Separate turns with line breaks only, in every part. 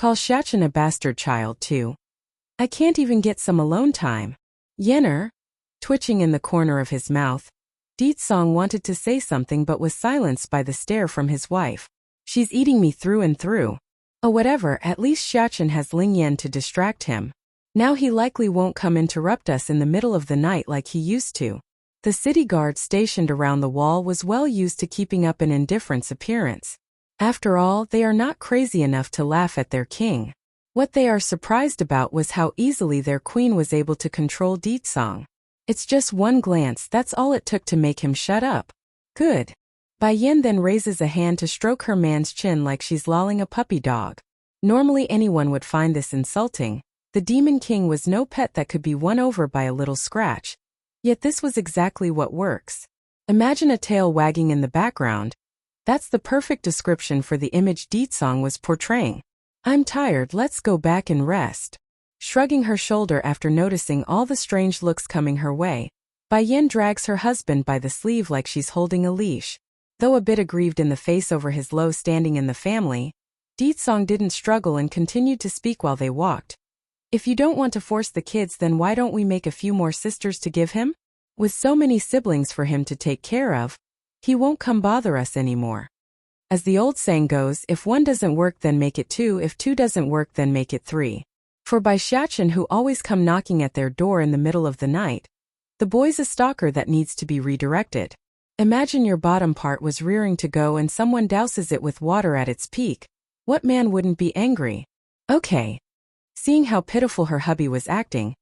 Call Shachin a bastard child too. I can't even get some alone time. Yenner, twitching in the corner of his mouth, Deetsong wanted to say something but was silenced by the stare from his wife. She's eating me through and through. Oh whatever, at least Shachin has Ling Yan to distract him. Now he likely won't come interrupt us in the middle of the night like he used to. The city guard stationed around the wall was well used to keeping up an indifference appearance. After all, they are not crazy enough to laugh at their king. What they are surprised about was how easily their queen was able to control Deetsong. It's just one glance, that's all it took to make him shut up. Good. Bai Yin then raises a hand to stroke her man's chin like she's lolling a puppy dog. Normally anyone would find this insulting. The Demon King was no pet that could be won over by a little scratch. Yet this was exactly what works. Imagine a tail wagging in the background. That's the perfect description for the image Deetsong was portraying. I'm tired, let's go back and rest. Shrugging her shoulder after noticing all the strange looks coming her way, Bai Yin drags her husband by the sleeve like she's holding a leash. Though a bit aggrieved in the face over his low standing in the family, Deetsong didn't struggle and continued to speak while they walked. If you don't want to force the kids, then why don't we make a few more sisters to give him? With so many siblings for him to take care of, he won't come bother us anymore. As the old saying goes, if one doesn't work then make it two, if two doesn't work then make it three. For Bai Shachin, who always come knocking at their door in the middle of the night, the boy's a stalker that needs to be redirected. Imagine your bottom part was rearing to go and someone douses it with water at its peak. What man wouldn't be angry? Okay. Seeing how pitiful her hubby was acting,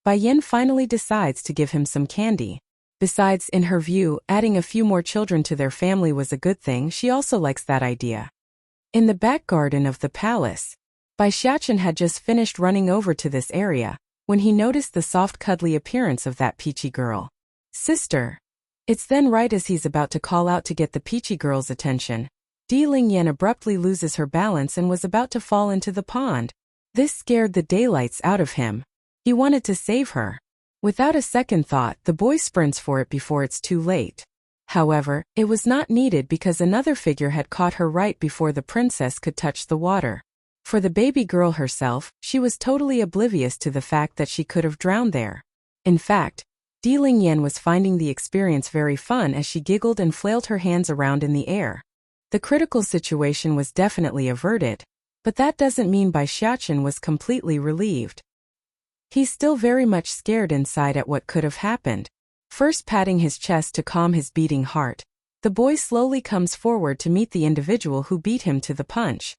Bai Yin finally decides to give him some candy. Besides, in her view, adding a few more children to their family was a good thing. She also likes that idea. In the back garden of the palace, Bai Shachin had just finished running over to this area when he noticed the soft cuddly appearance of that peachy girl. Sister. It's then right as he's about to call out to get the peachy girl's attention, Ling Yan abruptly loses her balance and was about to fall into the pond. This scared the daylights out of him. He wanted to save her. Without a second thought, the boy sprints for it before it's too late. However, it was not needed because another figure had caught her right before the princess could touch the water. For the baby girl herself, she was totally oblivious to the fact that she could have drowned there. In fact, Ling Yan was finding the experience very fun as she giggled and flailed her hands around in the air. The critical situation was definitely averted. But that doesn't mean Bai Shachin was completely relieved. He's still very much scared inside at what could have happened. First patting his chest to calm his beating heart, the boy slowly comes forward to meet the individual who beat him to the punch.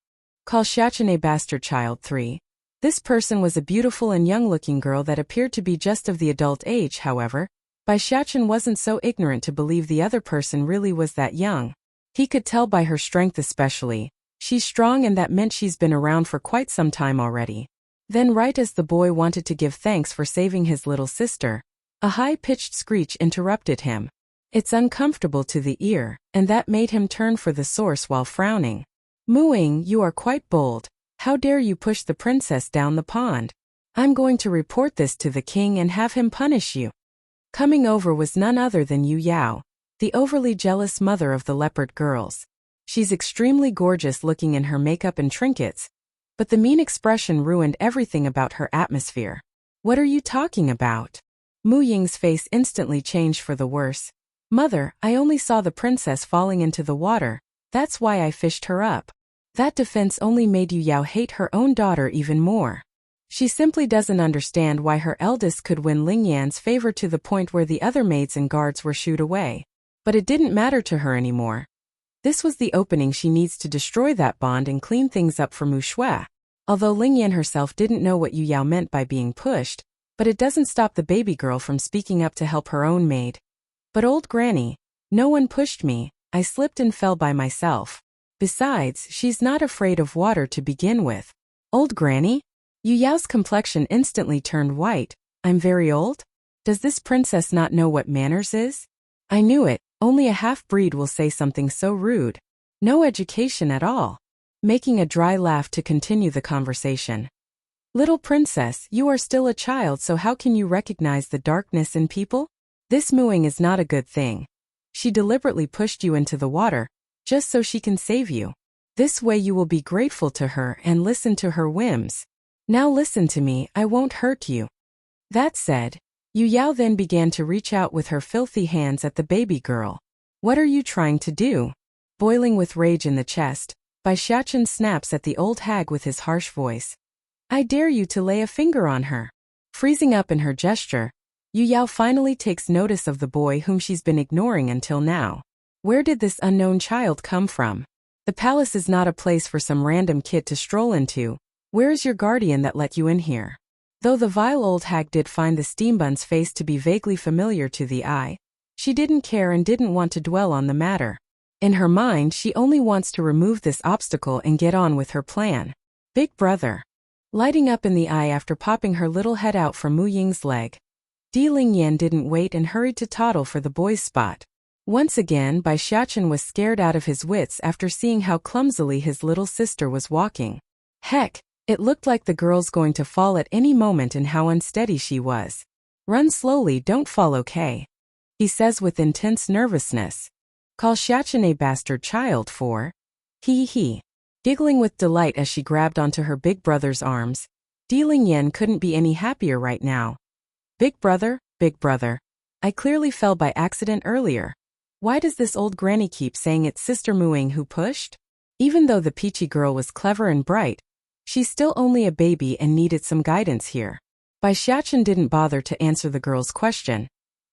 Call Shachin a bastard child 3. This person was a beautiful and young-looking girl that appeared to be just of the adult age. However, Bai Shachin wasn't so ignorant to believe the other person really was that young. He could tell by her strength especially. She's strong and that meant she's been around for quite some time already. Then right as the boy wanted to give thanks for saving his little sister, a high-pitched screech interrupted him. It's uncomfortable to the ear, and that made him turn for the source while frowning. Mooing, you are quite bold. How dare you push the princess down the pond? I'm going to report this to the king and have him punish you. Coming over was none other than Yu Yao, the overly jealous mother of the leopard girls. She's extremely gorgeous looking in her makeup and trinkets, but the mean expression ruined everything about her atmosphere. What are you talking about? Mu Ying's face instantly changed for the worse. Mother, I only saw the princess falling into the water. That's why I fished her up. That defense only made Yu Yao hate her own daughter even more. She simply doesn't understand why her eldest could win Ling Yan's favor to the point where the other maids and guards were shooed away. But it didn't matter to her anymore. This was the opening she needs to destroy that bond and clean things up for Mu Shui. Although Ling Yan herself didn't know what Yu Yao meant by being pushed, but it doesn't stop the baby girl from speaking up to help her own maid. But old granny, no one pushed me, I slipped and fell by myself. Besides, she's not afraid of water to begin with. Old granny? Yu Yao's complexion instantly turned white. I'm very old? Does this princess not know what manners is? I knew it. Only a half-breed will say something so rude. No education at all. Making a dry laugh to continue the conversation. Little princess, you are still a child, so how can you recognize the darkness in people? This mooing is not a good thing. She deliberately pushed you into the water, just so she can save you. This way you will be grateful to her and listen to her whims. Now listen to me, I won't hurt you. That said, Yu Yao then began to reach out with her filthy hands at the baby girl. What are you trying to do? Boiling with rage in the chest, Bai Xiaochen snaps at the old hag with his harsh voice. I dare you to lay a finger on her. Freezing up in her gesture, Yu Yao finally takes notice of the boy whom she's been ignoring until now. Where did this unknown child come from? The palace is not a place for some random kid to stroll into. Where is your guardian that let you in here? Though the vile old hag did find the steambun's face to be vaguely familiar to the eye, she didn't care and didn't want to dwell on the matter. In her mind, she only wants to remove this obstacle and get on with her plan. Big brother. Lighting up in the eye after popping her little head out from Mu Ying's leg, Di Lingyan didn't wait and hurried to toddle for the boy's spot. Once again, Bai Xiaochen was scared out of his wits after seeing how clumsily his little sister was walking. Heck, it looked like the girl's going to fall at any moment and how unsteady she was. Run slowly, don't fall, okay? He says with intense nervousness. Call Xiaochen a bastard child for? He. Giggling with delight as she grabbed onto her big brother's arms, Di Lingyan couldn't be any happier right now. Big brother, I clearly fell by accident earlier. Why does this old granny keep saying it's Sister Muing who pushed? Even though the peachy girl was clever and bright, she's still only a baby and needed some guidance here. Bai Xiaochen didn't bother to answer the girl's question.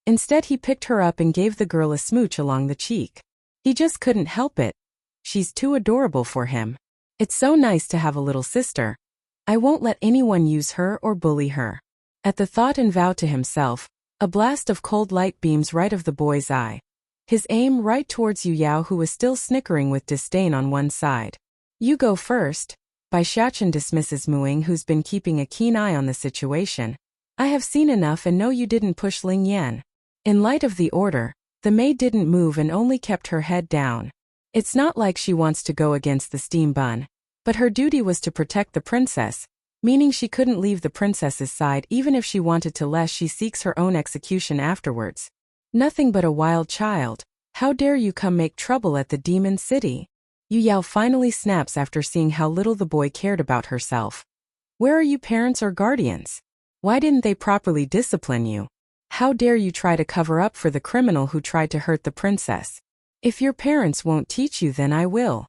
Instead, he picked her up and gave the girl a smooch along the cheek. He just couldn't help it. She's too adorable for him. It's so nice to have a little sister. I won't let anyone use her or bully her. At the thought and vow to himself, a blast of cold light beams right of the boy's eye. His aim right towards Yu Yao, who was still snickering with disdain on one side. You go first. Bai Xiaochen dismisses Muing, who's been keeping a keen eye on the situation. I have seen enough and know you didn't push Ling Yan. In light of the order, the maid didn't move and only kept her head down. It's not like she wants to go against the steam bun, but her duty was to protect the princess, meaning she couldn't leave the princess's side even if she wanted to, lest she seeks her own execution afterwards. Nothing but a wild child. How dare you come make trouble at the demon city? Yu Yao finally snaps after seeing how little the boy cared about herself. Where are you parents or guardians? Why didn't they properly discipline you? How dare you try to cover up for the criminal who tried to hurt the princess? If your parents won't teach you, then I will.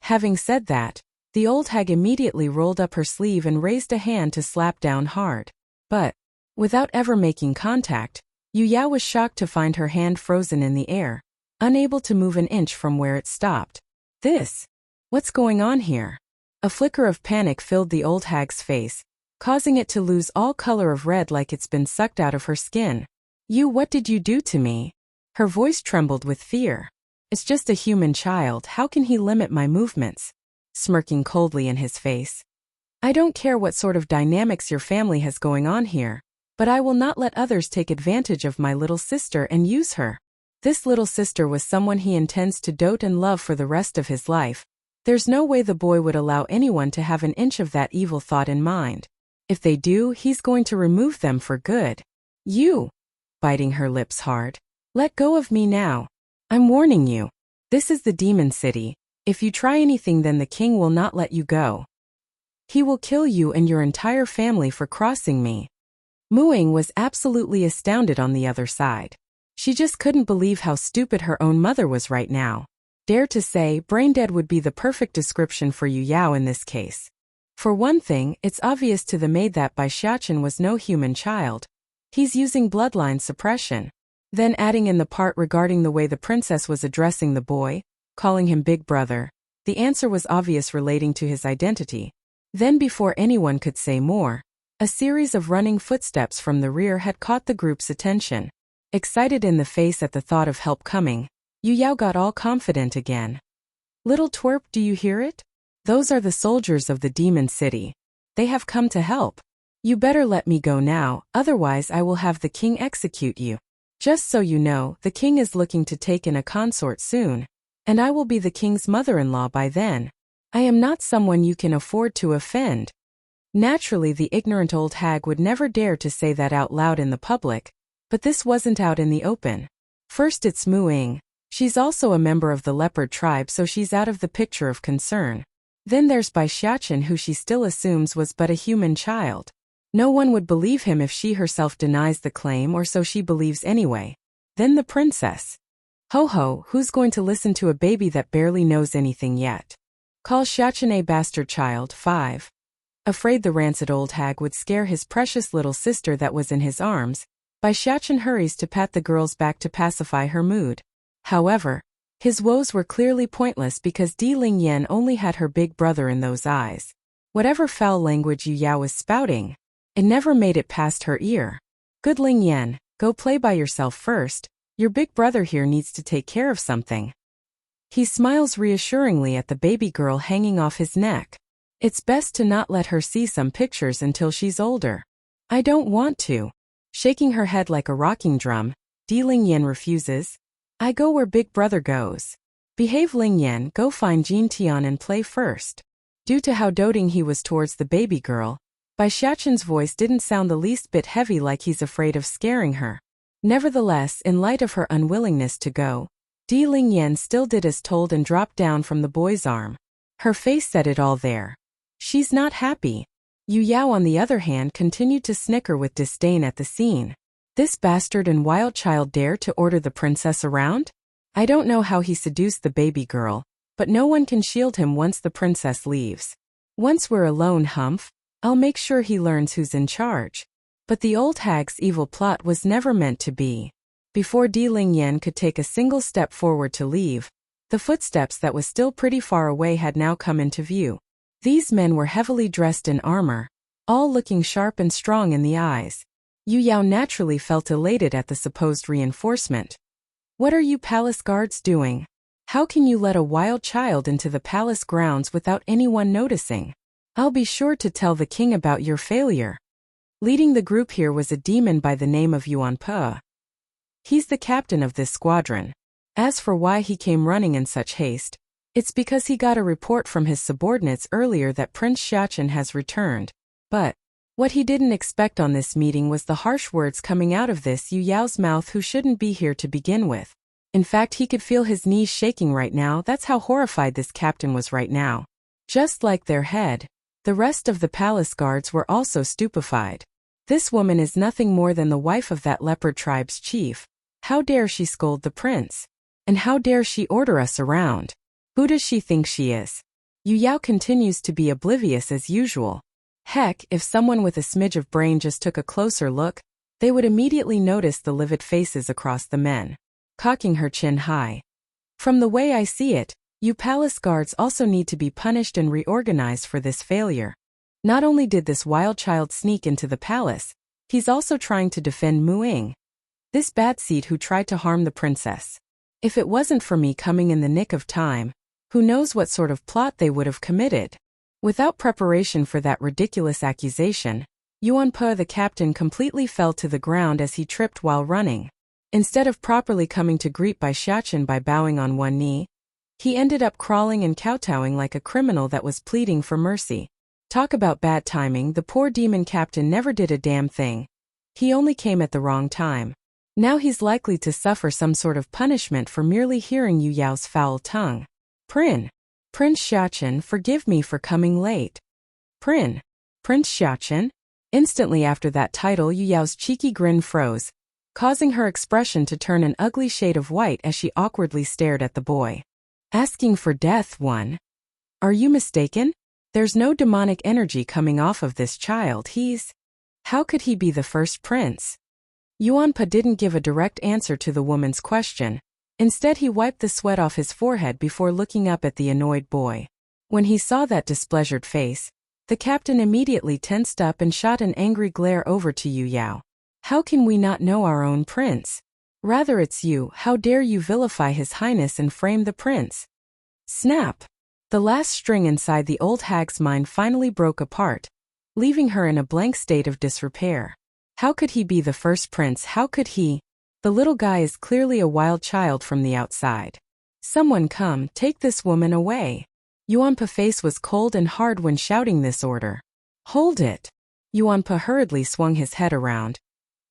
Having said that, the old hag immediately rolled up her sleeve and raised a hand to slap down hard. But, without ever making contact, Yu Yao was shocked to find her hand frozen in the air, unable to move an inch from where it stopped. What's going on here? A flicker of panic filled the old hag's face, causing it to lose all color of red like it's been sucked out of her skin. What did you do to me? Her voice trembled with fear. It's just a human child, how can he limit my movements? Smirking coldly in his face. I don't care what sort of dynamics your family has going on here, but I will not let others take advantage of my little sister and use her. This little sister was someone he intends to dote and love for the rest of his life. There's no way the boy would allow anyone to have an inch of that evil thought in mind. If they do, he's going to remove them for good. You, biting her lips hard. Let go of me now. I'm warning you. This is the demon city. If you try anything, then the king will not let you go. He will kill you and your entire family for crossing me. Muing was absolutely astounded on the other side. She just couldn't believe how stupid her own mother was right now. Dare to say, brain-dead would be the perfect description for Yu Yao in this case. For one thing, it's obvious to the maid that Bai Xiaochen was no human child. He's using bloodline suppression. Then adding in the part regarding the way the princess was addressing the boy, calling him big brother, the answer was obvious relating to his identity. Then before anyone could say more, a series of running footsteps from the rear had caught the group's attention. Excited in the face at the thought of help coming, Yu Yao got all confident again. Little twerp, do you hear it? Those are the soldiers of the demon city. They have come to help. You better let me go now, otherwise I will have the king execute you. Just so you know, the king is looking to take in a consort soon, and I will be the king's mother-in-law by then. I am not someone you can afford to offend. Naturally, the ignorant old hag would never dare to say that out loud in the public, but this wasn't out in the open. First it's Muing. She's also a member of the leopard tribe, so she's out of the picture of concern. Then there's Bai Xiachen, who she still assumes was but a human child. No one would believe him if she herself denies the claim, or so she believes anyway. Then the princess. Ho ho, who's going to listen to a baby that barely knows anything yet? Call Xiachen a bastard child. 5. Afraid the rancid old hag would scare his precious little sister that was in his arms, Bai Xiachen hurries to pat the girl's back to pacify her mood. However, his woes were clearly pointless because Di Lingyan only had her big brother in those eyes. Whatever foul language Yu Yao was spouting, it never made it past her ear. Good Lingyan, go play by yourself first. Your big brother here needs to take care of something. He smiles reassuringly at the baby girl hanging off his neck. It's best to not let her see some pictures until she's older. I don't want to. Shaking her head like a rocking drum, Di Lingyan refuses. I go where big brother goes. Behave, Lingyan, go find Jin Tian and play first. Due to how doting he was towards the baby girl, Bai Xiachen's voice didn't sound the least bit heavy, like he's afraid of scaring her. Nevertheless, in light of her unwillingness to go, Di Lingyan still did as told and dropped down from the boy's arm. Her face said it all there. She's not happy. Yu Yao, on the other hand, continued to snicker with disdain at the scene. This bastard and wild child dare to order the princess around? I don't know how he seduced the baby girl, but no one can shield him once the princess leaves. Once we're alone, Humph, I'll make sure he learns who's in charge. But the old hag's evil plot was never meant to be. Before Di Lingyan could take a single step forward to leave, the footsteps that was still pretty far away had now come into view. These men were heavily dressed in armor, all looking sharp and strong in the eyes. Yu Yao naturally felt elated at the supposed reinforcement. What are you palace guards doing? How can you let a wild child into the palace grounds without anyone noticing? I'll be sure to tell the king about your failure. Leading the group here was a demon by the name of Yuan Pe. He's the captain of this squadron. As for why he came running in such haste, it's because he got a report from his subordinates earlier that Prince Xiachen has returned. But what he didn't expect on this meeting was the harsh words coming out of this Yu Yao's mouth, who shouldn't be here to begin with. In fact, he could feel his knees shaking right now. That's how horrified this captain was right now. Just like their head, the rest of the palace guards were also stupefied. This woman is nothing more than the wife of that leopard tribe's chief. How dare she scold the prince? And how dare she order us around? Who does she think she is? Yu Yao continues to be oblivious as usual. Heck, if someone with a smidge of brain just took a closer look, they would immediately notice the livid faces across the men. Cocking her chin high. From the way I see it, you palace guards also need to be punished and reorganized for this failure. Not only did this wild child sneak into the palace, he's also trying to defend Muing, this bad seed who tried to harm the princess. If it wasn't for me coming in the nick of time, who knows what sort of plot they would have committed. Without preparation for that ridiculous accusation, Yuan Pe the captain completely fell to the ground as he tripped while running. Instead of properly coming to greet Bai Xiachen by bowing on one knee, he ended up crawling and kowtowing like a criminal that was pleading for mercy. Talk about bad timing, the poor demon captain never did a damn thing. He only came at the wrong time. Now he's likely to suffer some sort of punishment for merely hearing Yu Yao's foul tongue. Prince Xiachen, forgive me for coming late. Prince Xiachen? Instantly after that title, Yu Yao's cheeky grin froze, causing her expression to turn an ugly shade of white as she awkwardly stared at the boy. Asking for death, one? Are you mistaken? There's no demonic energy coming off of this child. How could he be the first prince? Yuan Pe didn't give a direct answer to the woman's question. Instead, he wiped the sweat off his forehead before looking up at the annoyed boy. When he saw that displeasured face, the captain immediately tensed up and shot an angry glare over to Yu Yao. How can we not know our own prince? Rather, it's you. How dare you vilify his highness and frame the prince? Snap! The last string inside the old hag's mind finally broke apart, leaving her in a blank state of disrepair. How could he be the first prince? How could he? The little guy is clearly a wild child from the outside. Someone come, take this woman away. Yuan Pe's face was cold and hard when shouting this order. Hold it! Yuan Pe hurriedly swung his head around.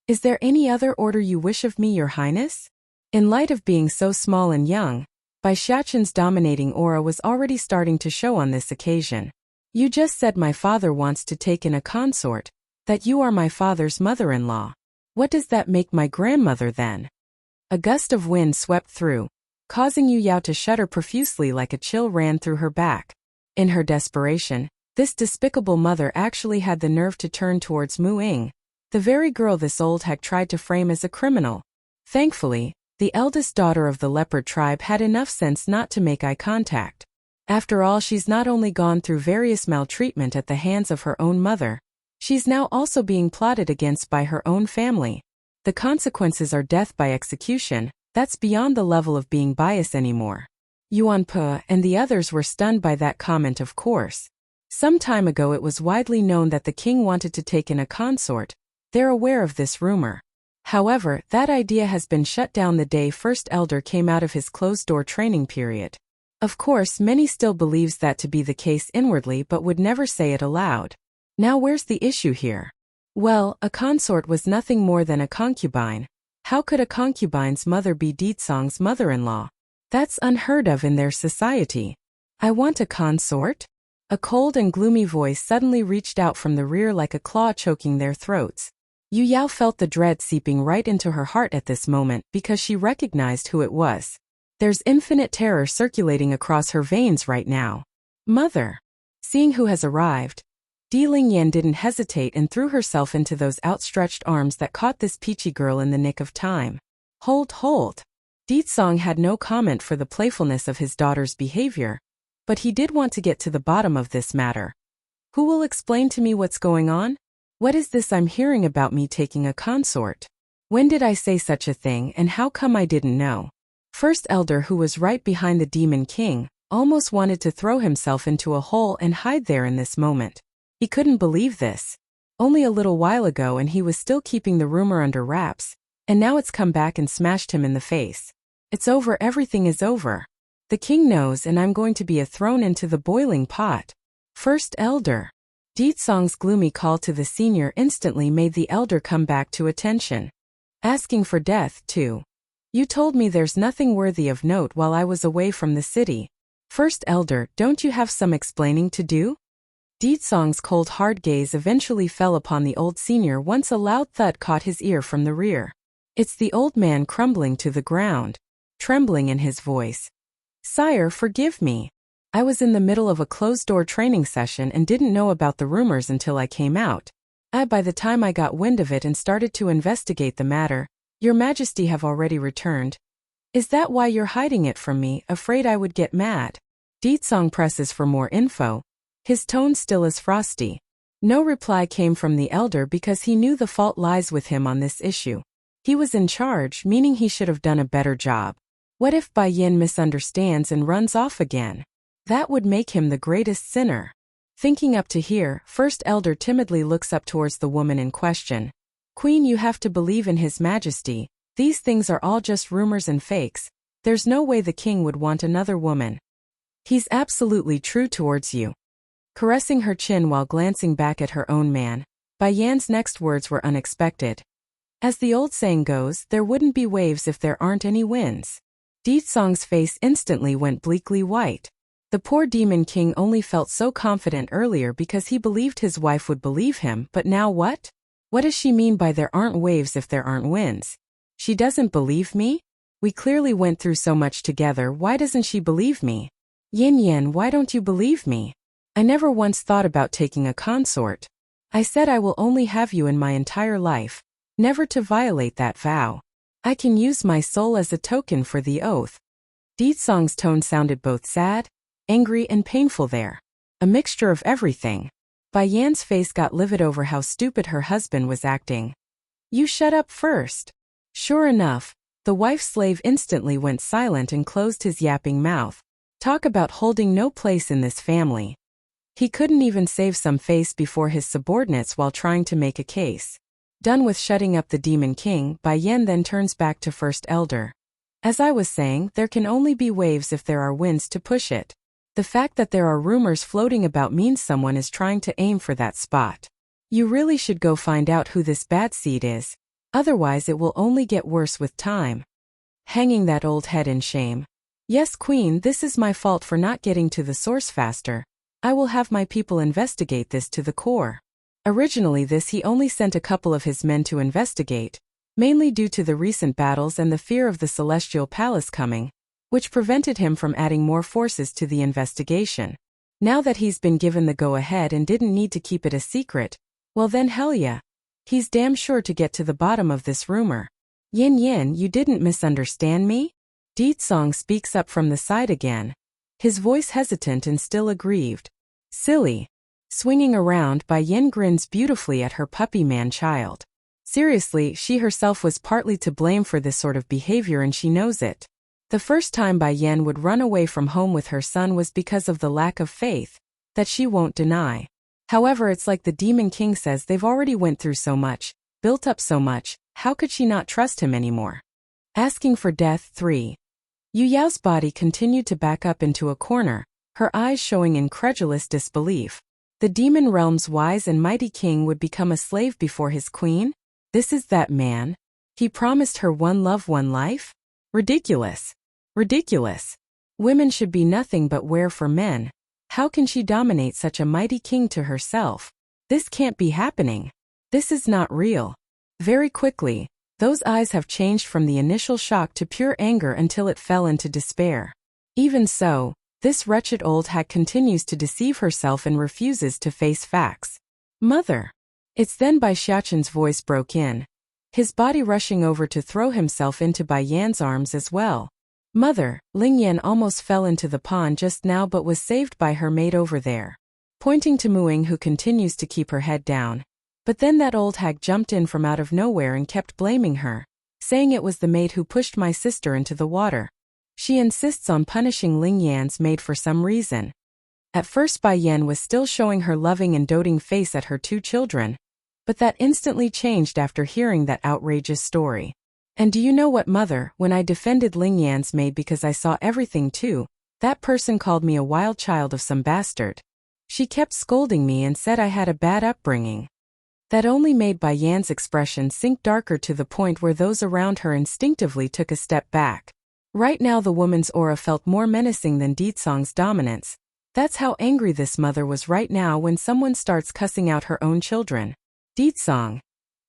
Is there any other order you wish of me, your highness? In light of being so small and young, Bai Xiaqin's dominating aura was already starting to show on this occasion. You just said my father wants to take in a consort, that you are my father's mother-in-law. What does that make my grandmother then? A gust of wind swept through, causing Yu Yao to shudder profusely like a chill ran through her back. In her desperation, this despicable mother actually had the nerve to turn towards Mu Ying, the very girl this old hag tried to frame as a criminal. Thankfully, the eldest daughter of the leopard tribe had enough sense not to make eye contact. After all, she's not only gone through various maltreatment at the hands of her own mother, she's now also being plotted against by her own family. The consequences are death by execution. That's beyond the level of being biased anymore. Yuan Pe and the others were stunned by that comment, of course. Some time ago it was widely known that the king wanted to take in a consort. They're aware of this rumor. However, that idea has been shut down the day First Elder came out of his closed-door training period. Of course, many still believes that to be the case inwardly but would never say it aloud. Now where's the issue here? Well, a consort was nothing more than a concubine. How could a concubine's mother be Ditsong's mother-in-law? That's unheard of in their society. I want a consort? A cold and gloomy voice suddenly reached out from the rear like a claw choking their throats. Yu Yao felt the dread seeping right into her heart at this moment because she recognized who it was. There's infinite terror circulating across her veins right now. Mother! Seeing who has arrived, Di Lingyan didn't hesitate and threw herself into those outstretched arms that caught this peachy girl in the nick of time. Hold. Ditsong had no comment for the playfulness of his daughter's behavior, but he did want to get to the bottom of this matter. Who will explain to me what's going on? What is this I'm hearing about me taking a consort? When did I say such a thing and how come I didn't know? First Elder, who was right behind the Demon King, almost wanted to throw himself into a hole and hide there in this moment. He couldn't believe this. Only a little while ago and he was still keeping the rumor under wraps, and now it's come back and smashed him in the face. It's over, everything is over. The king knows and I'm going to be thrown into the boiling pot. First Elder. Ditsong's gloomy call to the senior instantly made the elder come back to attention. Asking for death, too. You told me there's nothing worthy of note while I was away from the city. First Elder, don't you have some explaining to do? Ditsong's cold hard gaze eventually fell upon the old senior once a loud thud caught his ear from the rear. It's the old man crumbling to the ground, trembling in his voice. Sire, forgive me. I was in the middle of a closed-door training session and didn't know about the rumors until I came out. By the time I got wind of it and started to investigate the matter, Your Majesty have already returned. Is that why you're hiding it from me, afraid I would get mad? Ditsong presses for more info. His tone still is frosty. No reply came from the elder because he knew the fault lies with him on this issue. He was in charge, meaning he should have done a better job. What if Bai Yin misunderstands and runs off again? That would make him the greatest sinner. Thinking up to here, First Elder timidly looks up towards the woman in question. Queen, you have to believe in His Majesty. These things are all just rumors and fakes. There's no way the king would want another woman. He's absolutely true towards you. Caressing her chin while glancing back at her own man, Bai Yan's next words were unexpected. As the old saying goes, there wouldn't be waves if there aren't any winds. Ditsong's face instantly went bleakly white. The poor Demon King only felt so confident earlier because he believed his wife would believe him, but now what? What does she mean by there aren't waves if there aren't winds? She doesn't believe me? We clearly went through so much together, why doesn't she believe me? Yin Yin, why don't you believe me? I never once thought about taking a consort. I said I will only have you in my entire life, never to violate that vow. I can use my soul as a token for the oath. Ditsong's tone sounded both sad, angry and painful there. A mixture of everything. Bai Yan's face got livid over how stupid her husband was acting. You shut up first. Sure enough, the wife-slave instantly went silent and closed his yapping mouth. Talk about holding no place in this family. He couldn't even save some face before his subordinates while trying to make a case. Done with shutting up the Demon King, Bai Yan then turns back to First Elder. As I was saying, there can only be waves if there are winds to push it. The fact that there are rumors floating about means someone is trying to aim for that spot. You really should go find out who this bad seed is. Otherwise it will only get worse with time. hanging that old head in shame. Yes, Queen, this is my fault for not getting to the source faster. I will have my people investigate this to the core. Originally he only sent a couple of his men to investigate, mainly due to the recent battles and the fear of the Celestial Palace coming, which prevented him from adding more forces to the investigation. Now that he's been given the go-ahead and didn't need to keep it a secret, well then hell yeah. He's damn sure to get to the bottom of this rumor. Yin Yin, you didn't misunderstand me? Deetsong speaks up from the side again, his voice hesitant and still aggrieved. Silly. Swinging around, Bai Yin grins beautifully at her puppy man child. Seriously, she herself was partly to blame for this sort of behavior and she knows it. The first time Bai Yin would run away from home with her son was because of the lack of faith, that she won't deny. However, it's like the Demon King says, they've already went through so much, built up so much, how could she not trust him anymore? Asking for death. 3. Yu Yao's body continued to back up into a corner, her eyes showing incredulous disbelief. The demon realm's wise and mighty king would become a slave before his queen? This is that man? He promised her one love, one life? Ridiculous. Ridiculous. Women should be nothing but ware for men. How can she dominate such a mighty king to herself? This can't be happening. This is not real. Very quickly, those eyes have changed from the initial shock to pure anger until it fell into despair. Even so, this wretched old hag continues to deceive herself and refuses to face facts. Mother. It's then Bai Xiaoqin's voice broke in, his body rushing over to throw himself into Bai Yan's arms as well. Mother, Ling Yan almost fell into the pond just now but was saved by her maid over there. Pointing to Muing, who continues to keep her head down. But then that old hag jumped in from out of nowhere and kept blaming her, saying it was the maid who pushed my sister into the water. She insists on punishing Ling Yan's maid for some reason. At first Bai Yan was still showing her loving and doting face at her two children, but that instantly changed after hearing that outrageous story. And do you know what, Mother, when I defended Ling Yan's maid because I saw everything too, that person called me a wild child of some bastard. She kept scolding me and said I had a bad upbringing. That only made Bai Yan's expression sink darker to the point where those around her instinctively took a step back. Right now the woman's aura felt more menacing than Deetsong's dominance. That's how angry this mother was right now when someone starts cussing out her own children. Deetsong.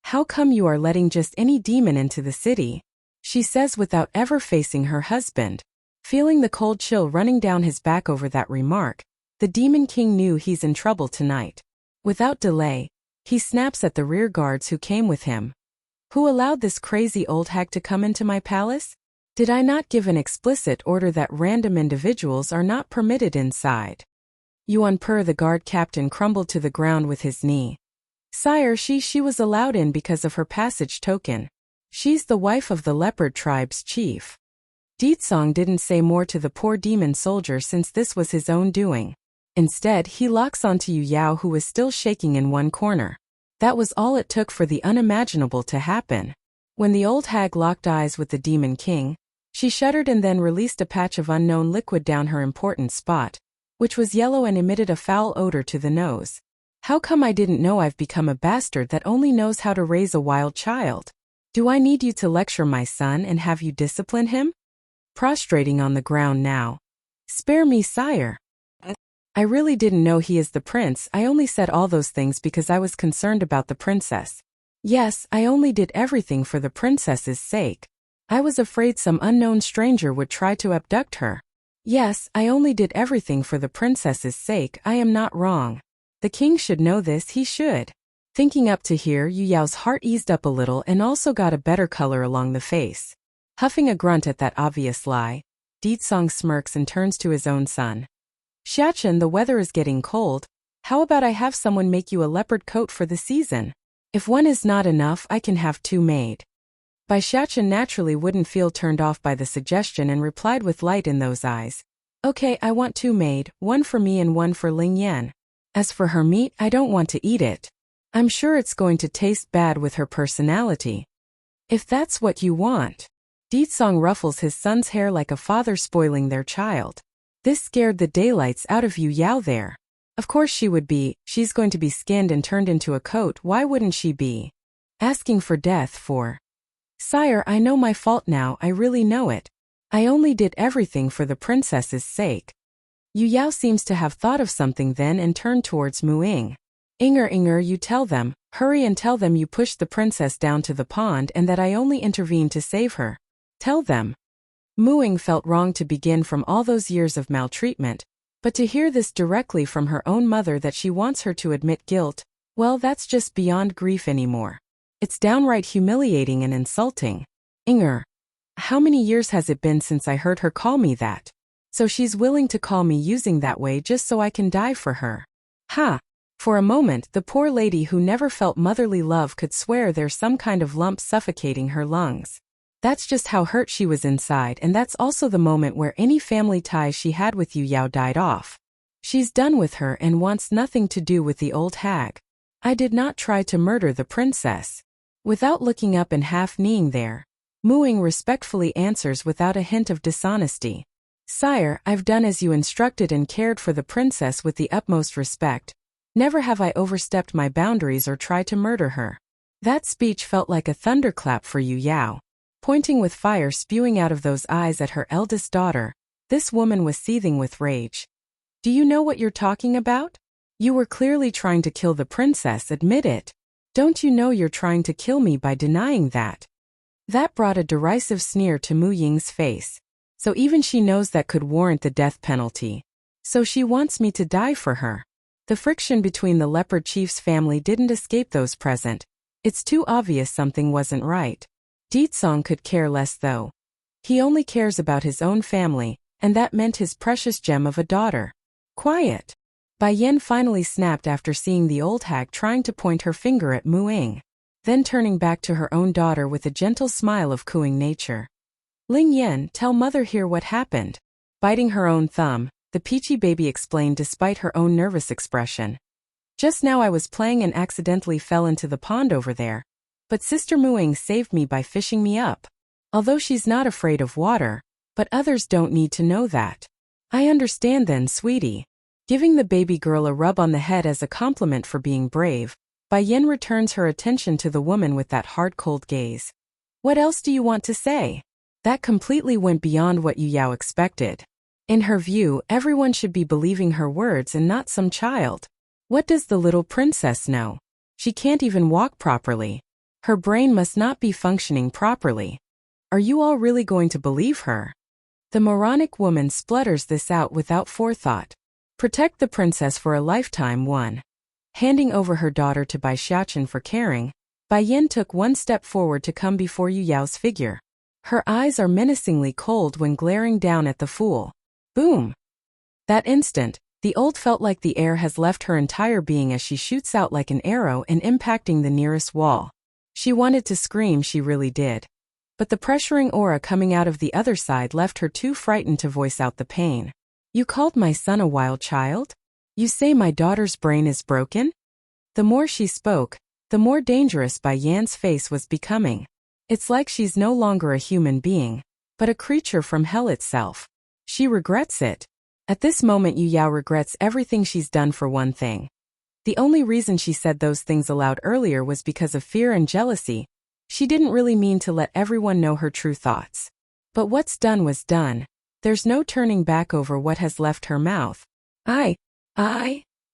How come you are letting just any demon into the city? She says without ever facing her husband. Feeling the cold chill running down his back over that remark, the Demon King knew he's in trouble tonight. Without delay, he snaps at the rear guards who came with him. Who allowed this crazy old hag to come into my palace? Did I not give an explicit order that random individuals are not permitted inside? Yuan Per, the guard captain, crumbled to the ground with his knee. Sire, she was allowed in because of her passage token. She's the wife of the leopard tribe's chief. Deetsong didn't say more to the poor demon soldier since this was his own doing. Instead, he locks onto Yu Yao, who was still shaking in one corner. That was all it took for the unimaginable to happen. When the old hag locked eyes with the Demon King, she shuddered and then released a patch of unknown liquid down her important spot, which was yellow and emitted a foul odor to the nose. How come I didn't know I've become a bastard that only knows how to raise a wild child? Do I need you to lecture my son and have you discipline him? Prostrating on the ground now. Spare me, sire. I really didn't know he is the prince. I only said all those things because I was concerned about the princess. Yes, I only did everything for the princess's sake. I was afraid some unknown stranger would try to abduct her. Yes, I only did everything for the princess's sake. I am not wrong. The king should know this, he should. Thinking up to here, Yu Yao's heart eased up a little and also got a better color along the face. Huffing a grunt at that obvious lie, Deetsong smirks and turns to his own son. Xiaoqin, the weather is getting cold. How about I have someone make you a leopard coat for the season? If one is not enough, I can have 2 made. Bai Xiaoqin naturally wouldn't feel turned off by the suggestion and replied with light in those eyes. Okay, I want 2 made, one for me and one for Ling Yan. As for her meat, I don't want to eat it. I'm sure it's going to taste bad with her personality. If that's what you want. Deetsong ruffles his son's hair like a father spoiling their child. This scared the daylights out of Yu Yao there. Of course she would be, she's going to be skinned and turned into a coat, why wouldn't she be? Asking for death for Sire, I know my fault now, I really know it. I only did everything for the princess's sake. Yu Yao seems to have thought of something then and turned towards Mu Ying. Inger, you tell them, hurry and tell them you pushed the princess down to the pond and that I only intervened to save her. Tell them. Mu Ying felt wrong to begin from all those years of maltreatment, but to hear this directly from her own mother that she wants her to admit guilt, well, that's just beyond grief anymore. It's downright humiliating and insulting. Inger. How many years has it been since I heard her call me that? So she's willing to call me using that way just so I can die for her. Ha! For a moment, the poor lady who never felt motherly love could swear there's some kind of lump suffocating her lungs. That's just how hurt she was inside, and that's also the moment where any family ties she had with Yu Yao died off. She's done with her and wants nothing to do with the old hag. I did not try to murder the princess. Without looking up and half-kneeing there, Mu Ying respectfully answers without a hint of dishonesty. Sire, I've done as you instructed and cared for the princess with the utmost respect. Never have I overstepped my boundaries or tried to murder her. That speech felt like a thunderclap for Yu Yao. Pointing with fire spewing out of those eyes at her eldest daughter, this woman was seething with rage. Do you know what you're talking about? You were clearly trying to kill the princess, admit it. Don't you know you're trying to kill me by denying that? That brought a derisive sneer to Mu Ying's face. So even she knows that could warrant the death penalty. So she wants me to die for her. The friction between the leopard chief's family didn't escape those present. It's too obvious something wasn't right. Ditsong could care less though. He only cares about his own family, and that meant his precious gem of a daughter. Quiet! Bai Yan finally snapped after seeing the old hag trying to point her finger at Mu Ying, then turning back to her own daughter with a gentle smile of cooing nature. Ling Yan, tell mother here what happened. Biting her own thumb, the peachy baby explained despite her own nervous expression. Just now I was playing and accidentally fell into the pond over there, but Sister Mu Ying saved me by fishing me up. Although she's not afraid of water, but others don't need to know that. I understand then, sweetie. Giving the baby girl a rub on the head as a compliment for being brave, Bai Yan returns her attention to the woman with that hard cold gaze. What else do you want to say? That completely went beyond what Yu Yao expected. In her view, everyone should be believing her words and not some child. What does the little princess know? She can't even walk properly. Her brain must not be functioning properly. Are you all really going to believe her? The moronic woman splutters this out without forethought. Protect the princess for a lifetime. 1. Handing over her daughter to Bai Xiachen for caring, Bai Yan took one step forward to come before Yu Yao's figure. Her eyes are menacingly cold when glaring down at the fool. Boom! That instant, the old felt like the air has left her entire being as she shoots out like an arrow and impacting the nearest wall. She wanted to scream, she really did. But the pressuring aura coming out of the other side left her too frightened to voice out the pain. You called my son a wild child? You say my daughter's brain is broken? The more she spoke, the more dangerous Bai Yan's face was becoming. It's like she's no longer a human being, but a creature from hell itself. She regrets it. At this moment Yu Yao regrets everything she's done for one thing. The only reason she said those things aloud earlier was because of fear and jealousy. She didn't really mean to let everyone know her true thoughts. But what's done was done. There's no turning back over what has left her mouth. I.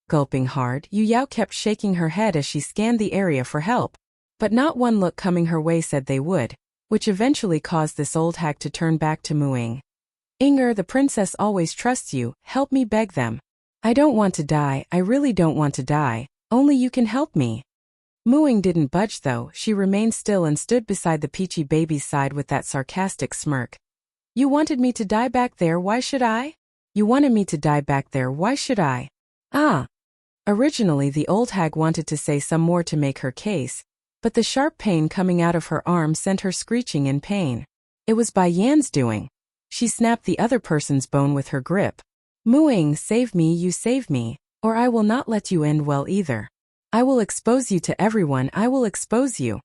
Gulping hard, Yu Yao kept shaking her head as she scanned the area for help. But not one look coming her way said they would, which eventually caused this old hag to turn back to Mu Ying. Inger, the princess always trusts you, help me beg them. I don't want to die, I really don't want to die, only you can help me. Mu Ying didn't budge though, she remained still and stood beside the peachy baby's side with that sarcastic smirk. You wanted me to die back there, why should I? You wanted me to die back there, why should I? Ah! Originally the old hag wanted to say some more to make her case, but the sharp pain coming out of her arm sent her screeching in pain. It was Bai Yan's doing. She snapped the other person's bone with her grip. Mu Ying, save me, you save me, or I will not let you end well either. I will expose you to everyone, I will expose you.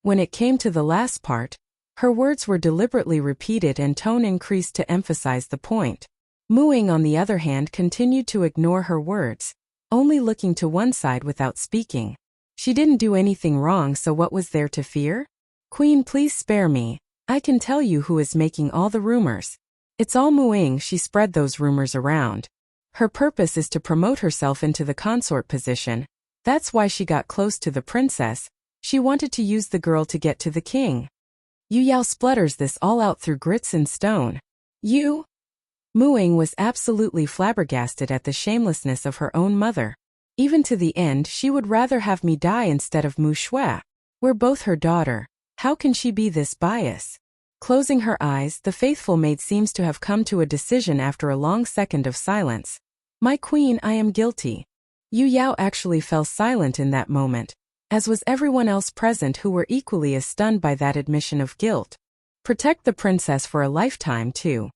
When it came to the last part, her words were deliberately repeated and tone increased to emphasize the point. Mu Ying on the other hand continued to ignore her words, only looking to one side without speaking. She didn't do anything wrong, so what was there to fear? Queen, please spare me. I can tell you who is making all the rumors. It's all Muing. She spread those rumors around. Her purpose is to promote herself into the consort position. That's why she got close to the princess. She wanted to use the girl to get to the king. Yu Yao splutters this all out through grits and stone. You? Muing was absolutely flabbergasted at the shamelessness of her own mother. Even to the end, she would rather have me die instead of Mu Shui. We're both her daughter. How can she be this biased? Closing her eyes, the faithful maid seems to have come to a decision after a long second of silence. My queen, I am guilty. Yu Yao actually fell silent in that moment, as was everyone else present who were equally as stunned by that admission of guilt. Protect the princess for a lifetime too.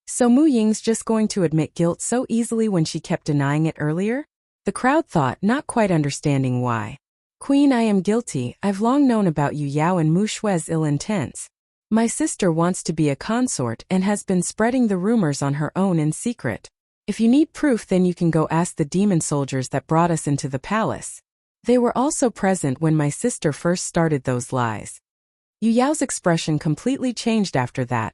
So Mu Ying's just going to admit guilt so easily when she kept denying it earlier? The crowd thought, not quite understanding why. Queen, I am guilty. I've long known about Yu Yao and Mu Shui's ill intents. My sister wants to be a consort and has been spreading the rumors on her own in secret. If you need proof, then you can go ask the demon soldiers that brought us into the palace. They were also present when my sister first started those lies. Yu Yao's expression completely changed after that,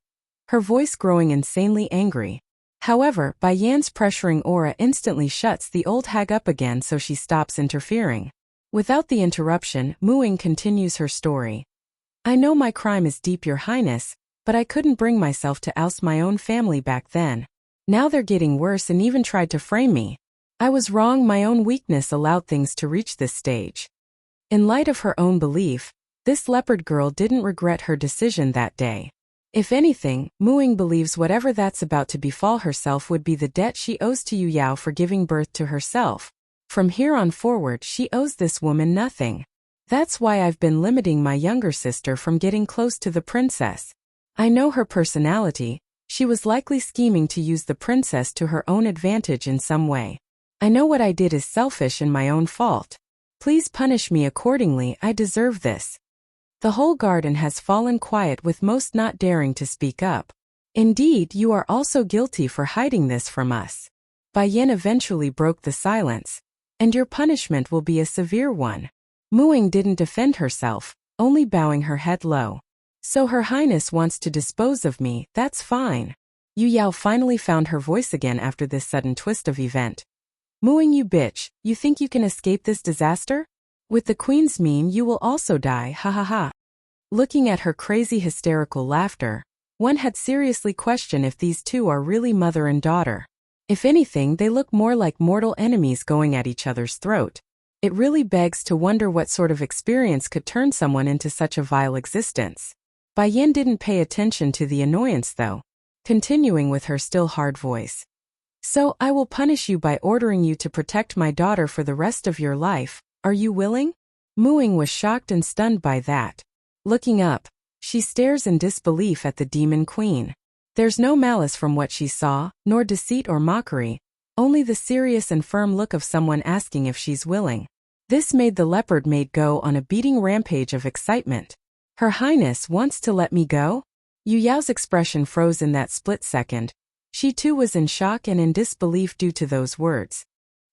her voice growing insanely angry. However, Bai Yan's pressuring aura instantly shuts the old hag up again, so she stops interfering. Without the interruption, Muing continues her story. I know my crime is deep, Your Highness, but I couldn't bring myself to oust my own family back then. Now they're getting worse and even tried to frame me. I was wrong, my own weakness allowed things to reach this stage. In light of her own belief, this leopard girl didn't regret her decision that day. If anything, Muing believes whatever that's about to befall herself would be the debt she owes to Yu Yao for giving birth to herself. From here on forward, she owes this woman nothing. That's why I've been limiting my younger sister from getting close to the princess. I know her personality. She was likely scheming to use the princess to her own advantage in some way. I know what I did is selfish and my own fault. Please punish me accordingly, I deserve this. The whole garden has fallen quiet, with most not daring to speak up. Indeed, you are also guilty for hiding this from us. Bai Yan eventually broke the silence. And your punishment will be a severe one. Muing didn't defend herself, only bowing her head low. So Her Highness wants to dispose of me, that's fine. Yu Yao finally found her voice again after this sudden twist of event. Muing, you bitch, you think you can escape this disaster? With the queen's meme you will also die, ha ha ha. Looking at her crazy hysterical laughter, one had seriously questioned if these two are really mother and daughter. If anything, they look more like mortal enemies going at each other's throat. It really begs to wonder what sort of experience could turn someone into such a vile existence. Bai Yan didn't pay attention to the annoyance though, continuing with her still hard voice. So, I will punish you by ordering you to protect my daughter for the rest of your life. Are you willing? Muing was shocked and stunned by that. Looking up, she stares in disbelief at the demon queen. There's no malice from what she saw, nor deceit or mockery, only the serious and firm look of someone asking if she's willing. This made the leopard maid go on a beating rampage of excitement. Her Highness wants to let me go? Yu Yao's expression froze in that split second. She too was in shock and in disbelief due to those words.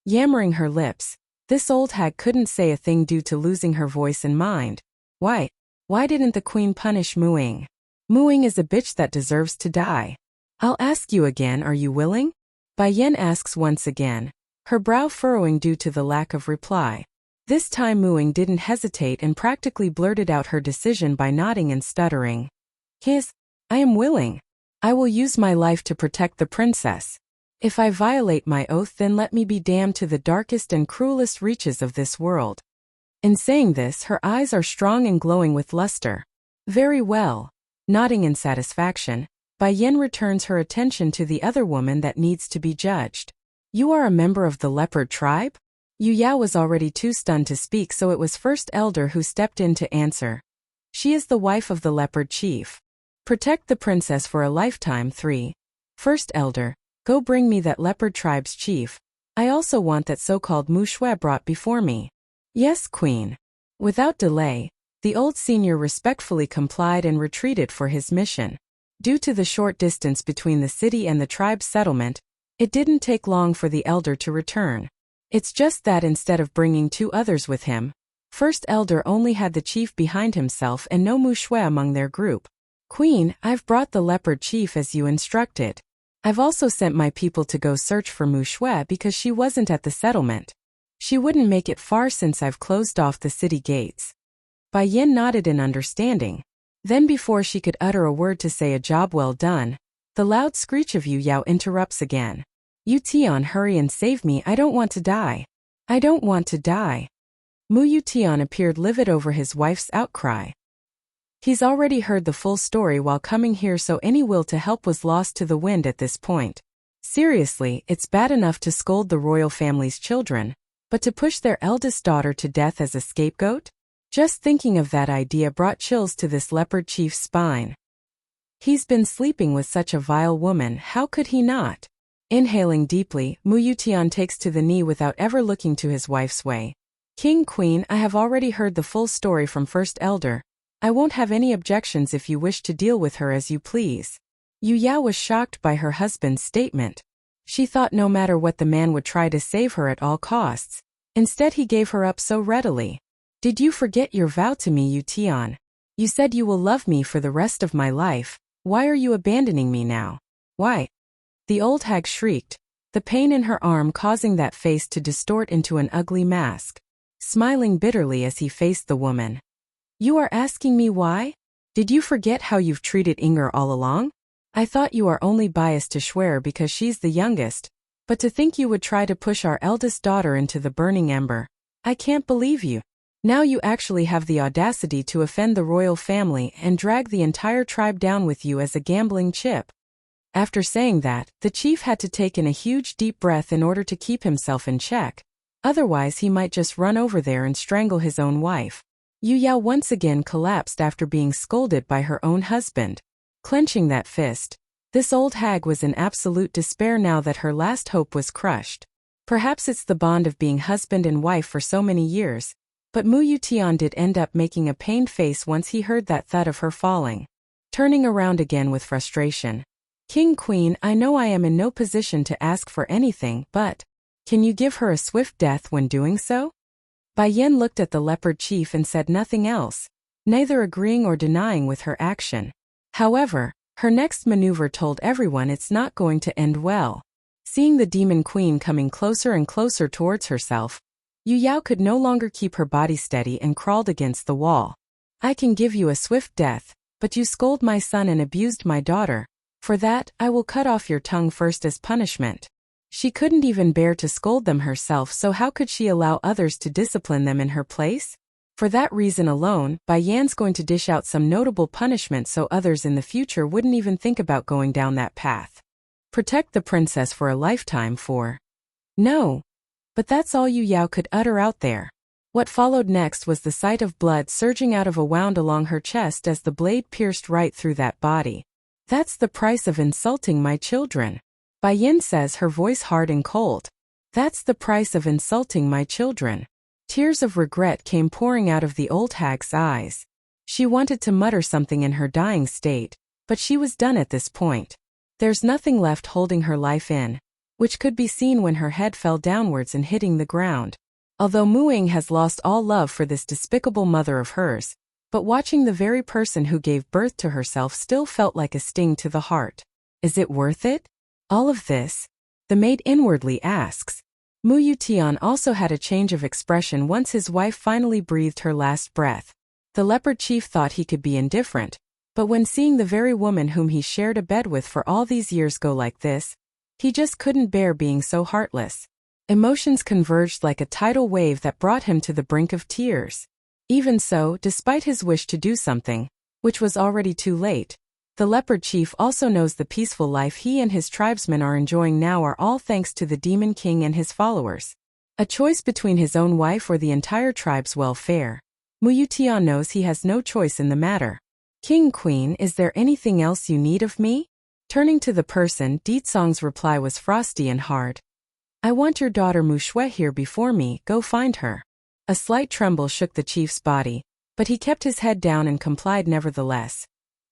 Yammering her lips, this old hag couldn't say a thing due to losing her voice and mind. Why didn't the queen punish Muing? Muing is a bitch that deserves to die. I'll ask you again, are you willing? Bai Yan asks once again, her brow furrowing due to the lack of reply. This time Muing didn't hesitate and practically blurted out her decision by nodding and stuttering. Yes, I am willing. I will use my life to protect the princess. If I violate my oath, then let me be damned to the darkest and cruelest reaches of this world. In saying this, her eyes are strong and glowing with luster. Very well. Nodding in satisfaction, Bai Yan returns her attention to the other woman that needs to be judged. You are a member of the leopard tribe? Yu Yao was already too stunned to speak, so it was First Elder who stepped in to answer. She is the wife of the leopard chief. Protect the princess for a lifetime. 3. First Elder, go bring me that leopard tribe's chief. I also want that so-called Mu Shui brought before me. Yes, Queen. Without delay, the old senior respectfully complied and retreated for his mission. Due to the short distance between the city and the tribe's settlement, it didn't take long for the elder to return. It's just that instead of bringing 2 others with him, First Elder only had the chief behind himself and no Mushwe among their group. Queen, I've brought the leopard chief as you instructed. I've also sent my people to go search for Mushwe because she wasn't at the settlement. She wouldn't make it far since I've closed off the city gates. Bai Yin nodded in understanding. Then before she could utter a word to say a job well done, the loud screech of Yu Yao interrupts again. Yu Tian, hurry and save me, I don't want to die. I don't want to die. Mu Yu Tian appeared livid over his wife's outcry. He's already heard the full story while coming here, so any will to help was lost to the wind at this point. Seriously, it's bad enough to scold the royal family's children, but to push their eldest daughter to death as a scapegoat? Just thinking of that idea brought chills to this leopard chief's spine. He's been sleeping with such a vile woman, how could he not? Inhaling deeply, Mu Yutian takes to the knee without ever looking to his wife's way. King, Queen, I have already heard the full story from First Elder. I won't have any objections if you wish to deal with her as you please. Yu Yao was shocked by her husband's statement. She thought no matter what the man would try to save her at all costs. Instead he gave her up so readily. Did you forget your vow to me, Yu Tian? You said you will love me for the rest of my life. Why are you abandoning me now? Why? The old hag shrieked, the pain in her arm causing that face to distort into an ugly mask. Smiling bitterly as he faced the woman. You are asking me why? Did you forget how you've treated Inger all along? I thought you are only biased to Schwer because she's the youngest, but to think you would try to push our eldest daughter into the burning ember. I can't believe you. Now you actually have the audacity to offend the royal family and drag the entire tribe down with you as a gambling chip. After saying that, the chief had to take in a huge deep breath in order to keep himself in check. Otherwise he might just run over there and strangle his own wife. Yu Yao once again collapsed after being scolded by her own husband. Clenching that fist, this old hag was in absolute despair now that her last hope was crushed. Perhaps it's the bond of being husband and wife for so many years. But Mu Yutian did end up making a pained face once he heard that thud of her falling. Turning around again with frustration. King, Queen, I know I am in no position to ask for anything, but can you give her a swift death when doing so? Bai Yin looked at the leopard chief and said nothing else, neither agreeing or denying with her action. However, her next maneuver told everyone it's not going to end well. Seeing the demon queen coming closer and closer towards herself, Yu Yao could no longer keep her body steady and crawled against the wall. I can give you a swift death, but you scolded my son and abused my daughter. For that, I will cut off your tongue first as punishment. She couldn't even bear to scold them herself, so how could she allow others to discipline them in her place? For that reason alone, Bai Yan's going to dish out some notable punishment so others in the future wouldn't even think about going down that path. Protect the princess for a lifetime for... No. But that's all Yu Yao could utter out there. What followed next was the sight of blood surging out of a wound along her chest as the blade pierced right through that body. That's the price of insulting my children. Bai Yin says, her voice hard and cold. That's the price of insulting my children. Tears of regret came pouring out of the old hag's eyes. She wanted to mutter something in her dying state, but she was done at this point. There's nothing left holding her life in, which could be seen when her head fell downwards and hitting the ground. Although Muing has lost all love for this despicable mother of hers, but watching the very person who gave birth to herself still felt like a sting to the heart. Is it worth it? All of this? The maid inwardly asks. Mu Yutian also had a change of expression once his wife finally breathed her last breath. The leopard chief thought he could be indifferent, but when seeing the very woman whom he shared a bed with for all these years go like this, he just couldn't bear being so heartless. Emotions converged like a tidal wave that brought him to the brink of tears. Even so, despite his wish to do something, which was already too late, the leopard chief also knows the peaceful life he and his tribesmen are enjoying now are all thanks to the demon king and his followers. A choice between his own wife or the entire tribe's welfare. Mu Yutian knows he has no choice in the matter. King, Queen, is there anything else you need of me? Turning to the person, Ditsong's reply was frosty and hard. I want your daughter Mushwe here before me, go find her. A slight tremble shook the chief's body, but he kept his head down and complied nevertheless.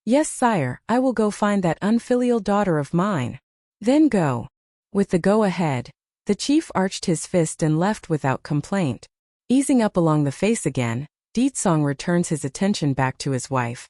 Yes, sire, I will go find that unfilial daughter of mine. Then go. With the go-ahead, the chief arched his fist and left without complaint. Easing up along the face again, Deetsong returns his attention back to his wife.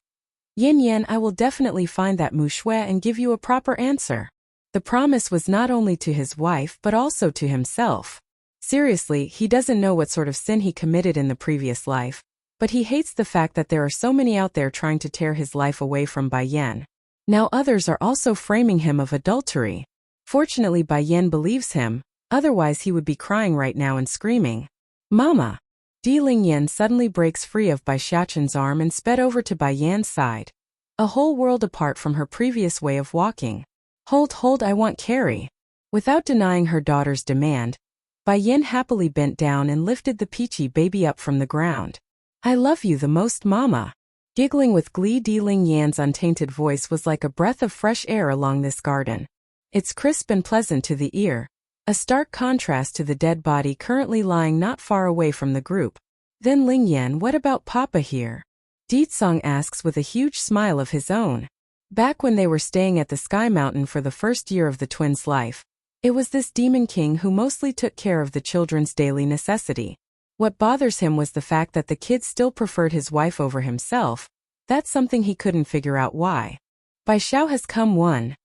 Yin Yan, I will definitely find that mu shui and give you a proper answer. The promise was not only to his wife but also to himself. Seriously, he doesn't know what sort of sin he committed in the previous life, but he hates the fact that there are so many out there trying to tear his life away from Bai Yan. Now others are also framing him of adultery. Fortunately, Bai Yan believes him, otherwise he would be crying right now and screaming, "Mama!" Di Lingyan suddenly breaks free of Bai Xiaqin's arm and sped over to Bai Yan's side. A whole world apart from her previous way of walking. Hold, I want Carrie. Without denying her daughter's demand, Bai Yan happily bent down and lifted the peachy baby up from the ground. I love you the most, Mama. Giggling with glee, Di Lingyan's untainted voice was like a breath of fresh air along this garden. It's crisp and pleasant to the ear, a stark contrast to the dead body currently lying not far away from the group. Then Lingyan, what about Papa here? Deetsong asks with a huge smile of his own. Back when they were staying at the Sky Mountain for the first year of the twins' life, it was this demon king who mostly took care of the children's daily necessity. What bothers him was the fact that the kid still preferred his wife over himself. That's something he couldn't figure out why. Bai Xiao has come one.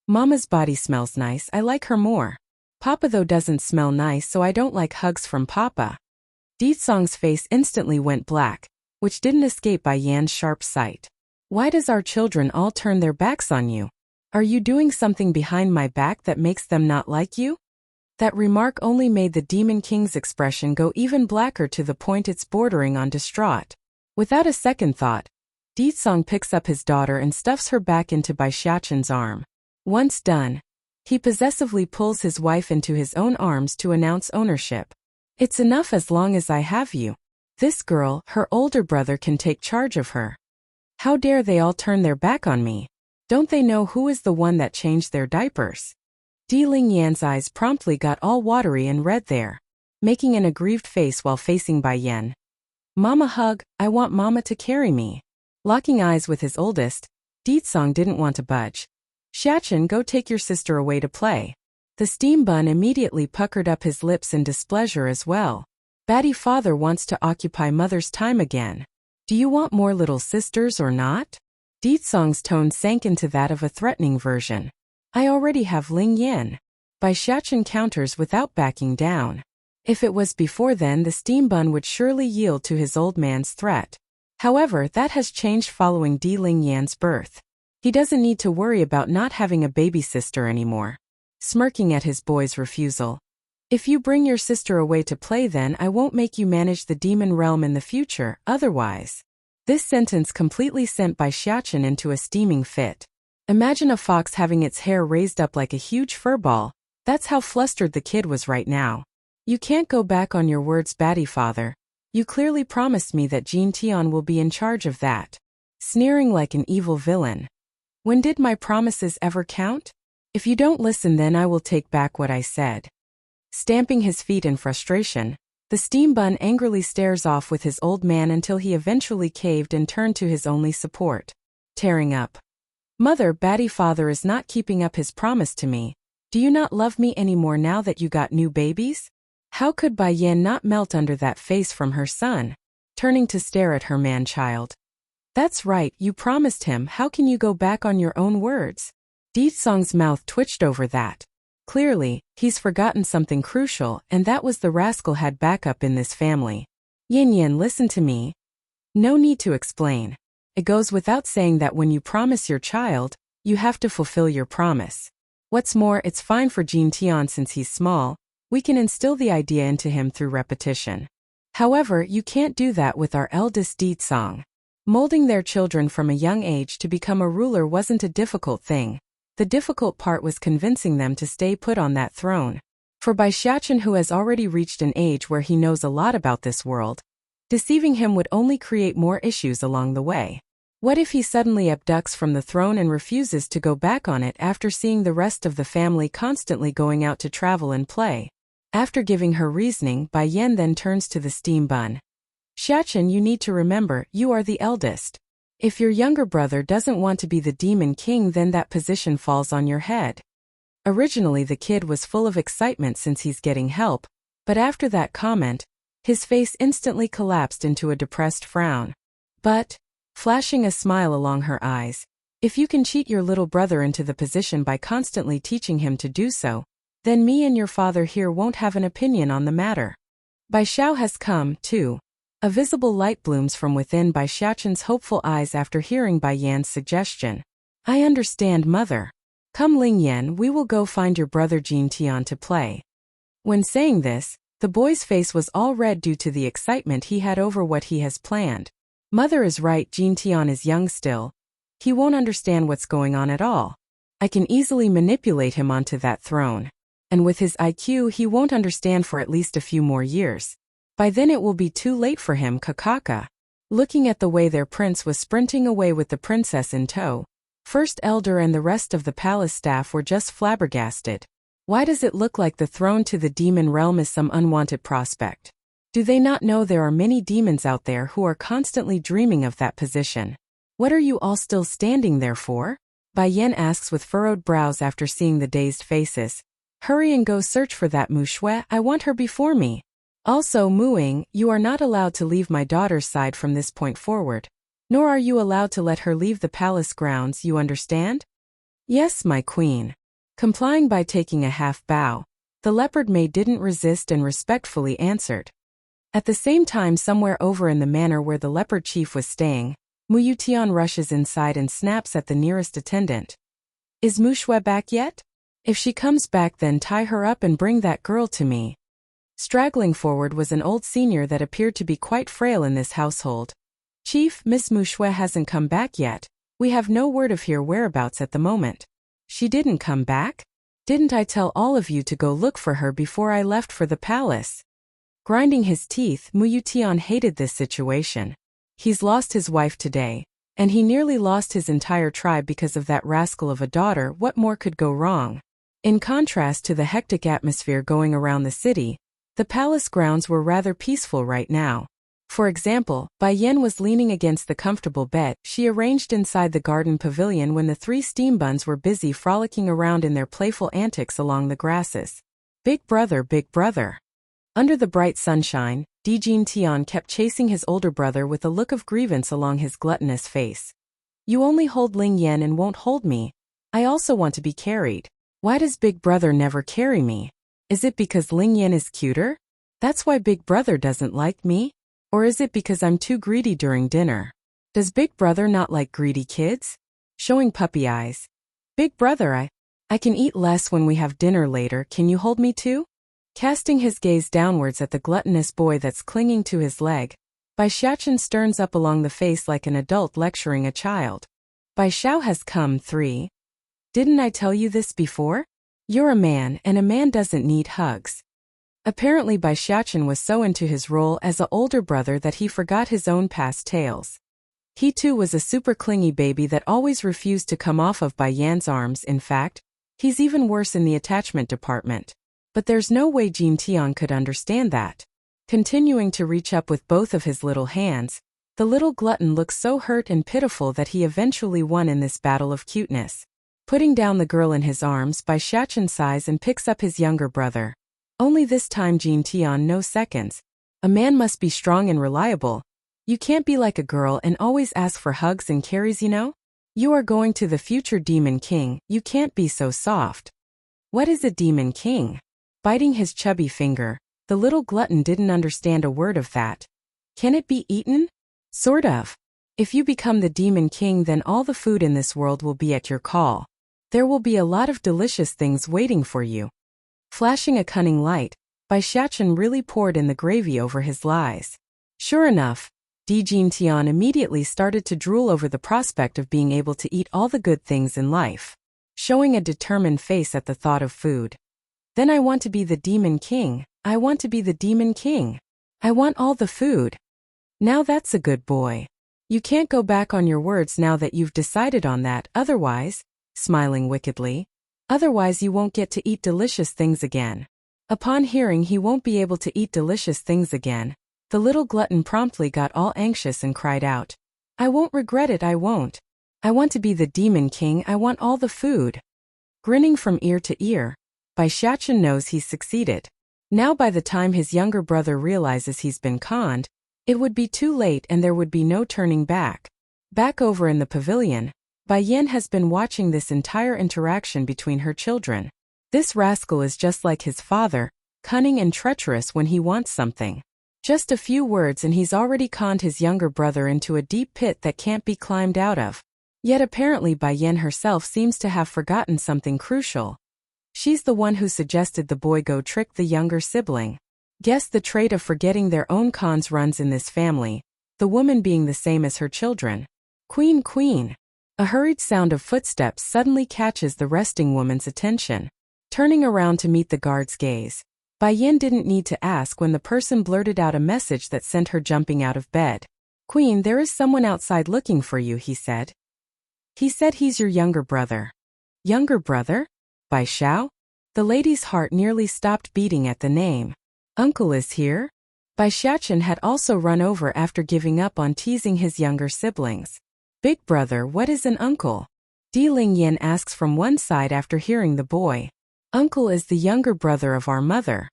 Mama's body smells nice, I like her more. Papa though doesn't smell nice, so I don't like hugs from Papa. Deetsong's face instantly went black, which didn't escape Bai Yan's sharp sight. Why does our children all turn their backs on you? Are you doing something behind my back that makes them not like you? That remark only made the Demon King's expression go even blacker to the point it's bordering on distraught. Without a second thought, Deetsong picks up his daughter and stuffs her back into Bai Xiaqin's arm. Once done, he possessively pulls his wife into his own arms to announce ownership. It's enough as long as I have you. This girl, her older brother, can take charge of her. How dare they all turn their back on me? Don't they know who is the one that changed their diapers? Di Lingyan's eyes promptly got all watery and red there, making an aggrieved face while facing Bai Yan. Mama hug, I want Mama to carry me. Locking eyes with his oldest, Deetsong didn't want to budge. Xiaqin, go take your sister away to play. The steam bun immediately puckered up his lips in displeasure as well. Batty father wants to occupy mother's time again. Do you want more little sisters or not? Deetsong's tone sank into that of a threatening version. I already have Ling Yan. Bai Xiaqin counters without backing down. If it was before then, the steam bun would surely yield to his old man's threat. However, that has changed following Di Lingyan's birth. He doesn't need to worry about not having a baby sister anymore. Smirking at his boy's refusal. If you bring your sister away to play, then I won't make you manage the demon realm in the future, otherwise. This sentence completely sent Bai Xiaqin into a steaming fit. Imagine a fox having its hair raised up like a huge fur ball. That's how flustered the kid was right now. You can't go back on your words, Batty father. You clearly promised me that Jean Tian will be in charge of that. Sneering like an evil villain. When did my promises ever count? If you don't listen, then I will take back what I said. Stamping his feet in frustration, the steam bun angrily stares off with his old man until he eventually caved and turned to his only support. Tearing up. Mother, Batty father is not keeping up his promise to me. Do you not love me anymore now that you got new babies? How could Bai Yan not melt under that face from her son? Turning to stare at her man-child. That's right, you promised him. How can you go back on your own words? Deetsong's mouth twitched over that. Clearly, he's forgotten something crucial, and that was the rascal had backup in this family. Yin Yan, listen to me. No need to explain. It goes without saying that when you promise your child, you have to fulfill your promise. What's more, it's fine for Jean Tian since he's small. We can instill the idea into him through repetition. However, you can't do that with our eldest Deetsong. Molding their children from a young age to become a ruler wasn't a difficult thing. The difficult part was convincing them to stay put on that throne. For Bai Xiaqin, who has already reached an age where he knows a lot about this world, deceiving him would only create more issues along the way. What if he suddenly abducts from the throne and refuses to go back on it after seeing the rest of the family constantly going out to travel and play? After giving her reasoning, Bai Yan then turns to the steam bun. Xiaqin, you need to remember, you are the eldest. If your younger brother doesn't want to be the Demon King, then that position falls on your head. Originally the kid was full of excitement since he's getting help, but after that comment, His face instantly collapsed into a depressed frown. But, flashing a smile along her eyes, if you can cheat your little brother into the position by constantly teaching him to do so, then me and your father here won't have an opinion on the matter. Bai Xiao has come, too. A visible light blooms from within Bai Xiaoqin's hopeful eyes after hearing Bai Yan's suggestion. I understand, mother. Come Ling Yan, we will go find your brother Jin Tian to play. When saying this, the boy's face was all red due to the excitement he had over what he has planned. Mother is right, Jin Tian is young still. He won't understand what's going on at all. I can easily manipulate him onto that throne. And with his IQ he won't understand for at least a few more years. By then it will be too late for him, Kakaka. Looking at the way their prince was sprinting away with the princess in tow, First Elder and the rest of the palace staff were just flabbergasted. Why does it look like the throne to the demon realm is some unwanted prospect? Do they not know there are many demons out there who are constantly dreaming of that position? What are you all still standing there for? Bai Yan asks with furrowed brows after seeing the dazed faces. Hurry and go search for that Mu Shui, I want her before me. Also, Muing, you are not allowed to leave my daughter's side from this point forward. Nor are you allowed to let her leave the palace grounds, you understand? Yes, my queen. Complying by taking a half bow, the leopard maid didn't resist and respectfully answered. At the same time, somewhere over in the manor where the leopard chief was staying, Mu Yutian rushes inside and snaps at the nearest attendant. Is Mu Shui back yet? If she comes back, then tie her up and bring that girl to me. Straggling forward was an old senior that appeared to be quite frail in this household. Chief, Miss Mu Shui hasn't come back yet. We have no word of her whereabouts at the moment. She didn't come back? Didn't I tell all of you to go look for her before I left for the palace? Grinding his teeth, Mu Yutian hated this situation. He's lost his wife today, and he nearly lost his entire tribe because of that rascal of a daughter. What more could go wrong? In contrast to the hectic atmosphere going around the city, the palace grounds were rather peaceful right now. For example, Bai Yan was leaning against the comfortable bed she arranged inside the garden pavilion when the three steam buns were busy frolicking around in their playful antics along the grasses. Big brother, big brother. Under the bright sunshine, Jin Tian kept chasing his older brother with a look of grievance along his gluttonous face. You only hold Ling Yan and won't hold me. I also want to be carried. Why does big brother never carry me? Is it because Ling Yan is cuter? That's why big brother doesn't like me? Or is it because I'm too greedy during dinner? Does big brother not like greedy kids? Showing puppy eyes. Big brother, I can eat less when we have dinner later, can you hold me too? Casting his gaze downwards at the gluttonous boy that's clinging to his leg, Bai Xiaoqin sterns up along the face like an adult lecturing a child. Bai Xiao has come 3. Didn't I tell you this before? You're a man, and a man doesn't need hugs. Apparently Bai Xiaoqin was so into his role as a older brother that he forgot his own past tales. He too was a super clingy baby that always refused to come off of Bai Yan's arms. In fact, he's even worse in the attachment department. But there's no way Jin Tian could understand that. Continuing to reach up with both of his little hands, the little glutton looks so hurt and pitiful that he eventually won in this battle of cuteness. Putting down the girl in his arms, Bai Xiaoqin sighs and picks up his younger brother. Only this time Jin Tian no seconds. A man must be strong and reliable. You can't be like a girl and always ask for hugs and carries, you know? You are going to the future demon king, you can't be so soft. What is a demon king? Biting his chubby finger, the little glutton didn't understand a word of that. Can it be eaten? Sort of. If you become the demon king, then all the food in this world will be at your call. There will be a lot of delicious things waiting for you. Flashing a cunning light, Bai Xiaoqin really poured in the gravy over his lies. Sure enough, Jin Tian immediately started to drool over the prospect of being able to eat all the good things in life, showing a determined face at the thought of food. Then I want to be the demon king. I want to be the demon king. I want all the food. Now that's a good boy. You can't go back on your words now that you've decided on that, otherwise, smiling wickedly, otherwise you won't get to eat delicious things again. Upon hearing he won't be able to eat delicious things again, the little glutton promptly got all anxious and cried out, I won't regret it, I won't. I want to be the demon king, I want all the food. Grinning from ear to ear, Bai Xiaoqin knows he's succeeded. Now by the time his younger brother realizes he's been conned, it would be too late and there would be no turning back. Back over in the pavilion, Bai Yin has been watching this entire interaction between her children. This rascal is just like his father, cunning and treacherous when he wants something. Just a few words and he's already conned his younger brother into a deep pit that can't be climbed out of. Yet apparently Bai Yin herself seems to have forgotten something crucial. She's the one who suggested the boy go trick the younger sibling. Guess the trait of forgetting their own cons runs in this family, the woman being the same as her children. Queen, queen. A hurried sound of footsteps suddenly catches the resting woman's attention. Turning around to meet the guard's gaze, Bai Yin didn't need to ask when the person blurted out a message that sent her jumping out of bed. Queen, there is someone outside looking for you, he said. He said he's your younger brother. Younger brother? Bai Xiao? The lady's heart nearly stopped beating at the name. Uncle is here? Bai Xiaochen had also run over after giving up on teasing his younger siblings. Big brother, what is an uncle? Di Lingyan asks from one side after hearing the boy. Uncle is the younger brother of our mother.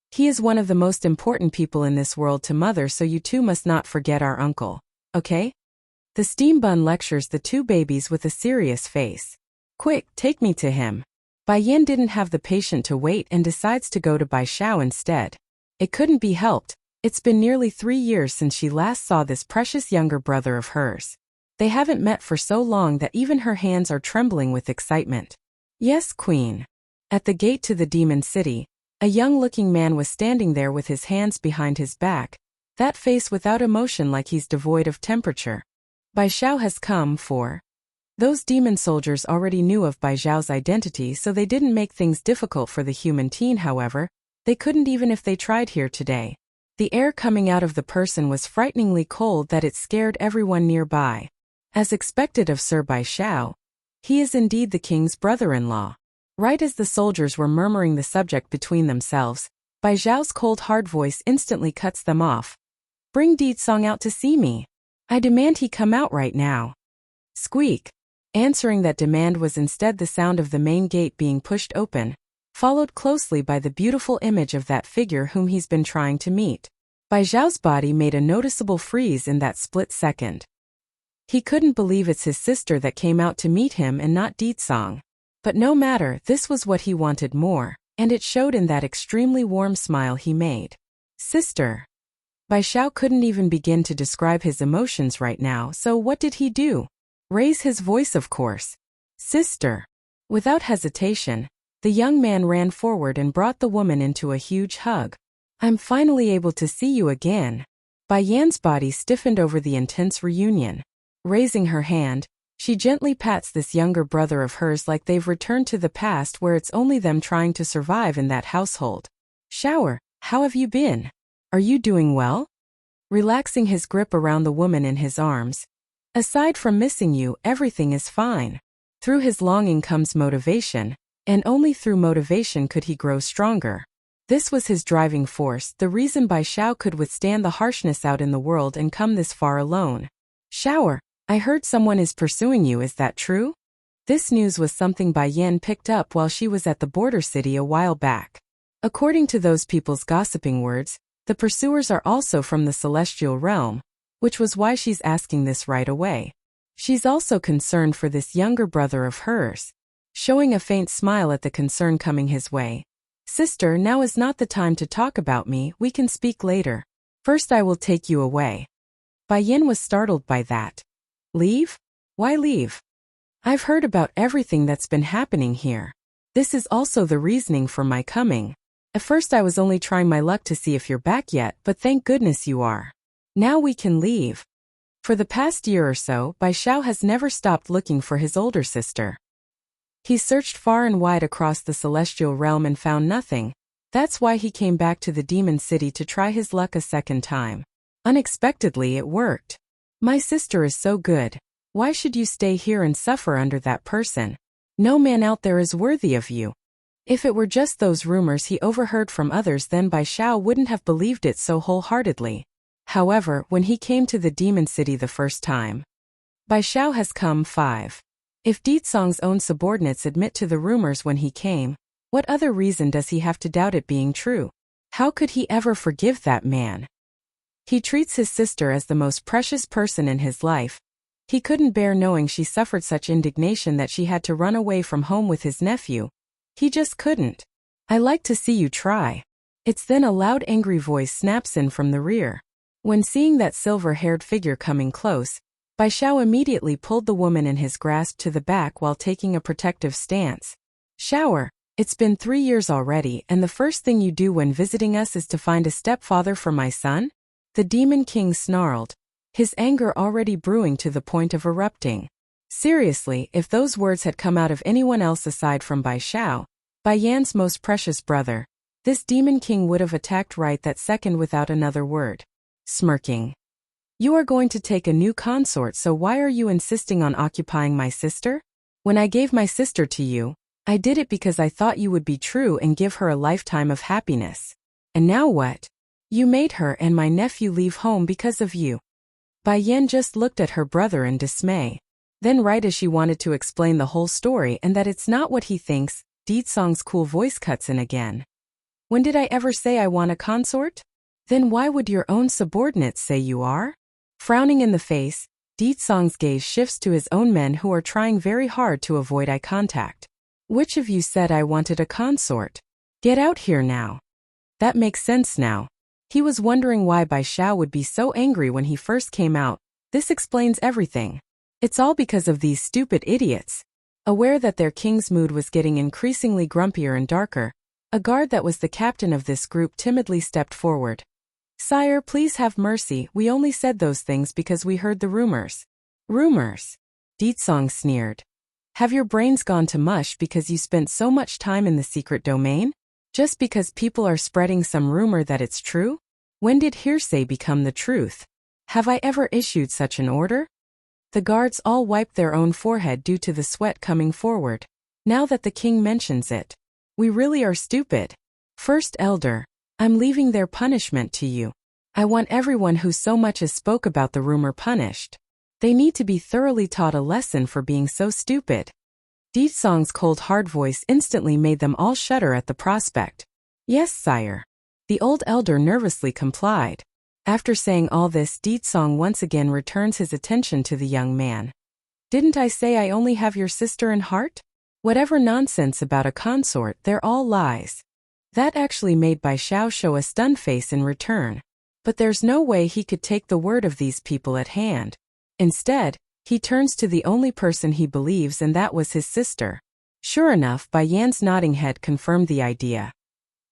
He is one of the most important people in this world to mother, so you two must not forget our uncle, okay? The steam bun lectures the two babies with a serious face. Quick, take me to him. Bai Yin didn't have the patience to wait and decides to go to Bai Xiao instead. It couldn't be helped. It's been nearly 3 years since she last saw this precious younger brother of hers. They haven't met for so long that even her hands are trembling with excitement. Yes, Queen. At the gate to the demon city, a young-looking man was standing there with his hands behind his back, that face without emotion like he's devoid of temperature. Bai Xiao has come for. Those demon soldiers already knew of Bai Xiao's identity, so they didn't make things difficult for the human teen. However, they couldn't even if they tried here today. The air coming out of the person was frighteningly cold that it scared everyone nearby. As expected of Sir Bai Xiao, he is indeed the king's brother-in-law. Right as the soldiers were murmuring the subject between themselves, Bai Xiao's cold hard voice instantly cuts them off. Bring Di Song out to see me. I demand he come out right now. Squeak. Answering that demand was instead the sound of the main gate being pushed open, followed closely by the beautiful image of that figure whom he's been trying to meet. Bai Xiao's body made a noticeable freeze in that split second. He couldn't believe it's his sister that came out to meet him and not Di Song. But no matter, this was what he wanted more, and it showed in that extremely warm smile he made. Sister. Bai Xiao couldn't even begin to describe his emotions right now, so what did he do? Raise his voice, of course. Sister. Without hesitation, the young man ran forward and brought the woman into a huge hug. I'm finally able to see you again. Bai Yan's body stiffened over the intense reunion. Raising her hand, she gently pats this younger brother of hers like they've returned to the past where it's only them trying to survive in that household. Shower, how have you been? Are you doing well? Relaxing his grip around the woman in his arms. Aside from missing you, everything is fine. Through his longing comes motivation, and only through motivation could he grow stronger. This was his driving force, the reason Bai Xiao could withstand the harshness out in the world and come this far alone. Shower. I heard someone is pursuing you, is that true? This news was something Bai Yin picked up while she was at the border city a while back. According to those people's gossiping words, the pursuers are also from the celestial realm, which was why she's asking this right away. She's also concerned for this younger brother of hers. Showing a faint smile at the concern coming his way. Sister, now is not the time to talk about me, we can speak later. First I will take you away. Bai Yin was startled by that. Leave? Why leave? I've heard about everything that's been happening here. This is also the reasoning for my coming. At first I was only trying my luck to see if you're back yet, but thank goodness you are. Now we can leave. For the past year or so, Bai Xiao has never stopped looking for his older sister. He searched far and wide across the celestial realm and found nothing. That's why he came back to the demon city to try his luck a second time. Unexpectedly, it worked. My sister is so good. Why should you stay here and suffer under that person? No man out there is worthy of you. If it were just those rumors he overheard from others, then Bai Xiao wouldn't have believed it so wholeheartedly. However, when he came to the demon city the first time, Bai Xiao has come 5. If Di Song's own subordinates admit to the rumors when he came, what other reason does he have to doubt it being true? How could he ever forgive that man? He treats his sister as the most precious person in his life. He couldn't bear knowing she suffered such indignation that she had to run away from home with his nephew. He just couldn't. I like to see you try. It's then a loud angry voice snaps in from the rear. When seeing that silver-haired figure coming close, Bai Xiao immediately pulled the woman in his grasp to the back while taking a protective stance. Shower, it's been 3 years already, and the first thing you do when visiting us is to find a stepfather for my son? The Demon King snarled, his anger already brewing to the point of erupting. Seriously, if those words had come out of anyone else aside from Bai Xiao, Bai Yan's most precious brother, this Demon King would have attacked right that second without another word. Smirking. You are going to take a new consort, so why are you insisting on occupying my sister? When I gave my sister to you, I did it because I thought you would be true and give her a lifetime of happiness. And now what? You made her and my nephew leave home because of you. Bai Yan just looked at her brother in dismay. Then right as she wanted to explain the whole story and that it's not what he thinks, Ditsong's cool voice cuts in again. When did I ever say I want a consort? Then why would your own subordinates say you are? Frowning in the face, Ditsong's gaze shifts to his own men who are trying very hard to avoid eye contact. Which of you said I wanted a consort? Get out here now. That makes sense now. He was wondering why Bai Xiao would be so angry when he first came out. This explains everything. It's all because of these stupid idiots. Aware that their king's mood was getting increasingly grumpier and darker, a guard that was the captain of this group timidly stepped forward. Sire, please have mercy, we only said those things because we heard the rumors. Rumors? Ditsong sneered. Have your brains gone to mush because you spent so much time in the secret domain? Just because people are spreading some rumor that it's true? When did hearsay become the truth? Have I ever issued such an order? The guards all wiped their own forehead due to the sweat coming forward. Now that the king mentions it. We really are stupid. First Elder, I'm leaving their punishment to you. I want everyone who so much as spoke about the rumor punished. They need to be thoroughly taught a lesson for being so stupid. Ditsong's cold hard voice instantly made them all shudder at the prospect. Yes, sire. The old elder nervously complied. After saying all this, Ditsong once again returns his attention to the young man. Didn't I say I only have your sister in heart? Whatever nonsense about a consort, they're all lies. That actually made Bai Xiao show a stunned face in return. But there's no way he could take the word of these people at hand. Instead, he turns to the only person he believes, and that was his sister. Sure enough, Bai Yan's nodding head confirmed the idea.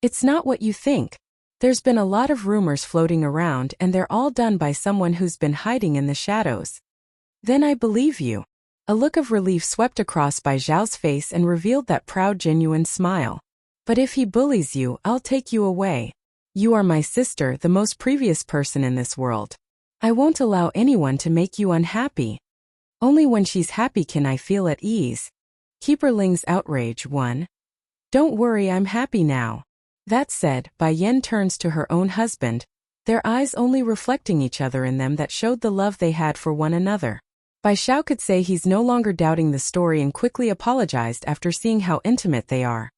It's not what you think. There's been a lot of rumors floating around, and they're all done by someone who's been hiding in the shadows. Then I believe you. A look of relief swept across Bai Xiao's face and revealed that proud, genuine smile. But if he bullies you, I'll take you away. You are my sister, the most previous person in this world. I won't allow anyone to make you unhappy. Only when she's happy can I feel at ease. Keeper Ling's outrage 1. Don't worry, I'm happy now. That said, Bai Yan turns to her own husband, their eyes only reflecting each other in them that showed the love they had for one another. Bai Xiao could say he's no longer doubting the story and quickly apologized after seeing how intimate they are.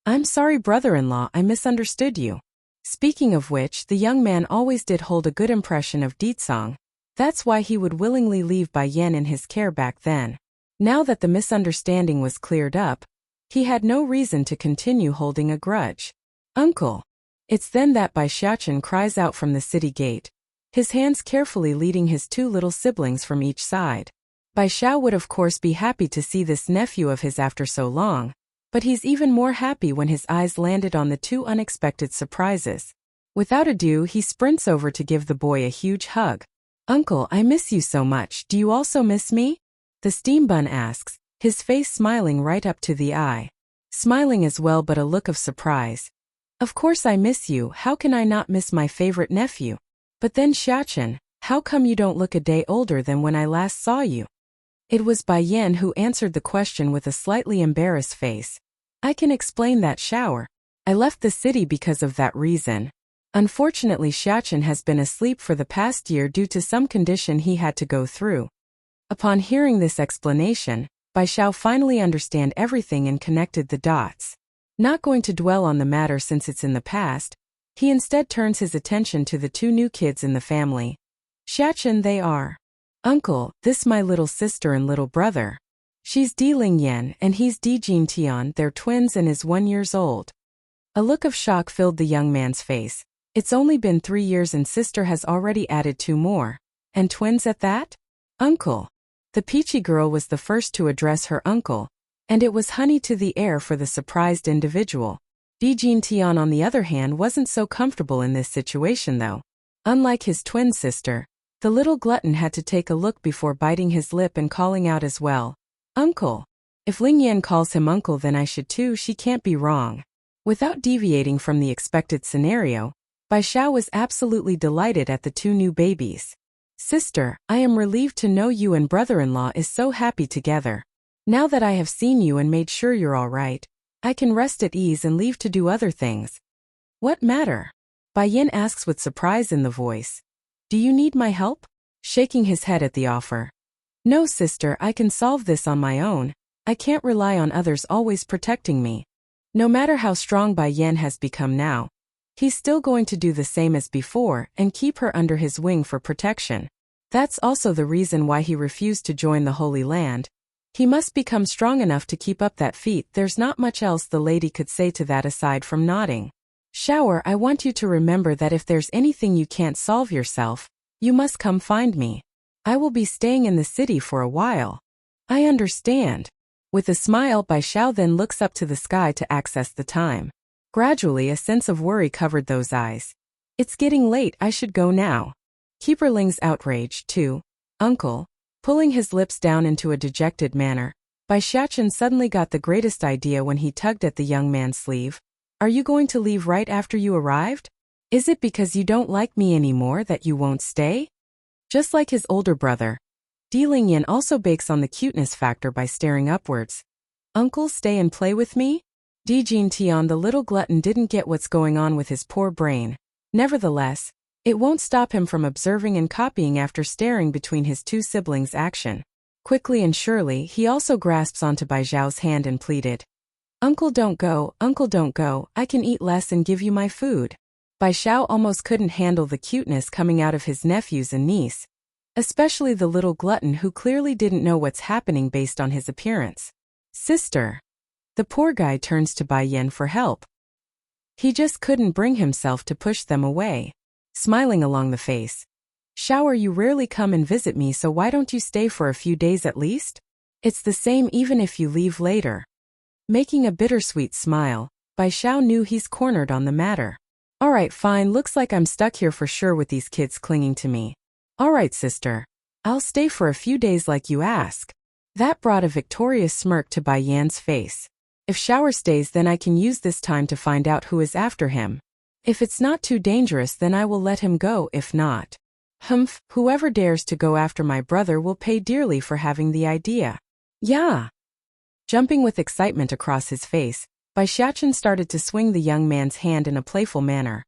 I'm sorry, brother-in-law, I misunderstood you. Speaking of which, the young man always did hold a good impression of Ditsong. That's why he would willingly leave Bai Yan in his care back then. Now that the misunderstanding was cleared up, he had no reason to continue holding a grudge. Uncle. It's then that Bai Xiaochen cries out from the city gate, his hands carefully leading his 2 little siblings from each side. Bai Xiao would of course be happy to see this nephew of his after so long, but he's even more happy when his eyes landed on the 2 unexpected surprises. Without ado, he sprints over to give the boy a huge hug. Uncle, I miss you so much, do you also miss me? The steam bun asks, his face smiling right up to the eye. Smiling as well, but a look of surprise. Of course I miss you, how can I not miss my favorite nephew? But then Xiaochen, how come you don't look a day older than when I last saw you? It was Bai Yan who answered the question with a slightly embarrassed face. I can explain that, shower. I left the city because of that reason. Unfortunately, Xiaochen has been asleep for the past year due to some condition he had to go through. Upon hearing this explanation, Bai Xiao finally understood everything and connected the dots. Not going to dwell on the matter since it's in the past, He instead turns his attention to the two new kids in the family. Xiachen they are. Uncle, this my little sister and little brother. She's Di Lingyan and he's Di Jintian, they're twins and is 1 year old. A look of shock filled the young man's face. It's only been 3 years and sister has already added 2 more. And twins at that? Uncle. The peachy girl was the first to address her uncle, and it was honey to the air for the surprised individual. Di Jintian on the other hand wasn't so comfortable in this situation though. Unlike his twin sister, the little glutton had to take a look before biting his lip and calling out as well. Uncle. If Lingyan calls him uncle then I should too, she can't be wrong. Without deviating from the expected scenario, Bai Xiao was absolutely delighted at the 2 new babies. Sister, I am relieved to know you and brother-in-law is so happy together. Now that I have seen you and made sure you're all right, I can rest at ease and leave to do other things. What matter? Bai Yin asks with surprise in the voice. Do you need my help? Shaking his head at the offer. No sister, I can solve this on my own. I can't rely on others always protecting me. No matter how strong Bai Yin has become now, he's still going to do the same as before and keep her under his wing for protection. That's also the reason why he refused to join the Holy Land. He must become strong enough to keep up that feat. There's not much else the lady could say to that aside from nodding. Shower, I want you to remember that if there's anything you can't solve yourself, you must come find me. I will be staying in the city for a while. I understand. With a smile, Bai Xiao then looks up to the sky to access the time. Gradually a sense of worry covered those eyes. It's getting late, I should go now. Keeper Ling's outraged too. Uncle. Pulling his lips down into a dejected manner, Bai Xiachen suddenly got the greatest idea when he tugged at the young man's sleeve. Are you going to leave right after you arrived? Is it because you don't like me anymore that you won't stay? Just like his older brother, Di Lingyan also bakes on the cuteness factor by staring upwards. Uncle, stay and play with me? Di Jintian the little glutton didn't get what's going on with his poor brain. Nevertheless, it won't stop him from observing and copying after staring between his 2 siblings' action. Quickly and surely, he also grasps onto Bai Xiao's hand and pleaded. Uncle, don't go, I can eat less and give you my food. Bai Xiao almost couldn't handle the cuteness coming out of his nephews and niece, especially the little glutton who clearly didn't know what's happening based on his appearance. Sister. The poor guy turns to Bai Yin for help. He just couldn't bring himself to push them away. Smiling along the face. Shower, you rarely come and visit me, so why don't you stay for a few days at least? It's the same even if you leave later. Making a bittersweet smile, Bai Xiao knew he's cornered on the matter. Alright, fine, looks like I'm stuck here for sure with these kids clinging to me. Alright, sister. I'll stay for a few days like you ask. That brought a victorious smirk to Bai Yan's face. If Shower stays, then I can use this time to find out who is after him. If it's not too dangerous, then I will let him go. If not, humph, whoever dares to go after my brother will pay dearly for having the idea. Yeah. Jumping with excitement across his face, Bai Xiachen started to swing the young man's hand in a playful manner.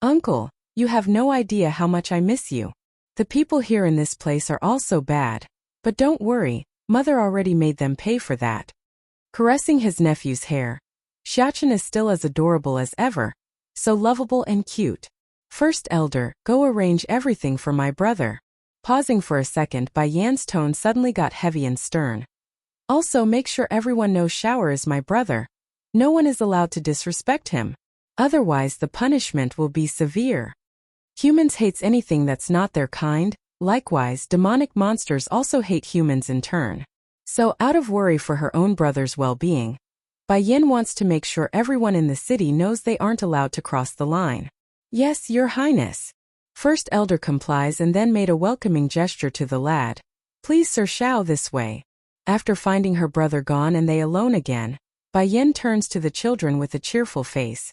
Uncle, you have no idea how much I miss you. The people here in this place are all so bad. But don't worry, mother already made them pay for that. Caressing his nephew's hair, Xiachen is still as adorable as ever. So lovable and cute. First elder, go arrange everything for my brother. Pausing for a second, Bai Yan's tone suddenly got heavy and stern. Also make sure everyone knows Shower is my brother. No one is allowed to disrespect him. Otherwise the punishment will be severe. Humans hates anything that's not their kind. Likewise, demonic monsters also hate humans in turn. So out of worry for her own brother's well-being, Bai Yin wants to make sure everyone in the city knows they aren't allowed to cross the line. Yes, your highness. First elder complies and then made a welcoming gesture to the lad. Please Sir Shao this way. After finding her brother gone and they alone again, Bai Yin turns to the children with a cheerful face.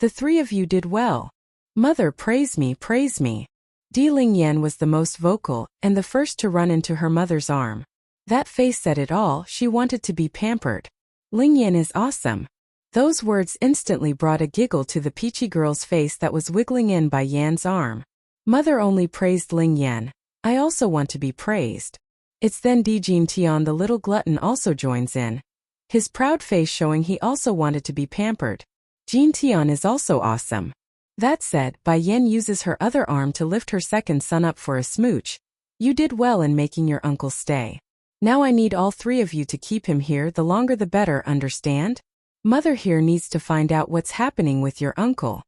The 3 of you did well. Mother, praise me, praise me. Di Lingyan was the most vocal and the first to run into her mother's arm. That face said it all, she wanted to be pampered. Lingyan is awesome. Those words instantly brought a giggle to the peachy girl's face that was wiggling in Bai Yan's arm. Mother only praised Lingyan. I also want to be praised. It's then Di Jintian the little glutton also joins in. His proud face showing he also wanted to be pampered. Jintian is also awesome. That said, Bai Yen uses her other arm to lift her second son up for a smooch. You did well in making your uncle stay. Now I need all three of you to keep him here, the longer the better, understand? Mother here needs to find out what's happening with your uncle.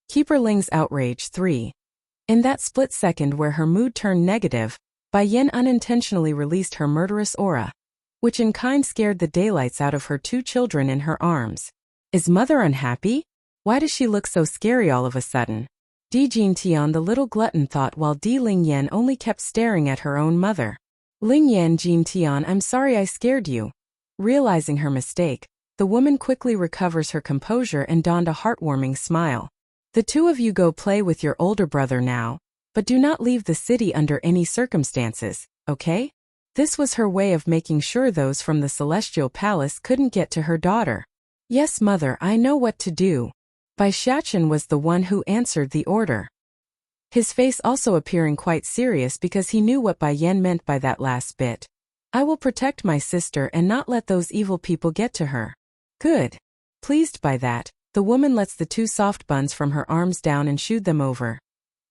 Keeper Ling's outrage 3. In that split second where her mood turned negative, Bai Yen unintentionally released her murderous aura, which in kind scared the daylights out of her two children in her arms. Is mother unhappy? Why does she look so scary all of a sudden? Di Jintian, the little glutton, thought, while Di Lingyan only kept staring at her own mother. Lingyan Jintian, I'm sorry I scared you. Realizing her mistake, the woman quickly recovers her composure and donned a heartwarming smile. The two of you go play with your older brother now, but do not leave the city under any circumstances, okay? This was her way of making sure those from the Celestial Palace couldn't get to her daughter. Yes, mother, I know what to do. Bai Xiachen was the one who answered the order, his face also appearing quite serious because he knew what Bai Yen meant by that last bit. I will protect my sister and not let those evil people get to her. Good. Pleased by that, the woman lets the two soft buns from her arms down and shooed them over.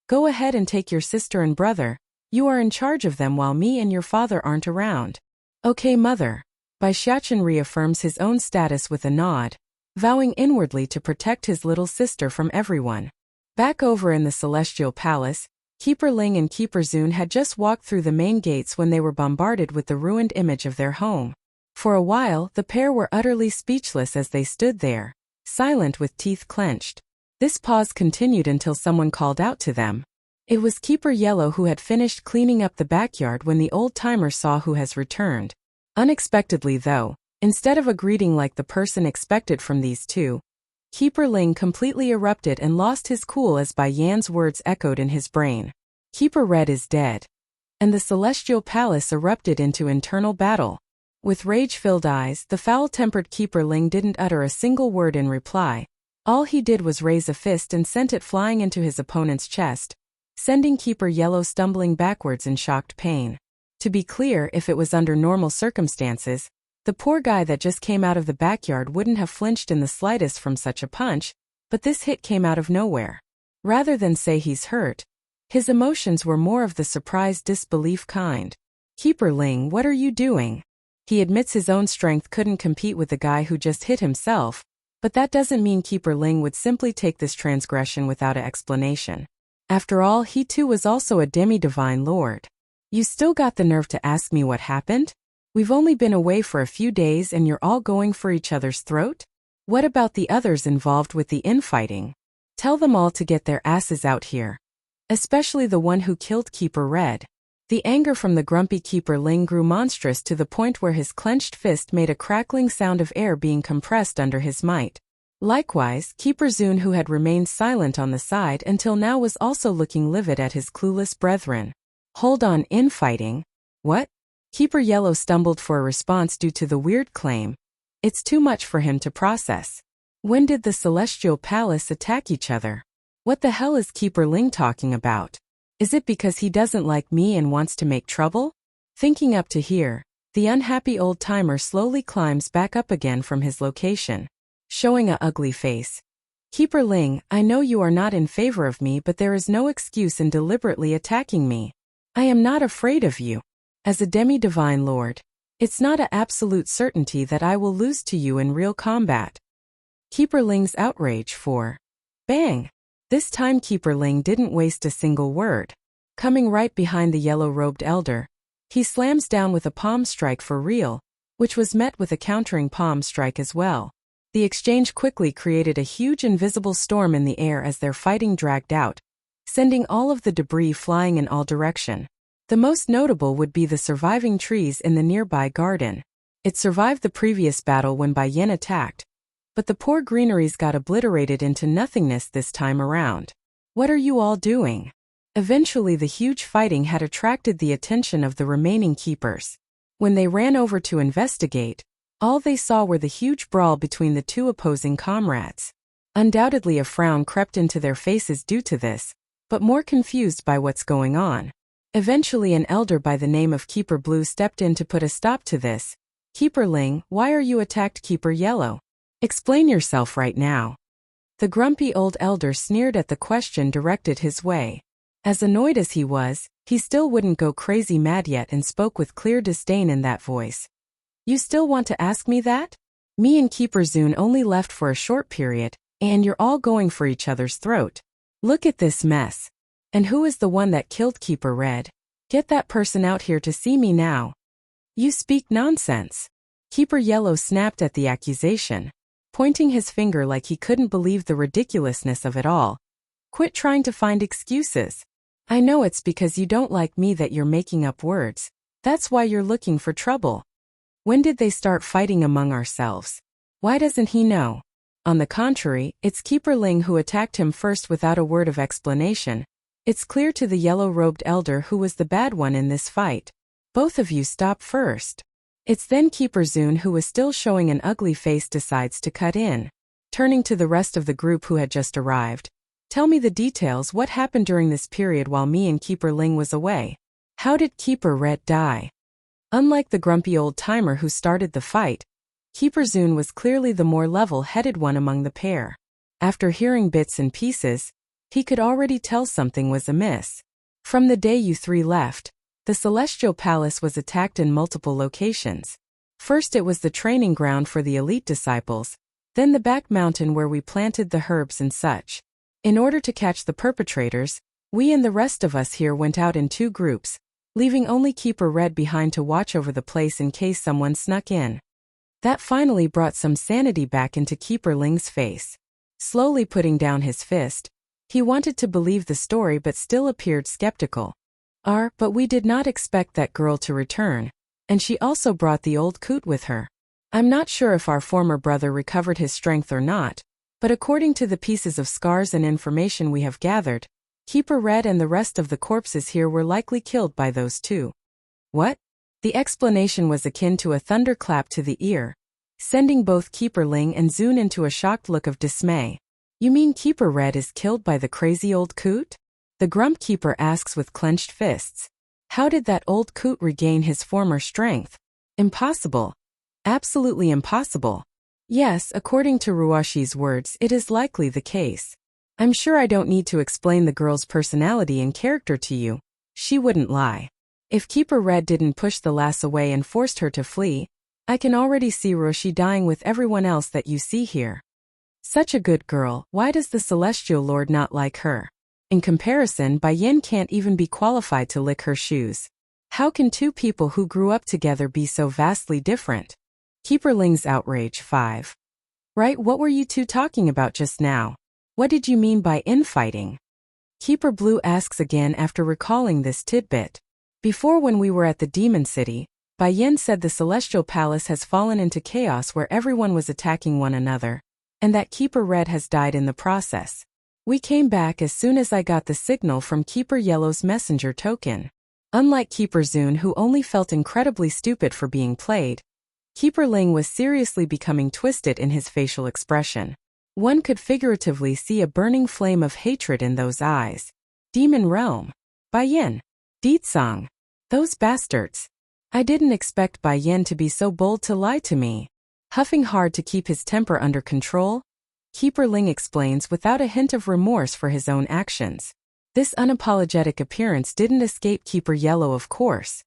Go ahead and take your sister and brother. You are in charge of them while me and your father aren't around. Okay, mother. Bai Xiachen reaffirms his own status with a nod, vowing inwardly to protect his little sister from everyone. Back over in the Celestial Palace, Keeper Ling and Keeper Zun had just walked through the main gates when they were bombarded with the ruined image of their home. For a while, the pair were utterly speechless as they stood there, silent with teeth clenched. This pause continued until someone called out to them. It was Keeper Yellow, who had finished cleaning up the backyard when the old-timer saw who has returned. Unexpectedly though, instead of a greeting like the person expected from these two, Keeper Ling completely erupted and lost his cool as Bai Yan's words echoed in his brain. Keeper Red is dead. And the Celestial Palace erupted into internal battle. With rage-filled eyes, the foul-tempered Keeper Ling didn't utter a single word in reply. All he did was raise a fist and sent it flying into his opponent's chest, sending Keeper Yellow stumbling backwards in shocked pain. To be clear, if it was under normal circumstances, the poor guy that just came out of the backyard wouldn't have flinched in the slightest from such a punch, but this hit came out of nowhere. Rather than say he's hurt, his emotions were more of the surprised disbelief kind. Keeper Ling, what are you doing? He admits his own strength couldn't compete with the guy who just hit himself, but that doesn't mean Keeper Ling would simply take this transgression without an explanation. After all, he too was also a demi-divine lord. You still got the nerve to ask me what happened? We've only been away for a few days and you're all going for each other's throat? What about the others involved with the infighting? Tell them all to get their asses out here. Especially the one who killed Keeper Red. The anger from the grumpy Keeper Ling grew monstrous to the point where his clenched fist made a crackling sound of air being compressed under his might. Likewise, Keeper Zun, who had remained silent on the side until now, was also looking livid at his clueless brethren. Hold on, infighting? What? Keeper Yellow stumbled for a response due to the weird claim. It's too much for him to process. When did the Celestial Palace attack each other? What the hell is Keeper Ling talking about? Is it because he doesn't like me and wants to make trouble? Thinking up to here, the unhappy old-timer slowly climbs back up again from his location, showing a ugly face. Keeper Ling, I know you are not in favor of me, but there is no excuse in deliberately attacking me. I am not afraid of you. As a demi-divine lord, it's not an absolute certainty that I will lose to you in real combat. Keeper Ling's outrage 4. Bang! This time Keeper Ling didn't waste a single word. Coming right behind the yellow-robed elder, he slams down with a palm strike for real, which was met with a countering palm strike as well. The exchange quickly created a huge invisible storm in the air as their fighting dragged out, sending all of the debris flying in all directions. The most notable would be the surviving trees in the nearby garden. It survived the previous battle when Bai Yen attacked, but the poor greeneries got obliterated into nothingness this time around. What are you all doing? Eventually the huge fighting had attracted the attention of the remaining keepers. When they ran over to investigate, all they saw were the huge brawl between the two opposing comrades. Undoubtedly a frown crept into their faces due to this, but more confused by what's going on. Eventually an elder by the name of Keeper Blue stepped in to put a stop to this. Keeper Ling, why are you attacked Keeper Yellow? Explain yourself right now. The grumpy old elder sneered at the question directed his way. As annoyed as he was, he still wouldn't go crazy mad yet and spoke with clear disdain in that voice. You still want to ask me that? Me and Keeper Zune only left for a short period, and you're all going for each other's throat. Look at this mess. And who is the one that killed Keeper Red? Get that person out here to see me now. You speak nonsense. Keeper Yellow snapped at the accusation, pointing his finger like he couldn't believe the ridiculousness of it all. Quit trying to find excuses. I know it's because you don't like me that you're making up words. That's why you're looking for trouble. When did they start fighting among ourselves? Why doesn't he know? On the contrary, it's Keeper Ling who attacked him first without a word of explanation. It's clear to the yellow-robed elder who was the bad one in this fight. Both of you stop first. It's then Keeper Zune, who was still showing an ugly face, decides to cut in. Turning to the rest of the group who had just arrived. Tell me the details. What happened during this period while me and Keeper Ling was away? How did Keeper Red die? Unlike the grumpy old-timer who started the fight, Keeper Zune was clearly the more level-headed one among the pair. After hearing bits and pieces, he could already tell something was amiss. From the day you three left, the Celestial Palace was attacked in multiple locations. First it was the training ground for the elite disciples, then the back mountain where we planted the herbs and such. In order to catch the perpetrators, we and the rest of us here went out in 2 groups, leaving only Keeper Red behind to watch over the place in case someone snuck in. That finally brought some sanity back into Keeper Ling's face. Slowly putting down his fist, he wanted to believe the story but still appeared skeptical. But we did not expect that girl to return, and she also brought the old coot with her. I'm not sure if our former brother recovered his strength or not, but according to the pieces of scars and information we have gathered, Keeper Red and the rest of the corpses here were likely killed by those 2. What? The explanation was akin to a thunderclap to the ear, sending both Keeper Ling and Zune into a shocked look of dismay. You mean Keeper Red is killed by the crazy old coot? The Grump Keeper asks with clenched fists. How did that old coot regain his former strength? Impossible. Absolutely impossible. Yes, according to Ruashi's words, it is likely the case. I'm sure I don't need to explain the girl's personality and character to you. She wouldn't lie. If Keeper Red didn't push the lass away and forced her to flee, I can already see Ruashi dying with everyone else that you see here. Such a good girl, why does the Celestial Lord not like her? In comparison, Bai Yin can't even be qualified to lick her shoes. How can 2 people who grew up together be so vastly different? Keeper Ling's outrage. 5. Right, what were you 2 talking about just now? What did you mean by infighting? Keeper Blue asks again after recalling this tidbit. Before, when we were at the Demon City, Bai Yin said the Celestial Palace has fallen into chaos where everyone was attacking one another, and that Keeper Red has died in the process. We came back as soon as I got the signal from Keeper Yellow's messenger token. Unlike Keeper Zune, who only felt incredibly stupid for being played, Keeper Ling was seriously becoming twisted in his facial expression. One could figuratively see a burning flame of hatred in those eyes. Demon Realm. Bai Yin. Deetsong. Those bastards. I didn't expect Bai Yin to be so bold to lie to me. Huffing hard to keep his temper under control, Keeper Ling explains without a hint of remorse for his own actions. This unapologetic appearance didn't escape Keeper Yellow, of course.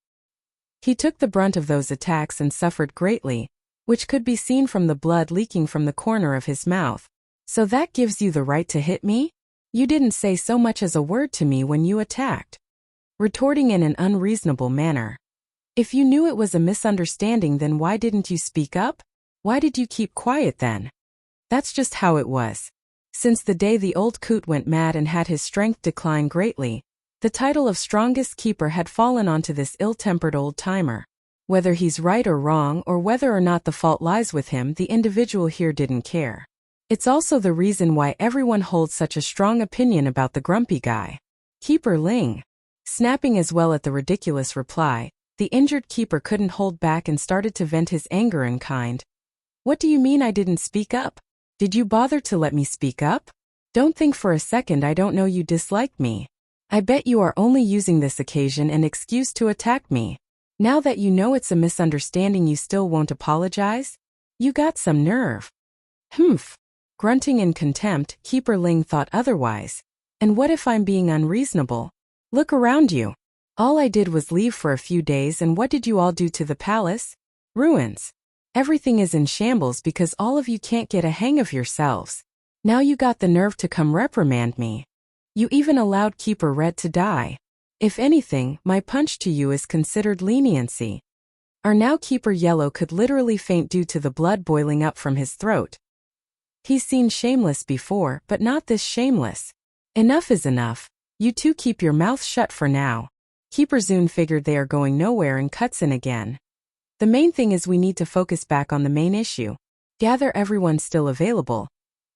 He took the brunt of those attacks and suffered greatly, which could be seen from the blood leaking from the corner of his mouth. So that gives you the right to hit me? You didn't say so much as a word to me when you attacked. Retorting in an unreasonable manner. If you knew it was a misunderstanding, then why didn't you speak up? Why did you keep quiet then? That's just how it was. Since the day the old coot went mad and had his strength decline greatly, the title of strongest keeper had fallen onto this ill-tempered old-timer. Whether he's right or wrong, or whether or not the fault lies with him, the individual here didn't care. It's also the reason why everyone holds such a strong opinion about the grumpy guy. Keeper Ling. Snapping as well at the ridiculous reply, the injured keeper couldn't hold back and started to vent his anger in kind. What do you mean I didn't speak up? Did you bother to let me speak up? Don't think for a second I don't know you dislike me. I bet you are only using this occasion and excuse to attack me. Now that you know it's a misunderstanding, you still won't apologize? You got some nerve. Humph. Grunting in contempt, Keeper Ling thought otherwise. And what if I'm being unreasonable? Look around you. All I did was leave for a few days, and what did you all do to the palace? Ruins. Everything is in shambles because all of you can't get a hang of yourselves. Now you got the nerve to come reprimand me. You even allowed Keeper Red to die. If anything, my punch to you is considered leniency. Or now Keeper Yellow could literally faint due to the blood boiling up from his throat. He's seen shameless before, but not this shameless. Enough is enough. You two keep your mouth shut for now. Keeper Zune figured they are going nowhere and cuts in again. The main thing is we need to focus back on the main issue. Gather everyone still available.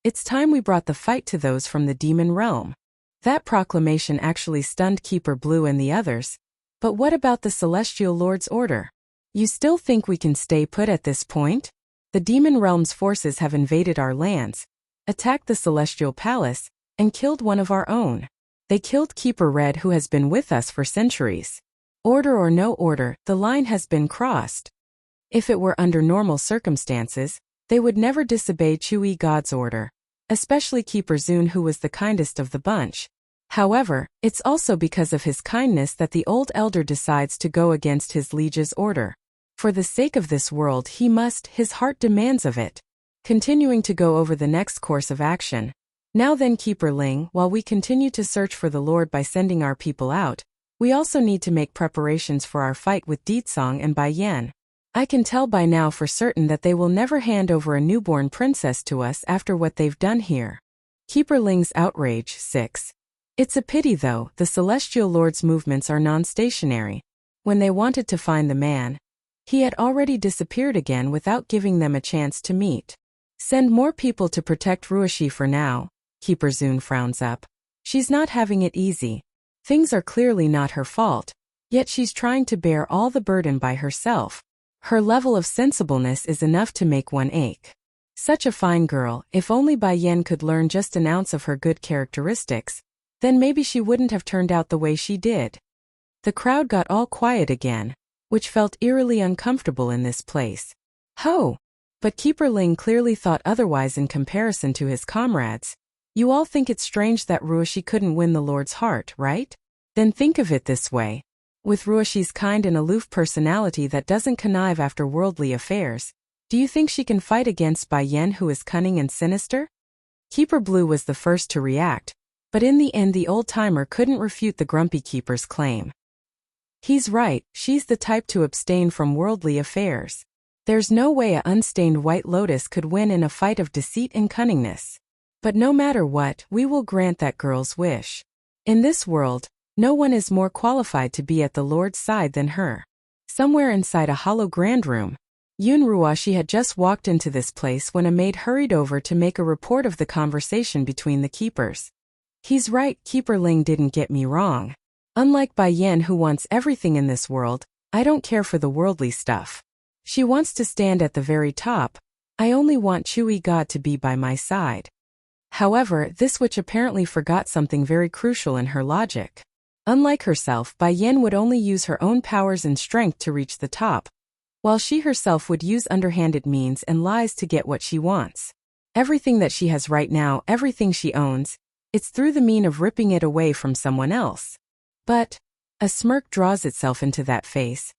It's time we brought the fight to those from the demon realm. That proclamation actually stunned Keeper Blue and the others. But what about the Celestial Lord's order? You still think we can stay put at this point? The demon realm's forces have invaded our lands, attacked the Celestial Palace, and killed one of our own. They killed Keeper Red, who has been with us for centuries. Order or no order, the line has been crossed. If it were under normal circumstances, they would never disobey Chui God's order, especially Keeper Zune, who was the kindest of the bunch. However, it's also because of his kindness that the old elder decides to go against his liege's order. For the sake of this world he must, his heart demands of it. Continuing to go over the next course of action. Now then, Keeper Ling, while we continue to search for the Lord by sending our people out, we also need to make preparations for our fight with Deetsong and Bai Yan. I can tell by now for certain that they will never hand over a newborn princess to us after what they've done here. Keeper Ling's outrage. 6. It's a pity though, the Celestial Lord's movements are non-stationary. When they wanted to find the man, he had already disappeared again without giving them a chance to meet. Send more people to protect Ruoshi for now. Keeper Zune frowns up. She's not having it easy. Things are clearly not her fault, yet she's trying to bear all the burden by herself. Her level of sensibleness is enough to make one ache. Such a fine girl, if only Bai Yan could learn just an ounce of her good characteristics, then maybe she wouldn't have turned out the way she did. The crowd got all quiet again, which felt eerily uncomfortable in this place. Ho! But Keeper Ling clearly thought otherwise in comparison to his comrades. You all think it's strange that Ruoshi couldn't win the Lord's heart, right? Then think of it this way. With Ruoshi's kind and aloof personality that doesn't connive after worldly affairs, do you think she can fight against Bai Yan, who is cunning and sinister? Keeper Blue was the first to react, but in the end the old-timer couldn't refute the grumpy keeper's claim. He's right, she's the type to abstain from worldly affairs. There's no way a unstained white lotus could win in a fight of deceit and cunningness. But no matter what, we will grant that girl's wish. In this world, no one is more qualified to be at the Lord's side than her. Somewhere inside a hollow grand room, Yun Ruoshi had just walked into this place when a maid hurried over to make a report of the conversation between the keepers. He's right, Keeper Ling didn't get me wrong. Unlike Bai Yan, who wants everything in this world, I don't care for the worldly stuff. She wants to stand at the very top. I only want Chui God to be by my side. However, this witch apparently forgot something very crucial in her logic. Unlike herself, Bai Yan would only use her own powers and strength to reach the top, while she herself would use underhanded means and lies to get what she wants. Everything that she has right now, everything she owns, it's through the mean of ripping it away from someone else. But a smirk draws itself into that face.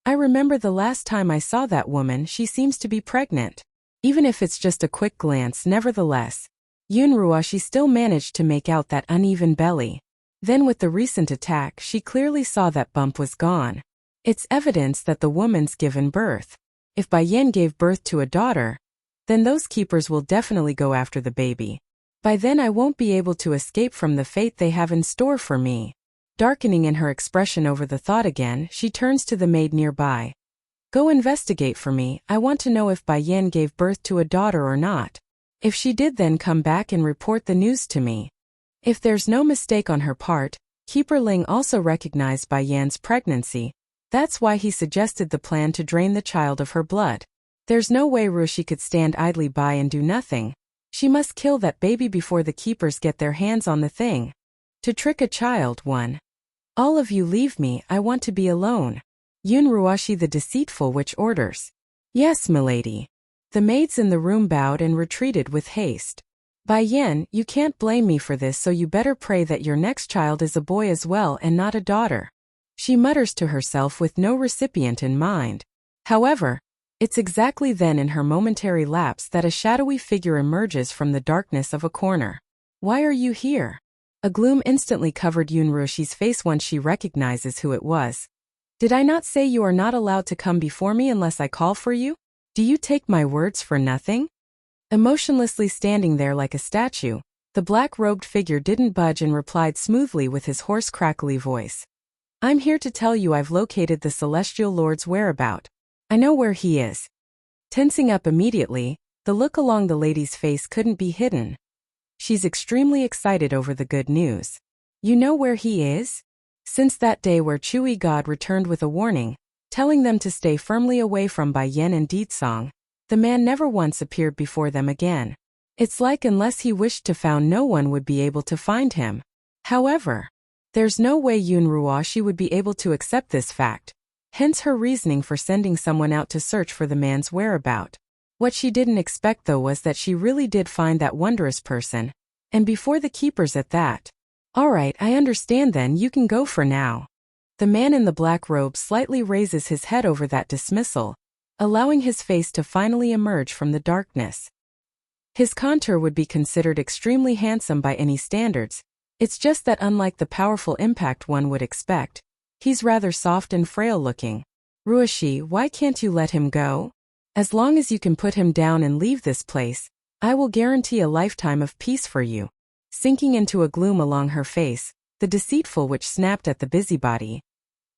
I remember the last time I saw that woman, she seems to be pregnant. Even if it's just a quick glance, nevertheless, Yun Ruoshi still managed to make out that uneven belly. Then with the recent attack, she clearly saw that bump was gone. It's evidence that the woman's given birth. If Bai Yan gave birth to a daughter, then those keepers will definitely go after the baby. By then I won't be able to escape from the fate they have in store for me. Darkening in her expression over the thought again, she turns to the maid nearby. Go investigate for me, I want to know if Bai Yan gave birth to a daughter or not. If she did, then come back and report the news to me. If there's no mistake on her part, Keeper Ling also recognized Bai Yan's pregnancy. That's why he suggested the plan to drain the child of her blood. There's no way Ruoshi could stand idly by and do nothing. She must kill that baby before the keepers get their hands on the thing. To trick a child, one. All of you leave me, I want to be alone. Yun Ruoshi the deceitful witch orders. Yes, milady. The maids in the room bowed and retreated with haste. Bai Yan, you can't blame me for this, so you better pray that your next child is a boy as well and not a daughter. She mutters to herself with no recipient in mind. However, it's exactly then in her momentary lapse that a shadowy figure emerges from the darkness of a corner. Why are you here? A gloom instantly covered Yunruoxi's face once she recognizes who it was. Did I not say you are not allowed to come before me unless I call for you? Do you take my words for nothing? Emotionlessly standing there like a statue, the black-robed figure didn't budge and replied smoothly with his hoarse crackly voice. I'm here to tell you I've located the Celestial Lord's whereabout. I know where he is. Tensing up immediately, the look along the lady's face couldn't be hidden. She's extremely excited over the good news. You know where he is? Since that day where Chui God returned with a warning, telling them to stay firmly away from Bai Yan and Ditsong, the man never once appeared before them again. It's like unless he wished to found, no one would be able to find him. However, there's no way Yunruoxi would be able to accept this fact, hence her reasoning for sending someone out to search for the man's whereabout. What she didn't expect though was that she really did find that wondrous person, and before the keepers at that. Alright, I understand then, you can go for now. The man in the black robe slightly raises his head over that dismissal, allowing his face to finally emerge from the darkness. His contour would be considered extremely handsome by any standards, it's just that unlike the powerful impact one would expect, he's rather soft and frail looking. Ruoxi, why can't you let him go? As long as you can put him down and leave this place, I will guarantee a lifetime of peace for you. Sinking into a gloom along her face, the deceitful witch snapped at the busybody.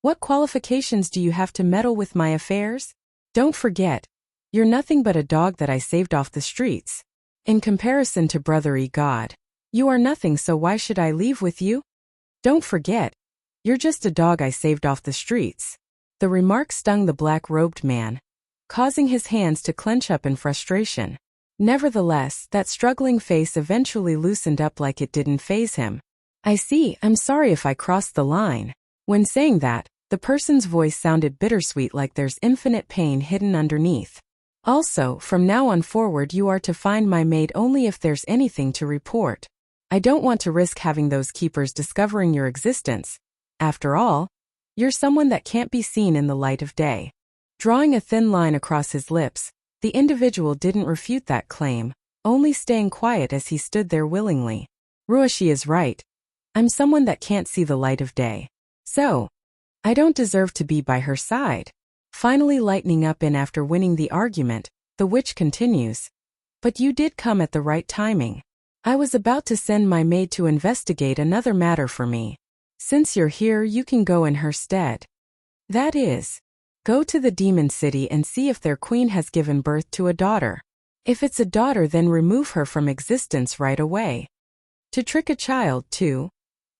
What qualifications do you have to meddle with my affairs? Don't forget, you're nothing but a dog that I saved off the streets. In comparison to brother-y God, you are nothing, so why should I leave with you? Don't forget, you're just a dog I saved off the streets. The remark stung the black-robed man, causing his hands to clench up in frustration. Nevertheless, that struggling face eventually loosened up like it didn't faze him. I see, I'm sorry if I crossed the line. When saying that, the person's voice sounded bittersweet, like there's infinite pain hidden underneath. Also, from now on forward you are to find my maid only if there's anything to report. I don't want to risk having those keepers discovering your existence. After all, you're someone that can't be seen in the light of day. Drawing a thin line across his lips, the individual didn't refute that claim, only staying quiet as he stood there willingly. Ruoxi is right. I'm someone that can't see the light of day. So, I don't deserve to be by her side. Finally lightening up in after winning the argument, the witch continues. But you did come at the right timing. I was about to send my maid to investigate another matter for me. Since you're here, you can go in her stead. That is, go to the demon city and see if their queen has given birth to a daughter. If it's a daughter, then remove her from existence right away. To trick a child, too?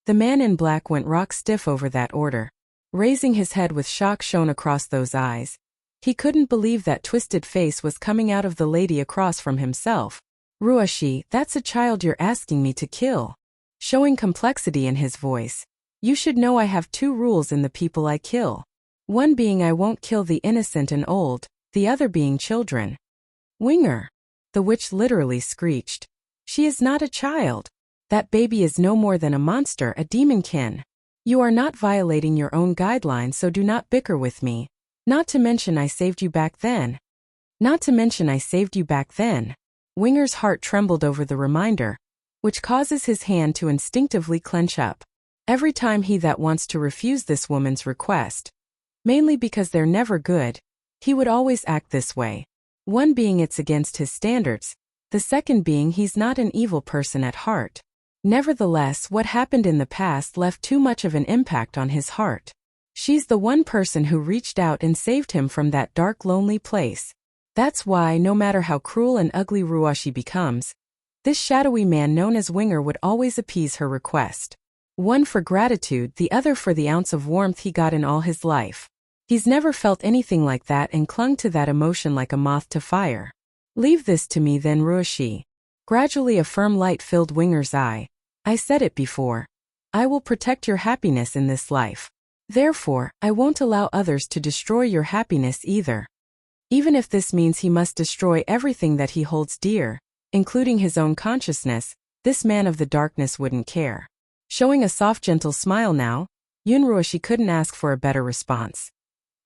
The man in black went rock stiff over that order. Raising his head with shock shone across those eyes. He couldn't believe that twisted face was coming out of the lady across from himself. Ruoxi, that's a child you're asking me to kill. Showing complexity in his voice. You should know I have two rules in the people I kill. One being I won't kill the innocent and old, the other being children. Winger. The witch literally screeched. She is not a child. That baby is no more than a monster, a demonkin. You are not violating your own guidelines, so do not bicker with me. Not to mention I saved you back then. Winger's heart trembled over the reminder, which causes his hand to instinctively clench up. Every time he that wants to refuse this woman's request, mainly because they're never good, he would always act this way. One being it's against his standards, the second being he's not an evil person at heart. Nevertheless, what happened in the past left too much of an impact on his heart. She's the one person who reached out and saved him from that dark, lonely place. That's why, no matter how cruel and ugly Ruoxi becomes, this shadowy man known as Winger would always appease her request. One for gratitude, the other for the ounce of warmth he got in all his life. He's never felt anything like that and clung to that emotion like a moth to fire. Leave this to me then, Ruoxi. Gradually a firm light filled Winger's eye. I said it before. I will protect your happiness in this life. Therefore, I won't allow others to destroy your happiness either. Even if this means he must destroy everything that he holds dear, including his own consciousness, this man of the darkness wouldn't care. Showing a soft gentle smile now, Yunruoshi couldn't ask for a better response.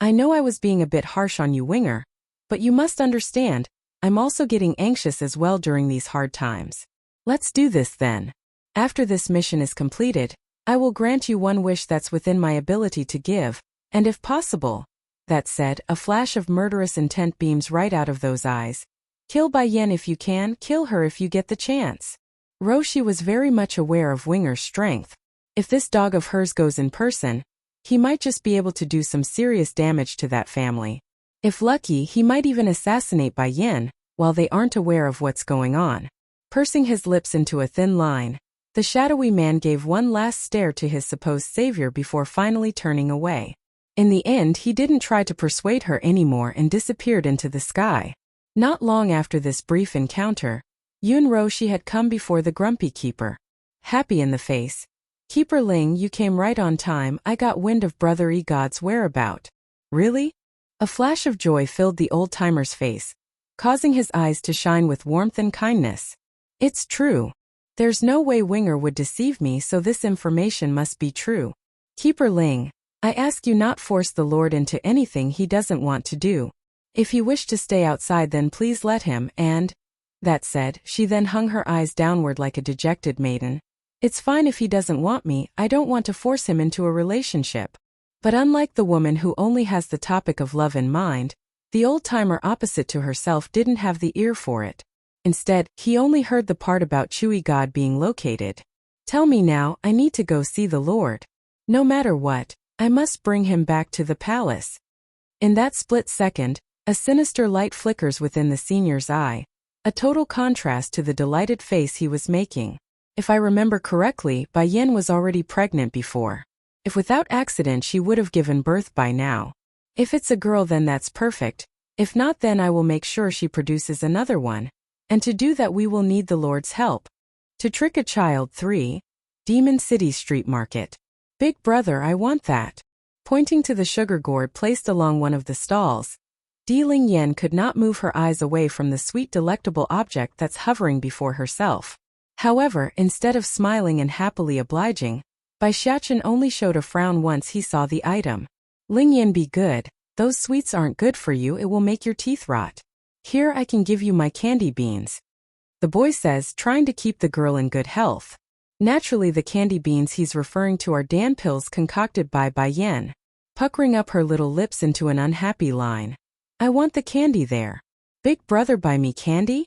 I know I was being a bit harsh on you, Winger, but you must understand, I'm also getting anxious as well during these hard times. Let's do this then. After this mission is completed, I will grant you one wish that's within my ability to give, and if possible. That said, a flash of murderous intent beams right out of those eyes. Kill Bai Yan if you can, kill her if you get the chance. Roshi was very much aware of Winger's strength. If this dog of hers goes in person, he might just be able to do some serious damage to that family. If lucky, he might even assassinate Bai Yan, while they aren't aware of what's going on. Pursing his lips into a thin line, the shadowy man gave one last stare to his supposed savior before finally turning away. In the end, he didn't try to persuade her anymore and disappeared into the sky. Not long after this brief encounter, Yunruoshi had come before the grumpy keeper. Happy in the face. Keeper Ling, you came right on time. I got wind of Brother Egod's whereabout. Really? A flash of joy filled the old-timer's face, causing his eyes to shine with warmth and kindness. It's true. There's no way Winger would deceive me, so this information must be true. Keeper Ling, I ask you not force the Lord into anything he doesn't want to do. If he wished to stay outside, then please let him, and... That said, she then hung her eyes downward like a dejected maiden. It's fine if he doesn't want me, I don't want to force him into a relationship. But unlike the woman who only has the topic of love in mind, the old-timer opposite to herself didn't have the ear for it. Instead, he only heard the part about Chewy God being located. Tell me now, I need to go see the Lord. No matter what, I must bring him back to the palace. In that split second, a sinister light flickers within the senior's eye, a total contrast to the delighted face he was making. If I remember correctly, Bai Yan was already pregnant before. If without accident she would have given birth by now. If it's a girl, then that's perfect. If not, then I will make sure she produces another one. And to do that we will need the Lord's help. To trick a child. 3. Demon City Street Market. Big brother, I want that. Pointing to the sugar gourd placed along one of the stalls, Di Ling Yan could not move her eyes away from the sweet delectable object that's hovering before herself. However, instead of smiling and happily obliging, Bai Xiachen only showed a frown once he saw the item. Ling Yan, be good, those sweets aren't good for you, it will make your teeth rot. Here, I can give you my candy beans. The boy says, trying to keep the girl in good health. Naturally, the candy beans he's referring to are Dan pills concocted by Bai Yan, puckering up her little lips into an unhappy line. I want the candy there. Big brother, buy me candy?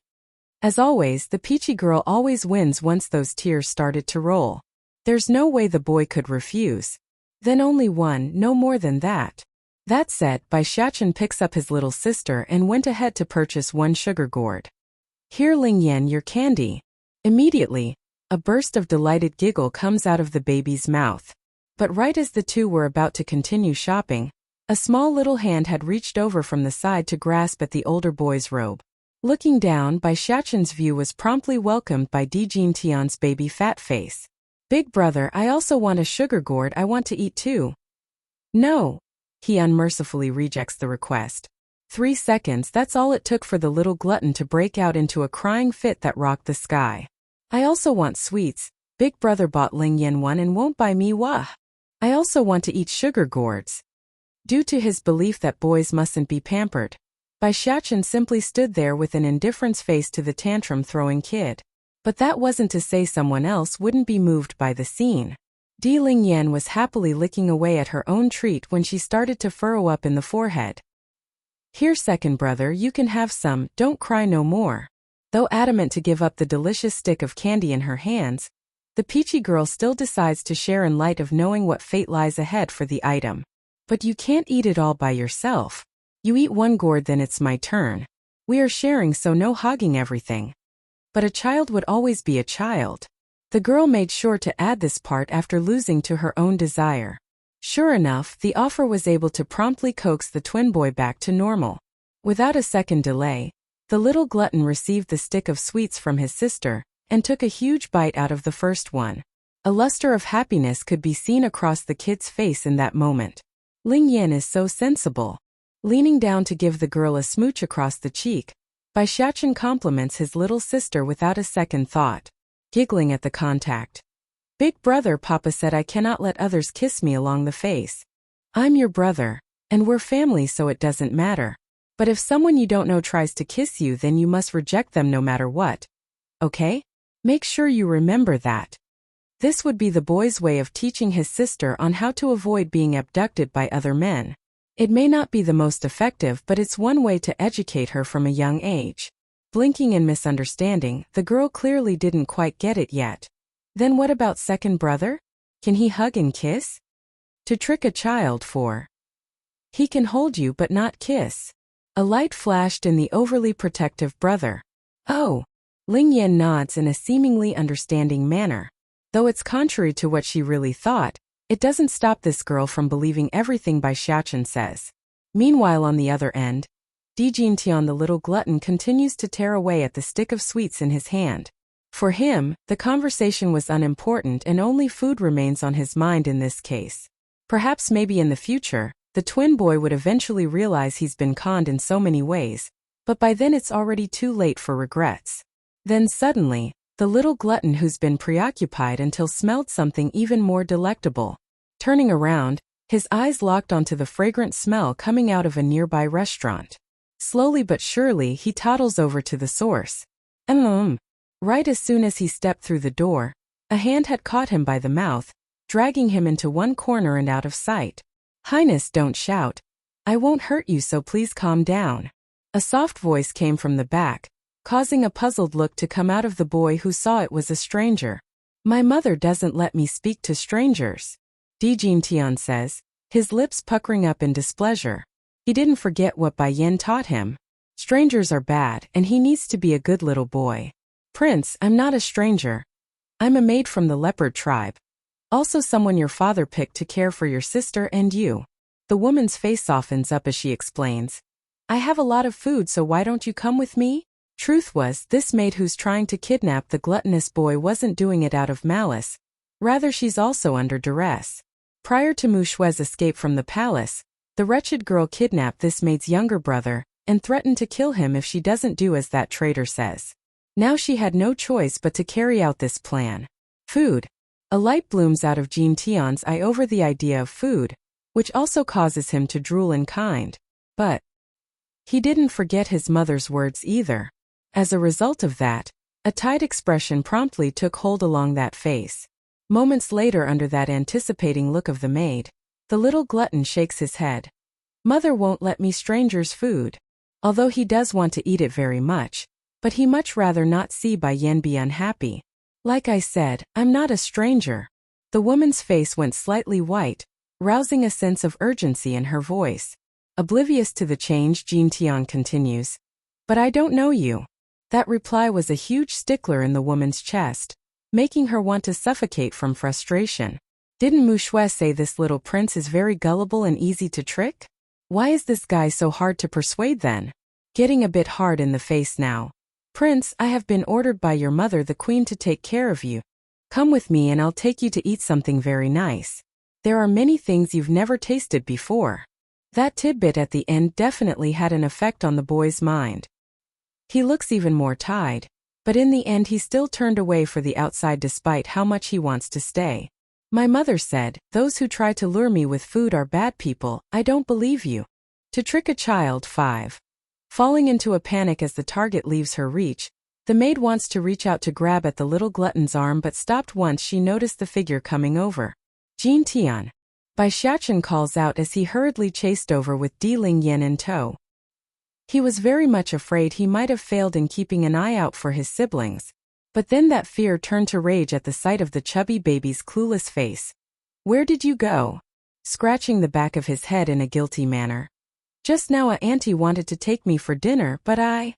As always, the peachy girl always wins once those tears started to roll. There's no way the boy could refuse. Then only one, no more than that. That said, Bai Xiachen picks up his little sister and went ahead to purchase one sugar gourd. Here, Ling Yan, your candy. Immediately, a burst of delighted giggle comes out of the baby's mouth. But right as the two were about to continue shopping, a small little hand had reached over from the side to grasp at the older boy's robe. Looking down, Bai Xiachen's view was promptly welcomed by Di Jin Tian's baby fat face. Big brother, I also want a sugar gourd, I want to eat too. No. He unmercifully rejects the request. 3 seconds, that's all it took for the little glutton to break out into a crying fit that rocked the sky. I also want sweets. Big brother bought Ling Yan one and won't buy me wah. I also want to eat sugar gourds. Due to his belief that boys mustn't be pampered, Bai Xiachen simply stood there with an indifference face to the tantrum-throwing kid. But that wasn't to say someone else wouldn't be moved by the scene. Di Ling Yan was happily licking away at her own treat when she started to furrow up in the forehead. Here, second brother, you can have some, don't cry no more. Though adamant to give up the delicious stick of candy in her hands, the peachy girl still decides to share in light of knowing what fate lies ahead for the item. But you can't eat it all by yourself. You eat one gourd, then it's my turn. We are sharing, so no hogging everything. But a child would always be a child. The girl made sure to add this part after losing to her own desire. Sure enough, the offer was able to promptly coax the twin boy back to normal. Without a second delay, the little glutton received the stick of sweets from his sister and took a huge bite out of the first one. A luster of happiness could be seen across the kid's face in that moment. Ling Yan is so sensible. Leaning down to give the girl a smooch across the cheek, Bai Xiaochen compliments his little sister without a second thought, giggling at the contact. Big brother, Papa said I cannot let others kiss me along the face. I'm your brother, and we're family, so it doesn't matter. But if someone you don't know tries to kiss you, then you must reject them no matter what. Okay? Make sure you remember that. This would be the boy's way of teaching his sister on how to avoid being abducted by other men. It may not be the most effective, but it's one way to educate her from a young age. Blinking in misunderstanding, the girl clearly didn't quite get it yet. Then what about second brother? Can he hug and kiss? To trick a child for. He can hold you but not kiss. A light flashed in the overly protective brother. Oh. Ling Yan nods in a seemingly understanding manner. Though it's contrary to what she really thought, it doesn't stop this girl from believing everything Bai Xiaochen says. Meanwhile, on the other end, Di Jintian, the little glutton, continues to tear away at the stick of sweets in his hand. For him, the conversation was unimportant and only food remains on his mind in this case. Perhaps maybe in the future, the twin boy would eventually realize he's been conned in so many ways, but by then it's already too late for regrets. Then suddenly, the little glutton, who's been preoccupied until, smelled something even more delectable. Turning around, his eyes locked onto the fragrant smell coming out of a nearby restaurant. Slowly but surely he toddles over to the source. Right as soon as he stepped through the door, a hand had caught him by the mouth, dragging him into one corner and out of sight. Highness, don't shout. I won't hurt you, so please calm down. A soft voice came from the back, causing a puzzled look to come out of the boy, who saw it was a stranger. My mother doesn't let me speak to strangers, Di Jintian says, his lips puckering up in displeasure. He didn't forget what Bai Yan taught him. Strangers are bad, and he needs to be a good little boy. Prince, I'm not a stranger. I'm a maid from the leopard tribe. Also someone your father picked to care for your sister and you. The woman's face softens up as she explains. I have a lot of food, so why don't you come with me? Truth was, this maid who's trying to kidnap the gluttonous boy wasn't doing it out of malice. Rather, she's also under duress. Prior to Mu Shui's escape from the palace, the wretched girl kidnapped this maid's younger brother and threatened to kill him if she doesn't do as that traitor says. Now she had no choice but to carry out this plan. Food. A light blooms out of Jin Tian's eye over the idea of food, which also causes him to drool in kind. But he didn't forget his mother's words either. As a result of that, a tight expression promptly took hold along that face. Moments later, under that anticipating look of the maid, the little glutton shakes his head. Mother won't let me strangers' food. Although he does want to eat it very much, but he much rather not see Bai Yan be unhappy. Like I said, I'm not a stranger. The woman's face went slightly white, rousing a sense of urgency in her voice. Oblivious to the change, Jin Tian continues. But I don't know you. That reply was a huge stickler in the woman's chest, making her want to suffocate from frustration. Didn't Mu Shui say this little prince is very gullible and easy to trick? Why is this guy so hard to persuade then? Getting a bit hard in the face now. Prince, I have been ordered by your mother the queen to take care of you. Come with me and I'll take you to eat something very nice. There are many things you've never tasted before. That tidbit at the end definitely had an effect on the boy's mind. He looks even more tied, but in the end he still turned away for the outside despite how much he wants to stay. My mother said, those who try to lure me with food are bad people. I don't believe you. To trick a child. 5. Falling into a panic as the target leaves her reach, the maid wants to reach out to grab at the little glutton's arm but stopped once she noticed the figure coming over. Jin Tian. Bai Xiaochen calls out as he hurriedly chased over with Di Ling Yan in tow. He was very much afraid he might have failed in keeping an eye out for his siblings, but then that fear turned to rage at the sight of the chubby baby's clueless face. Where did you go? Scratching the back of his head in a guilty manner. Just now auntie wanted to take me for dinner, but I...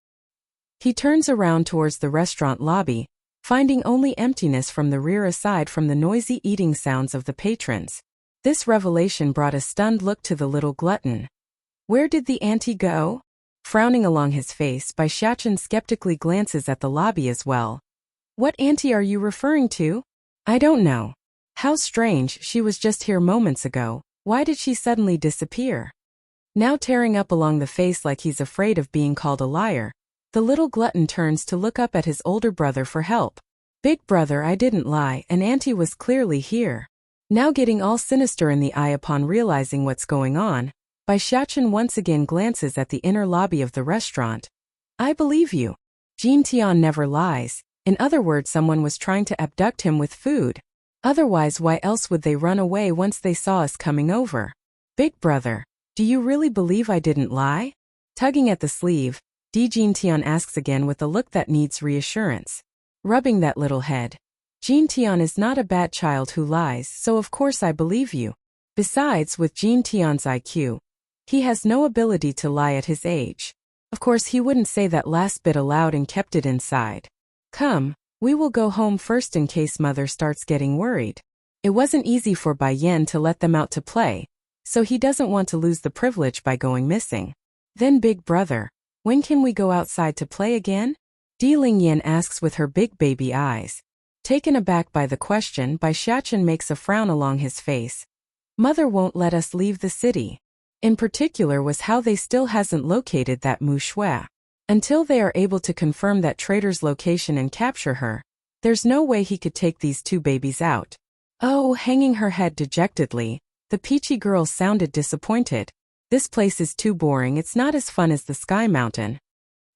He turns around towards the restaurant lobby, finding only emptiness from the rear aside from the noisy eating sounds of the patrons. This revelation brought a stunned look to the little glutton. Where did the auntie go? Frowning along his face, Bai Xiaochen skeptically glances at the lobby as well. What auntie are you referring to? I don't know. How strange, she was just here moments ago. Why did she suddenly disappear? Now tearing up along the face like he's afraid of being called a liar, The little glutton turns to look up at his older brother for help. Big brother, I didn't lie, and Auntie was clearly here. Now getting all sinister in the eye upon realizing what's going on, Bai Xiaochen once again glances at the inner lobby of the restaurant. I believe you. Jean Tian never lies. In other words, someone was trying to abduct him with food. Otherwise, why else would they run away once they saw us coming over? Big brother, do you really believe I didn't lie? Tugging at the sleeve, Jean Tian asks again with a look that needs reassurance. Rubbing that little head. Jean Tian is not a bad child who lies, so of course I believe you. Besides, with Jean Tian's IQ, he has no ability to lie at his age. Of course he wouldn't say that last bit aloud and kept it inside. Come, we will go home first in case mother starts getting worried. It wasn't easy for Bai Yan to let them out to play, so he doesn't want to lose the privilege by going missing. Then big brother, when can we go outside to play again? Ling Yan asks with her big baby eyes. Taken aback by the question, Bai Xiaochen makes a frown along his face. Mother won't let us leave the city. In particular was how they still hasn't located that Mu Shui. Until they are able to confirm that traitor's location and capture her, there's no way he could take these two babies out. Oh, hanging her head dejectedly, the peachy girl sounded disappointed. This place is too boring, it's not as fun as the Sky Mountain.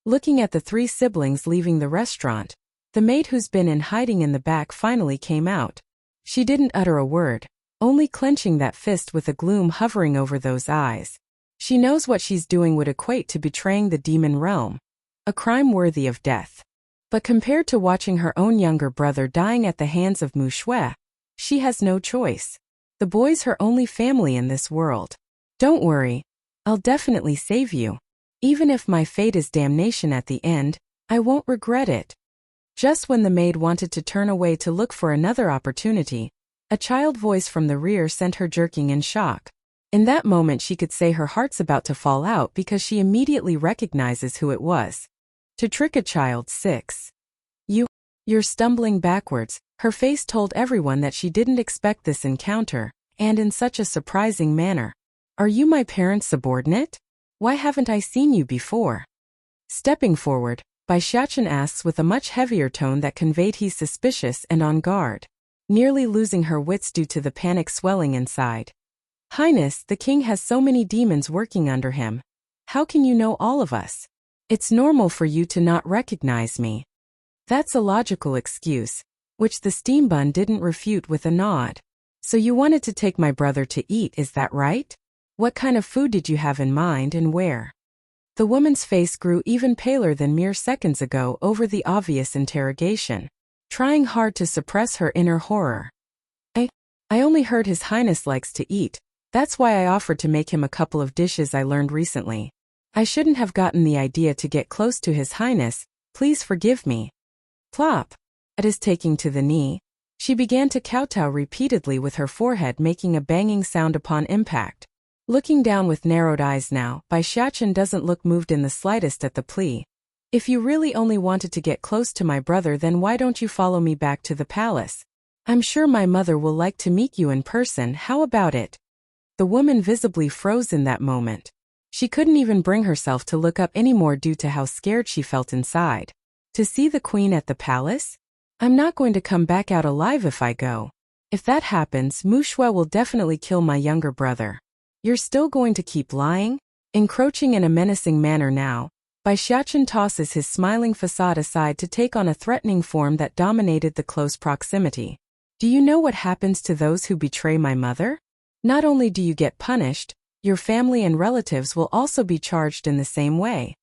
Looking at the three siblings leaving the restaurant, the maid who's been in hiding in the back finally came out. She didn't utter a word, only clenching that fist with a gloom hovering over those eyes. She knows what she's doing would equate to betraying the demon realm, a crime worthy of death. But compared to watching her own younger brother dying at the hands of Mu Shui, she has no choice. The boy's her only family in this world. Don't worry, I'll definitely save you. Even if my fate is damnation at the end, I won't regret it. Just when the maid wanted to turn away to look for another opportunity, a child voice from the rear sent her jerking in shock. In that moment she could say her heart's about to fall out because she immediately recognizes who it was. To trick a child 6. You're stumbling backwards. Her face told everyone that she didn't expect this encounter, and in such a surprising manner. Are you my parents' subordinate? Why haven't I seen you before? Stepping forward, Bai Xiaochen asks with a much heavier tone that conveyed he's suspicious and on guard. Nearly losing her wits due to the panic swelling inside. Highness, the king has so many demons working under him. How can you know all of us? It's normal for you to not recognize me. That's a logical excuse, which the steam bun didn't refute with a nod. So you wanted to take my brother to eat, is that right? What kind of food did you have in mind and where? The woman's face grew even paler than mere seconds ago over the obvious interrogation, trying hard to suppress her inner horror. I only heard His Highness likes to eat. That's why I offered to make him a couple of dishes I learned recently. I shouldn't have gotten the idea to get close to His Highness, please forgive me. Plop. At his taking to the knee, she began to kowtow repeatedly with her forehead making a banging sound upon impact. Looking down with narrowed eyes now, Bai Xiaochen doesn't look moved in the slightest at the plea. If you really only wanted to get close to my brother, then why don't you follow me back to the palace? I'm sure my mother will like to meet you in person, how about it? The woman visibly froze in that moment. She couldn't even bring herself to look up anymore due to how scared she felt inside. To see the queen at the palace? I'm not going to come back out alive if I go. If that happens, Mu Shui will definitely kill my younger brother. You're still going to keep lying? Encroaching in a menacing manner now, Bai Xiaochen tosses his smiling facade aside to take on a threatening form that dominated the close proximity. Do you know what happens to those who betray my mother? Not only do you get punished, your family and relatives will also be charged in the same way.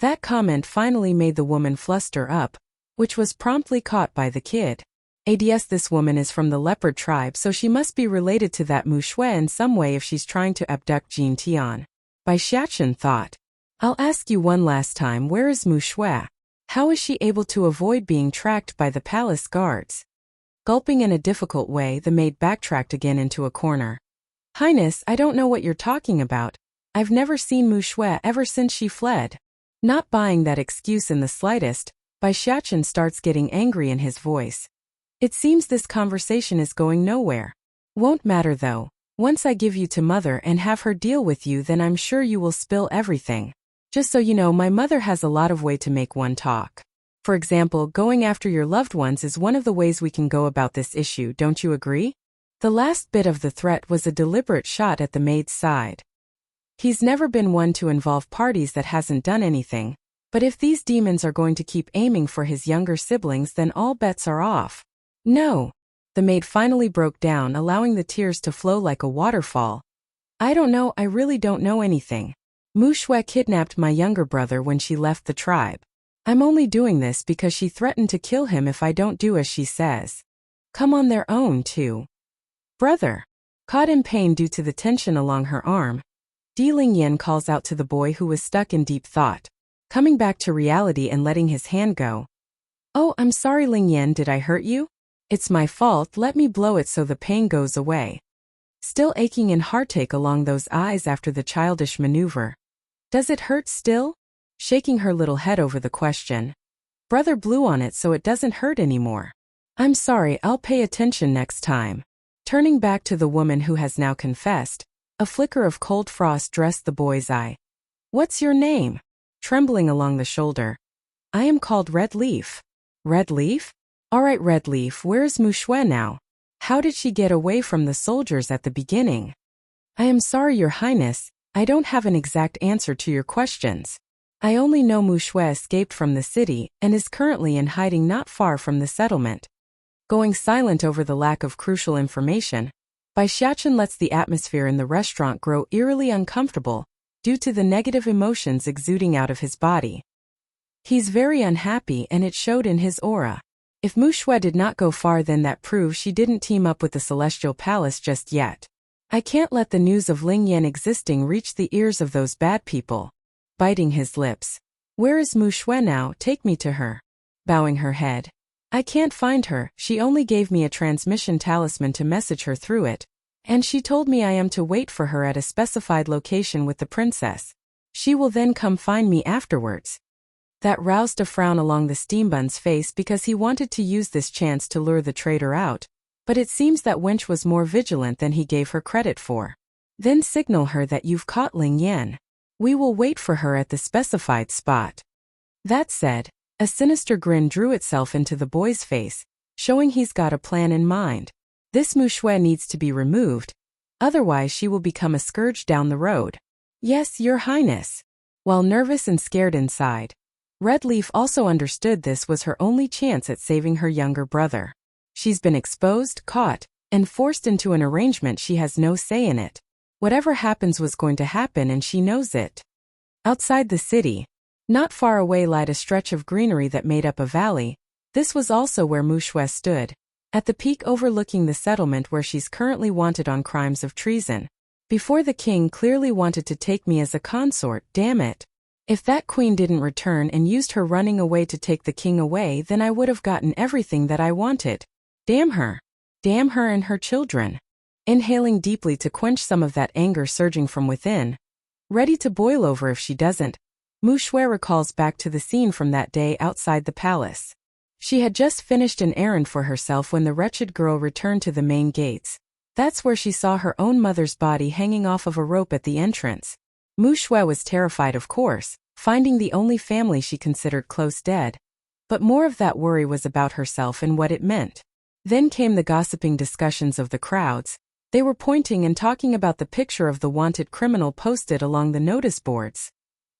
That comment finally made the woman fluster up, which was promptly caught by the kid. Ads, this woman is from the leopard tribe, so she must be related to that Mu Shui in some way if she's trying to abduct Jean Tian. Bai Xiaochen thought. I'll ask you one last time, where is Mu Shui? How is she able to avoid being tracked by the palace guards? Gulping in a difficult way, the maid backtracked again into a corner. Highness, I don't know what you're talking about. I've never seen Mu Shui ever since she fled. Not buying that excuse in the slightest, Bai Xiaochen starts getting angry in his voice. It seems this conversation is going nowhere. Won't matter though. Once I give you to mother and have her deal with you, then I'm sure you will spill everything. Just so you know, my mother has a lot of way to make one talk. For example, going after your loved ones is one of the ways we can go about this issue, don't you agree? The last bit of the threat was a deliberate shot at the maid's side. He's never been one to involve parties that hasn't done anything, but if these demons are going to keep aiming for his younger siblings, then all bets are off. No. The maid finally broke down, allowing the tears to flow like a waterfall. I don't know, I really don't know anything. Mu Shui kidnapped my younger brother when she left the tribe. I'm only doing this because she threatened to kill him if I don't do as she says. Come on their own, too. Brother. Caught in pain due to the tension along her arm, Ling Yan calls out to the boy who was stuck in deep thought, coming back to reality and letting his hand go. Oh, I'm sorry, Ling Yan, did I hurt you? It's my fault, let me blow it so the pain goes away. Still aching in heartache along those eyes after the childish maneuver. Does it hurt still? Shaking her little head over the question. Brother blew on it so it doesn't hurt anymore. I'm sorry, I'll pay attention next time. Turning back to the woman who has now confessed, a flicker of cold frost dressed the boy's eye. What's your name? Trembling along the shoulder. I am called Red Leaf. Red Leaf? Alright, Red Leaf, where's Mu Shui now? How did she get away from the soldiers at the beginning? I am sorry, Your Highness, I don't have an exact answer to your questions. I only know Mu Shui escaped from the city and is currently in hiding not far from the settlement. Going silent over the lack of crucial information, Bai Xiachen lets the atmosphere in the restaurant grow eerily uncomfortable due to the negative emotions exuding out of his body. He's very unhappy and it showed in his aura. If Mu Shui did not go far, then that proves she didn't team up with the Celestial Palace just yet. I can't let the news of Ling Yan existing reach the ears of those bad people. Biting his lips. Where is Mu Shui now? Take me to her. Bowing her head. I can't find her, she only gave me a transmission talisman to message her through it, and she told me I am to wait for her at a specified location with the princess. She will then come find me afterwards. That roused a frown along the steambun's face because he wanted to use this chance to lure the traitor out, but it seems that wench was more vigilant than he gave her credit for. Then signal her that you've caught Ling Yan. We will wait for her at the specified spot. That said, a sinister grin drew itself into the boy's face, showing he's got a plan in mind. This Mu Shui needs to be removed, otherwise she will become a scourge down the road. Yes, Your Highness. While nervous and scared inside, Red Leaf also understood this was her only chance at saving her younger brother. She's been exposed, caught, and forced into an arrangement she has no say in it. Whatever happens was going to happen and she knows it. Outside the city, not far away lied a stretch of greenery that made up a valley. This was also where Mu Shui stood, at the peak overlooking the settlement where she's currently wanted on crimes of treason. Before the king clearly wanted to take me as a consort, damn it. If that queen didn't return and used her running away to take the king away, then I would have gotten everything that I wanted. Damn her. Damn her and her children. Inhaling deeply to quench some of that anger surging from within. Ready to boil over if she doesn't. Mu Shui recalls back to the scene from that day outside the palace. She had just finished an errand for herself when the wretched girl returned to the main gates. That's where she saw her own mother's body hanging off of a rope at the entrance. Mu Shui was terrified, of course, finding the only family she considered close dead. But more of that worry was about herself and what it meant. Then came the gossiping discussions of the crowds. They were pointing and talking about the picture of the wanted criminal posted along the notice boards.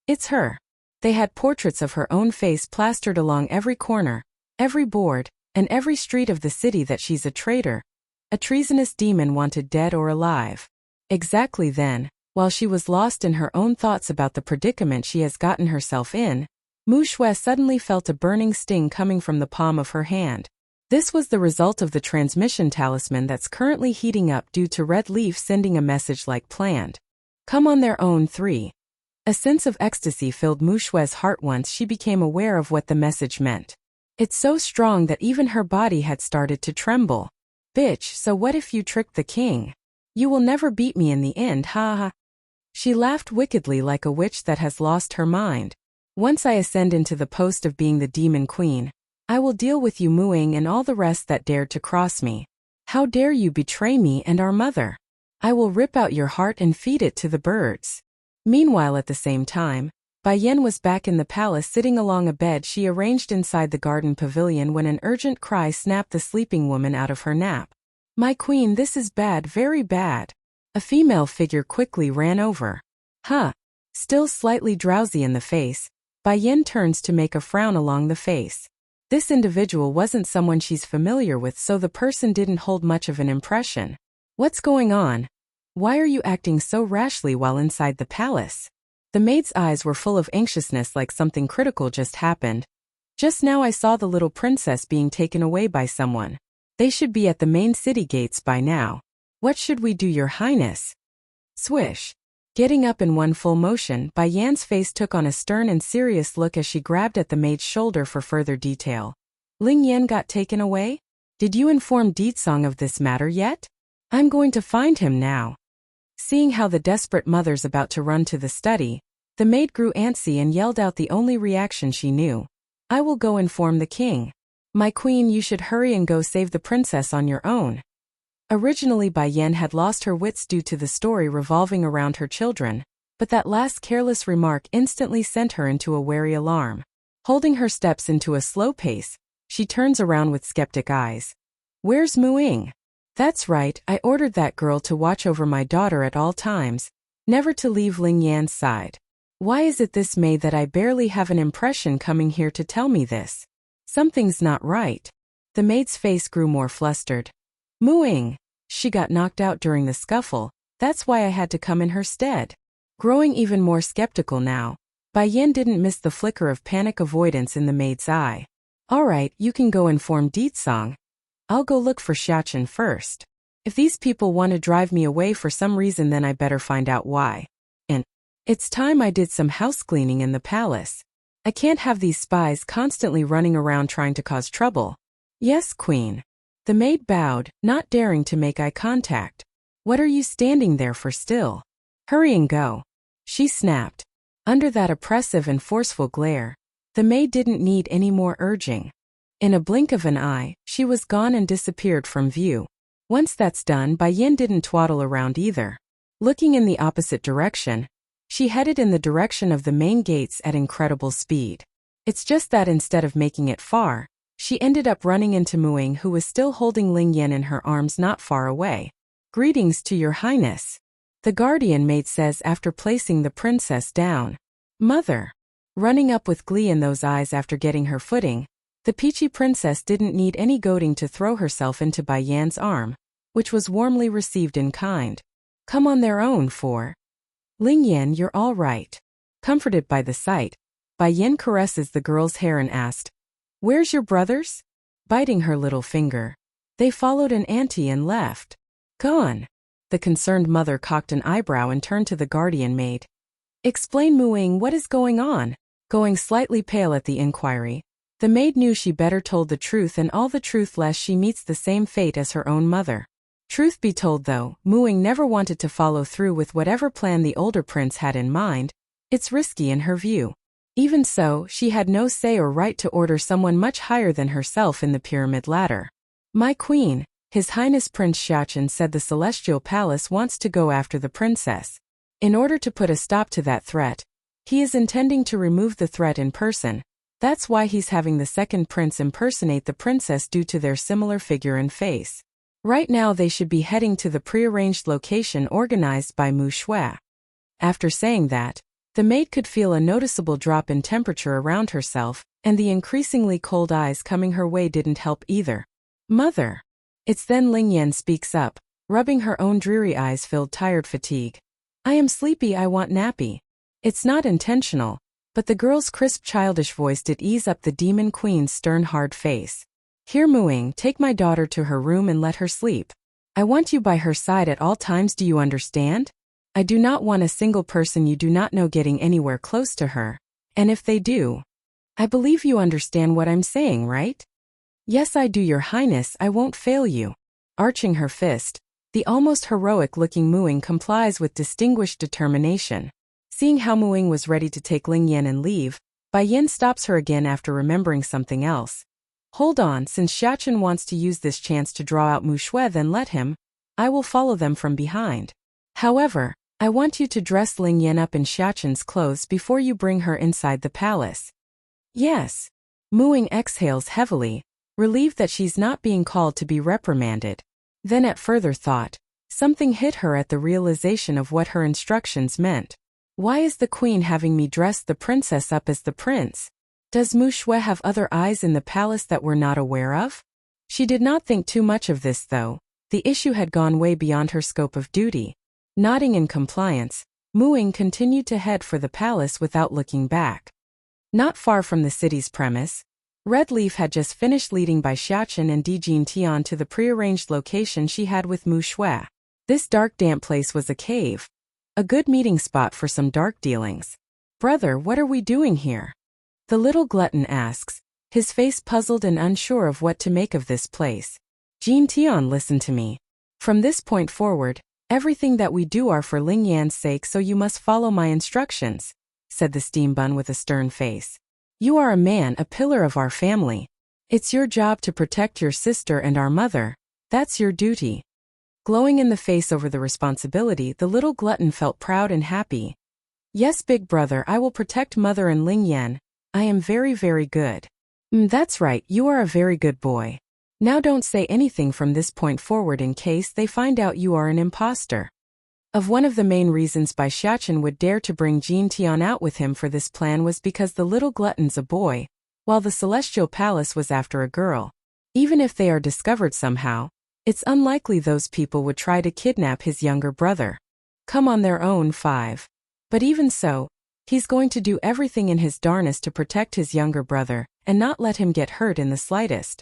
It's her. They had portraits of her own face plastered along every corner, every board, and every street of the city that she's a traitor, a treasonous demon wanted dead or alive. Exactly then, while she was lost in her own thoughts about the predicament she has gotten herself in, Mu Shui suddenly felt a burning sting coming from the palm of her hand. This was the result of the transmission talisman that's currently heating up due to Red Leaf sending a message like planned. Come on their own 3. A sense of ecstasy filled Mu Shui's heart once she became aware of what the message meant. It's so strong that even her body had started to tremble. Bitch, so what if you tricked the king? You will never beat me in the end, ha ha. She laughed wickedly like a witch that has lost her mind. Once I ascend into the post of being the demon queen, I will deal with you Muing and all the rest that dared to cross me. How dare you betray me and our mother? I will rip out your heart and feed it to the birds. Meanwhile, at the same time, Bai Yan was back in the palace sitting along a bed she arranged inside the garden pavilion when an urgent cry snapped the sleeping woman out of her nap. "My queen, this is bad, very bad." A female figure quickly ran over. "Huh." Still slightly drowsy in the face, Bai Yan turns to make a frown along the face. This individual wasn't someone she's familiar with, so the person didn't hold much of an impression. "What's going on? Why are you acting so rashly while inside the palace?" The maid's eyes were full of anxiousness, like something critical just happened. "Just now I saw the little princess being taken away by someone. They should be at the main city gates by now. What should we do, your highness?" Swish. Getting up in one full motion, Bai Yan's face took on a stern and serious look as she grabbed at the maid's shoulder for further detail. "Ling Yan got taken away? Did you inform Ditsong of this matter yet? I'm going to find him now." Seeing how the desperate mother's about to run to the study, the maid grew antsy and yelled out the only reaction she knew. "I will go inform the king. My queen, you should hurry and go save the princess on your own." Originally, Bai Yan had lost her wits due to the story revolving around her children, but that last careless remark instantly sent her into a wary alarm. Holding her steps into a slow pace, she turns around with skeptic eyes. "Where's Muing?" "That's right, I ordered that girl to watch over my daughter at all times, never to leave Ling Yan's side. Why is it this maid that I barely have an impression coming here to tell me this? Something's not right." The maid's face grew more flustered. "Muing, she got knocked out during the scuffle, that's why I had to come in her stead." Growing even more skeptical now, Bai Yan didn't miss the flicker of panic avoidance in the maid's eye. "All right, you can go inform Ditsong. I'll go look for Xiachen first. If these people want to drive me away for some reason, then I better find out why. And it's time I did some house cleaning in the palace. I can't have these spies constantly running around trying to cause trouble." "Yes, queen." The maid bowed, not daring to make eye contact. "What are you standing there for still? Hurry and go," she snapped. Under that oppressive and forceful glare, the maid didn't need any more urging. In a blink of an eye, she was gone and disappeared from view. Once that's done, Bai Yan didn't twaddle around either. Looking in the opposite direction, she headed in the direction of the main gates at incredible speed. It's just that instead of making it far, she ended up running into Muing, who was still holding Ling Yan in her arms not far away. "Greetings to your highness," the guardian maid says after placing the princess down. "Mother." Running up with glee in those eyes after getting her footing, the peachy princess didn't need any goading to throw herself into Bai Yan's arm, which was warmly received in kind. "Come on their own for." "Ling Yan, you're all right." Comforted by the sight, Bai Yan caresses the girl's hair and asked, "Where's your brothers?" Biting her little finger. "They followed an auntie and left." "Gone." The concerned mother cocked an eyebrow and turned to the guardian maid. "Explain, Muing, what is going on?" Going slightly pale at the inquiry, the maid knew she better told the truth and all the truth, lest she meets the same fate as her own mother. Truth be told though, Muing never wanted to follow through with whatever plan the older prince had in mind. It's risky in her view. Even so, she had no say or right to order someone much higher than herself in the pyramid ladder. "My queen, His Highness Prince Xiachen said the Celestial Palace wants to go after the princess. In order to put a stop to that threat, he is intending to remove the threat in person. That's why he's having the second prince impersonate the princess due to their similar figure and face. Right now they should be heading to the prearranged location organized by Mu Shui." After saying that, the maid could feel a noticeable drop in temperature around herself, and the increasingly cold eyes coming her way didn't help either. "Mother." It's then Ling Yan speaks up, rubbing her own dreary eyes filled tired fatigue. "I am sleepy, I want nappy." It's not intentional, but the girl's crisp childish voice did ease up the demon queen's stern hard face. "Here, Muing, take my daughter to her room and let her sleep. I want you by her side at all times, do you understand? I do not want a single person you do not know getting anywhere close to her, and if they do, I believe you understand what I'm saying, right?" "Yes, I do, your highness, I won't fail you." Arching her fist, the almost heroic-looking Muing complies with distinguished determination. Seeing how Muing was ready to take Ling Yan and leave, Bai Yan stops her again after remembering something else. "Hold on, since Xiachen wants to use this chance to draw out Mu Shui, then let him. I will follow them from behind." However, I want you to dress Ling Yan up in Xiaoqin's clothes before you bring her inside the palace. Yes. Muing exhales heavily, relieved that she's not being called to be reprimanded. Then at further thought, something hit her at the realization of what her instructions meant. Why is the queen having me dress the princess up as the prince? Does Mu Shui have other eyes in the palace that we're not aware of? She did not think too much of this though. The issue had gone way beyond her scope of duty. Nodding in compliance, Muing continued to head for the palace without looking back. Not far from the city's premise, Red Leaf had just finished leading Bai Xiaoqin and Di Jintian to the prearranged location she had with Mu Shui. This dark damp place was a cave. A good meeting spot for some dark dealings. Brother, what are we doing here? The little glutton asks, his face puzzled and unsure of what to make of this place. Jintian, listen to me. From this point forward, everything that we do are for Ling Yan's sake, so you must follow my instructions, said the steam bun with a stern face. You are a man, a pillar of our family. It's your job to protect your sister and our mother. That's your duty. Glowing in the face over the responsibility, the little glutton felt proud and happy. Yes, big brother, I will protect mother and Ling Yan. I am very, very good. That's right, you are a very good boy. Now don't say anything from this point forward in case they find out you are an imposter. Of one of the main reasons Bai Xiaoqin would dare to bring Jintian out with him for this plan was because the little glutton's a boy, while the Celestial Palace was after a girl. Even if they are discovered somehow, it's unlikely those people would try to kidnap his younger brother. Come on their own 5. But even so, he's going to do everything in his darnest to protect his younger brother and not let him get hurt in the slightest.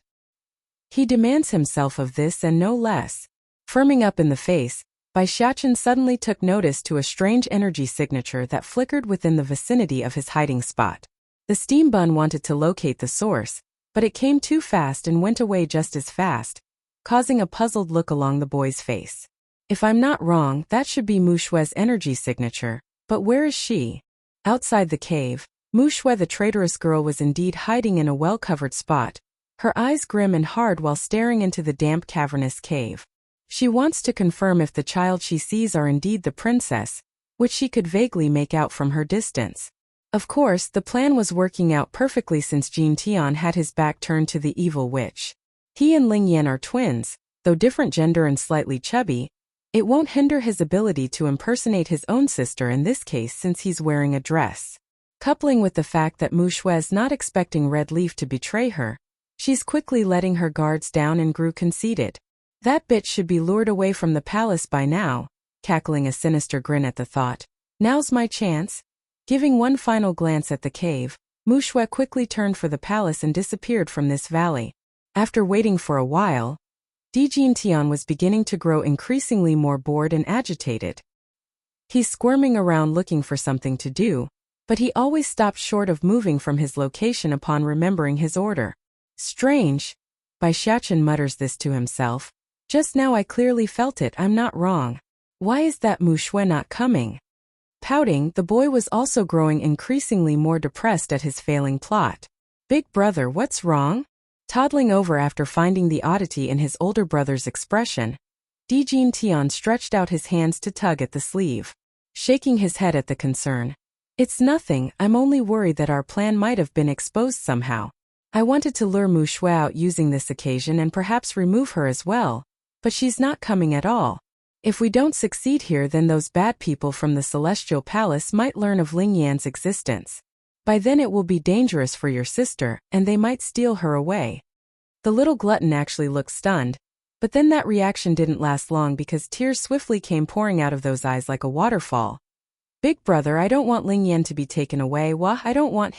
He demands himself of this and no less. Firming up in the face, Bai Xiaoqin suddenly took notice to a strange energy signature that flickered within the vicinity of his hiding spot. The steam bun wanted to locate the source, but it came too fast and went away just as fast, causing a puzzled look along the boy's face. If I'm not wrong, that should be Mu Shui's energy signature, but where is she? Outside the cave, Mu Shui the traitorous girl was indeed hiding in a well-covered spot, her eyes grim and hard while staring into the damp cavernous cave. She wants to confirm if the child she sees are indeed the princess, which she could vaguely make out from her distance. Of course, the plan was working out perfectly since Jintian had his back turned to the evil witch. He and Ling Yan are twins, though different gender and slightly chubby. It won't hinder his ability to impersonate his own sister in this case since he's wearing a dress. Coupling with the fact that Mu Shui's not expecting Red Leaf to betray her, she's quickly letting her guards down and grew conceited. That bitch should be lured away from the palace by now, cackling a sinister grin at the thought. Now's my chance. Giving one final glance at the cave, Mu Shui quickly turned for the palace and disappeared from this valley. After waiting for a while, Di Jintian was beginning to grow increasingly more bored and agitated. He's squirming around looking for something to do, but he always stopped short of moving from his location upon remembering his order. Strange. Bai Xiaoqin mutters this to himself. Just now I clearly felt it, I'm not wrong. Why is that Mu Shui not coming? Pouting, the boy was also growing increasingly more depressed at his failing plot. Big brother, what's wrong? Toddling over after finding the oddity in his older brother's expression, Di Jintian stretched out his hands to tug at the sleeve, shaking his head at the concern. It's nothing, I'm only worried that our plan might have been exposed somehow. I wanted to lure Mu Shui out using this occasion and perhaps remove her as well, but she's not coming at all. If we don't succeed here, then those bad people from the Celestial Palace might learn of Ling Yan's existence. By then it will be dangerous for your sister, and they might steal her away. The little glutton actually looked stunned, but then that reaction didn't last long because tears swiftly came pouring out of those eyes like a waterfall. Big brother, I don't want Ling Yan to be taken away. Wah, I don't want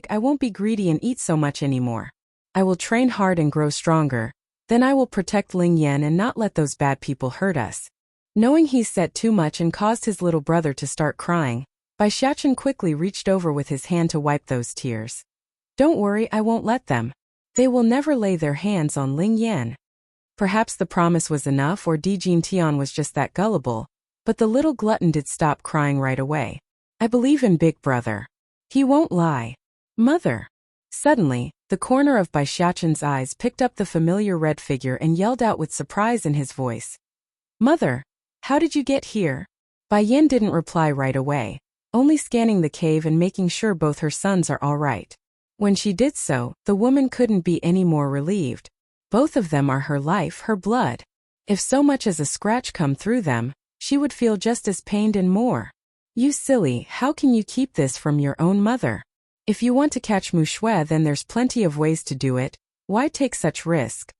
I won't be greedy and eat so much anymore. I will train hard and grow stronger. Then I will protect Ling Yan and not let those bad people hurt us. Knowing he's said too much and caused his little brother to start crying, Bai Xiaoqin quickly reached over with his hand to wipe those tears. Don't worry, I won't let them. They will never lay their hands on Ling Yan. Perhaps the promise was enough, or Di Jintian was just that gullible, but the little glutton did stop crying right away. I believe in Big Brother. He won't lie. Mother. Suddenly, the corner of Bai Xiaoqin's eyes picked up the familiar red figure and yelled out with surprise in his voice. Mother, how did you get here? Bai Yin didn't reply right away, only scanning the cave and making sure both her sons are all right. When she did so, the woman couldn't be any more relieved. Both of them are her life, her blood. If so much as a scratch come through them, she would feel just as pained and more. You silly, how can you keep this from your own mother? If you want to catch Mu Shui, then there's plenty of ways to do it. Why take such risk?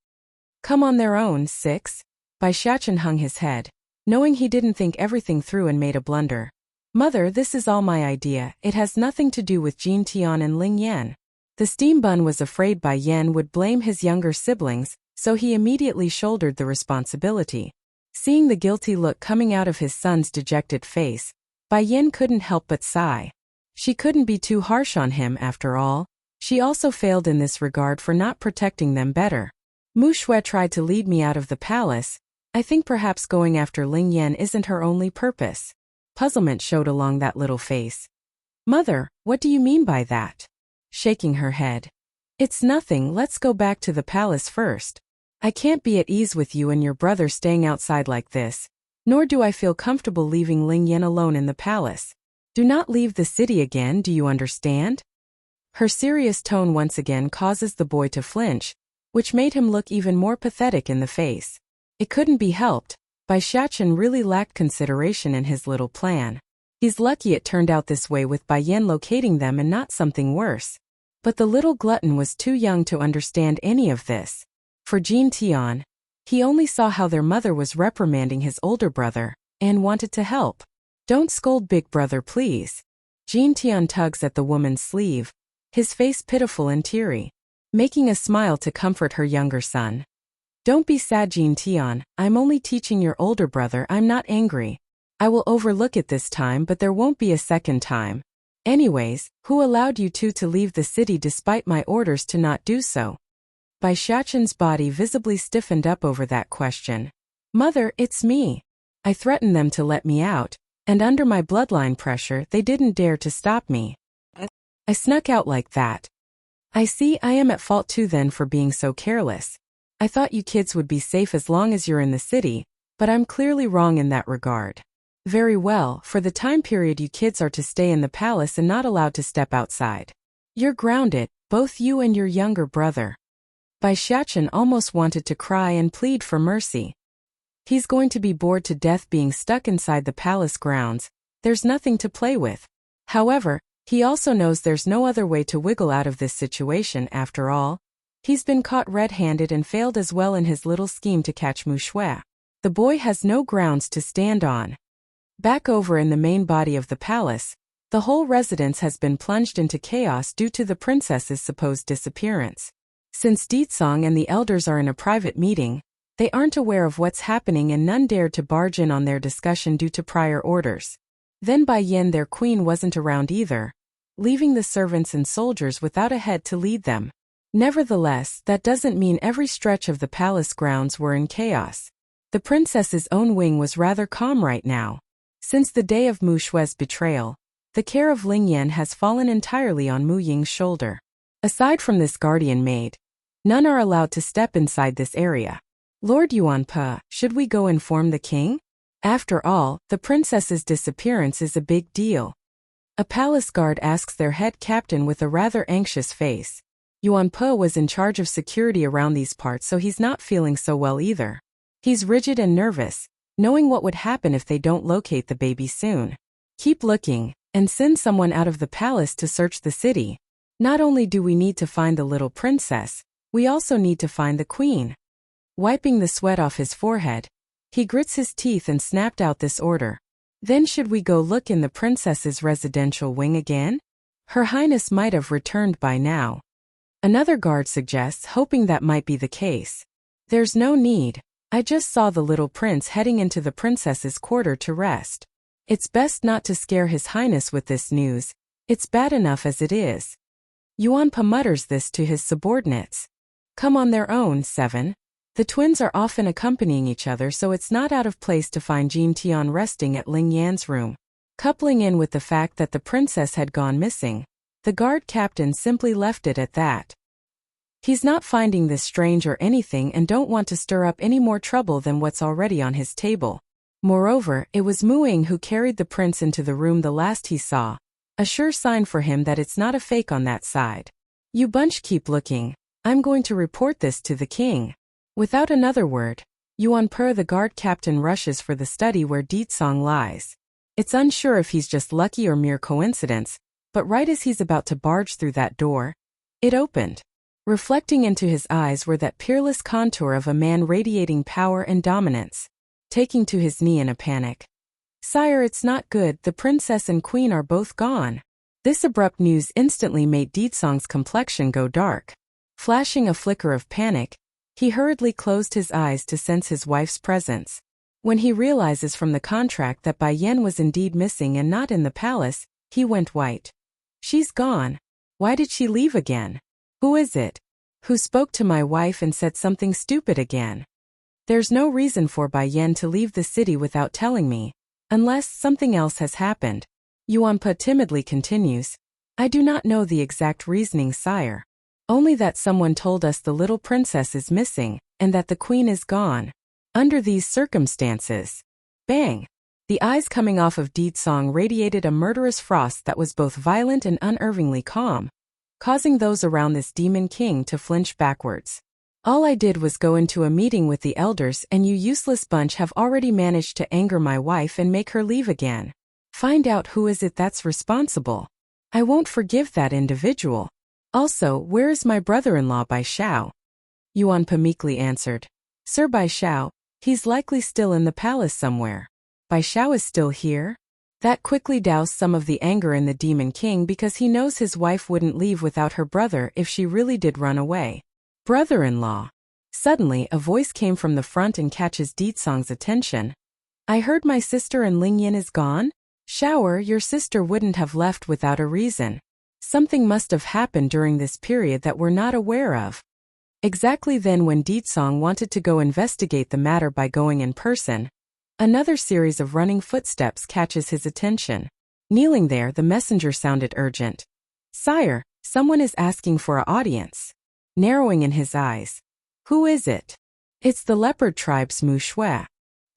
Come on their own, 6. Bai Xiachen hung his head, knowing he didn't think everything through and made a blunder. Mother, this is all my idea, it has nothing to do with Jin Tian and Ling Yan. The steam bun was afraid Bai Yan would blame his younger siblings, so he immediately shouldered the responsibility. Seeing the guilty look coming out of his son's dejected face, Bai Yan couldn't help but sigh. She couldn't be too harsh on him after all. She also failed in this regard for not protecting them better. Mu Shui tried to lead me out of the palace. I think perhaps going after Ling Yan isn't her only purpose. Puzzlement showed along that little face. Mother, what do you mean by that? Shaking her head. It's nothing, let's go back to the palace first. I can't be at ease with you and your brother staying outside like this, nor do I feel comfortable leaving Ling Yan alone in the palace. Do not leave the city again, do you understand? Her serious tone once again causes the boy to flinch, which made him look even more pathetic in the face. It couldn't be helped. Bai Xiachen really lacked consideration in his little plan. He's lucky it turned out this way with Bai Yan locating them and not something worse. But the little glutton was too young to understand any of this. For Jin Tian, he only saw how their mother was reprimanding his older brother, and wanted to help. Don't scold big brother, please. Jin Tian tugs at the woman's sleeve, his face pitiful and teary, making a smile to comfort her younger son. Don't be sad, Jin Tian, I'm only teaching your older brother, I'm not angry. I will overlook it this time, but there won't be a second time. Anyways, who allowed you two to leave the city despite my orders to not do so? Bai Xiachen's body visibly stiffened up over that question. Mother, it's me. I threatened them to let me out, and under my bloodline pressure they didn't dare to stop me. I snuck out like that. I see, I am at fault too then for being so careless. I thought you kids would be safe as long as you're in the city, but I'm clearly wrong in that regard. Very well, for the time period you kids are to stay in the palace and not allowed to step outside. You're grounded, both you and your younger brother. Bai Xiachen almost wanted to cry and plead for mercy. He's going to be bored to death being stuck inside the palace grounds, there's nothing to play with. However, he also knows there's no other way to wiggle out of this situation after all. He's been caught red-handed and failed as well in his little scheme to catch Mu Shui. The boy has no grounds to stand on. Back over in the main body of the palace, the whole residence has been plunged into chaos due to the princess's supposed disappearance. Since Ditsong and the elders are in a private meeting, they aren't aware of what's happening and none dared to barge in on their discussion due to prior orders. Then Bai Yin, their queen, wasn't around either, leaving the servants and soldiers without a head to lead them. Nevertheless, that doesn't mean every stretch of the palace grounds were in chaos. The princess's own wing was rather calm right now. Since the day of Mu Shui's betrayal, the care of Ling Yan has fallen entirely on Mu Ying's shoulder. Aside from this guardian maid, none are allowed to step inside this area. Lord Yuanpe, should we go inform the king? After all, the princess's disappearance is a big deal. A palace guard asks their head captain with a rather anxious face. Yuanpe was in charge of security around these parts, so he's not feeling so well either. He's rigid and nervous, knowing what would happen if they don't locate the baby soon. Keep looking, and send someone out of the palace to search the city. Not only do we need to find the little princess, we also need to find the queen. Wiping the sweat off his forehead, he grits his teeth and snapped out this order. Then should we go look in the princess's residential wing again? Her Highness might have returned by now. Another guard suggests, hoping that might be the case. There's no need. I just saw the little prince heading into the princess's quarter to rest. It's best not to scare His Highness with this news. It's bad enough as it is. Yuanpe mutters this to his subordinates. Come on their own, 7. The twins are often accompanying each other, so it's not out of place to find Jin Tian resting at Ling Yan's room. Coupling in with the fact that the princess had gone missing, the guard captain simply left it at that. He's not finding this strange or anything and don't want to stir up any more trouble than what's already on his table. Moreover, it was Muing who carried the prince into the room the last he saw, a sure sign for him that it's not a fake on that side. You bunch keep looking. I'm going to report this to the king. Without another word, Yuan Per the guard captain rushes for the study where Deetsong lies. It's unsure if he's just lucky or mere coincidence, but right as he's about to barge through that door, it opened. Reflecting into his eyes were that peerless contour of a man radiating power and dominance. Taking to his knee in a panic. Sire, it's not good, the princess and queen are both gone. This abrupt news instantly made Deetsong's complexion go dark. Flashing a flicker of panic, he hurriedly closed his eyes to sense his wife's presence. When he realizes from the contract that Bai Yan was indeed missing and not in the palace, he went white. She's gone. Why did she leave again? Who is it? Who spoke to my wife and said something stupid again? There's no reason for Bai Yan to leave the city without telling me, unless something else has happened. Yuan Pa timidly continues. I do not know the exact reasoning, sire. Only that someone told us the little princess is missing, and that the queen is gone. Under these circumstances. Bang! The eyes coming off of Deetsong radiated a murderous frost that was both violent and unervingly calm, causing those around this demon king to flinch backwards. All I did was go into a meeting with the elders, and you useless bunch have already managed to anger my wife and make her leave again. Find out who is it that's responsible. I won't forgive that individual. Also, where is my brother-in-law Bai Xiao? Yuan Pa meekly answered. Sir Bai Xiao, he's likely still in the palace somewhere. Bai Xiao is still here? That quickly doused some of the anger in the demon king because he knows his wife wouldn't leave without her brother if she really did run away. Brother-in-law. Suddenly, a voice came from the front and catches Deetsong's attention. I heard my sister and Ling Yin is gone? Shower, your sister wouldn't have left without a reason. Something must have happened during this period that we're not aware of. Exactly then when Deetsong wanted to go investigate the matter by going in person, another series of running footsteps catches his attention. Kneeling there, the messenger sounded urgent. Sire, someone is asking for an audience. Narrowing in his eyes. Who is it? It's the leopard tribe's Mu Shui.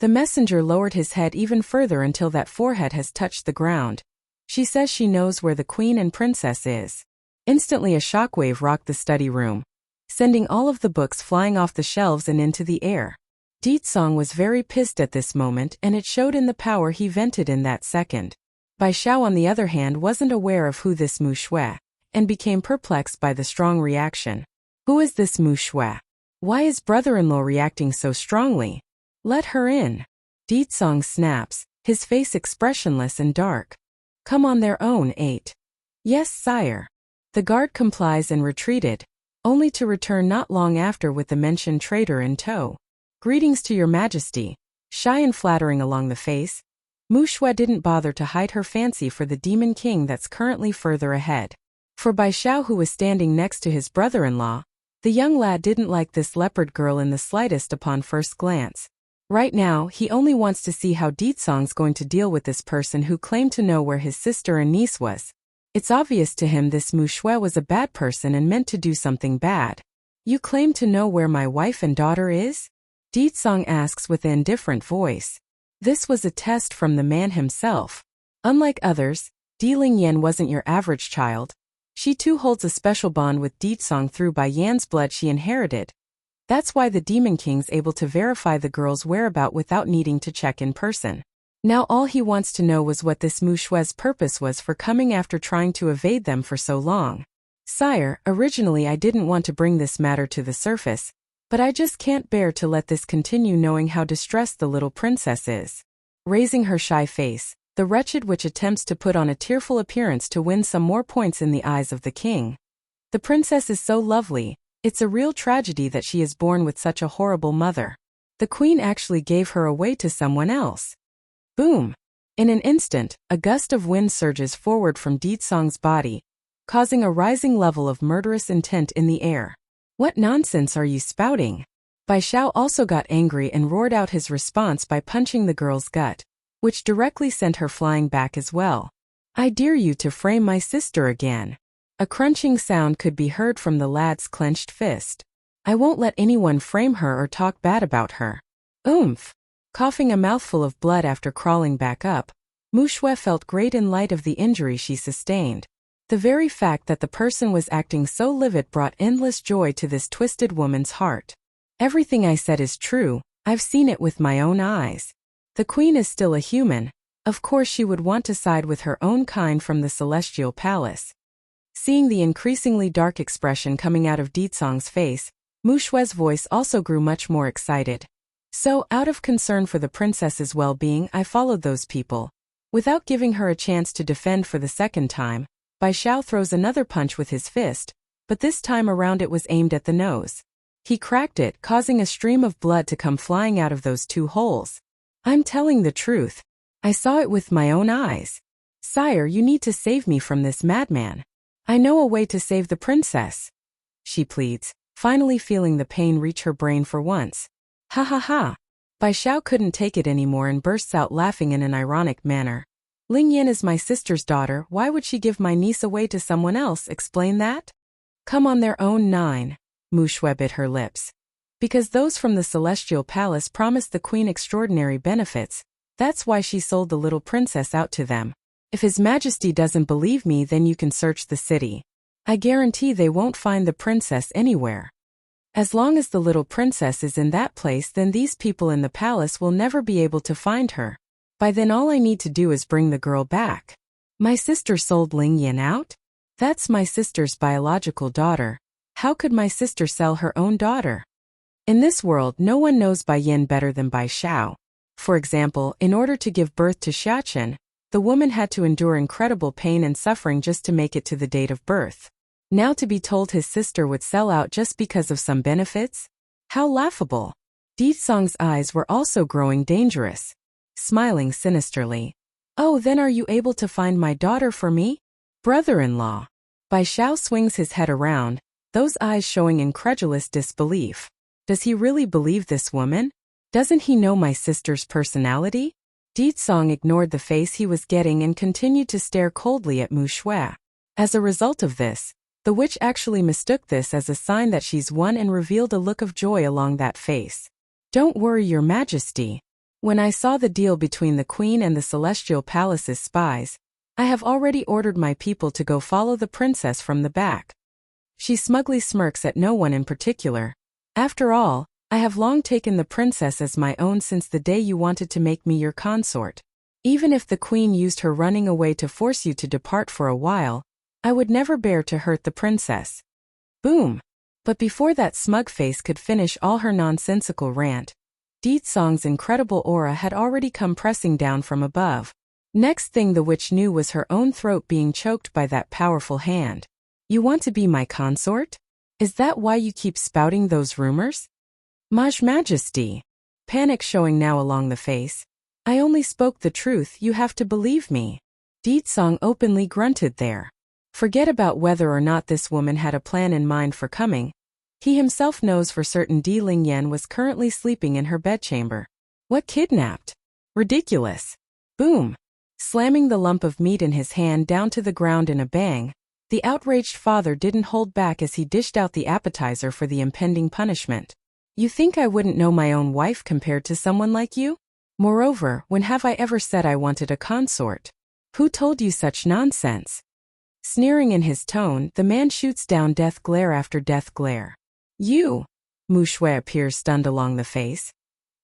The messenger lowered his head even further until that forehead has touched the ground. She says she knows where the queen and princess is. Instantly a shockwave rocked the study room, sending all of the books flying off the shelves and into the air. Deetsong was very pissed at this moment, and it showed in the power he vented in that second. Bai Xiao on the other hand wasn't aware of who this Mu Shui, and became perplexed by the strong reaction. Who is this Mu Shui? Why is brother-in-law reacting so strongly? Let her in. Deetsong snaps, his face expressionless and dark. Come on their own, 8. Yes, sire. The guard complies and retreated, only to return not long after with the mentioned traitor in tow. Greetings to your majesty. Shy and flattering along the face, Mu Shui didn't bother to hide her fancy for the demon king that's currently further ahead. For Bai Xiao, who was standing next to his brother-in-law, the young lad didn't like this leopard girl in the slightest upon first glance. Right now, he only wants to see how Deetsong's going to deal with this person who claimed to know where his sister and niece was. It's obvious to him this Mu Shui was a bad person and meant to do something bad. You claim to know where my wife and daughter is? Deetsong asks with an indifferent voice. This was a test from the man himself. Unlike others, Ling Yin wasn't your average child. She too holds a special bond with Deetsong through Bai Yan's blood she inherited. That's why the Demon King's able to verify the girl's whereabouts without needing to check in person. Now all he wants to know was what this Mu Shui's purpose was for coming after trying to evade them for so long. Sire, originally I didn't want to bring this matter to the surface, but I just can't bear to let this continue knowing how distressed the little princess is. Raising her shy face, the wretched witch attempts to put on a tearful appearance to win some more points in the eyes of the king. The princess is so lovely, it's a real tragedy that she is born with such a horrible mother. The queen actually gave her away to someone else. Boom! In an instant, a gust of wind surges forward from Deetsong's body, causing a rising level of murderous intent in the air. What nonsense are you spouting? Bai Xiao also got angry and roared out his response by punching the girl's gut, which directly sent her flying back as well. I dare you to frame my sister again. A crunching sound could be heard from the lad's clenched fist. I won't let anyone frame her or talk bad about her. Oomph! Coughing a mouthful of blood after crawling back up, Mu Shui felt great in light of the injury she sustained. The very fact that the person was acting so livid brought endless joy to this twisted woman's heart. Everything I said is true, I've seen it with my own eyes. The queen is still a human, of course she would want to side with her own kind from the celestial palace. Seeing the increasingly dark expression coming out of Ditsong's face, Mu Shui's voice also grew much more excited. So, out of concern for the princess's well-being, I followed those people. Without giving her a chance to defend for the second time, Bai Xiao throws another punch with his fist, but this time around it was aimed at the nose. He cracked it, causing a stream of blood to come flying out of those two holes. I'm telling the truth. I saw it with my own eyes. Sire, you need to save me from this madman. I know a way to save the princess, she pleads, finally feeling the pain reach her brain for once. Ha ha ha. Bai Xiao couldn't take it anymore and bursts out laughing in an ironic manner. Ling Yin is my sister's daughter, why would she give my niece away to someone else, explain that? Come on their own 9. Mu Shui bit her lips. Because those from the celestial palace promised the queen extraordinary benefits, that's why she sold the little princess out to them. If His Majesty doesn't believe me, then you can search the city. I guarantee they won't find the princess anywhere. As long as the little princess is in that place, then these people in the palace will never be able to find her. By then all I need to do is bring the girl back. My sister sold Ling Yin out? That's my sister's biological daughter. How could my sister sell her own daughter? In this world, no one knows Bai Yin better than Bai Xiao. For example, in order to give birth to Xiachen, the woman had to endure incredible pain and suffering just to make it to the date of birth. Now to be told his sister would sell out just because of some benefits? How laughable! Ditsong's eyes were also growing dangerous. Smiling sinisterly. Oh, then are you able to find my daughter for me? Brother-in-law. Bai Xiao swings his head around, those eyes showing incredulous disbelief. Does he really believe this woman? Doesn't he know my sister's personality? Ditsong ignored the face he was getting and continued to stare coldly at Mu Shui. As a result of this, the witch actually mistook this as a sign that she's won and revealed a look of joy along that face. Don't worry, Your Majesty. When I saw the deal between the Queen and the Celestial Palace's spies, I have already ordered my people to go follow the princess from the back. She smugly smirks at no one in particular. After all, I have long taken the princess as my own since the day you wanted to make me your consort. Even if the Queen used her running away to force you to depart for a while, I would never bear to hurt the princess. Boom! But before that smug face could finish all her nonsensical rant, Ditsong's incredible aura had already come pressing down from above. Next thing the witch knew was her own throat being choked by that powerful hand. You want to be my consort? Is that why you keep spouting those rumors? Maj Majesty. Panic showing now along the face. I only spoke the truth, you have to believe me. Ditsong openly grunted there. Forget about whether or not this woman had a plan in mind for coming. He himself knows for certain Di Lingyan was currently sleeping in her bedchamber. What kidnapped? Ridiculous. Boom. Slamming the lump of meat in his hand down to the ground in a bang, the outraged father didn't hold back as he dished out the appetizer for the impending punishment. You think I wouldn't know my own wife compared to someone like you? Moreover, when have I ever said I wanted a consort? Who told you such nonsense? Sneering in his tone, the man shoots down death glare after death glare. You! Mu Shui appears stunned along the face.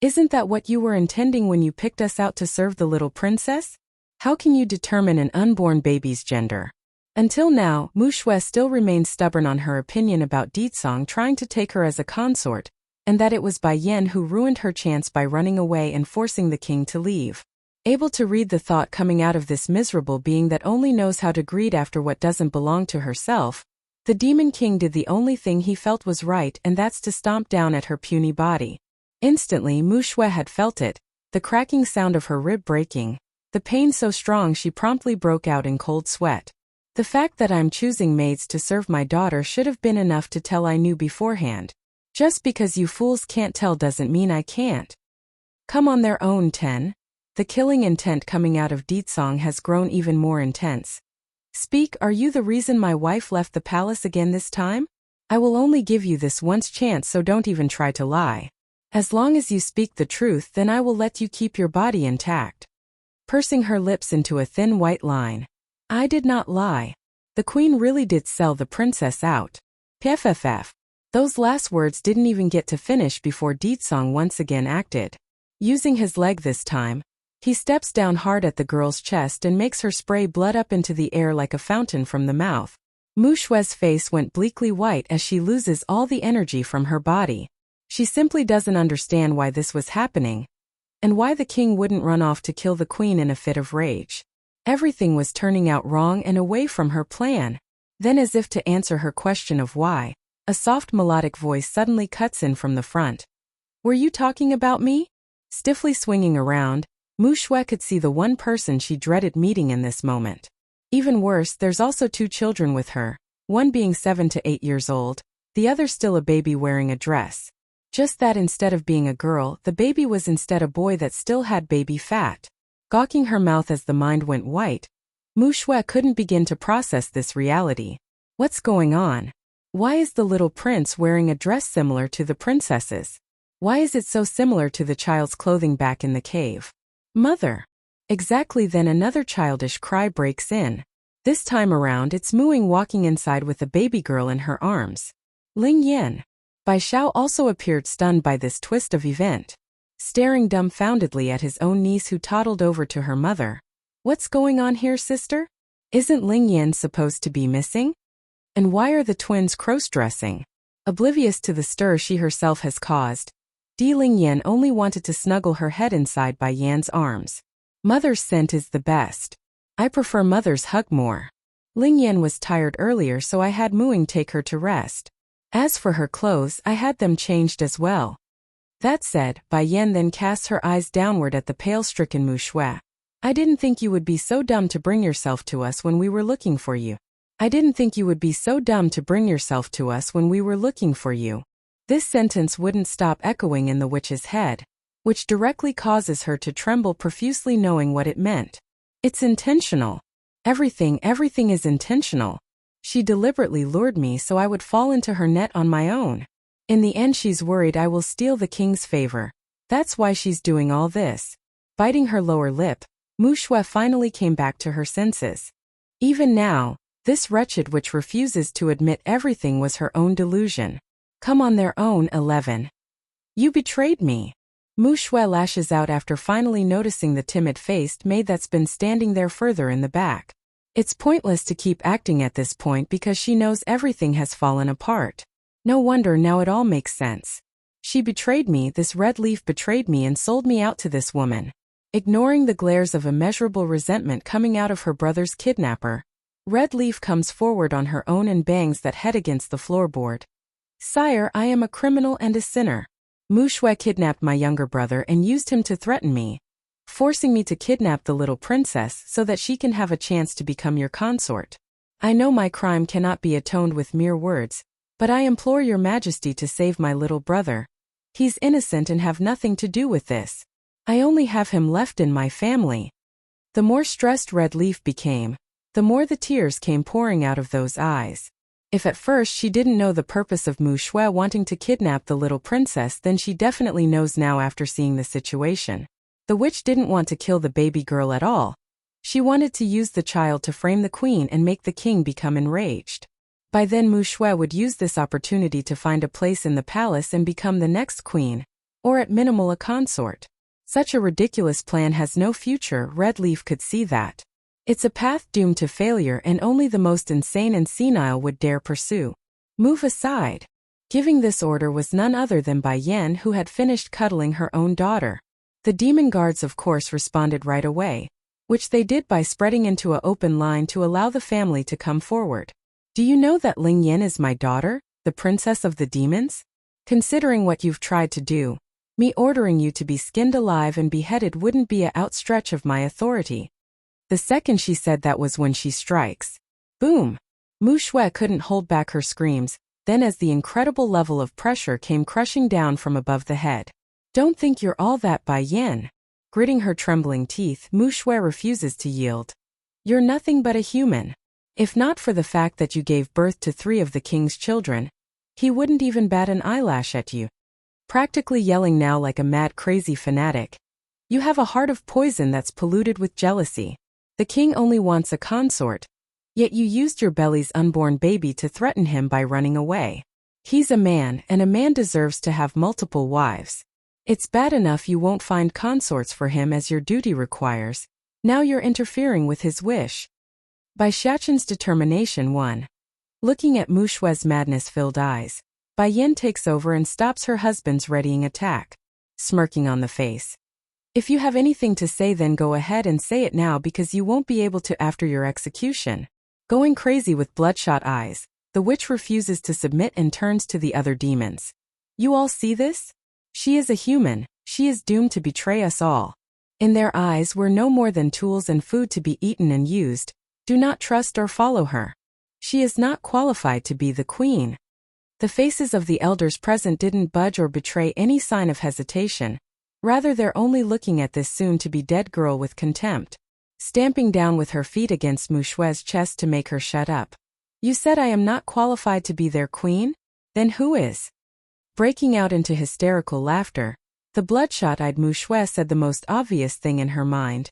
Isn't that what you were intending when you picked us out to serve the little princess? How can you determine an unborn baby's gender? Until now, Mu Shui still remained stubborn on her opinion about Ditsong trying to take her as a consort, and that it was Bai Yen who ruined her chance by running away and forcing the king to leave. Able to read the thought coming out of this miserable being that only knows how to greed after what doesn't belong to herself, the Demon King did the only thing he felt was right, and that's to stomp down at her puny body. Instantly, Mu Shui had felt it, the cracking sound of her rib breaking, the pain so strong she promptly broke out in cold sweat. The fact that I'm choosing maids to serve my daughter should have been enough to tell I knew beforehand. Just because you fools can't tell doesn't mean I can't. Come on their own 10. The killing intent coming out of Ditsong has grown even more intense. Speak, are you the reason my wife left the palace again this time? I will only give you this once chance, so don't even try to lie. As long as you speak the truth, then I will let you keep your body intact. Pursing her lips into a thin white line. I did not lie. The queen really did sell the princess out. PFFF. Those last words didn't even get to finish before Deetsong once again acted. Using his leg this time, he steps down hard at the girl's chest and makes her spray blood up into the air like a fountain from the mouth. Mu Shue's face went bleakly white as she loses all the energy from her body. She simply doesn't understand why this was happening, and why the king wouldn't run off to kill the queen in a fit of rage. Everything was turning out wrong and away from her plan. Then, as if to answer her question of why, a soft melodic voice suddenly cuts in from the front. Were you talking about me? Stiffly swinging around, Mu Shue could see the one person she dreaded meeting in this moment. Even worse, there's also 2 children with her, one being 7 to 8 years old, the other still a baby wearing a dress. Just that instead of being a girl, the baby was instead a boy that still had baby fat. Gawking her mouth as the mind went white, Mu Shue couldn't begin to process this reality. What's going on? Why is the little prince wearing a dress similar to the princess's? Why is it so similar to the child's clothing back in the cave? Mother! Exactly then another childish cry breaks in. This time around it's Muing walking inside with a baby girl in her arms. Ling Yan. Bai Xiao also appeared stunned by this twist of event, staring dumbfoundedly at his own niece who toddled over to her mother. What's going on here, sister? Isn't Ling Yan supposed to be missing? And why are the twins cross-dressing? Oblivious to the stir she herself has caused, Ling Yan only wanted to snuggle her head inside Bai Yan's arms. Mother's scent is the best. I prefer mother's hug more. Ling Yan was tired earlier, so I had Muing take her to rest. As for her clothes, I had them changed as well. That said, Bai Yan then casts her eyes downward at the pale-stricken Mu Shue. I didn't think you would be so dumb to bring yourself to us when we were looking for you. I didn't think you would be so dumb to bring yourself to us when we were looking for you. This sentence wouldn't stop echoing in the witch's head, which directly causes her to tremble profusely, knowing what it meant. It's intentional. Everything is intentional. She deliberately lured me so I would fall into her net on my own. In the end she's worried I will steal the king's favor. That's why she's doing all this. Biting her lower lip, Mu Shue finally came back to her senses. Even now, this wretched witch refuses to admit everything was her own delusion. Come on, their own 11. You betrayed me. Mu Shue lashes out after finally noticing the timid-faced maid that's been standing there further in the back. It's pointless to keep acting at this point because she knows everything has fallen apart. No wonder now it all makes sense. She betrayed me, this red leaf betrayed me and sold me out to this woman. Ignoring the glares of immeasurable resentment coming out of her brother's kidnapper, Red Leaf comes forward on her own and bangs that head against the floorboard. Sire, I am a criminal and a sinner. Mu Shue kidnapped my younger brother and used him to threaten me, forcing me to kidnap the little princess so that she can have a chance to become your consort. I know my crime cannot be atoned with mere words, but I implore your majesty to save my little brother. He's innocent and have nothing to do with this. I only have him left in my family. The more stressed Red Leaf became, the more the tears came pouring out of those eyes. If at first she didn't know the purpose of Mu Shue wanting to kidnap the little princess, then she definitely knows now after seeing the situation. The witch didn't want to kill the baby girl at all. She wanted to use the child to frame the queen and make the king become enraged. By then Mu Shue would use this opportunity to find a place in the palace and become the next queen, or at minimal a consort. Such a ridiculous plan has no future, Red Leaf could see that. It's a path doomed to failure and only the most insane and senile would dare pursue. Move aside. Giving this order was none other than Bai Yan, who had finished cuddling her own daughter. The demon guards of course responded right away, which they did by spreading into an open line to allow the family to come forward. Do you know that Ling Yan is my daughter, the princess of the demons? Considering what you've tried to do, me ordering you to be skinned alive and beheaded wouldn't be an outstretch of my authority. The second she said that was when she strikes. Boom! Mu Shue couldn't hold back her screams, then as the incredible level of pressure came crushing down from above the head. Don't think you're all that, Bai Yan. Gritting her trembling teeth, Mu Shue refuses to yield. You're nothing but a human. If not for the fact that you gave birth to 3 of the king's children, he wouldn't even bat an eyelash at you. practically yelling now like a mad crazy fanatic. You have a heart of poison that's polluted with jealousy. The king only wants a consort, yet you used your belly's unborn baby to threaten him by running away. He's a man, and a man deserves to have multiple wives. It's bad enough you won't find consorts for him as your duty requires. Now you're interfering with his wish. By Xiaoqin's determination 1. Looking at Mu Shui's madness-filled eyes, Bai Yan takes over and stops her husband's readying attack, smirking on the face. If you have anything to say, then go ahead and say it now, because you won't be able to after your execution. Going crazy with bloodshot eyes, the witch refuses to submit and turns to the other demons. You all see this? She is a human, she is doomed to betray us all. In their eyes we're no more than tools and food to be eaten and used. Do not trust or follow her. She is not qualified to be the queen. The faces of the elders present didn't budge or betray any sign of hesitation. Rather, they're only looking at this soon-to-be-dead girl with contempt, stamping down with her feet against Mu Shui's chest to make her shut up. You said I am not qualified to be their queen? Then who is? Breaking out into hysterical laughter, the bloodshot-eyed Mu Shui said the most obvious thing in her mind.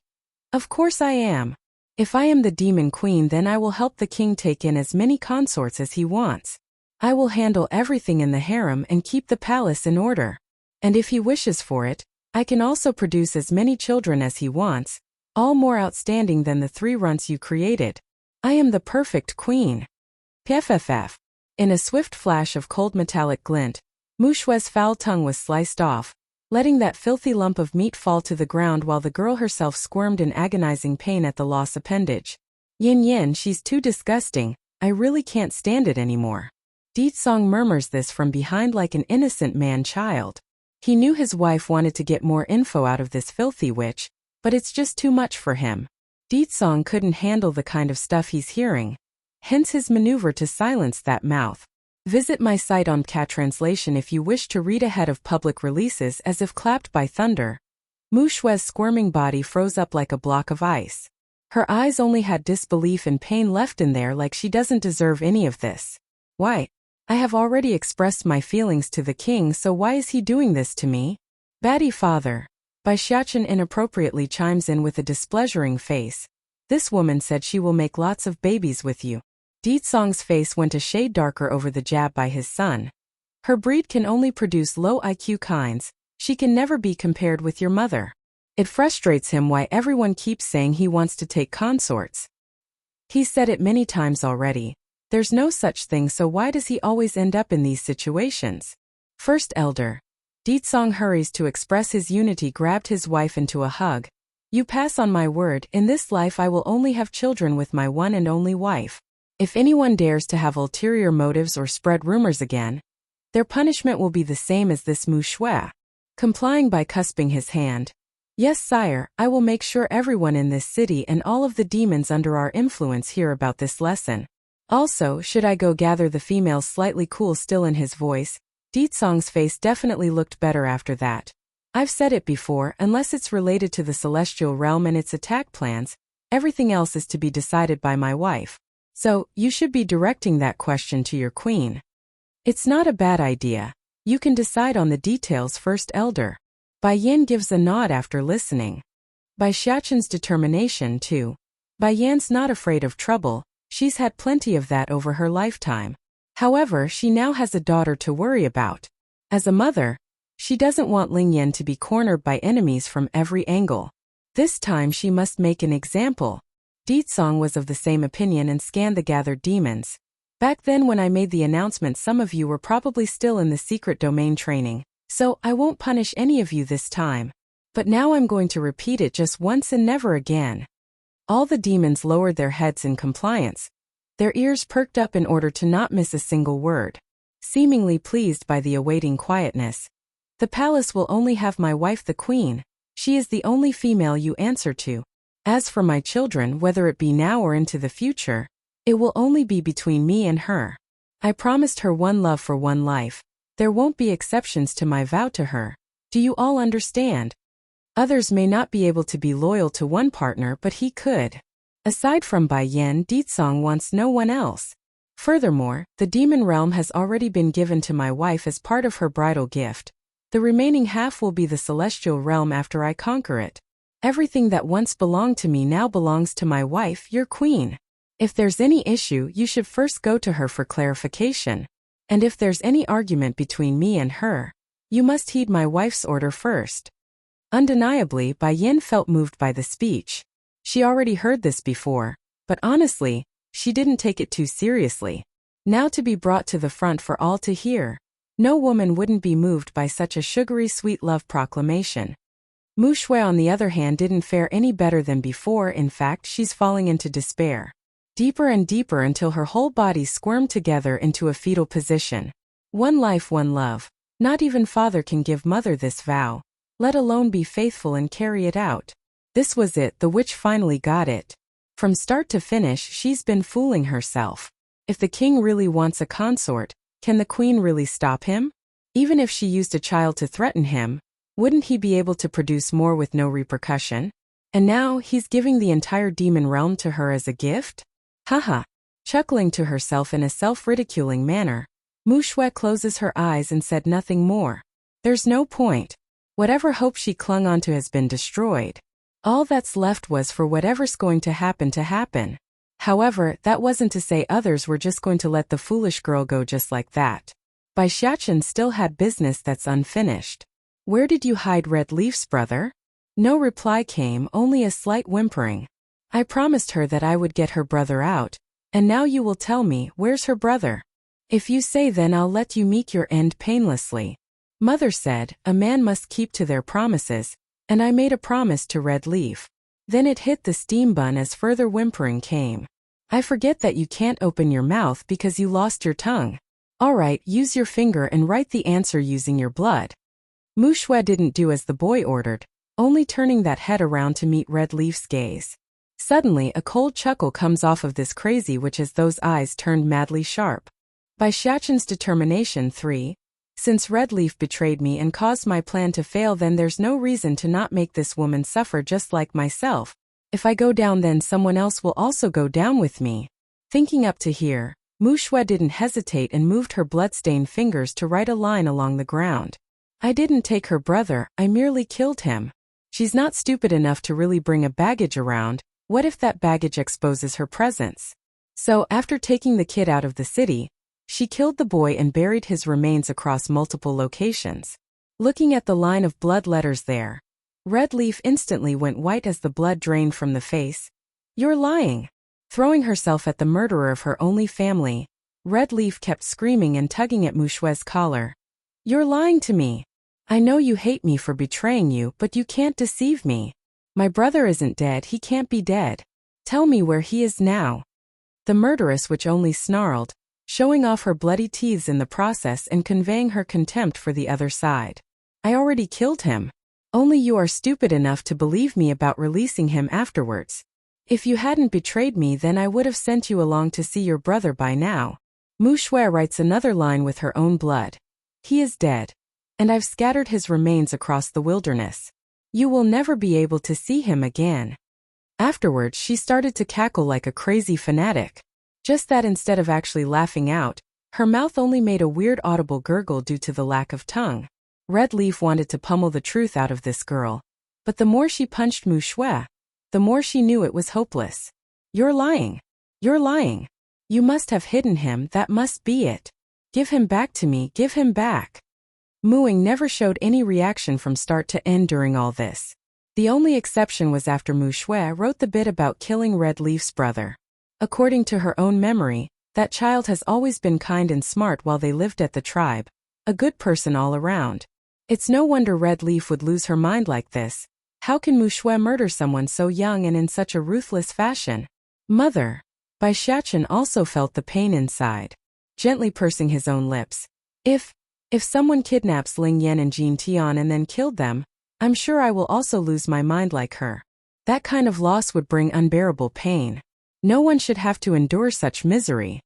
Of course I am. If I am the demon queen, then I will help the king take in as many consorts as he wants. I will handle everything in the harem and keep the palace in order. And if he wishes for it, I can also produce as many children as he wants, all more outstanding than the 3 runts you created. I am the perfect queen. PFFF. In a swift flash of cold metallic glint, Mu Shui's foul tongue was sliced off, letting that filthy lump of meat fall to the ground while the girl herself squirmed in agonizing pain at the lost appendage. Yin Yin, she's too disgusting, I really can't stand it anymore. Di Song murmurs this from behind like an innocent man-child. He knew his wife wanted to get more info out of this filthy witch, but it's just too much for him. Di Song couldn't handle the kind of stuff he's hearing. Hence his maneuver to silence that mouth. Visit my site on Cat Translation if you wish to read ahead of public releases. As if clapped by thunder, Mu Shui's squirming body froze up like a block of ice. Her eyes only had disbelief and pain left in there, like she doesn't deserve any of this. Why? I have already expressed my feelings to the king, so why is he doing this to me? Batty father. Bai Xiaoqin inappropriately chimes in with a displeasuring face. This woman said she will make lots of babies with you. Di Song's face went a shade darker over the jab by his son. Her breed can only produce low IQ kinds, she can never be compared with your mother. It frustrates him why everyone keeps saying he wants to take consorts. He's said it many times already. There's no such thing, so why does he always end up in these situations? First elder. Di Song hurries to express his unity, grabbed his wife into a hug. You pass on my word, in this life I will only have children with my one and only wife. If anyone dares to have ulterior motives or spread rumors again, their punishment will be the same as this Mu Shui. Complying by cusping his hand. Yes, sire, I will make sure everyone in this city and all of the demons under our influence hear about this lesson. Also, should I go gather the females? Slightly cool still in his voice. Di Song's face definitely looked better after that. I've said it before, unless it's related to the celestial realm and its attack plans, everything else is to be decided by my wife. So, you should be directing that question to your queen. It's not a bad idea. You can decide on the details first, elder. Bai Yan gives a nod after listening. By Xiaoqin's determination too. Bai Yan's not afraid of trouble, she's had plenty of that over her lifetime. However, she now has a daughter to worry about. As a mother, she doesn't want Ling Yan to be cornered by enemies from every angle. This time she must make an example. Di Song was of the same opinion and scanned the gathered demons. Back then when I made the announcement, some of you were probably still in the secret domain training, so I won't punish any of you this time. But now I'm going to repeat it just once and never again. All the demons lowered their heads in compliance. Their ears perked up in order to not miss a single word. Seemingly pleased by the awaiting quietness. The palace will only have my wife the queen. She is the only female you answer to. As for my children, whether it be now or into the future, it will only be between me and her. I promised her one love for one life. There won't be exceptions to my vow to her. Do you all understand? Others may not be able to be loyal to one partner, but he could. Aside from Bai Yan, Di Song wants no one else. Furthermore, the demon realm has already been given to my wife as part of her bridal gift. The remaining half will be the celestial realm after I conquer it. Everything that once belonged to me now belongs to my wife, your queen. If there's any issue, you should first go to her for clarification. And if there's any argument between me and her, you must heed my wife's order first. Undeniably, Bai Yin felt moved by the speech. She already heard this before, but honestly, she didn't take it too seriously. Now to be brought to the front for all to hear. No woman wouldn't be moved by such a sugary sweet love proclamation. Mu Shui on the other hand didn't fare any better than before. In fact, she's falling into despair. Deeper and deeper until her whole body squirmed together into a fetal position. One life, one love. Not even father can give mother this vow, let alone be faithful and carry it out. This was it, the witch finally got it. From start to finish, she's been fooling herself. If the king really wants a consort, can the queen really stop him? Even if she used a child to threaten him, wouldn't he be able to produce more with no repercussion? And now he's giving the entire demon realm to her as a gift? Haha. Chuckling to herself in a self-ridiculing manner, Mu Shui closes her eyes and said nothing more. There's no point. Whatever hope she clung onto has been destroyed. All that's left was for whatever's going to happen to happen. However, that wasn't to say others were just going to let the foolish girl go just like that. Bai Xiachen still had business that's unfinished. Where did you hide Red Leaf's brother? No reply came, only a slight whimpering. I promised her that I would get her brother out, and now you will tell me, where's her brother? If you say, then I'll let you meet your end painlessly. Mother said, a man must keep to their promises, and I made a promise to Red Leaf. Then it hit the steam bun as further whimpering came. I forget that you can't open your mouth because you lost your tongue. Alright, use your finger and write the answer using your blood. Mu Shui didn't do as the boy ordered, only turning that head around to meet Red Leaf's gaze. Suddenly a cold chuckle comes off of this crazy witch as those eyes turned madly sharp. Bai Xiachen's determination 3. Since Red Leaf betrayed me and caused my plan to fail, then there's no reason to not make this woman suffer just like myself. If I go down, then someone else will also go down with me. Thinking up to here, Mu Shui didn't hesitate and moved her blood-stained fingers to write a line along the ground. I didn't take her brother, I merely killed him. She's not stupid enough to really bring a baggage around. What if that baggage exposes her presence? So, after taking the kid out of the city, she killed the boy and buried his remains across multiple locations. Looking at the line of blood letters there, Red Leaf instantly went white as the blood drained from the face. You're lying. Throwing herself at the murderer of her only family, Red Leaf kept screaming and tugging at Mu Shui's collar. You're lying to me. I know you hate me for betraying you, but you can't deceive me. My brother isn't dead, he can't be dead. Tell me where he is now. The murderess witch only snarled, showing off her bloody teeth in the process and conveying her contempt for the other side. I already killed him. Only you are stupid enough to believe me about releasing him afterwards. If you hadn't betrayed me, then I would have sent you along to see your brother by now. Mu Shui writes another line with her own blood. He is dead. And I've scattered his remains across the wilderness. You will never be able to see him again. Afterwards, she started to cackle like a crazy fanatic. Just that instead of actually laughing out, her mouth only made a weird audible gurgle due to the lack of tongue. Red Leaf wanted to pummel the truth out of this girl. But the more she punched Mu Shui, the more she knew it was hopeless. You're lying. You're lying. You must have hidden him, that must be it. Give him back to me, give him back. Muing never showed any reaction from start to end during all this. The only exception was after Mu Shui wrote the bit about killing Red Leaf's brother. According to her own memory, that child has always been kind and smart while they lived at the tribe. A good person all around. It's no wonder Red Leaf would lose her mind like this. How can Mu Shui murder someone so young and in such a ruthless fashion? Mother. Bai Xiachen also felt the pain inside, gently pursing his own lips. If someone kidnaps Ling Yan and Jin Tian and then killed them, I'm sure I will also lose my mind like her. That kind of loss would bring unbearable pain. No one should have to endure such misery.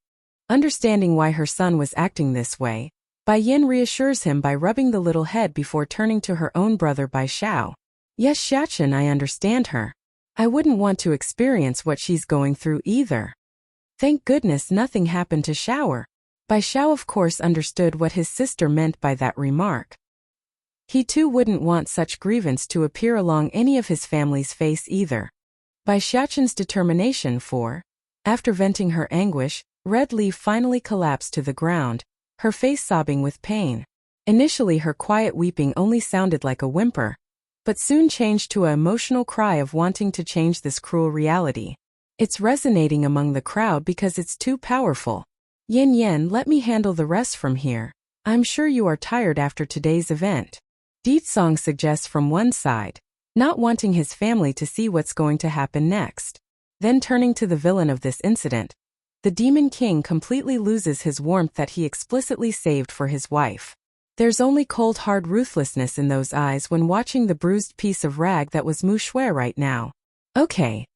Understanding why her son was acting this way, Bai Yin reassures him by rubbing the little head before turning to her own brother Bai Xiao. Yes, Xiachen, I understand her. I wouldn't want to experience what she's going through either. Thank goodness nothing happened to Xiao. Bai Xiao of course understood what his sister meant by that remark. He too wouldn't want such grievance to appear along any of his family's face either. By Xiaoqin's determination after venting her anguish, Red Leaf finally collapsed to the ground, her face sobbing with pain. Initially her quiet weeping only sounded like a whimper, but soon changed to an emotional cry of wanting to change this cruel reality. It's resonating among the crowd because it's too powerful. Yin, let me handle the rest from here. I'm sure you are tired after today's event. Ditsong suggests from one side, not wanting his family to see what's going to happen next. Then turning to the villain of this incident, the Demon King completely loses his warmth that he explicitly saved for his wife. There's only cold hard ruthlessness in those eyes when watching the bruised piece of rag that was Mu Shui right now. Okay.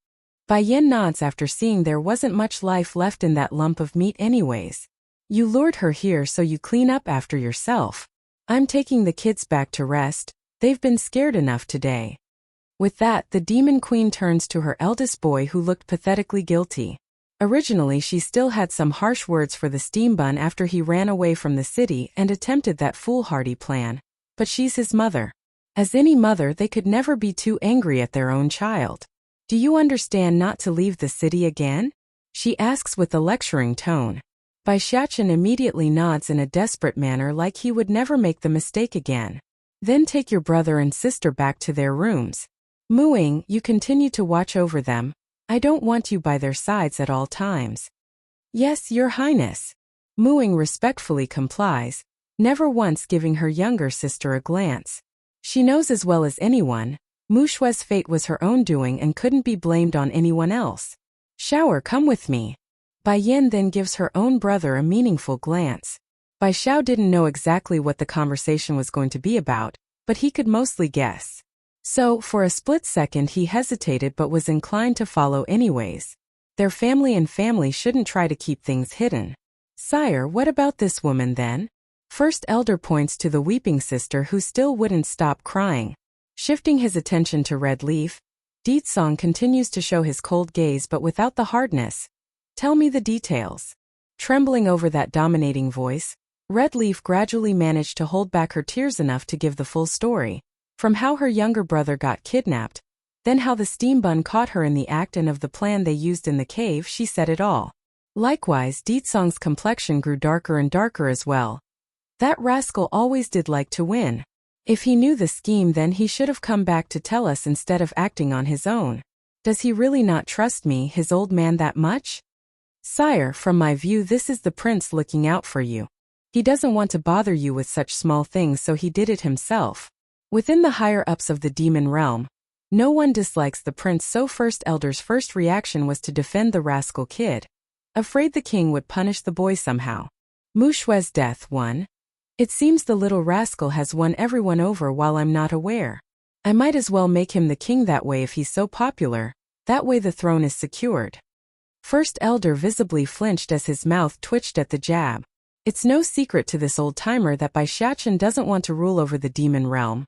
Bai Yin nods after seeing there wasn't much life left in that lump of meat anyways. You lured her here so you clean up after yourself. I'm taking the kids back to rest, they've been scared enough today. With that, the Demon Queen turns to her eldest boy who looked pathetically guilty. Originally she still had some harsh words for the steam bun after he ran away from the city and attempted that foolhardy plan. But she's his mother. As any mother, they could never be too angry at their own child. Do you understand not to leave the city again? She asks with a lecturing tone. Bai Xiaoqin immediately nods in a desperate manner like he would never make the mistake again. Then take your brother and sister back to their rooms. Muing, you continue to watch over them. I don't want you by their sides at all times. Yes, Your Highness. Muing respectfully complies, never once giving her younger sister a glance. She knows as well as anyone, Mu Shui's fate was her own doing and couldn't be blamed on anyone else. Shower, come with me. Bai Yin then gives her own brother a meaningful glance. Bai Xiao didn't know exactly what the conversation was going to be about, but he could mostly guess. So, for a split second he hesitated but was inclined to follow anyways. Their family shouldn't try to keep things hidden. Sire, what about this woman then? First Elder points to the weeping sister who still wouldn't stop crying. Shifting his attention to Red Leaf, Ditsong continues to show his cold gaze but without the hardness. Tell me the details. Trembling over that dominating voice, Red Leaf gradually managed to hold back her tears enough to give the full story. From how her younger brother got kidnapped, then how the steam bun caught her in the act and of the plan they used in the cave, she said it all. Likewise, Ditsong's complexion grew darker and darker as well. That rascal always did like to win. If he knew the scheme, then he should have come back to tell us instead of acting on his own. Does he really not trust me, his old man, that much? Sire, from my view this is the prince looking out for you. He doesn't want to bother you with such small things, so he did it himself. Within the higher-ups of the demon realm, no one dislikes the prince, so First Elder's first reaction was to defend the rascal kid, afraid the king would punish the boy somehow. Mu Shui's death won. It seems the little rascal has won everyone over while I'm not aware. I might as well make him the king that way if he's so popular, that way the throne is secured. First Elder visibly flinched as his mouth twitched at the jab. It's no secret to this old-timer that Bai Xiaoqin doesn't want to rule over the demon realm.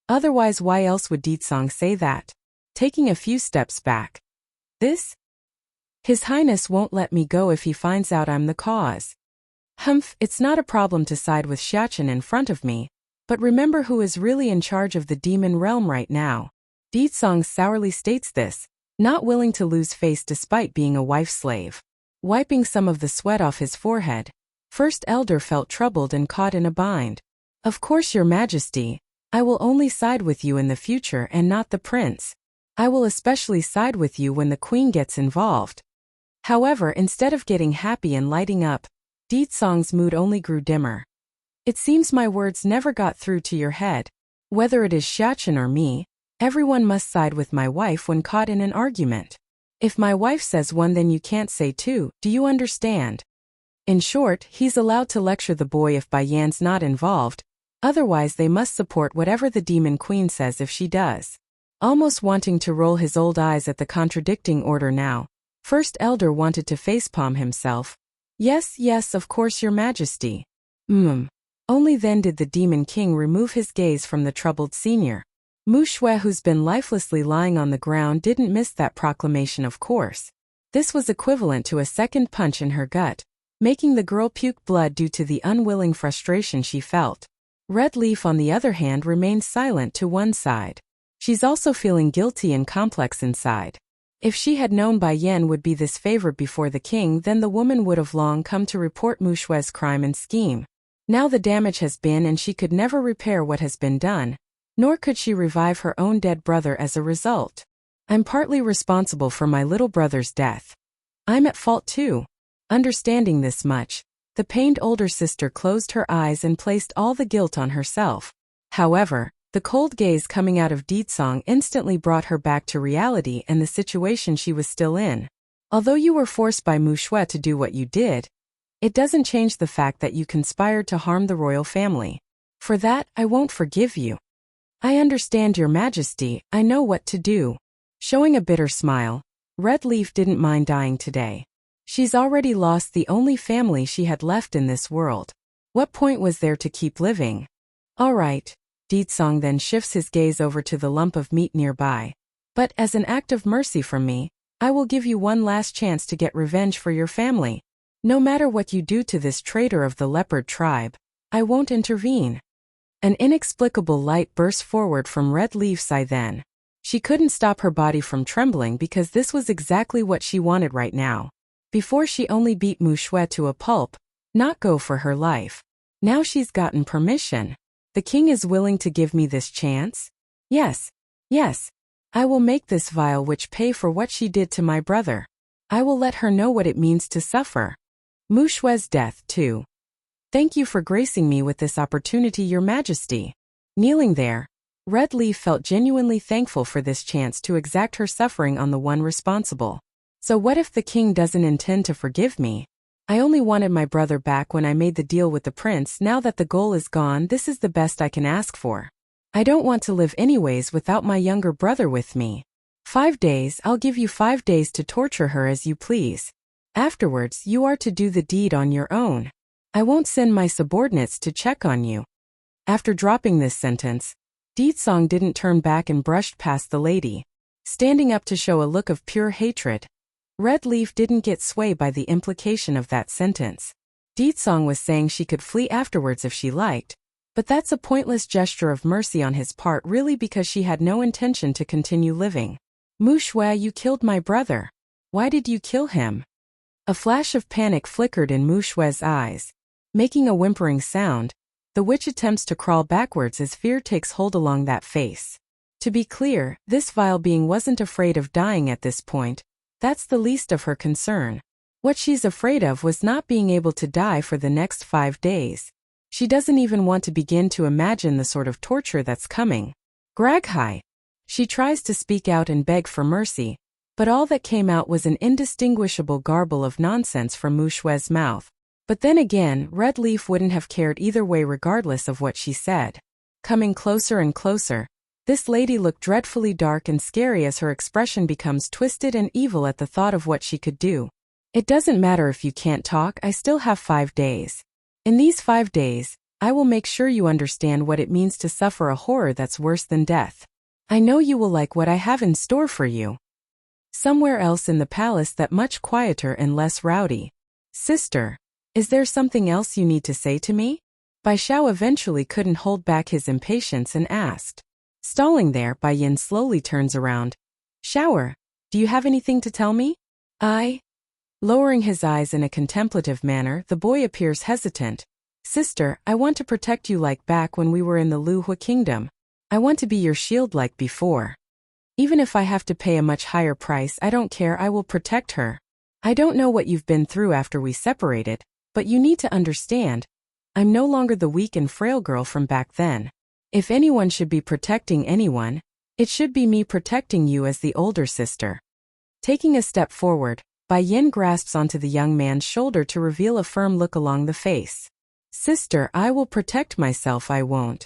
Otherwise, why else would Ditsong say that? Taking a few steps back. This? His Highness won't let me go if he finds out I'm the cause. Humph, it's not a problem to side with Xiaoqin in front of me, but remember who is really in charge of the demon realm right now. Ditsong sourly states this, not willing to lose face despite being a wife slave. Wiping some of the sweat off his forehead, First Elder felt troubled and caught in a bind. Of course, Your Majesty. I will only side with you in the future and not the prince. I will especially side with you when the queen gets involved. However, instead of getting happy and lighting up, Ditsong's mood only grew dimmer. It seems my words never got through to your head. Whether it is Xiaoqin or me, everyone must side with my wife when caught in an argument. If my wife says one, then you can't say two, do you understand? In short, he's allowed to lecture the boy if Bai Yan's not involved. Otherwise they must support whatever the Demon Queen says if she does. Almost wanting to roll his old eyes at the contradicting order now, First Elder wanted to facepalm himself. Yes, of course, Your Majesty. Only then did the Demon King remove his gaze from the troubled senior. Mu Shui, who's been lifelessly lying on the ground, didn't miss that proclamation, of course. This was equivalent to a second punch in her gut, making the girl puke blood due to the unwilling frustration she felt. Red Leaf on the other hand remains silent to one side. She's also feeling guilty and complex inside. If she had known Bai Yan would be this favored before the king, then the woman would have long come to report Mu Xue's crime and scheme. Now the damage has been and she could never repair what has been done, nor could she revive her own dead brother as a result. I'm partly responsible for my little brother's death. I'm at fault too. Understanding this much, the pained older sister closed her eyes and placed all the guilt on herself. However, the cold gaze coming out of Deetsong instantly brought her back to reality and the situation she was still in. Although you were forced by Mu Xue to do what you did, it doesn't change the fact that you conspired to harm the royal family. For that, I won't forgive you. I understand, Your Majesty, I know what to do. Showing a bitter smile, Red Leaf didn't mind dying today. She's already lost the only family she had left in this world. What point was there to keep living? All right. Deetsong then shifts his gaze over to the lump of meat nearby. But as an act of mercy from me, I will give you one last chance to get revenge for your family. No matter what you do to this traitor of the leopard tribe, I won't intervene. An inexplicable light burst forward from Red Leaf's eye then. She couldn't stop her body from trembling because this was exactly what she wanted right now. Before she only beat Mu Xue to a pulp, not go for her life. Now she's gotten permission. The king is willing to give me this chance? Yes. Yes. I will make this vile witch pay for what she did to my brother. I will let her know what it means to suffer. Mu Xue's death, too. Thank you for gracing me with this opportunity, Your Majesty. Kneeling there, Red Leaf felt genuinely thankful for this chance to exact her suffering on the one responsible. So what if the king doesn't intend to forgive me? I only wanted my brother back when I made the deal with the prince. Now that the goal is gone, this is the best I can ask for. I don't want to live anyways without my younger brother with me. 5 days, I'll give you 5 days to torture her as you please. Afterwards, you are to do the deed on your own. I won't send my subordinates to check on you. After dropping this sentence, Deetsong didn't turn back and brushed past the lady, standing up to show a look of pure hatred. Red Leaf didn't get swayed by the implication of that sentence. Deetsong was saying she could flee afterwards if she liked, but that's a pointless gesture of mercy on his part really because she had no intention to continue living. Mu Xue, you killed my brother. Why did you kill him? A flash of panic flickered in Mu Xue's eyes. Making a whimpering sound, the witch attempts to crawl backwards as fear takes hold along that face. To be clear, this vile being wasn't afraid of dying at this point. That's the least of her concern. What she's afraid of was not being able to die for the next 5 days. She doesn't even want to begin to imagine the sort of torture that's coming. Graghai. She tries to speak out and beg for mercy, but all that came out was an indistinguishable garble of nonsense from Mu Xue's mouth. But then again, Red Leaf wouldn't have cared either way regardless of what she said. Coming closer and closer, this lady looked dreadfully dark and scary as her expression becomes twisted and evil at the thought of what she could do. It doesn't matter if you can't talk, I still have 5 days. In these 5 days, I will make sure you understand what it means to suffer a horror that's worse than death. I know you will like what I have in store for you. Somewhere else in the palace that much quieter and less rowdy. Sister, is there something else you need to say to me? Bai Xiao eventually couldn't hold back his impatience and asked. Stalling there, Bai Yin slowly turns around. Shower, do you have anything to tell me? Lowering his eyes in a contemplative manner, the boy appears hesitant. Sister, I want to protect you like back when we were in the Lu Hu kingdom. I want to be your shield like before. Even if I have to pay a much higher price, I don't care, I will protect her. I don't know what you've been through after we separated, but you need to understand. I'm no longer the weak and frail girl from back then. If anyone should be protecting anyone, it should be me protecting you as the older sister. Taking a step forward, Bai Yin grasps onto the young man's shoulder to reveal a firm look along the face. Sister, I will protect myself, I won't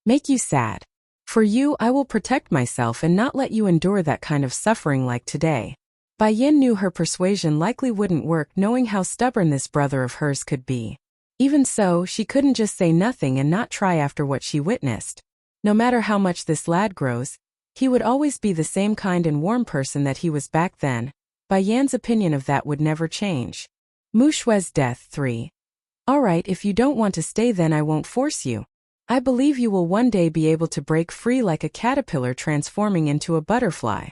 make you sad. For you, I will protect myself and not let you endure that kind of suffering like today. Bai Yin knew her persuasion likely wouldn't work knowing how stubborn this brother of hers could be. Even so, she couldn't just say nothing and not try after what she witnessed. No matter how much this lad grows, he would always be the same kind and warm person that he was back then. Bai Yan's opinion of that would never change. Mu Xue's death 3. Alright, if you don't want to stay then I won't force you. I believe you will one day be able to break free like a caterpillar transforming into a butterfly.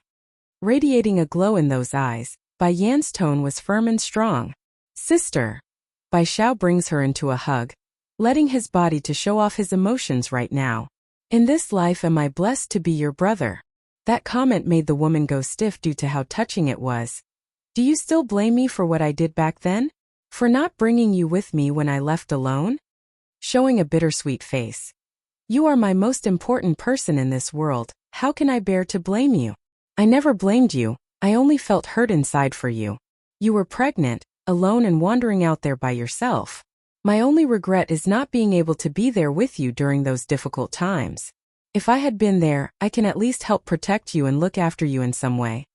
Radiating a glow in those eyes, Bai Yan's tone was firm and strong. Sister. Bai Xiao brings her into a hug, letting his body to show off his emotions right now. In this life am I blessed to be your brother. That comment made the woman go stiff due to how touching it was. Do you still blame me for what I did back then? For not bringing you with me when I left alone? Showing a bittersweet face. You are my most important person in this world, how can I bear to blame you? I never blamed you, I only felt hurt inside for you. You were pregnant, alone and wandering out there by yourself. My only regret is not being able to be there with you during those difficult times. If I had been there, I can at least help protect you and look after you in some way.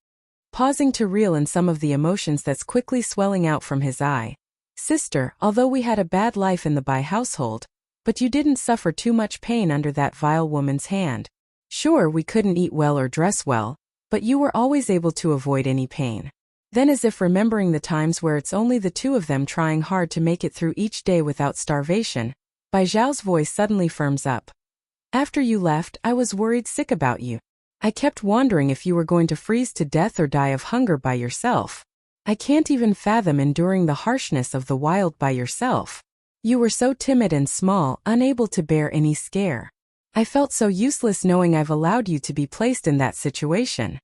Pausing to reel in some of the emotions that's quickly swelling out from his eye. Sister, although we had a bad life in the Bai household, but you didn't suffer too much pain under that vile woman's hand. Sure, we couldn't eat well or dress well, but you were always able to avoid any pain. Then as if remembering the times where it's only the two of them trying hard to make it through each day without starvation, Bai Zhao's voice suddenly firms up. After you left, I was worried sick about you. I kept wondering if you were going to freeze to death or die of hunger by yourself. I can't even fathom enduring the harshness of the wild by yourself. You were so timid and small, unable to bear any scare. I felt so useless knowing I've allowed you to be placed in that situation.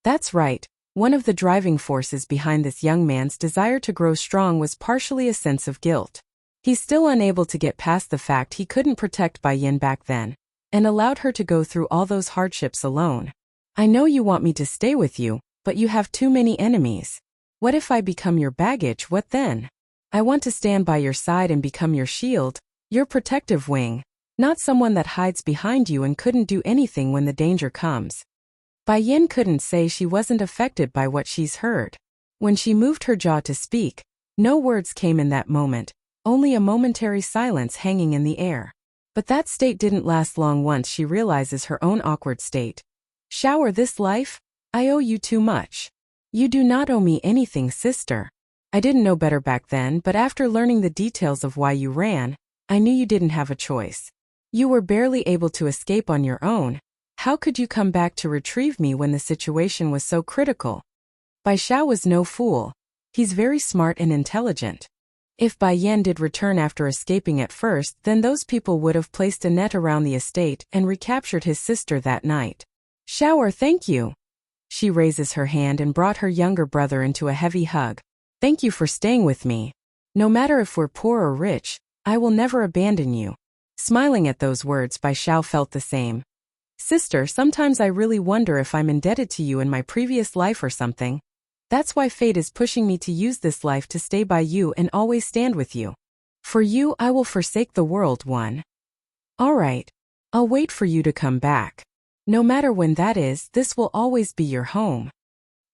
That's right, one of the driving forces behind this young man's desire to grow strong was partially a sense of guilt. He's still unable to get past the fact he couldn't protect Bai Yin back then, and allowed her to go through all those hardships alone. I know you want me to stay with you, but you have too many enemies. What if I become your baggage, what then? I want to stand by your side and become your shield, your protective wing. Not someone that hides behind you and couldn't do anything when the danger comes. Bai Yin couldn't say she wasn't affected by what she's heard. When she moved her jaw to speak, no words came in that moment, only a momentary silence hanging in the air. But that state didn't last long once she realizes her own awkward state. Shower this life? I owe you too much. You do not owe me anything, sister. I didn't know better back then, but after learning the details of why you ran, I knew you didn't have a choice. You were barely able to escape on your own. How could you come back to retrieve me when the situation was so critical? Bai Xiao was no fool. He's very smart and intelligent. If Bai Yan did return after escaping at first, then those people would have placed a net around the estate and recaptured his sister that night. Shower, thank you. She raises her hand and brought her younger brother into a heavy hug. Thank you for staying with me. No matter if we're poor or rich, I will never abandon you. Smiling at those words, Bai Xiao felt the same. Sister, sometimes I really wonder if I'm indebted to you in my previous life or something. That's why fate is pushing me to use this life to stay by you and always stand with you. For you, I will forsake the world, one. All right. I'll wait for you to come back. No matter when that is, this will always be your home.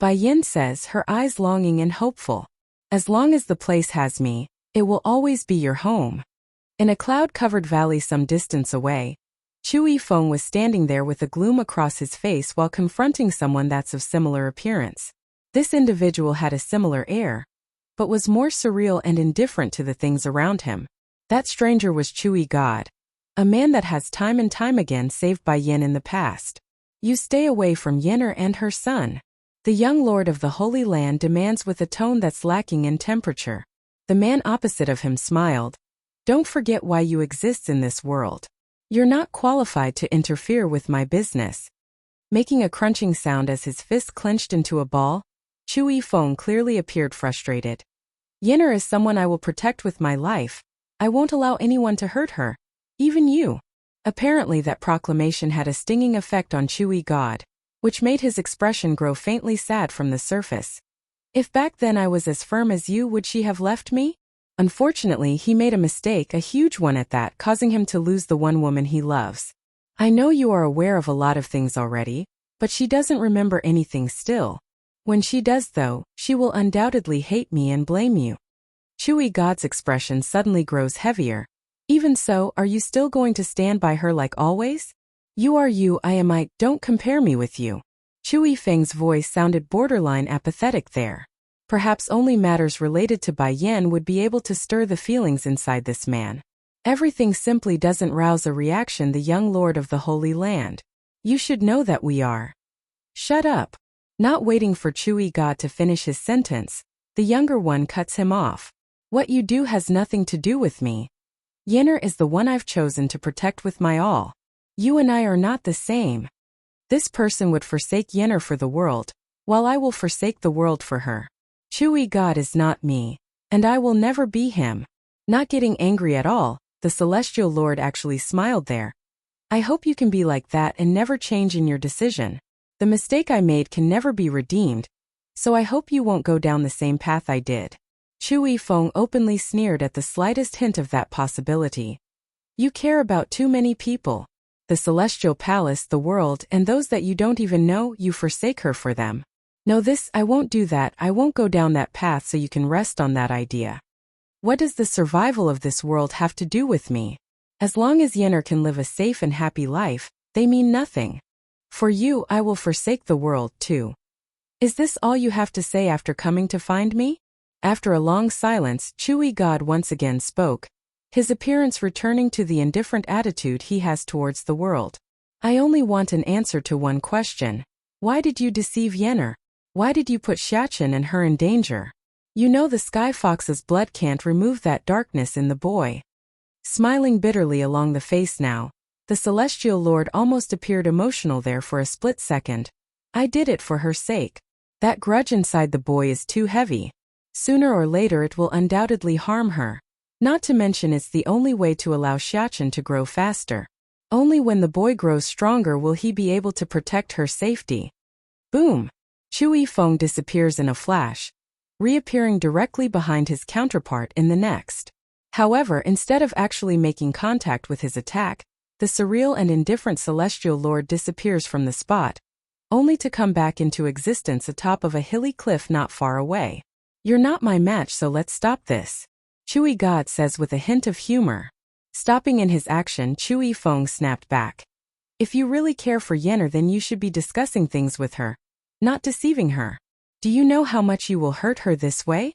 Bai Yin says, her eyes longing and hopeful. As long as the place has me, it will always be your home. In a cloud-covered valley some distance away, Chu Yifeng was standing there with a gloom across his face while confronting someone that's of similar appearance. This individual had a similar air, but was more surreal and indifferent to the things around him. That stranger was Chui God, a man that has time and time again saved Bai Yin in the past. You stay away from Yenner and her son. The young lord of the Holy Land demands with a tone that's lacking in temperature. The man opposite of him smiled. Don't forget why you exist in this world. You're not qualified to interfere with my business. Making a crunching sound as his fist clenched into a ball, Chu Yifeng clearly appeared frustrated. Yenner is someone I will protect with my life. I won't allow anyone to hurt her. Even you. Apparently that proclamation had a stinging effect on Chui God, which made his expression grow faintly sad from the surface. If back then I was as firm as you, would she have left me? Unfortunately, he made a mistake, a huge one at that, causing him to lose the one woman he loves. I know you are aware of a lot of things already, but she doesn't remember anything still. When she does though, she will undoubtedly hate me and blame you. Chui God's expression suddenly grows heavier. Even so, are you still going to stand by her like always? You are you, I am I, don't compare me with you. Chui Feng's voice sounded borderline apathetic there. Perhaps only matters related to Bai Yan would be able to stir the feelings inside this man. Everything simply doesn't rouse a reaction, the young lord of the Holy Land. You should know that we are. Shut up. Not waiting for Chewy God to finish his sentence, the younger one cuts him off. What you do has nothing to do with me. Yenner is the one I've chosen to protect with my all. You and I are not the same. This person would forsake Yenner for the world, while I will forsake the world for her. Chewy God is not me, and I will never be him. Not getting angry at all, the Celestial Lord actually smiled there. I hope you can be like that and never change in your decision. The mistake I made can never be redeemed, so I hope you won't go down the same path I did. Chewy Feng openly sneered at the slightest hint of that possibility. You care about too many people. The celestial palace, the world, and those that you don't even know, you forsake her for them. No, I won't do that. I won't go down that path, so you can rest on that idea. What does the survival of this world have to do with me? As long as Yenner can live a safe and happy life, they mean nothing. For you, I will forsake the world, too. Is this all you have to say after coming to find me? After a long silence, Chewy God once again spoke, his appearance returning to the indifferent attitude he has towards the world. I only want an answer to one question. Why did you deceive Yenner? Why did you put Shachin and her in danger? You know the Sky Fox's blood can't remove that darkness in the boy. Smiling bitterly along the face now, the Celestial Lord almost appeared emotional there for a split second. I did it for her sake. That grudge inside the boy is too heavy. Sooner or later it will undoubtedly harm her. Not to mention it's the only way to allow Shachin to grow faster. Only when the boy grows stronger will he be able to protect her safety. Boom! Chewy Feng disappears in a flash, reappearing directly behind his counterpart in the next. However, instead of actually making contact with his attack, the surreal and indifferent Celestial Lord disappears from the spot, only to come back into existence atop of a hilly cliff not far away. You're not my match, so let's stop this. Chewy God says with a hint of humor. Stopping in his action, Chewy Feng snapped back. If you really care for Yenner, then you should be discussing things with her, not deceiving her. Do you know how much you will hurt her this way?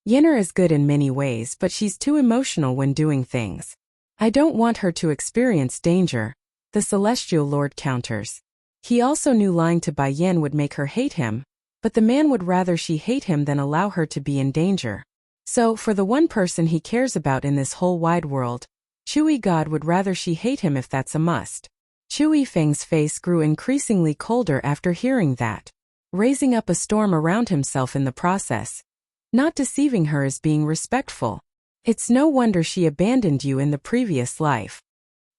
Yenner is good in many ways, but she's too emotional when doing things. I don't want her to experience danger, the Celestial Lord counters. He also knew lying to Bai Yen would make her hate him, but the man would rather she hate him than allow her to be in danger. So, for the one person he cares about in this whole wide world, Chewy God would rather she hate him if that's a must. Chewy Feng's face grew increasingly colder after hearing that, raising up a storm around himself in the process. Not deceiving her is being respectful. It's no wonder she abandoned you in the previous life.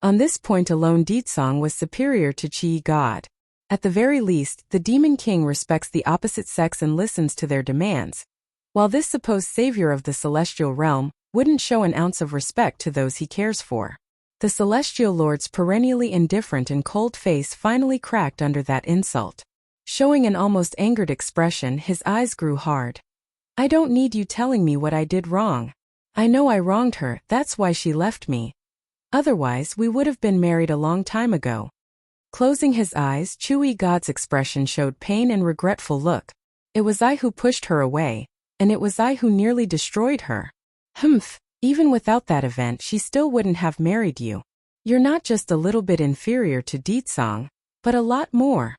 On this point alone, Deetsong was superior to Chewy God. At the very least, the Demon King respects the opposite sex and listens to their demands, while this supposed savior of the celestial realm wouldn't show an ounce of respect to those he cares for. The Celestial Lord's perennially indifferent and cold face finally cracked under that insult. Showing an almost angered expression, his eyes grew hard. I don't need you telling me what I did wrong. I know I wronged her, that's why she left me. Otherwise, we would have been married a long time ago. Closing his eyes, Chewy God's expression showed pain and regretful look. It was I who pushed her away, and it was I who nearly destroyed her. Humph, even without that event she still wouldn't have married you. You're not just a little bit inferior to Deetsong, but a lot more.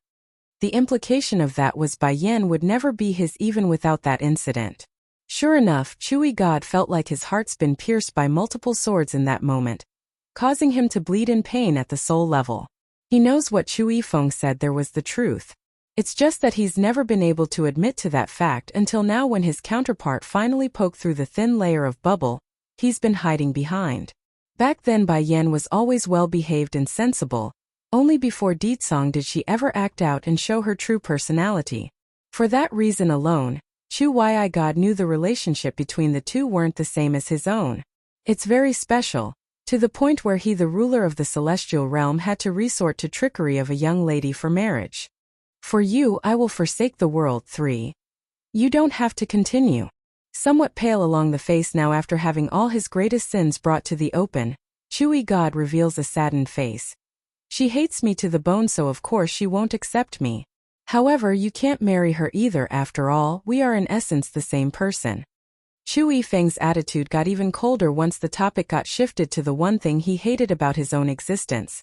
The implication of that was Bai Yen would never be his even without that incident. Sure enough, Chewy God felt like his heart's been pierced by multiple swords in that moment, causing him to bleed in pain at the soul level. He knows what Chewy Feng said there was the truth. It's just that he's never been able to admit to that fact until now, when his counterpart finally poked through the thin layer of bubble he's been hiding behind. Back then Bai Yen was always well-behaved and sensible. Only before Deetsong did she ever act out and show her true personality. For that reason alone, Chewy God knew the relationship between the two weren't the same as his own. It's very special, to the point where he, the ruler of the celestial realm, had to resort to trickery of a young lady for marriage. For you, I will forsake the world. 3. You don't have to continue. Somewhat pale along the face now after having all his greatest sins brought to the open, Chewy God reveals a saddened face. She hates me to the bone, so of course she won't accept me. However, you can't marry her either. After all, we are in essence the same person. Chu Yifeng's attitude got even colder once the topic got shifted to the one thing he hated about his own existence.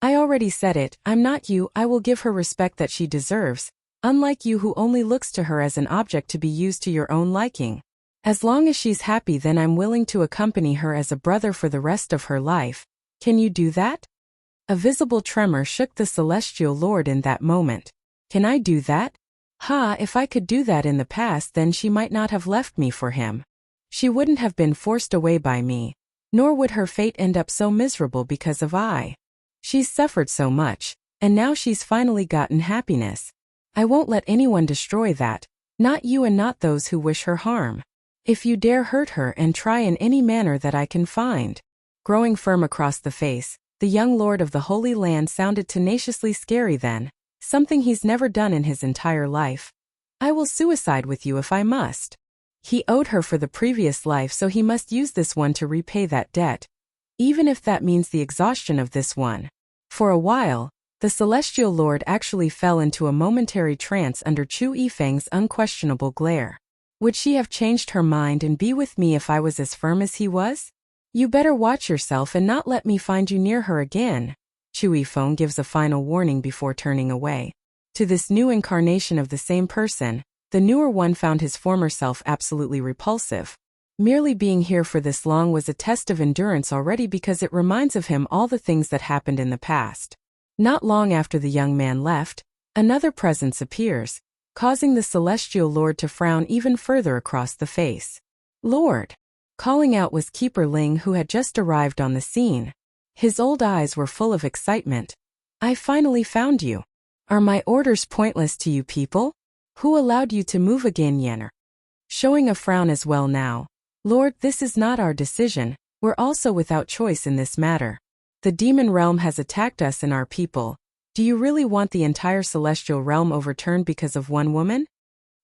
I already said it, I'm not you, I will give her respect that she deserves, unlike you who only looks to her as an object to be used to your own liking. As long as she's happy, then I'm willing to accompany her as a brother for the rest of her life. Can you do that? A visible tremor shook the celestial lord in that moment. Can I do that? Ha, if I could do that in the past, then she might not have left me for him. She wouldn't have been forced away by me, nor would her fate end up so miserable because of I. She's suffered so much, and now she's finally gotten happiness. I won't let anyone destroy that, not you and not those who wish her harm. If you dare hurt her and try in any manner that I can find. Growing firm across the face, the young lord of the Holy Land sounded tenaciously scary then, something he's never done in his entire life. I will suicide with you if I must. He owed her for the previous life, so he must use this one to repay that debt, even if that means the exhaustion of this one. For a while, the celestial lord actually fell into a momentary trance under Chu Yifeng's unquestionable glare. Would she have changed her mind and be with me if I was as firm as he was? You better watch yourself and not let me find you near her again. Chu Yifeng gives a final warning before turning away. To this new incarnation of the same person, the newer one found his former self absolutely repulsive. Merely being here for this long was a test of endurance already, because it reminds of him all the things that happened in the past. Not long after the young man left, another presence appears, causing the celestial lord to frown even further across the face. Lord! Calling out was Keeper Ling, who had just arrived on the scene. His old eyes were full of excitement. I finally found you. Are my orders pointless to you people? Who allowed you to move again, Yenner? Showing a frown as well now. Lord, this is not our decision, we're also without choice in this matter. The demon realm has attacked us and our people. Do you really want the entire celestial realm overturned because of one woman?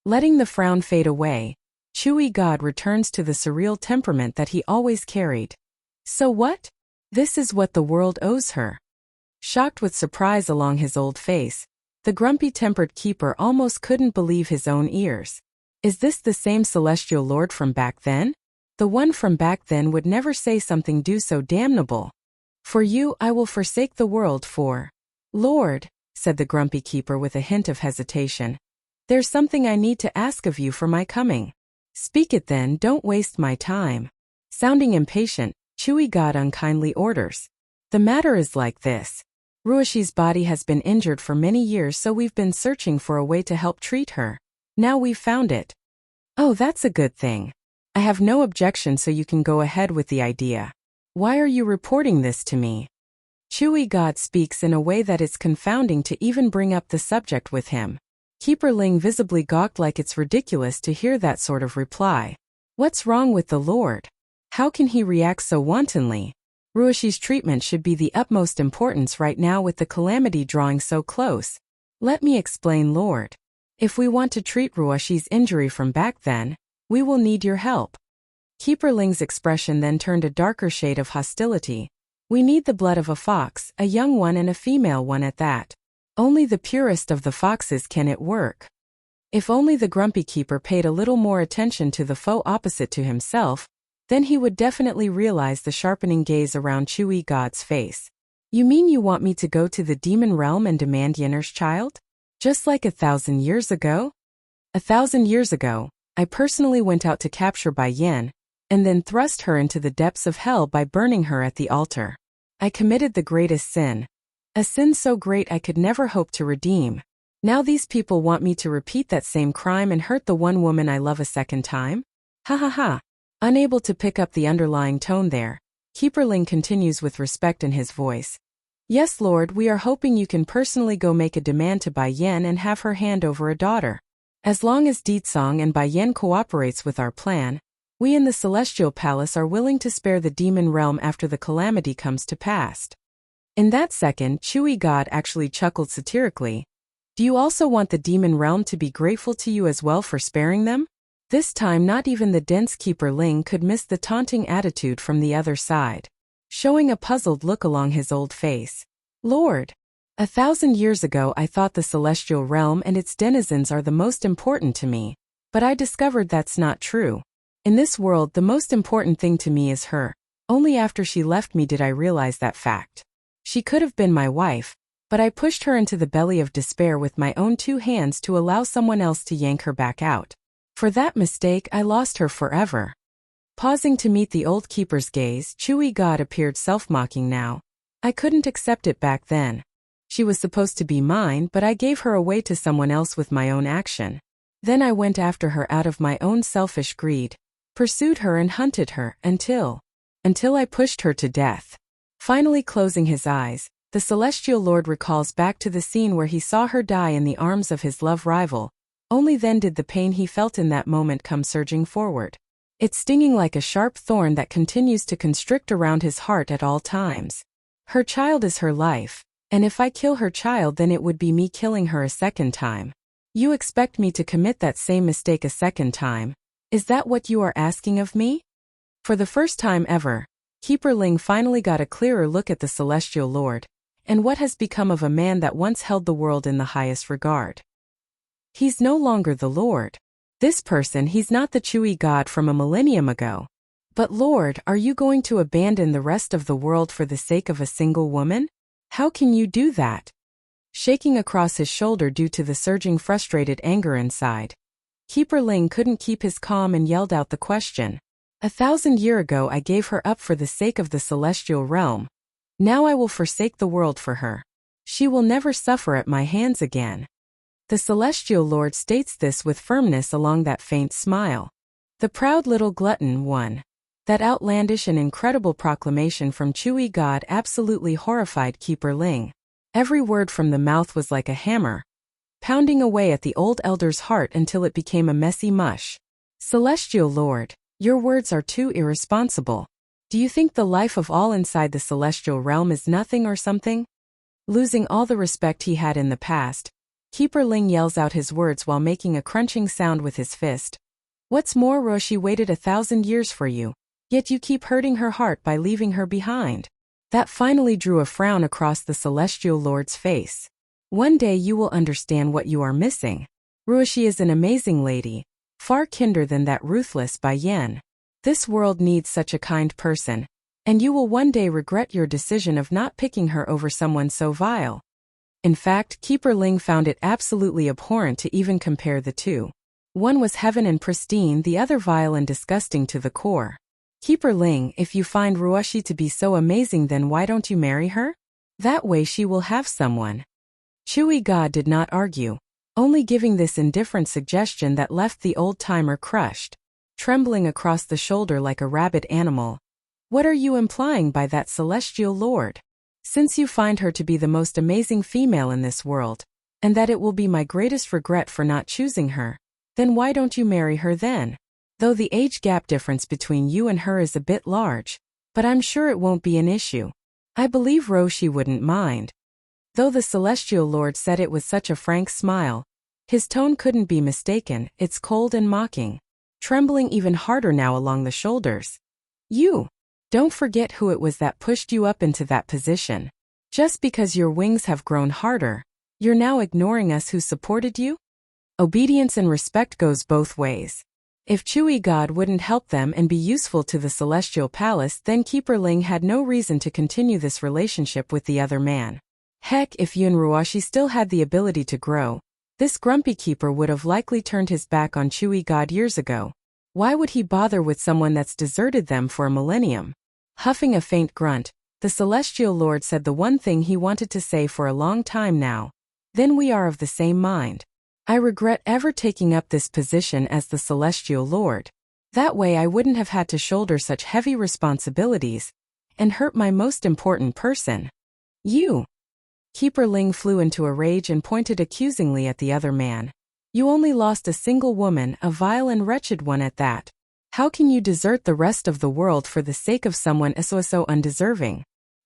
Letting the frown fade away, Chewy God returns to the surreal temperament that he always carried. So what? This is what the world owes her. Shocked with surprise along his old face, the grumpy-tempered keeper almost couldn't believe his own ears. Is this the same celestial lord from back then? The one from back then would never say something do so damnable. For you I will forsake the world for. Lord, said the grumpy keeper with a hint of hesitation. There's something I need to ask of you for my coming. Speak it then, don't waste my time. Sounding impatient, Chewy God unkindly orders. The matter is like this. Ruoshi's body has been injured for many years, so we've been searching for a way to help treat her. Now we've found it. Oh, that's a good thing. I have no objection, so you can go ahead with the idea. Why are you reporting this to me? Chewy God speaks in a way that it's confounding to even bring up the subject with him. Keeper Ling visibly gawked, like it's ridiculous to hear that sort of reply. What's wrong with the Lord? How can he react so wantonly? Ruoshi's treatment should be the utmost importance right now, with the calamity drawing so close. Let me explain, Lord. If we want to treat Ruoshi's injury from back then, we will need your help. Keeper Ling's expression then turned a darker shade of hostility. We need the blood of a fox, a young one and a female one at that. Only the purest of the foxes can it work. If only the grumpy keeper paid a little more attention to the foe opposite to himself, then he would definitely realize the sharpening gaze around Chewy God's face. You mean you want me to go to the demon realm and demand Yenner's child? Just like 1,000 years ago? 1,000 years ago, I personally went out to capture Bai Yen, and then thrust her into the depths of hell by burning her at the altar. I committed the greatest sin. A sin so great I could never hope to redeem. Now these people want me to repeat that same crime and hurt the one woman I love a second time? Ha ha ha. Unable to pick up the underlying tone there, Keeper Ling continues with respect in his voice. Yes, Lord, we are hoping you can personally go make a demand to Bai Yen and have her hand over a daughter. As long as Ditsong and Bai Yen cooperates with our plan, we in the Celestial Palace are willing to spare the demon realm after the calamity comes to pass. In that second, Chewy God actually chuckled satirically. Do you also want the demon realm to be grateful to you as well for sparing them? This time not even the dense Keeper Ling could miss the taunting attitude from the other side, showing a puzzled look along his old face. Lord, 1,000 years ago I thought the celestial realm and its denizens are the most important to me, but I discovered that's not true. In this world, the most important thing to me is her. Only after she left me did I realize that fact. She could have been my wife, but I pushed her into the belly of despair with my own 2 hands to allow someone else to yank her back out. For that mistake, I lost her forever. Pausing to meet the old keeper's gaze, Chewy God appeared self-mocking now. I couldn't accept it back then. She was supposed to be mine, but I gave her away to someone else with my own action. Then I went after her out of my own selfish greed, pursued her and hunted her until I pushed her to death. Finally closing his eyes, the Celestial Lord recalls back to the scene where he saw her die in the arms of his love rival. Only then did the pain he felt in that moment come surging forward. It's stinging like a sharp thorn that continues to constrict around his heart at all times. Her child is her life, and if I kill her child, then it would be me killing her a second time. You expect me to commit that same mistake a second time? Is that what you are asking of me? For the first time ever, Keeper Ling finally got a clearer look at the Celestial Lord, and what has become of a man that once held the world in the highest regard. He's no longer the Lord. This person, he's not the Chewy God from a millennium ago. But Lord, are you going to abandon the rest of the world for the sake of a single woman? How can you do that? Shaking across his shoulder due to the surging frustrated anger inside, Keeper Ling couldn't keep his calm and yelled out the question. 1,000 years ago I gave her up for the sake of the celestial realm. Now I will forsake the world for her. She will never suffer at my hands again. The Celestial Lord states this with firmness along that faint smile. The proud little glutton won. That outlandish and incredible proclamation from Chewy God absolutely horrified Keeper Ling. Every word from the mouth was like a hammer, pounding away at the old elder's heart until it became a messy mush. Celestial Lord, your words are too irresponsible. Do you think the life of all inside the celestial realm is nothing or something? Losing all the respect he had in the past, Keeper Ling yells out his words while making a crunching sound with his fist. What's more, Roshi waited 1,000 years for you, yet you keep hurting her heart by leaving her behind. That finally drew a frown across the Celestial Lord's face. One day you will understand what you are missing. Ruoshi is an amazing lady, far kinder than that ruthless Bai Yen. This world needs such a kind person, and you will one day regret your decision of not picking her over someone so vile. In fact, Keeper Ling found it absolutely abhorrent to even compare the two. One was heaven and pristine, the other vile and disgusting to the core. Keeper Ling, if you find Ruoshi to be so amazing, then why don't you marry her? That way she will have someone. Chewy God did not argue, only giving this indifferent suggestion that left the old-timer crushed, trembling across the shoulder like a rabid animal. What are you implying by that, Celestial Lord? Since you find her to be the most amazing female in this world, and that it will be my greatest regret for not choosing her, then why don't you marry her then? Though the age gap difference between you and her is a bit large, but I'm sure it won't be an issue. I believe Roshi wouldn't mind. Though the Celestial Lord said it with such a frank smile, his tone couldn't be mistaken. It's cold and mocking, trembling even harder now along the shoulders. You! Don't forget who it was that pushed you up into that position. Just because your wings have grown harder, you're now ignoring us who supported you? Obedience and respect goes both ways. If Chewy God wouldn't help them and be useful to the Celestial Palace, then Keeper Ling had no reason to continue this relationship with the other man. Heck, if Yun Ruoshi still had the ability to grow, this grumpy keeper would have likely turned his back on Chewy God years ago. Why would he bother with someone that's deserted them for a millennium? Huffing a faint grunt, the Celestial Lord said the one thing he wanted to say for a long time now. Then we are of the same mind. I regret ever taking up this position as the Celestial Lord. That way I wouldn't have had to shoulder such heavy responsibilities and hurt my most important person. You! Keeper Ling flew into a rage and pointed accusingly at the other man. You only lost a single woman, a vile and wretched one at that. How can you desert the rest of the world for the sake of someone so undeserving?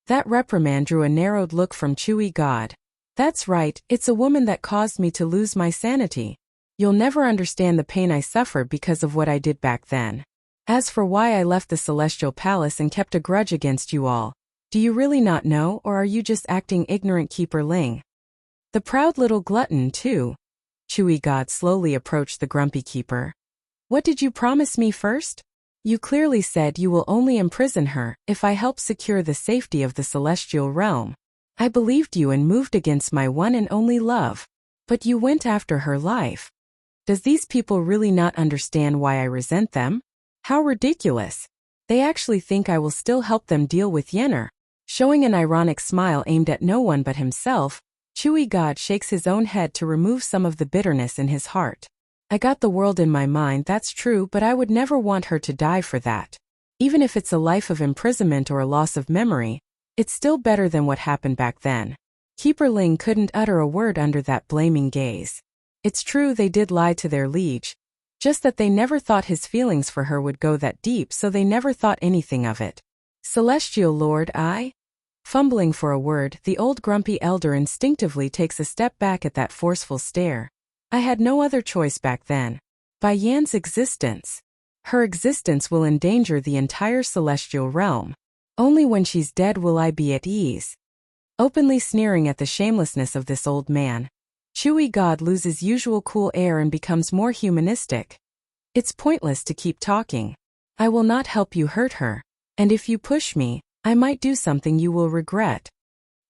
That reprimand drew a narrowed look from Chewy God. That's right, it's a woman that caused me to lose my sanity. You'll never understand the pain I suffered because of what I did back then. As for why I left the Celestial Palace and kept a grudge against you all, do you really not know, or are you just acting ignorant, Keeper Ling? The proud little glutton too. Chewy God slowly approached the grumpy keeper. What did you promise me first? You clearly said you will only imprison her if I help secure the safety of the celestial realm. I believed you and moved against my one and only love. But you went after her life. Does these people really not understand why I resent them? How ridiculous. They actually think I will still help them deal with Yenner. Showing an ironic smile aimed at no one but himself, Chewy God shakes his own head to remove some of the bitterness in his heart. I got the world in my mind, that's true, but I would never want her to die for that. Even if it's a life of imprisonment or a loss of memory, it's still better than what happened back then. Keeper Ling couldn't utter a word under that blaming gaze. It's true they did lie to their liege, just that they never thought his feelings for her would go that deep, so they never thought anything of it. Celestial Lord, Fumbling for a word, the old grumpy elder instinctively takes a step back at that forceful stare. I had no other choice back then. By Yan's existence. Her existence will endanger the entire celestial realm. Only when she's dead will I be at ease. Openly sneering at the shamelessness of this old man, Chewy God loses usual cool air and becomes more humanistic. It's pointless to keep talking. I will not help you hurt her. And if you push me, I might do something you will regret.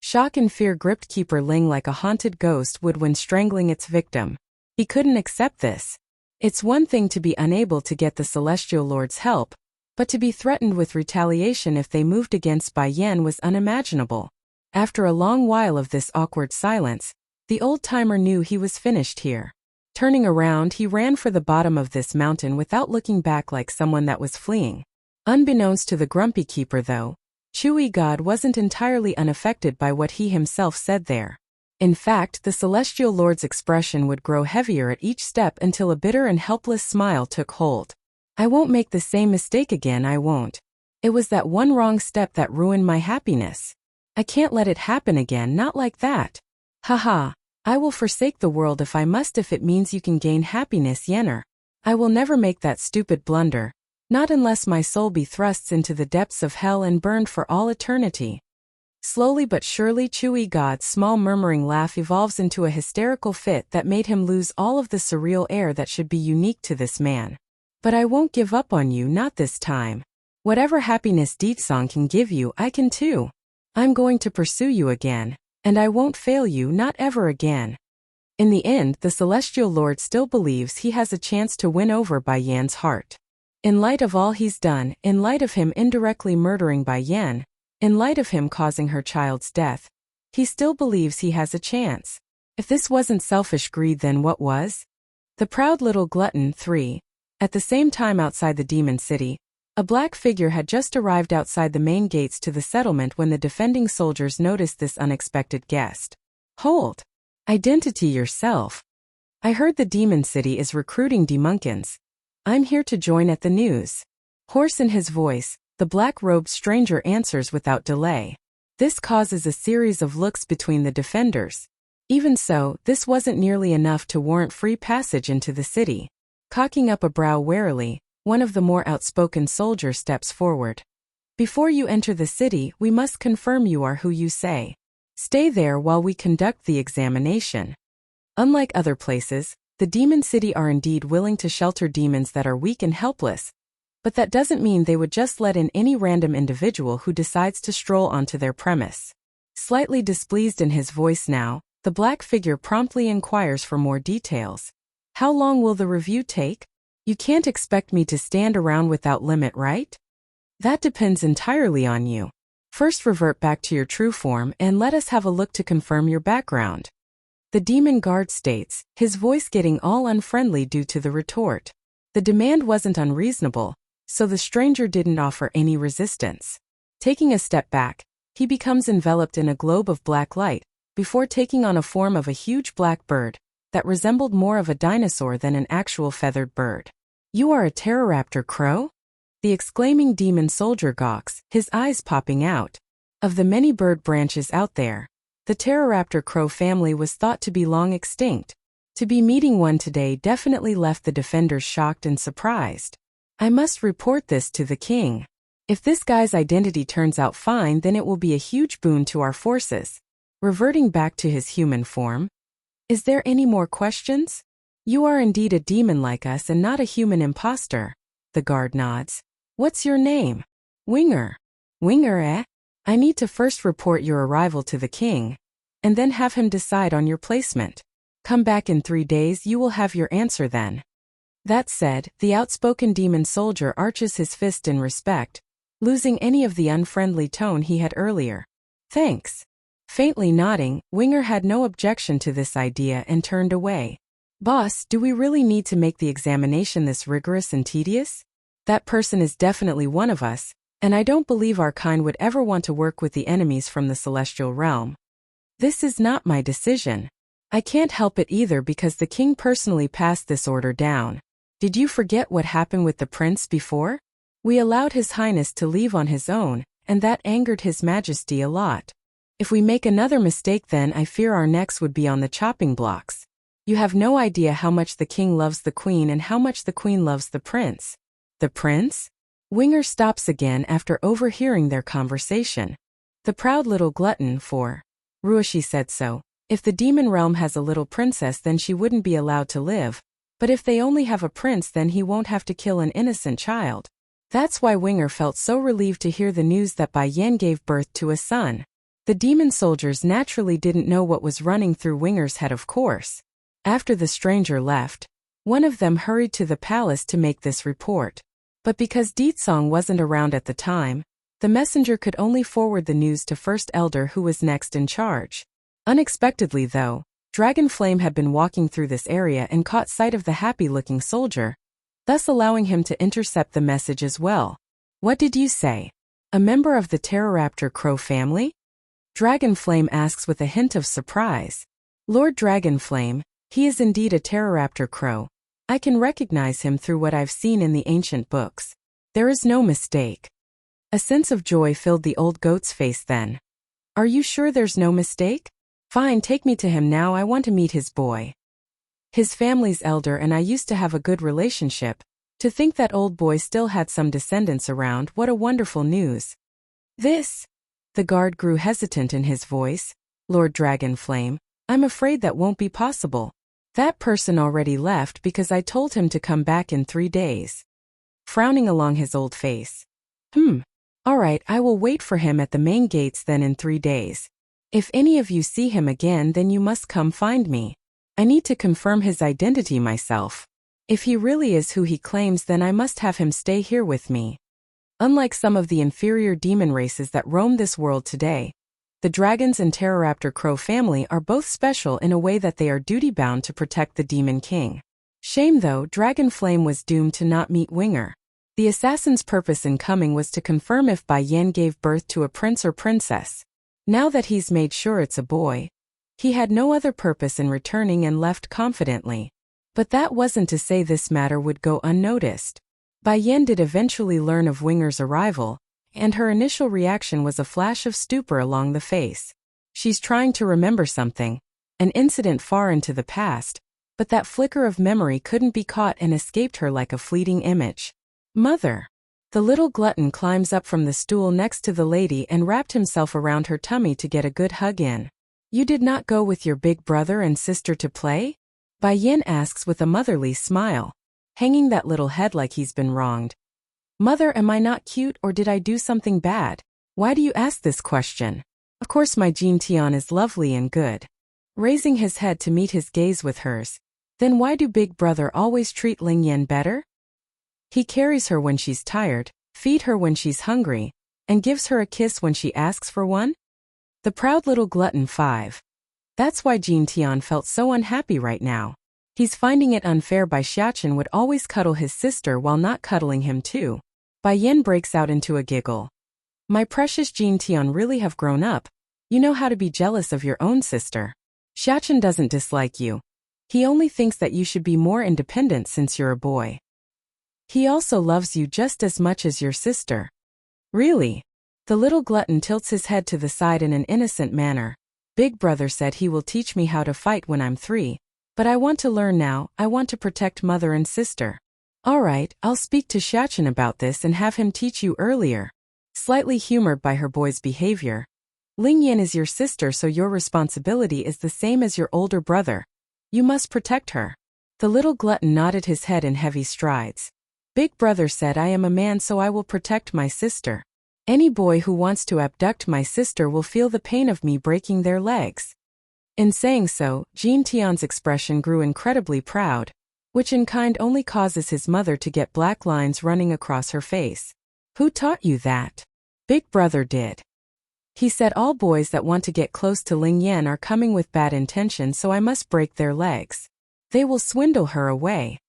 Shock and fear gripped Keeper Ling like a haunted ghost would when strangling its victim. He couldn't accept this. It's one thing to be unable to get the Celestial Lord's help, but to be threatened with retaliation if they moved against Bai Yan was unimaginable. After a long while of this awkward silence, the old-timer knew he was finished here. Turning around, he ran for the bottom of this mountain without looking back like someone that was fleeing. Unbeknownst to the grumpy keeper though, Chewy God wasn't entirely unaffected by what he himself said there. In fact, the Celestial Lord's expression would grow heavier at each step until a bitter and helpless smile took hold. I won't make the same mistake again, I won't. It was that one wrong step that ruined my happiness. I can't let it happen again, not like that. Haha, I will forsake the world if I must, if it means you can gain happiness, Yenner. I will never make that stupid blunder, not unless my soul be thrust into the depths of hell and burned for all eternity. Slowly but surely Chewy God's small murmuring laugh evolves into a hysterical fit that made him lose all of the surreal air that should be unique to this man. But I won't give up on you, not this time. Whatever happiness Deetsong can give you, I can too. I'm going to pursue you again, and I won't fail you, not ever again. In the end, the Celestial Lord still believes he has a chance to win over Bai Yan's heart. In light of all he's done, in light of him indirectly murdering Bai Yan, in light of him causing her child's death, he still believes he has a chance. If this wasn't selfish greed, then what was? The proud little glutton. 3. At the same time outside the demon city, a black figure had just arrived outside the main gates to the settlement when the defending soldiers noticed this unexpected guest. Hold! Identity yourself. I heard the demon city is recruiting demunkins. I'm here to join at the news. Hoarse in his voice, the black-robed stranger answers without delay. This causes a series of looks between the defenders. Even so, this wasn't nearly enough to warrant free passage into the city. Cocking up a brow warily, one of the more outspoken soldiers steps forward. Before you enter the city, we must confirm you are who you say. Stay there while we conduct the examination. Unlike other places, the demon city are indeed willing to shelter demons that are weak and helpless, but that doesn't mean they would just let in any random individual who decides to stroll onto their premise. Slightly displeased in his voice now, the black figure promptly inquires for more details. How long will the review take? You can't expect me to stand around without limit, right? That depends entirely on you. First revert back to your true form and let us have a look to confirm your background. The demon guard states, his voice getting all unfriendly due to the retort. The demand wasn't unreasonable, so the stranger didn't offer any resistance. Taking a step back, he becomes enveloped in a globe of black light, before taking on a form of a huge black bird that resembled more of a dinosaur than an actual feathered bird. You are a Pteroraptor crow? The exclaiming demon soldier gawks, his eyes popping out. Of the many bird branches out there, the Pteroraptor crow family was thought to be long extinct. To be meeting one today definitely left the defenders shocked and surprised. I must report this to the king. If this guy's identity turns out fine, then it will be a huge boon to our forces. Reverting back to his human form. Is there any more questions? You are indeed a demon like us and not a human imposter. The guard nods. What's your name? Winger. Winger, eh? I need to first report your arrival to the king, and then have him decide on your placement. Come back in 3 days, you will have your answer then. That said, the outspoken demon soldier arches his fist in respect, losing any of the unfriendly tone he had earlier. Thanks. Faintly nodding, Winger had no objection to this idea and turned away. Boss, do we really need to make the examination this rigorous and tedious? That person is definitely one of us, and I don't believe our kind would ever want to work with the enemies from the celestial realm. This is not my decision. I can't help it either because the king personally passed this order down. Did you forget what happened with the prince before? We allowed his highness to leave on his own, and that angered his majesty a lot. If we make another mistake, then I fear our necks would be on the chopping blocks. You have no idea how much the king loves the queen and how much the queen loves the prince. The prince? Winger stops again after overhearing their conversation. The proud little glutton, for Ruoshi said so. If the demon realm has a little princess, then she wouldn't be allowed to live. But if they only have a prince, then he won't have to kill an innocent child. That's why Winger felt so relieved to hear the news that Bai Yan gave birth to a son. The demon soldiers naturally didn't know what was running through Winger's head, of course. After the stranger left, one of them hurried to the palace to make this report. But because Deetsong wasn't around at the time, the messenger could only forward the news to First Elder, who was next in charge. Unexpectedly though, Dragonflame had been walking through this area and caught sight of the happy-looking soldier, thus allowing him to intercept the message as well. What did you say? A member of the Pteroraptor Crow family? Dragonflame asks with a hint of surprise. Lord Dragonflame, he is indeed a Pteroraptor Crow. I can recognize him through what I've seen in the ancient books. There is no mistake. A sense of joy filled the old goat's face then. Are you sure there's no mistake? Fine, take me to him now, I want to meet his boy. His family's elder and I used to have a good relationship. To think that old boy still had some descendants around, what a wonderful news. This? The guard grew hesitant in his voice. Lord Dragonflame, I'm afraid that won't be possible. That person already left because I told him to come back in 3 days. Frowning along his old face. All right, I will wait for him at the main gates then in 3 days. If any of you see him again, then you must come find me. I need to confirm his identity myself. If he really is who he claims, then I must have him stay here with me. Unlike some of the inferior demon races that roam this world today, the dragons and Pteroraptor Crow family are both special in a way that they are duty-bound to protect the Demon King. Shame though, Dragonflame was doomed to not meet Winger. The assassin's purpose in coming was to confirm if Bai Yan gave birth to a prince or princess. Now that he's made sure it's a boy, he had no other purpose in returning and left confidently. But that wasn't to say this matter would go unnoticed. Bai Yan did eventually learn of Winger's arrival, and her initial reaction was a flash of stupor along the face. She's trying to remember something, an incident far into the past, but that flicker of memory couldn't be caught and escaped her like a fleeting image. Mother! The little glutton climbs up from the stool next to the lady and wrapped himself around her tummy to get a good hug in. You did not go with your big brother and sister to play? Bai Yan asks with a motherly smile, hanging that little head like he's been wronged. Mother, am I not cute or did I do something bad? Why do you ask this question? Of course my Jean Tian is lovely and good. Raising his head to meet his gaze with hers. Then why do big brother always treat Ling Yan better? He carries her when she's tired, feed her when she's hungry, and gives her a kiss when she asks for one? The proud little glutton 5. That's why Jean Tian felt so unhappy right now. He's finding it unfair Bai Xiachen would always cuddle his sister while not cuddling him too. Bai Yan breaks out into a giggle. My precious Jean Tian really have grown up. You know how to be jealous of your own sister. Xiachen doesn't dislike you. He only thinks that you should be more independent since you're a boy. He also loves you just as much as your sister. Really? The little glutton tilts his head to the side in an innocent manner. Big brother said he will teach me how to fight when I'm 3. But I want to learn now, I want to protect mother and sister. Alright, I'll speak to Xiachen about this and have him teach you earlier. Slightly humored by her boy's behavior. Ling Yan is your sister, so your responsibility is the same as your older brother. You must protect her. The little glutton nodded his head in heavy strides. Big brother said I am a man, so I will protect my sister. Any boy who wants to abduct my sister will feel the pain of me breaking their legs. In saying so, Jean Tion's expression grew incredibly proud, which in kind only causes his mother to get black lines running across her face. Who taught you that? Big brother did. He said all boys that want to get close to Ling Yan are coming with bad intentions, so I must break their legs. They will swindle her away.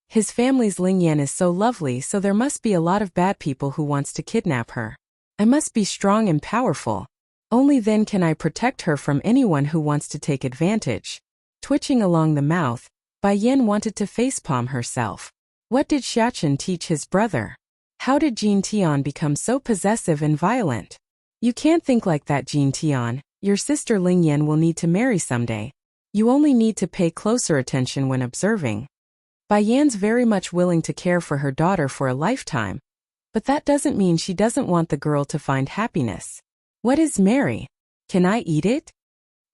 His family's Ling Yan is so lovely, so there must be a lot of bad people who wants to kidnap her. I must be strong and powerful. Only then can I protect her from anyone who wants to take advantage. Twitching along the mouth, Bai Yan wanted to facepalm herself. What did Xiachen teach his brother? How did Jean Tian become so possessive and violent? You can't think like that, Jean Tian. Your sister Ling Yan will need to marry someday. You only need to pay closer attention when observing. Bai Yan's very much willing to care for her daughter for a lifetime, but that doesn't mean she doesn't want the girl to find happiness. What is marry? Can I eat it?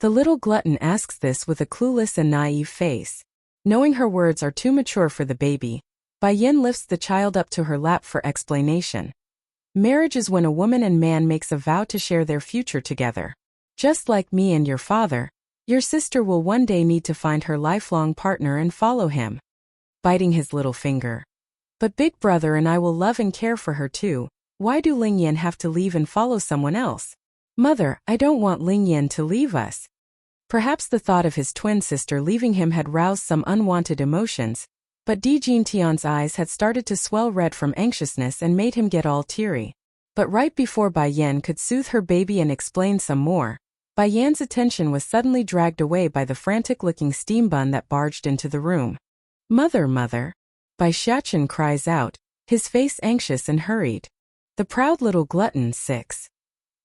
The little glutton asks this with a clueless and naive face. Knowing her words are too mature for the baby, Bai Yan lifts the child up to her lap for explanation. Marriage is when a woman and man makes a vow to share their future together. Just like me and your father, your sister will one day need to find her lifelong partner and follow him. Biting his little finger. But big brother and I will love and care for her too. Why do Ling Yan have to leave and follow someone else? Mother, I don't want Ling Yan to leave us. Perhaps the thought of his twin sister leaving him had roused some unwanted emotions, but Jean Tian's eyes had started to swell red from anxiousness and made him get all teary. But right before Bai Yan could soothe her baby and explain some more, Bai Yan's attention was suddenly dragged away by the frantic-looking steam bun that barged into the room. Mother, mother! Bai Xiachen cries out, his face anxious and hurried. The proud little glutton 6.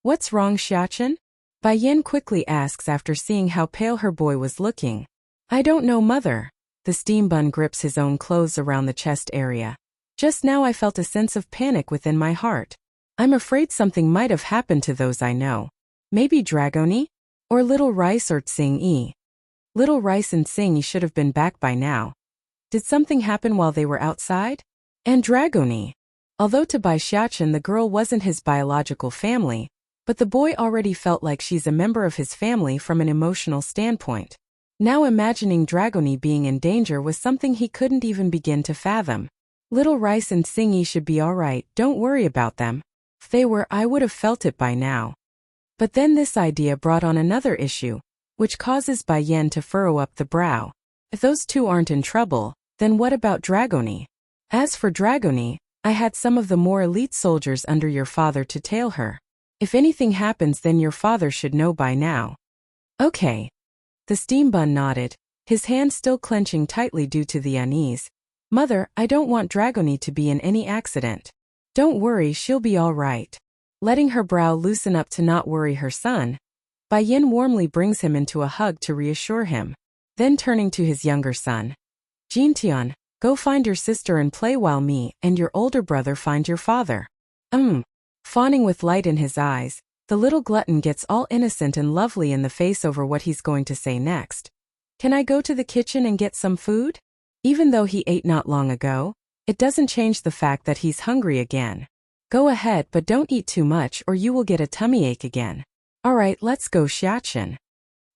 What's wrong, Xiachen? Bai Yan quickly asks after seeing how pale her boy was looking. I don't know, mother. The steam bun grips his own clothes around the chest area. Just now I felt a sense of panic within my heart. I'm afraid something might have happened to those I know. Maybe Dragoni? Or Little Rice or Tsing-yi. Little Rice and Tsing-yi should have been back by now. Did something happen while they were outside? And Dragoni? Although to Bai Xiachen the girl wasn't his biological family, but the boy already felt like she's a member of his family from an emotional standpoint. Now imagining Dragoni being in danger was something he couldn't even begin to fathom. Little Rice and Tsing-yi should be alright, don't worry about them. If they were, I would have felt it by now. But then this idea brought on another issue, which causes Bai Yan to furrow up the brow. If those two aren't in trouble, then what about Dragoni? As for Dragoni, I had some of the more elite soldiers under your father to tail her. If anything happens, then your father should know by now. Okay. The steam bun nodded, his hand still clenching tightly due to the unease. Mother, I don't want Dragoni to be in any accident. Don't worry, she'll be all right. Letting her brow loosen up to not worry her son, Bai Yan warmly brings him into a hug to reassure him. Then turning to his younger son. Jean Tian, go find your sister and play while me and your older brother find your father. Fawning with light in his eyes, the little glutton gets all innocent and lovely in the face over what he's going to say next. Can I go to the kitchen and get some food? Even though he ate not long ago, it doesn't change the fact that he's hungry again. Go ahead, but don't eat too much or you will get a tummy ache again. Alright, let's go, Xiachen.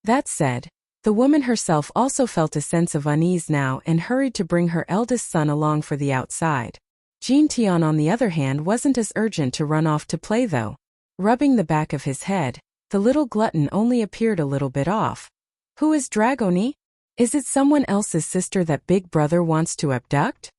That said, the woman herself also felt a sense of unease now and hurried to bring her eldest son along for the outside. Jean Tian on the other hand wasn't as urgent to run off to play though. Rubbing the back of his head, the little glutton only appeared a little bit off. Who is Dragoni? Is it someone else's sister that Big Brother wants to abduct?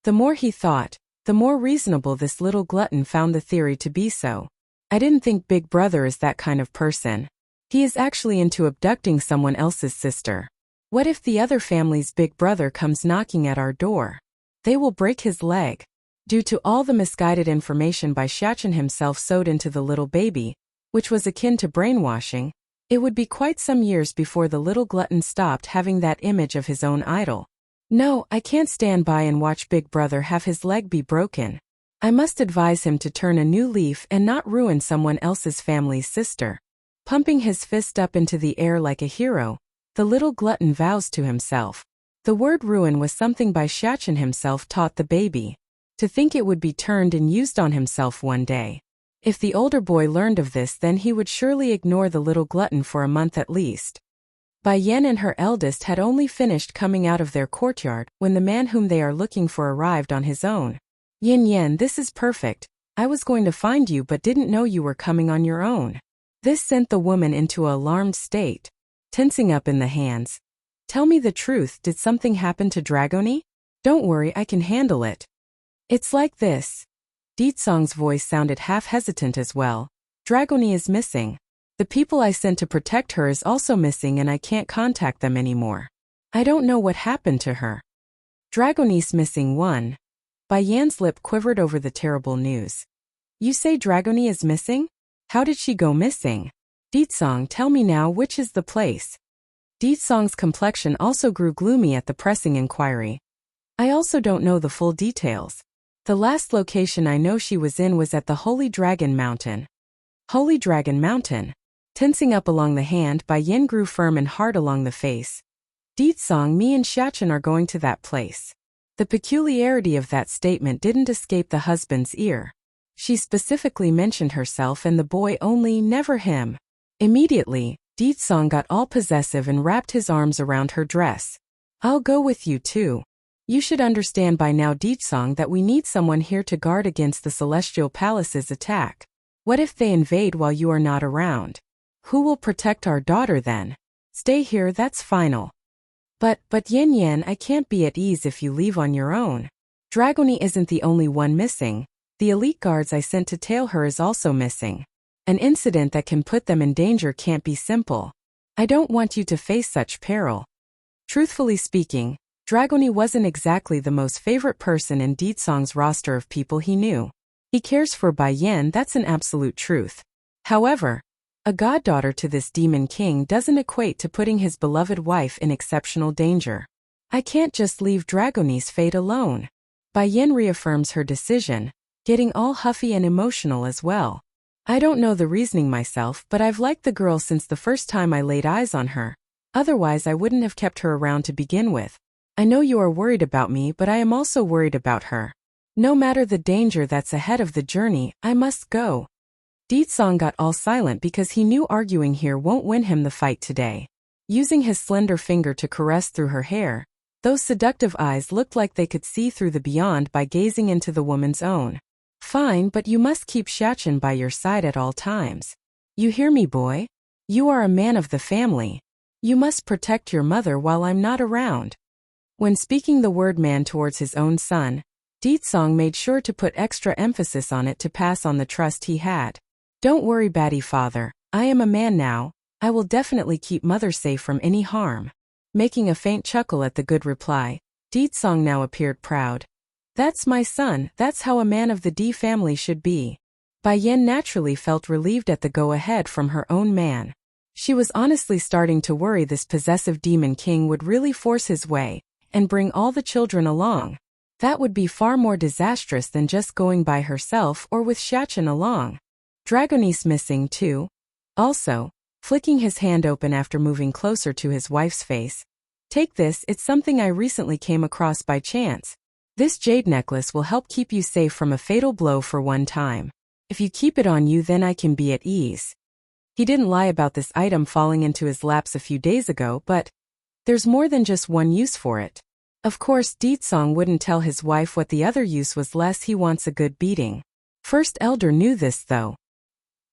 The more he thought, the more reasonable this little glutton found the theory to be so. I didn't think Big Brother is that kind of person. He is actually into abducting someone else's sister. What if the other family's Big Brother comes knocking at our door? They will break his leg. Due to all the misguided information Bai Xiachen himself sewed into the little baby, which was akin to brainwashing, it would be quite some years before the little glutton stopped having that image of his own idol. No, I can't stand by and watch Big Brother have his leg be broken. I must advise him to turn a new leaf and not ruin someone else's family's sister. Pumping his fist up into the air like a hero, the little glutton vows to himself. The word ruin was something Bai Xiachen himself taught the baby. To think it would be turned and used on himself one day. If the older boy learned of this, then he would surely ignore the little glutton for a month at least. Bai Yan and her eldest had only finished coming out of their courtyard when the man whom they are looking for arrived on his own. Yin Yan, this is perfect. I was going to find you but didn't know you were coming on your own. This sent the woman into an alarmed state, tensing up in the hands. Tell me the truth, did something happen to Dragoni? Don't worry, I can handle it. It's like this. Deetsong's voice sounded half hesitant as well. Dragoni is missing. The people I sent to protect her is also missing and I can't contact them anymore. I don't know what happened to her. Dragoni's missing one. Bai Yan's lip quivered over the terrible news. You say Dragoni is missing? How did she go missing? Deetsong, tell me now, which is the place? Deetsong's complexion also grew gloomy at the pressing inquiry. I also don't know the full details. The last location I know she was in was at the Holy Dragon Mountain. Holy Dragon Mountain. Tensing up along the hand, Bai Yin grew firm and hard along the face. Deetsong, me and Xiachen are going to that place. The peculiarity of that statement didn't escape the husband's ear. She specifically mentioned herself and the boy only, never him. Immediately, Deetsong got all possessive and wrapped his arms around her dress. I'll go with you too. You should understand by now, Deetsong, that we need someone here to guard against the Celestial Palace's attack. What if they invade while you are not around? Who will protect our daughter then? Stay here, that's final. But Yin Yan, I can't be at ease if you leave on your own. Dragoni isn't the only one missing. The elite guards I sent to tail her is also missing. An incident that can put them in danger can't be simple. I don't want you to face such peril. Truthfully speaking, Dragoni wasn't exactly the most favorite person in Deetsong's roster of people he knew. He cares for Bai Yan, that's an absolute truth. However, a goddaughter to this demon king doesn't equate to putting his beloved wife in exceptional danger. I can't just leave Dragoni's fate alone. Bai Yan reaffirms her decision, getting all huffy and emotional as well. I don't know the reasoning myself, but I've liked the girl since the first time I laid eyes on her. Otherwise I wouldn't have kept her around to begin with. I know you are worried about me, but I am also worried about her. No matter the danger that's ahead of the journey, I must go. Deetsong got all silent because he knew arguing here won't win him the fight today. Using his slender finger to caress through her hair, those seductive eyes looked like they could see through the beyond by gazing into the woman's own. Fine, but you must keep Xiachen by your side at all times. You hear me, boy? You are a man of the family. You must protect your mother while I'm not around. When speaking the word man towards his own son, Deetsong made sure to put extra emphasis on it to pass on the trust he had. Don't worry, Batty father, I am a man now. I will definitely keep mother safe from any harm. Making a faint chuckle at the good reply, Deetsong now appeared proud. That's my son, that's how a man of the D family should be. Bai Yan naturally felt relieved at the go-ahead from her own man. She was honestly starting to worry this possessive demon king would really force his way and bring all the children along. That would be far more disastrous than just going by herself or with Xiachen along. Dragoni's missing too. Also, flicking his hand open after moving closer to his wife's face. Take this, it's something I recently came across by chance. This jade necklace will help keep you safe from a fatal blow for one time. If you keep it on you, then I can be at ease. He didn't lie about this item falling into his laps a few days ago, but there's more than just one use for it. Of course, Deetsong wouldn't tell his wife what the other use was lest he wants a good beating. First Elder knew this though.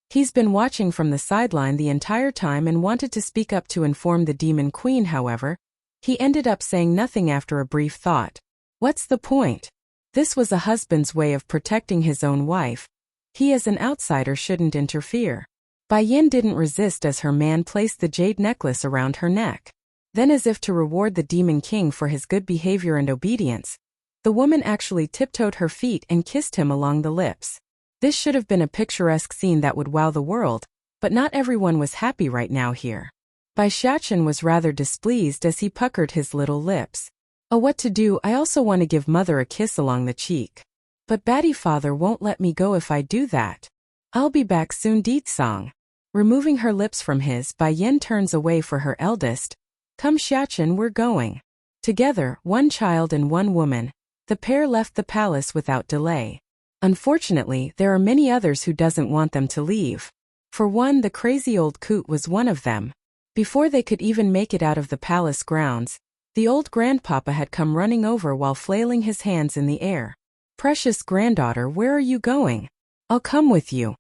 He's been watching from the sideline the entire time and wanted to speak up to inform the Demon Queen, however, he ended up saying nothing after a brief thought. What's the point? This was a husband's way of protecting his own wife. He as an outsider shouldn't interfere. Bai Yin didn't resist as her man placed the jade necklace around her neck. Then, as if to reward the Demon King for his good behavior and obedience, the woman actually tiptoed her feet and kissed him along the lips. This should have been a picturesque scene that would wow the world, but not everyone was happy right now here. Bai Xiachen was rather displeased as he puckered his little lips. Oh, what to do, I also want to give mother a kiss along the cheek. But Batty father won't let me go if I do that. I'll be back soon, Deetsong. Removing her lips from his, Bai Yin turns away for her eldest. Come Xiachen, we're going. Together, one child and one woman, the pair left the palace without delay. Unfortunately, there are many others who doesn't want them to leave. For one, the crazy old coot was one of them. Before they could even make it out of the palace grounds, the old grandpapa had come running over while flailing his hands in the air. "Precious granddaughter, where are you going? I'll come with you."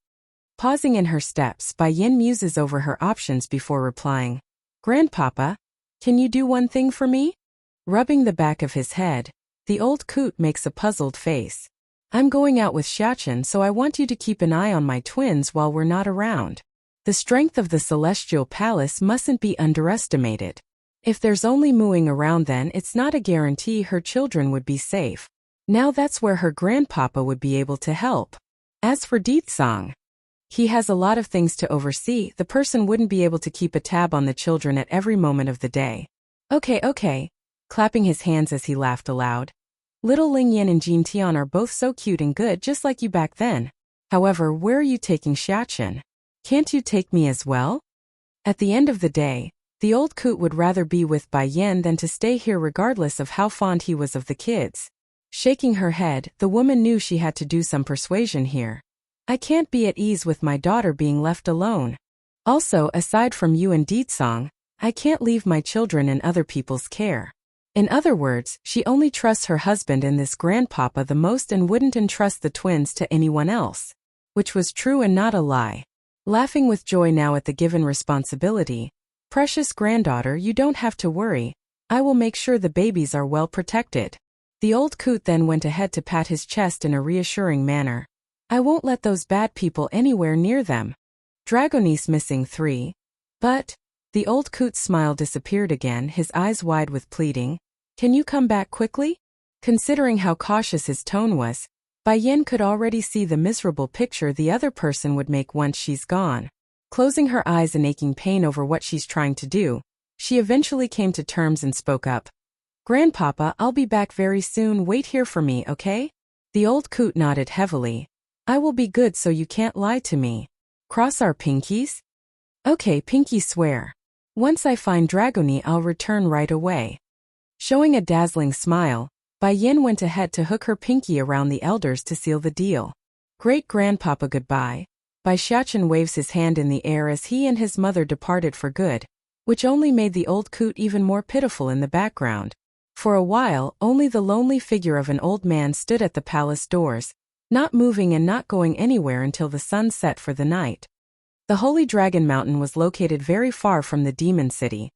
Pausing in her steps, Bai Yin muses over her options before replying. "Grandpapa, can you do one thing for me?" Rubbing the back of his head, the old coot makes a puzzled face. "I'm going out with Xiachen, so I want you to keep an eye on my twins while we're not around. The strength of the celestial palace mustn't be underestimated. If there's only mooing around, then it's not a guarantee her children would be safe. Now that's where her grandpapa would be able to help. As for Deetsong, he has a lot of things to oversee. The person wouldn't be able to keep a tab on the children at every moment of the day." Okay, clapping his hands as he laughed aloud. "Little Ling Yin and Jin Tian are both so cute and good, just like you back then. However, where are you taking Xiachen? Can't you take me as well?" At the end of the day, the old coot would rather be with Bai Yin than to stay here regardless of how fond he was of the kids. Shaking her head, the woman knew she had to do some persuasion here. "I can't be at ease with my daughter being left alone. Also, aside from you and Deetsong, I can't leave my children in other people's care." In other words, she only trusts her husband and this grandpapa the most and wouldn't entrust the twins to anyone else. Which was true and not a lie. Laughing with joy now at the given responsibility, "Precious granddaughter, you don't have to worry. I will make sure the babies are well protected." The old coot then went ahead to pat his chest in a reassuring manner. "I won't let those bad people anywhere near them." Dragonese missing 3. But the old coot's smile disappeared again, his eyes wide with pleading. "Can you come back quickly?" Considering how cautious his tone was, Bai Yin could already see the miserable picture the other person would make once she's gone. Closing her eyes in aching pain over what she's trying to do, she eventually came to terms and spoke up. "Grandpapa, I'll be back very soon. Wait here for me, okay?" The old coot nodded heavily. "I will be good, so you can't lie to me. Cross our pinkies?" "Okay, pinky swear. Once I find Dragony, I'll return right away." Showing a dazzling smile, Bai Yin went ahead to hook her pinky around the elders to seal the deal. "Great-grandpapa, goodbye." Bai Xiachen waves his hand in the air as he and his mother departed for good, which only made the old coot even more pitiful in the background. For a while, only the lonely figure of an old man stood at the palace doors, not moving and not going anywhere until the sun set for the night. The Holy Dragon Mountain was located very far from the Demon City.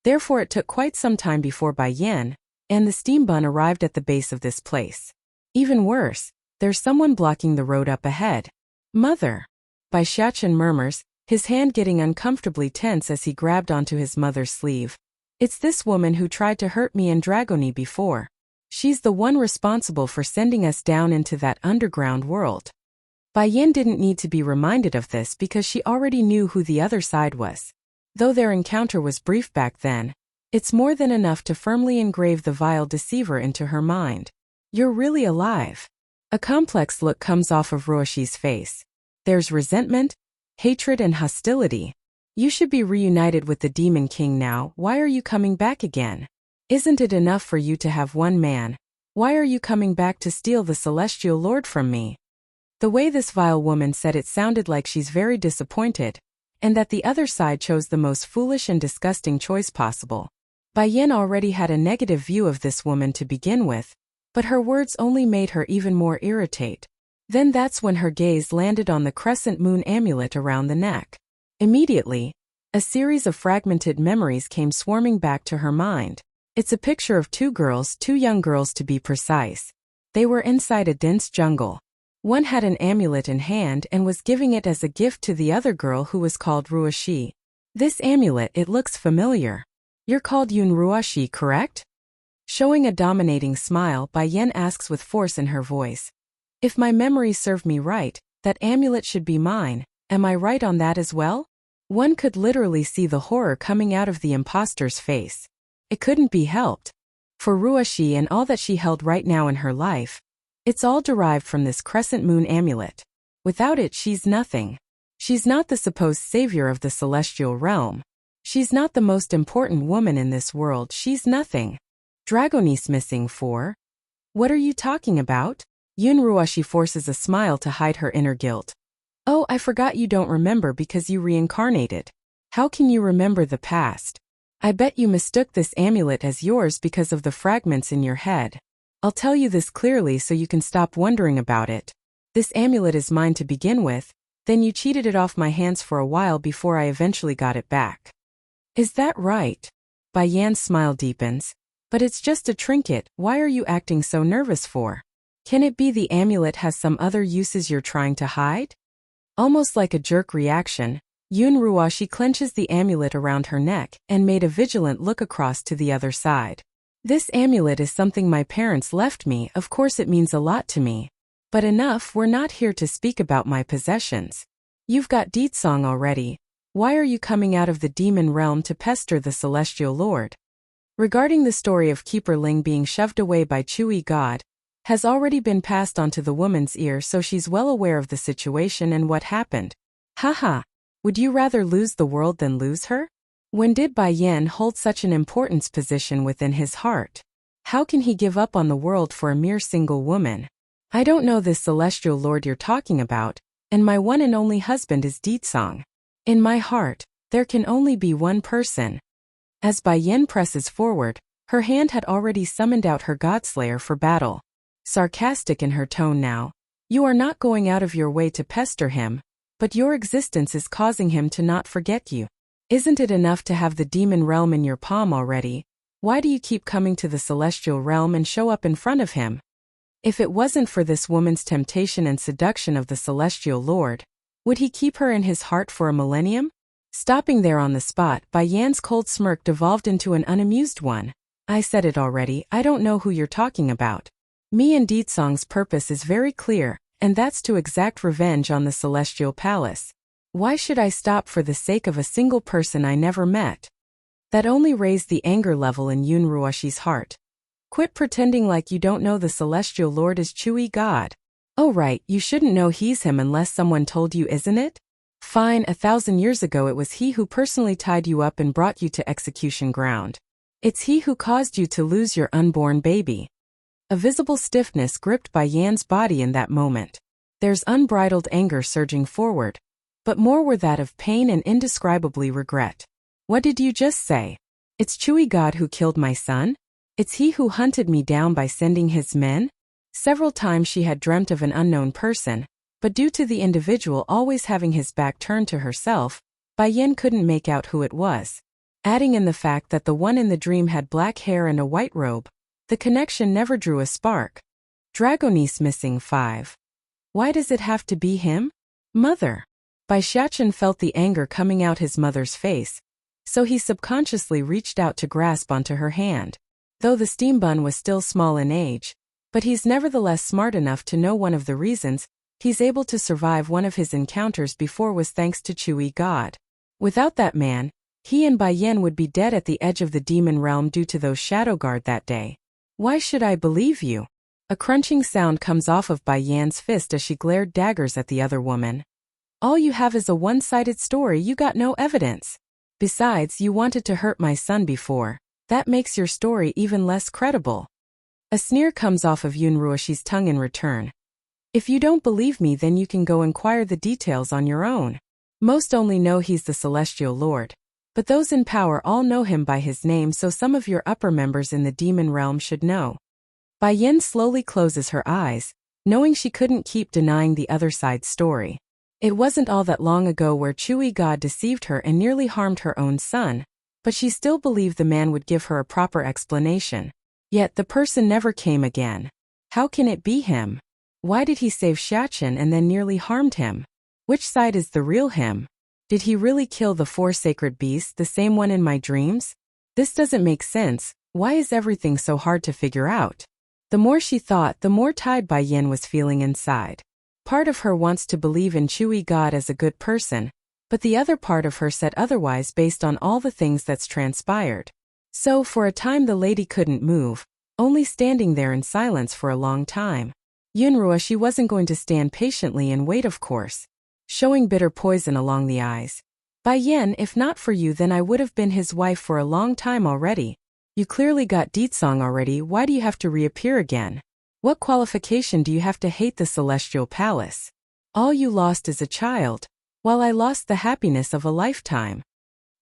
Therefore it took quite some time before Bai Yin and the steam bun arrived at the base of this place. Even worse, there's someone blocking the road up ahead. "Mother!" Bai Xiachen murmurs, his hand getting uncomfortably tense as he grabbed onto his mother's sleeve. "It's this woman who tried to hurt me and Dragony before. She's the one responsible for sending us down into that underground world." Bai Yin didn't need to be reminded of this because she already knew who the other side was. Though their encounter was brief back then, it's more than enough to firmly engrave the vile deceiver into her mind. "You're really alive." A complex look comes off of Ruoshi's face. There's resentment, hatred and hostility. "You should be reunited with the Demon King now. Why are you coming back again? Isn't it enough for you to have one man? Why are you coming back to steal the Celestial Lord from me?" The way this vile woman said it sounded like she's very disappointed, and that the other side chose the most foolish and disgusting choice possible. Bai Yin already had a negative view of this woman to begin with, but her words only made her even more irate. Then that's when her gaze landed on the crescent moon amulet around the neck. Immediately, a series of fragmented memories came swarming back to her mind. It's a picture of two young girls to be precise. They were inside a dense jungle. One had an amulet in hand and was giving it as a gift to the other girl who was called Ruoshi. "This amulet, it looks familiar. You're called Yun Ruoshi, correct?" Showing a dominating smile, Bai Yin asks with force in her voice. "If my memory served me right, that amulet should be mine. Am I right on that as well?" One could literally see the horror coming out of the imposter's face. It couldn't be helped. For Ruoshi and all that she held right now in her life, it's all derived from this crescent moon amulet. Without it, she's nothing. She's not the supposed savior of the celestial realm. She's not the most important woman in this world. She's nothing. Dragonis missing 4. What are you talking about? Yunruashi forces a smile to hide her inner guilt. Oh, I forgot you don't remember because you reincarnated. How can you remember the past? I bet you mistook this amulet as yours because of the fragments in your head. I'll tell you this clearly so you can stop wondering about it. This amulet is mine to begin with, then you cheated it off my hands for a while before I eventually got it back. Is that right? Bai Yan's smile deepens. But it's just a trinket, why are you acting so nervous for? Can it be the amulet has some other uses you're trying to hide? Almost like a jerk reaction, Yunruashi clenches the amulet around her neck and made a vigilant look across to the other side. This amulet is something my parents left me, of course it means a lot to me. But enough, we're not here to speak about my possessions. You've got Deetsong already. Why are you coming out of the demon realm to pester the celestial lord? Regarding the story of Keeper Ling being shoved away by Chui God, has already been passed on to the woman's ear, so she's well aware of the situation and what happened. Haha, would you rather lose the world than lose her? When did Bai Yan hold such an importance position within his heart? How can he give up on the world for a mere single woman? I don't know this celestial lord you're talking about, and my one and only husband is Deetsong. In my heart, there can only be one person. As Bai Yan presses forward, her hand had already summoned out her Godslayer for battle. Sarcastic in her tone now. You are not going out of your way to pester him, but your existence is causing him to not forget you. Isn't it enough to have the demon realm in your palm already? Why do you keep coming to the celestial realm and show up in front of him? If it wasn't for this woman's temptation and seduction of the celestial lord, would he keep her in his heart for a millennium? Stopping there on the spot, Bai Yan's cold smirk devolved into an unamused one. I said it already, I don't know who you're talking about. Me and Deetsong's purpose is very clear, and that's to exact revenge on the Celestial Palace. Why should I stop for the sake of a single person I never met? That only raised the anger level in Yunruashi's heart. Quit pretending like you don't know the Celestial Lord is Chui God. Oh right, you shouldn't know he's him unless someone told you, isn't it? Fine, 1,000 years ago it was he who personally tied you up and brought you to execution ground. It's he who caused you to lose your unborn baby. A visible stiffness gripped Bai Yan's body in that moment. There's unbridled anger surging forward, but more were that of pain and indescribably regret. What did you just say? It's Chui God who killed my son? It's he who hunted me down by sending his men? Several times she had dreamt of an unknown person, but due to the individual always having his back turned to herself, Bai Yan couldn't make out who it was. Adding in the fact that the one in the dream had black hair and a white robe, the connection never drew a spark. Dragonis missing 5. Why does it have to be him? Mother. Bai Xiachen felt the anger coming out his mother's face, so he subconsciously reached out to grasp onto her hand. Though the steam bun was still small in age, but he's nevertheless smart enough to know one of the reasons he's able to survive one of his encounters before was thanks to Chui God. Without that man, he and Bai Yan would be dead at the edge of the demon realm due to those shadow guard that day. Why should I believe you? A crunching sound comes off of Bai Yan's fist as she glared daggers at the other woman. All you have is a one-sided story, you got no evidence. Besides, you wanted to hurt my son before. That makes your story even less credible. A sneer comes off of Yunruashi's tongue in return. If you don't believe me, then you can go inquire the details on your own. Most only know he's the Celestial Lord. But those in power all know him by his name, so some of your upper members in the demon realm should know. Bai Yan slowly closes her eyes, knowing she couldn't keep denying the other side's story. It wasn't all that long ago where Chui God deceived her and nearly harmed her own son, but she still believed the man would give her a proper explanation. Yet the person never came again. How can it be him? Why did he save Xiachen and then nearly harmed him? Which side is the real him? Did he really kill the 4 sacred beasts, the same one in my dreams? This doesn't make sense. Why is everything so hard to figure out? The more she thought, the more tied Bai Yan was feeling inside. Part of her wants to believe in Chui God as a good person, but the other part of her said otherwise based on all the things that's transpired. So for a time the lady couldn't move, only standing there in silence for a long time. Yunruashi wasn't going to stand patiently and wait, of course. Showing bitter poison along the eyes. Bai Yan, if not for you then I would have been his wife for a long time already. You clearly got Deetsong already, why do you have to reappear again? What qualification do you have to hate the celestial palace? All you lost is a child, while I lost the happiness of a lifetime.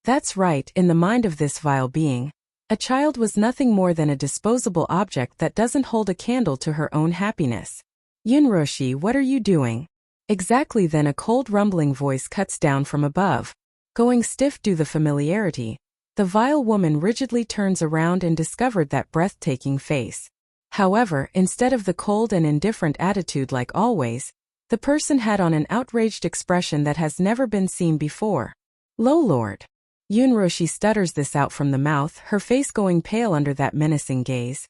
That's right, in the mind of this vile being, a child was nothing more than a disposable object that doesn't hold a candle to her own happiness. Yunroshi, what are you doing? Exactly then a cold rumbling voice cuts down from above. Going stiff due to the familiarity, the vile woman rigidly turns around and discovered that breathtaking face. However, instead of the cold and indifferent attitude like always, the person had on an outraged expression that has never been seen before. Lo Lord. Yunroshi stutters this out from the mouth, her face going pale under that menacing gaze.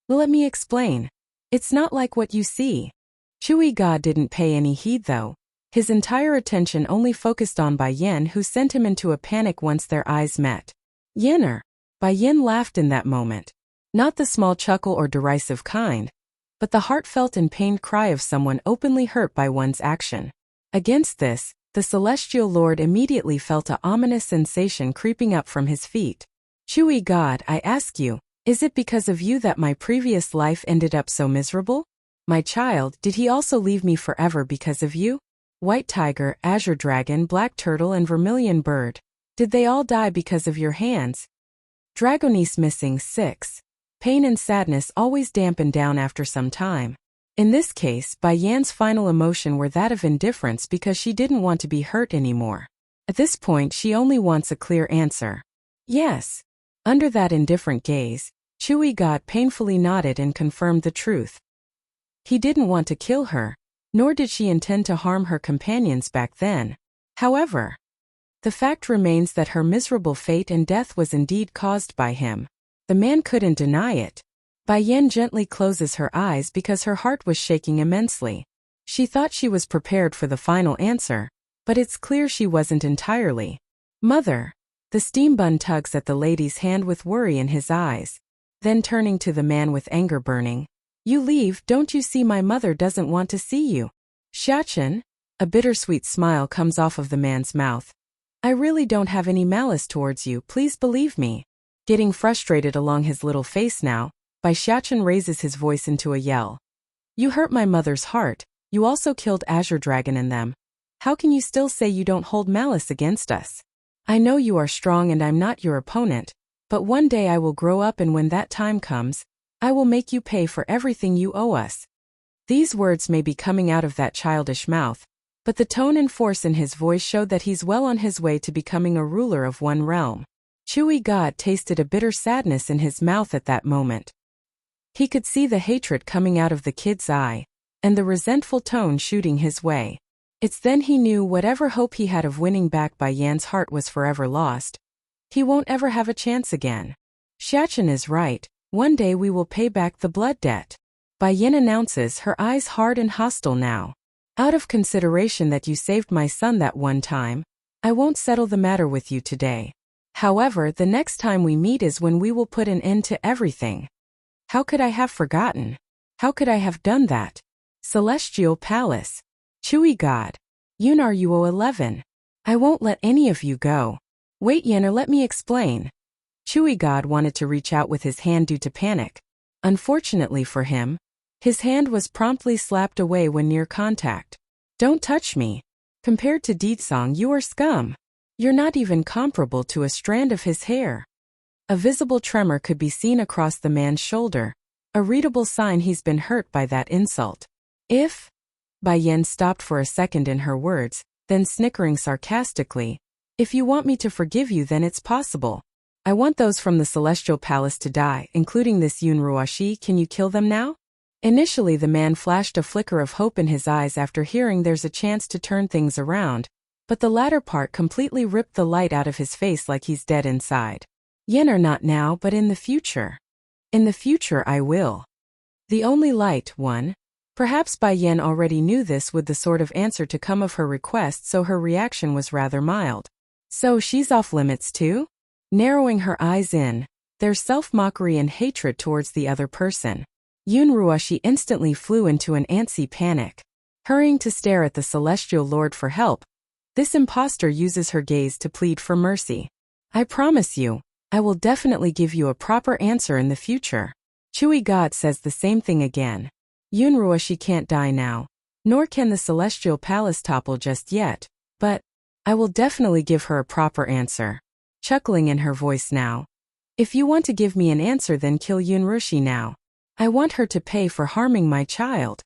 Let me explain. It's not like what you see. Chui God didn't pay any heed though. His entire attention only focused on Bai Yin, who sent him into a panic once their eyes met. Yinner. Bai Yin laughed in that moment. Not the small chuckle or derisive kind, but the heartfelt and pained cry of someone openly hurt by one's action. Against this, the celestial lord immediately felt an ominous sensation creeping up from his feet. Chui God, I ask you, is it because of you that my previous life ended up so miserable? My child, did he also leave me forever because of you? White tiger, azure dragon, black turtle and vermilion bird. Did they all die because of your hands? Dragonese missing 6. Pain and sadness always dampen down after some time. In this case, Bai Yan's final emotion were that of indifference because she didn't want to be hurt anymore. At this point she only wants a clear answer. Yes. Under that indifferent gaze, Chui God painfully nodded and confirmed the truth. He didn't want to kill her, nor did she intend to harm her companions back then. However, the fact remains that her miserable fate and death was indeed caused by him. The man couldn't deny it. Bai Yan gently closes her eyes because her heart was shaking immensely. She thought she was prepared for the final answer, but it's clear she wasn't entirely. Mother. The steam bun tugs at the lady's hand with worry in his eyes. Then turning to the man with anger burning. You leave, don't you see my mother doesn't want to see you? Xiachen? A bittersweet smile comes off of the man's mouth. I really don't have any malice towards you, please believe me. Getting frustrated along his little face now, Bai Xiachen raises his voice into a yell. You hurt my mother's heart, you also killed Azure Dragon and them. How can you still say you don't hold malice against us? I know you are strong and I'm not your opponent, but one day I will grow up and when that time comes, I will make you pay for everything you owe us. These words may be coming out of that childish mouth, but the tone and force in his voice showed that he's well on his way to becoming a ruler of one realm. Chui God tasted a bitter sadness in his mouth at that moment. He could see the hatred coming out of the kid's eye, and the resentful tone shooting his way. It's then he knew whatever hope he had of winning back Bai Yan's heart was forever lost. He won't ever have a chance again. Xiachen is right, one day we will pay back the blood debt. Bai Yan announces, her eyes hard and hostile now. Out of consideration that you saved my son that one time, I won't settle the matter with you today. However, the next time we meet is when we will put an end to everything. How could I have forgotten? How could I have done that? Celestial Palace. Chui God. Yunar Uo 11. I won't let any of you go. Wait Yenner, let me explain. Chui God wanted to reach out with his hand due to panic. Unfortunately for him, his hand was promptly slapped away when near contact. Don't touch me. Compared to Deetsong, you are scum. You're not even comparable to a strand of his hair. A visible tremor could be seen across the man's shoulder, a readable sign he's been hurt by that insult. If? Bai Yan stopped for a second in her words, then snickering sarcastically. If you want me to forgive you then it's possible. I want those from the Celestial Palace to die, including this Yunruashi, can you kill them now? Initially the man flashed a flicker of hope in his eyes after hearing there's a chance to turn things around, but the latter part completely ripped the light out of his face like he's dead inside. Yenner, not now but in the future. In the future I will. The only light, one. Perhaps Bai Yan already knew this with the sort of answer to come of her request, so her reaction was rather mild. So she's off limits too? Narrowing her eyes in, there's self-mockery and hatred towards the other person. Yunruashi instantly flew into an antsy panic. Hurrying to stare at the Celestial Lord for help, this impostor uses her gaze to plead for mercy. I promise you, I will definitely give you a proper answer in the future. Chui God says the same thing again. Yunruoshi can't die now, nor can the celestial palace topple just yet, but I will definitely give her a proper answer. Chuckling in her voice now. If you want to give me an answer, then kill Yunruoshi now. I want her to pay for harming my child.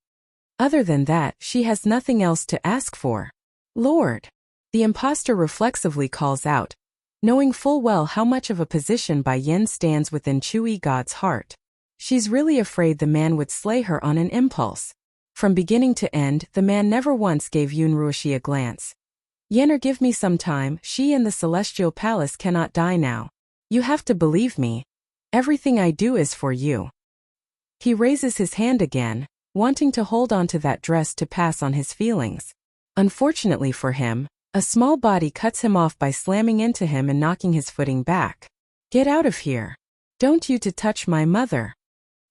Other than that, she has nothing else to ask for. Lord! The impostor reflexively calls out, knowing full well how much of a position Bai Yin stands within Chui God's heart. She's really afraid the man would slay her on an impulse. From beginning to end, the man never once gave Yunruoshi a glance. Yenner, give me some time, she and the celestial palace cannot die now. You have to believe me. Everything I do is for you. He raises his hand again, wanting to hold on to that dress to pass on his feelings. Unfortunately for him, a small body cuts him off by slamming into him and knocking his footing back. Get out of here. Don't you to touch my mother.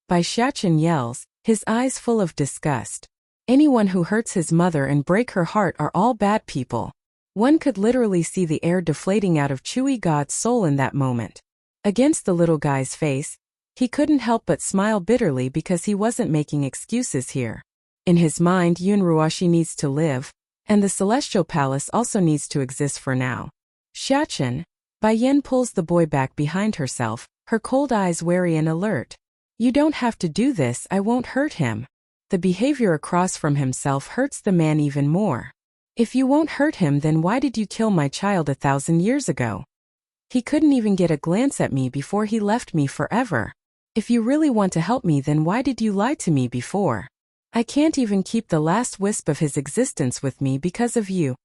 Bai Xiachen yells, his eyes full of disgust. Anyone who hurts his mother and break her heart are all bad people. One could literally see the air deflating out of Chui God's soul in that moment. Against the little guy's face, he couldn't help but smile bitterly because he wasn't making excuses here. In his mind, Yunruoshi needs to live, and the celestial palace also needs to exist for now. Xiachen, Bai Yin pulls the boy back behind herself, her cold eyes wary and alert. You don't have to do this, I won't hurt him. The behavior across from himself hurts the man even more. If you won't hurt him, then why did you kill my child 1,000 years ago? He couldn't even get a glance at me before he left me forever. If you really want to help me, then why did you lie to me before? I can't even keep the last wisp of his existence with me because of you.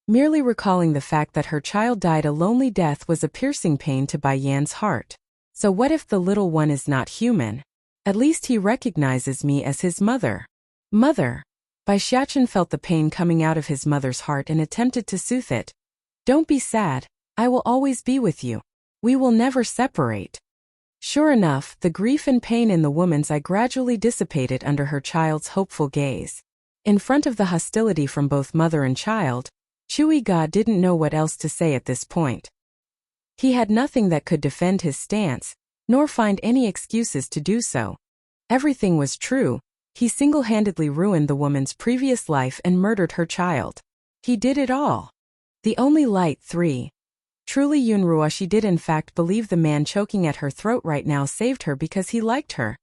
Merely recalling the fact that her child died a lonely death was a piercing pain to Bai Yan's heart. So what if the little one is not human? At least he recognizes me as his mother. Mother! Bai Xiachen felt the pain coming out of his mother's heart and attempted to soothe it. Don't be sad, I will always be with you. We will never separate. Sure enough, the grief and pain in the woman's eye gradually dissipated under her child's hopeful gaze. In front of the hostility from both mother and child, Chui God didn't know what else to say at this point. He had nothing that could defend his stance, nor find any excuses to do so. Everything was true. He single-handedly ruined the woman's previous life and murdered her child. He did it all. The only light 3. Truly Yunruoshi did in fact believe the man choking at her throat right now saved her because he liked her.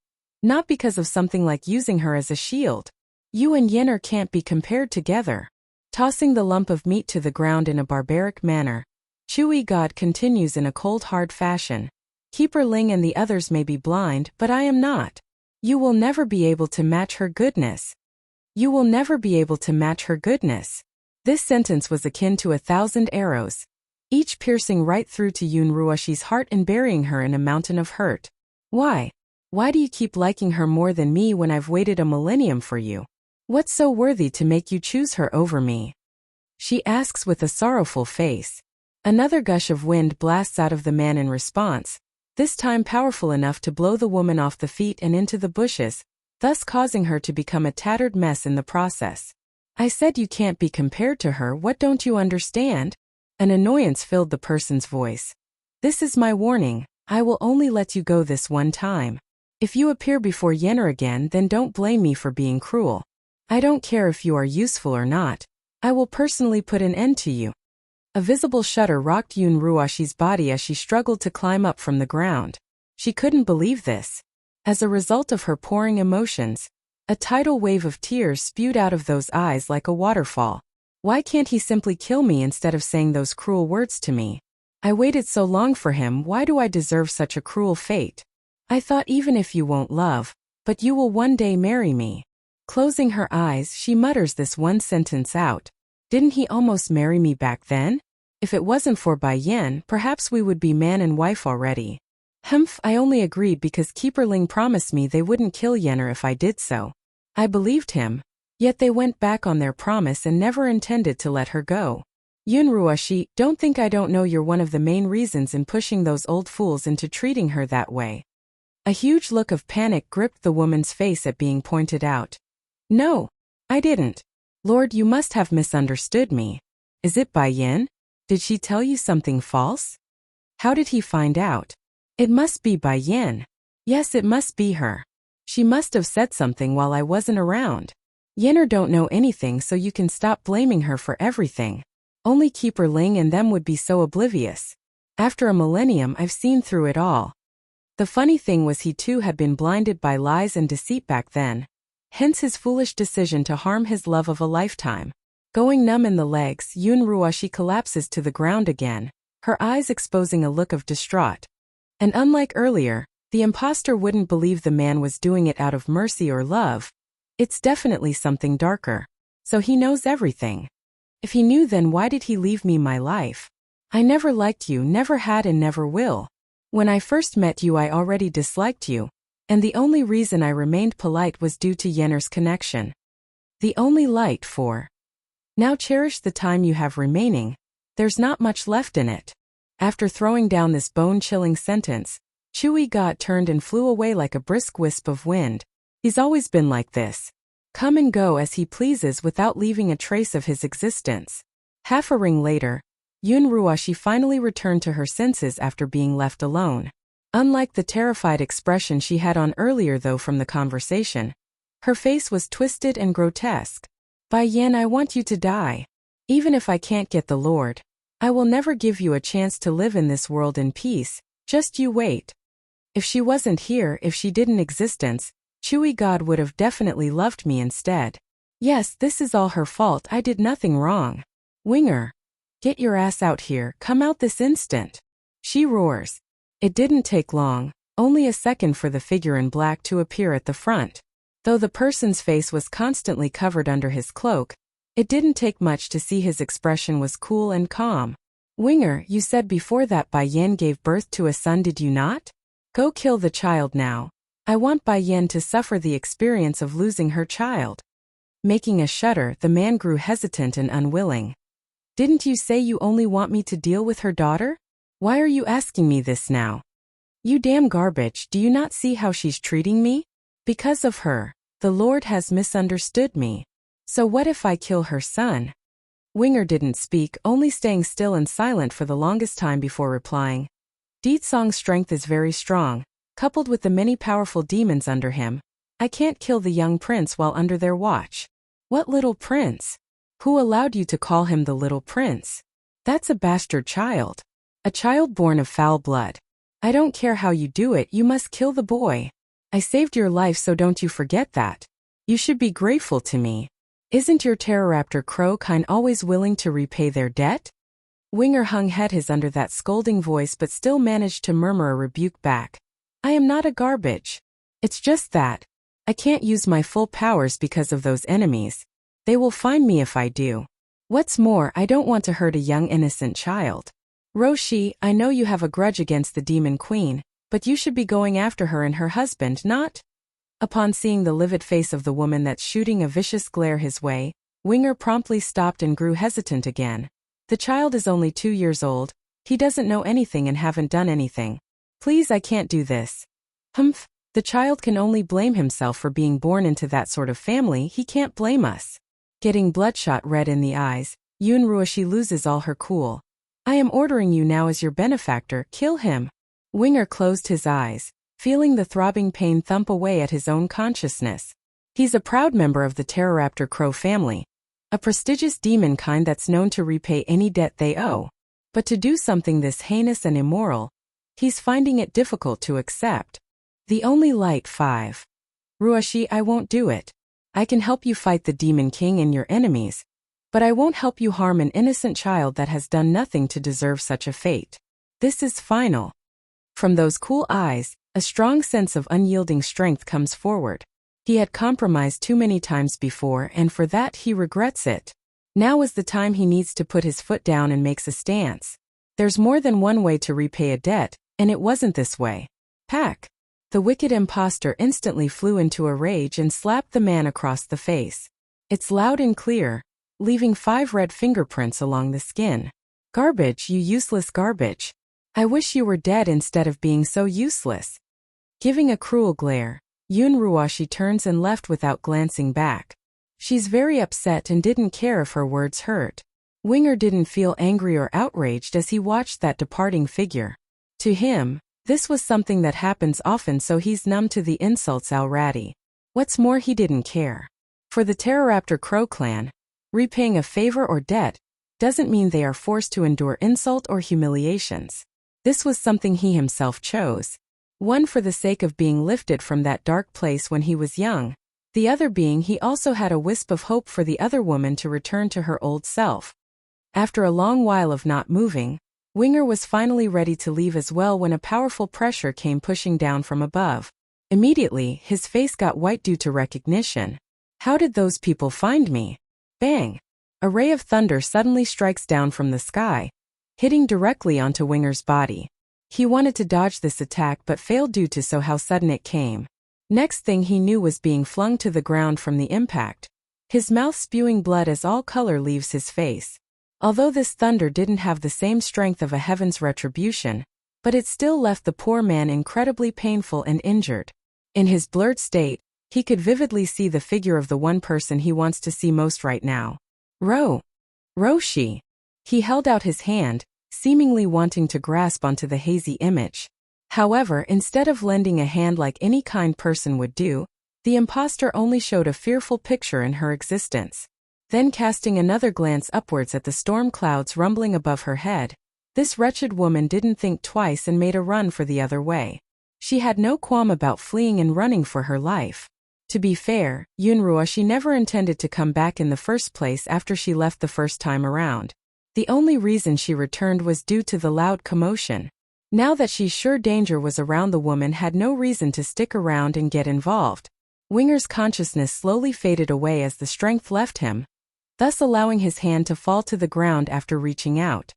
Not because of something like using her as a shield. You and Yenner can't be compared together. Tossing the lump of meat to the ground in a barbaric manner, Chui God continues in a cold hard fashion. Keeper Ling and the others may be blind, but I am not. You will never be able to match her goodness. You will never be able to match her goodness. This sentence was akin to 1,000 arrows, each piercing right through to Yunruoshi's heart and burying her in a mountain of hurt. Why? Why do you keep liking her more than me when I've waited a millennium for you? What's so worthy to make you choose her over me? She asks with a sorrowful face. Another gush of wind blasts out of the man in response, this time powerful enough to blow the woman off the feet and into the bushes, thus causing her to become a tattered mess in the process. I said you can't be compared to her, what don't you understand? An annoyance filled the person's voice. This is my warning, I will only let you go this one time. If you appear before Yenner again, then don't blame me for being cruel. I don't care if you are useful or not. I will personally put an end to you. A visible shudder rocked Yunruoshi's body as she struggled to climb up from the ground. She couldn't believe this. As a result of her pouring emotions, a tidal wave of tears spewed out of those eyes like a waterfall. Why can't he simply kill me instead of saying those cruel words to me? I waited so long for him, why do I deserve such a cruel fate? I thought even if you won't love, but you will one day marry me. Closing her eyes, she mutters this one sentence out. Didn't he almost marry me back then? If it wasn't for Bai Yan, perhaps we would be man and wife already. Humph, I only agreed because Keeper Ling promised me they wouldn't kill Yenner if I did so. I believed him. Yet they went back on their promise and never intended to let her go. Yunruoshi, don't think I don't know you're one of the main reasons in pushing those old fools into treating her that way. A huge look of panic gripped the woman's face at being pointed out. No, I didn't. Lord, you must have misunderstood me. Is it Bai Yin? Did she tell you something false? How did he find out? It must be Bai Yin. Yes, it must be her. She must have said something while I wasn't around. Yenner don't know anything, so you can stop blaming her for everything. Only Keeper Ling and them would be so oblivious. After a millennium, I've seen through it all. The funny thing was he too had been blinded by lies and deceit back then. Hence his foolish decision to harm his love of a lifetime. Going numb in the legs, Yun Ruoshi collapses to the ground again, her eyes exposing a look of distraught. And unlike earlier, the imposter wouldn't believe the man was doing it out of mercy or love. It's definitely something darker. So he knows everything. If he knew, then why did he leave me my life? I never liked you, never had and never will. When I first met you I already disliked you, and the only reason I remained polite was due to Yenner's connection. The only light for. Now cherish the time you have remaining. There's not much left in it. After throwing down this bone-chilling sentence, Chui got turned and flew away like a brisk wisp of wind. He's always been like this. Come and go as he pleases without leaving a trace of his existence. Half a ring later, Yun Ruoshi finally returned to her senses after being left alone. Unlike the terrified expression she had on earlier though from the conversation, her face was twisted and grotesque. Bai Yin, I want you to die. Even if I can't get the Lord, I will never give you a chance to live in this world in peace, just you wait. If she wasn't here, if she didn't existence, Chui God would have definitely loved me instead. Yes, this is all her fault, I did nothing wrong. Winger. Get your ass out here, come out this instant. She roars. It didn't take long, only a second for the figure in black to appear at the front. Though the person's face was constantly covered under his cloak, it didn't take much to see his expression was cool and calm. Winger, you said before that Bai Yin gave birth to a son, did you not? Go kill the child now. I want Bai Yin to suffer the experience of losing her child. Making a shudder, the man grew hesitant and unwilling. Didn't you say you only want me to deal with her daughter? Why are you asking me this now? You damn garbage, do you not see how she's treating me? Because of her, the Lord has misunderstood me. So what if I kill her son? Winger didn't speak, only staying still and silent for the longest time before replying. Deetsong's strength is very strong, coupled with the many powerful demons under him. I can't kill the young prince while under their watch. What little prince? Who allowed you to call him the little prince? That's a bastard child. A child born of foul blood. I don't care how you do it, you must kill the boy. I saved your life, so don't you forget that. You should be grateful to me. Isn't your Pteroraptor crow kind always willing to repay their debt? Winger hung head his under that scolding voice but still managed to murmur a rebuke back. I am not a garbage. It's just that I can't use my full powers because of those enemies. They will find me if I do. What's more, I don't want to hurt a young innocent child. Roshi, I know you have a grudge against the Demon Queen, but you should be going after her and her husband, not? Upon seeing the livid face of the woman that's shooting a vicious glare his way, Winger promptly stopped and grew hesitant again. The child is only 2 years old, he doesn't know anything and haven't done anything. Please, I can't do this. Humph, the child can only blame himself for being born into that sort of family, he can't blame us. Getting bloodshot red in the eyes, Yun Ruoshi loses all her cool. I am ordering you now as your benefactor, kill him. Winger closed his eyes, feeling the throbbing pain thump away at his own consciousness. He's a proud member of the Pteroraptor crow family, a prestigious demon kind that's known to repay any debt they owe. But to do something this heinous and immoral, he's finding it difficult to accept. The only light 5. Ruoshi, I won't do it. I can help you fight the Demon King and your enemies, but I won't help you harm an innocent child that has done nothing to deserve such a fate. This is final. From those cool eyes, a strong sense of unyielding strength comes forward. He had compromised too many times before, and for that he regrets it. Now is the time he needs to put his foot down and makes a stance. There's more than one way to repay a debt, and it wasn't this way. Pack. The wicked imposter instantly flew into a rage and slapped the man across the face. It's loud and clear, leaving 5 red fingerprints along the skin. Garbage, you useless garbage. I wish you were dead instead of being so useless. Giving a cruel glare, Yun Ruoshi turns and left without glancing back. She's very upset and didn't care if her words hurt. Winger didn't feel angry or outraged as he watched that departing figure. To him, this was something that happens often, so he's numb to the insults already. What's more, he didn't care. For the Pteroraptor Crow clan, repaying a favor or debt doesn't mean they are forced to endure insult or humiliations. This was something he himself chose. One, for the sake of being lifted from that dark place when he was young. The other being he also had a wisp of hope for the other woman to return to her old self. After a long while of not moving, Winger was finally ready to leave as well when a powerful pressure came pushing down from above. Immediately, his face got white due to recognition. How did those people find me? Bang! A ray of thunder suddenly strikes down from the sky, hitting directly onto Winger's body. He wanted to dodge this attack but failed due to how sudden it came. Next thing he knew was being flung to the ground from the impact, his mouth spewing blood as all color leaves his face. Although this thunder didn't have the same strength of a heaven's retribution, but it still left the poor man incredibly painful and injured. In his blurred state, he could vividly see the figure of the one person he wants to see most right now. Roshi. He held out his hand, seemingly wanting to grasp onto the hazy image. However, instead of lending a hand like any kind person would do, the impostor only showed a fearful picture in her existence. Then, casting another glance upwards at the storm clouds rumbling above her head, this wretched woman didn't think twice and made a run for the other way. She had no qualm about fleeing and running for her life. To be fair, Yunruo never intended to come back in the first place after she left the first time around. The only reason she returned was due to the loud commotion. Now that she's sure danger was around, the woman had no reason to stick around and get involved. Winger's consciousness slowly faded away as the strength left him, thus allowing his hand to fall to the ground after reaching out.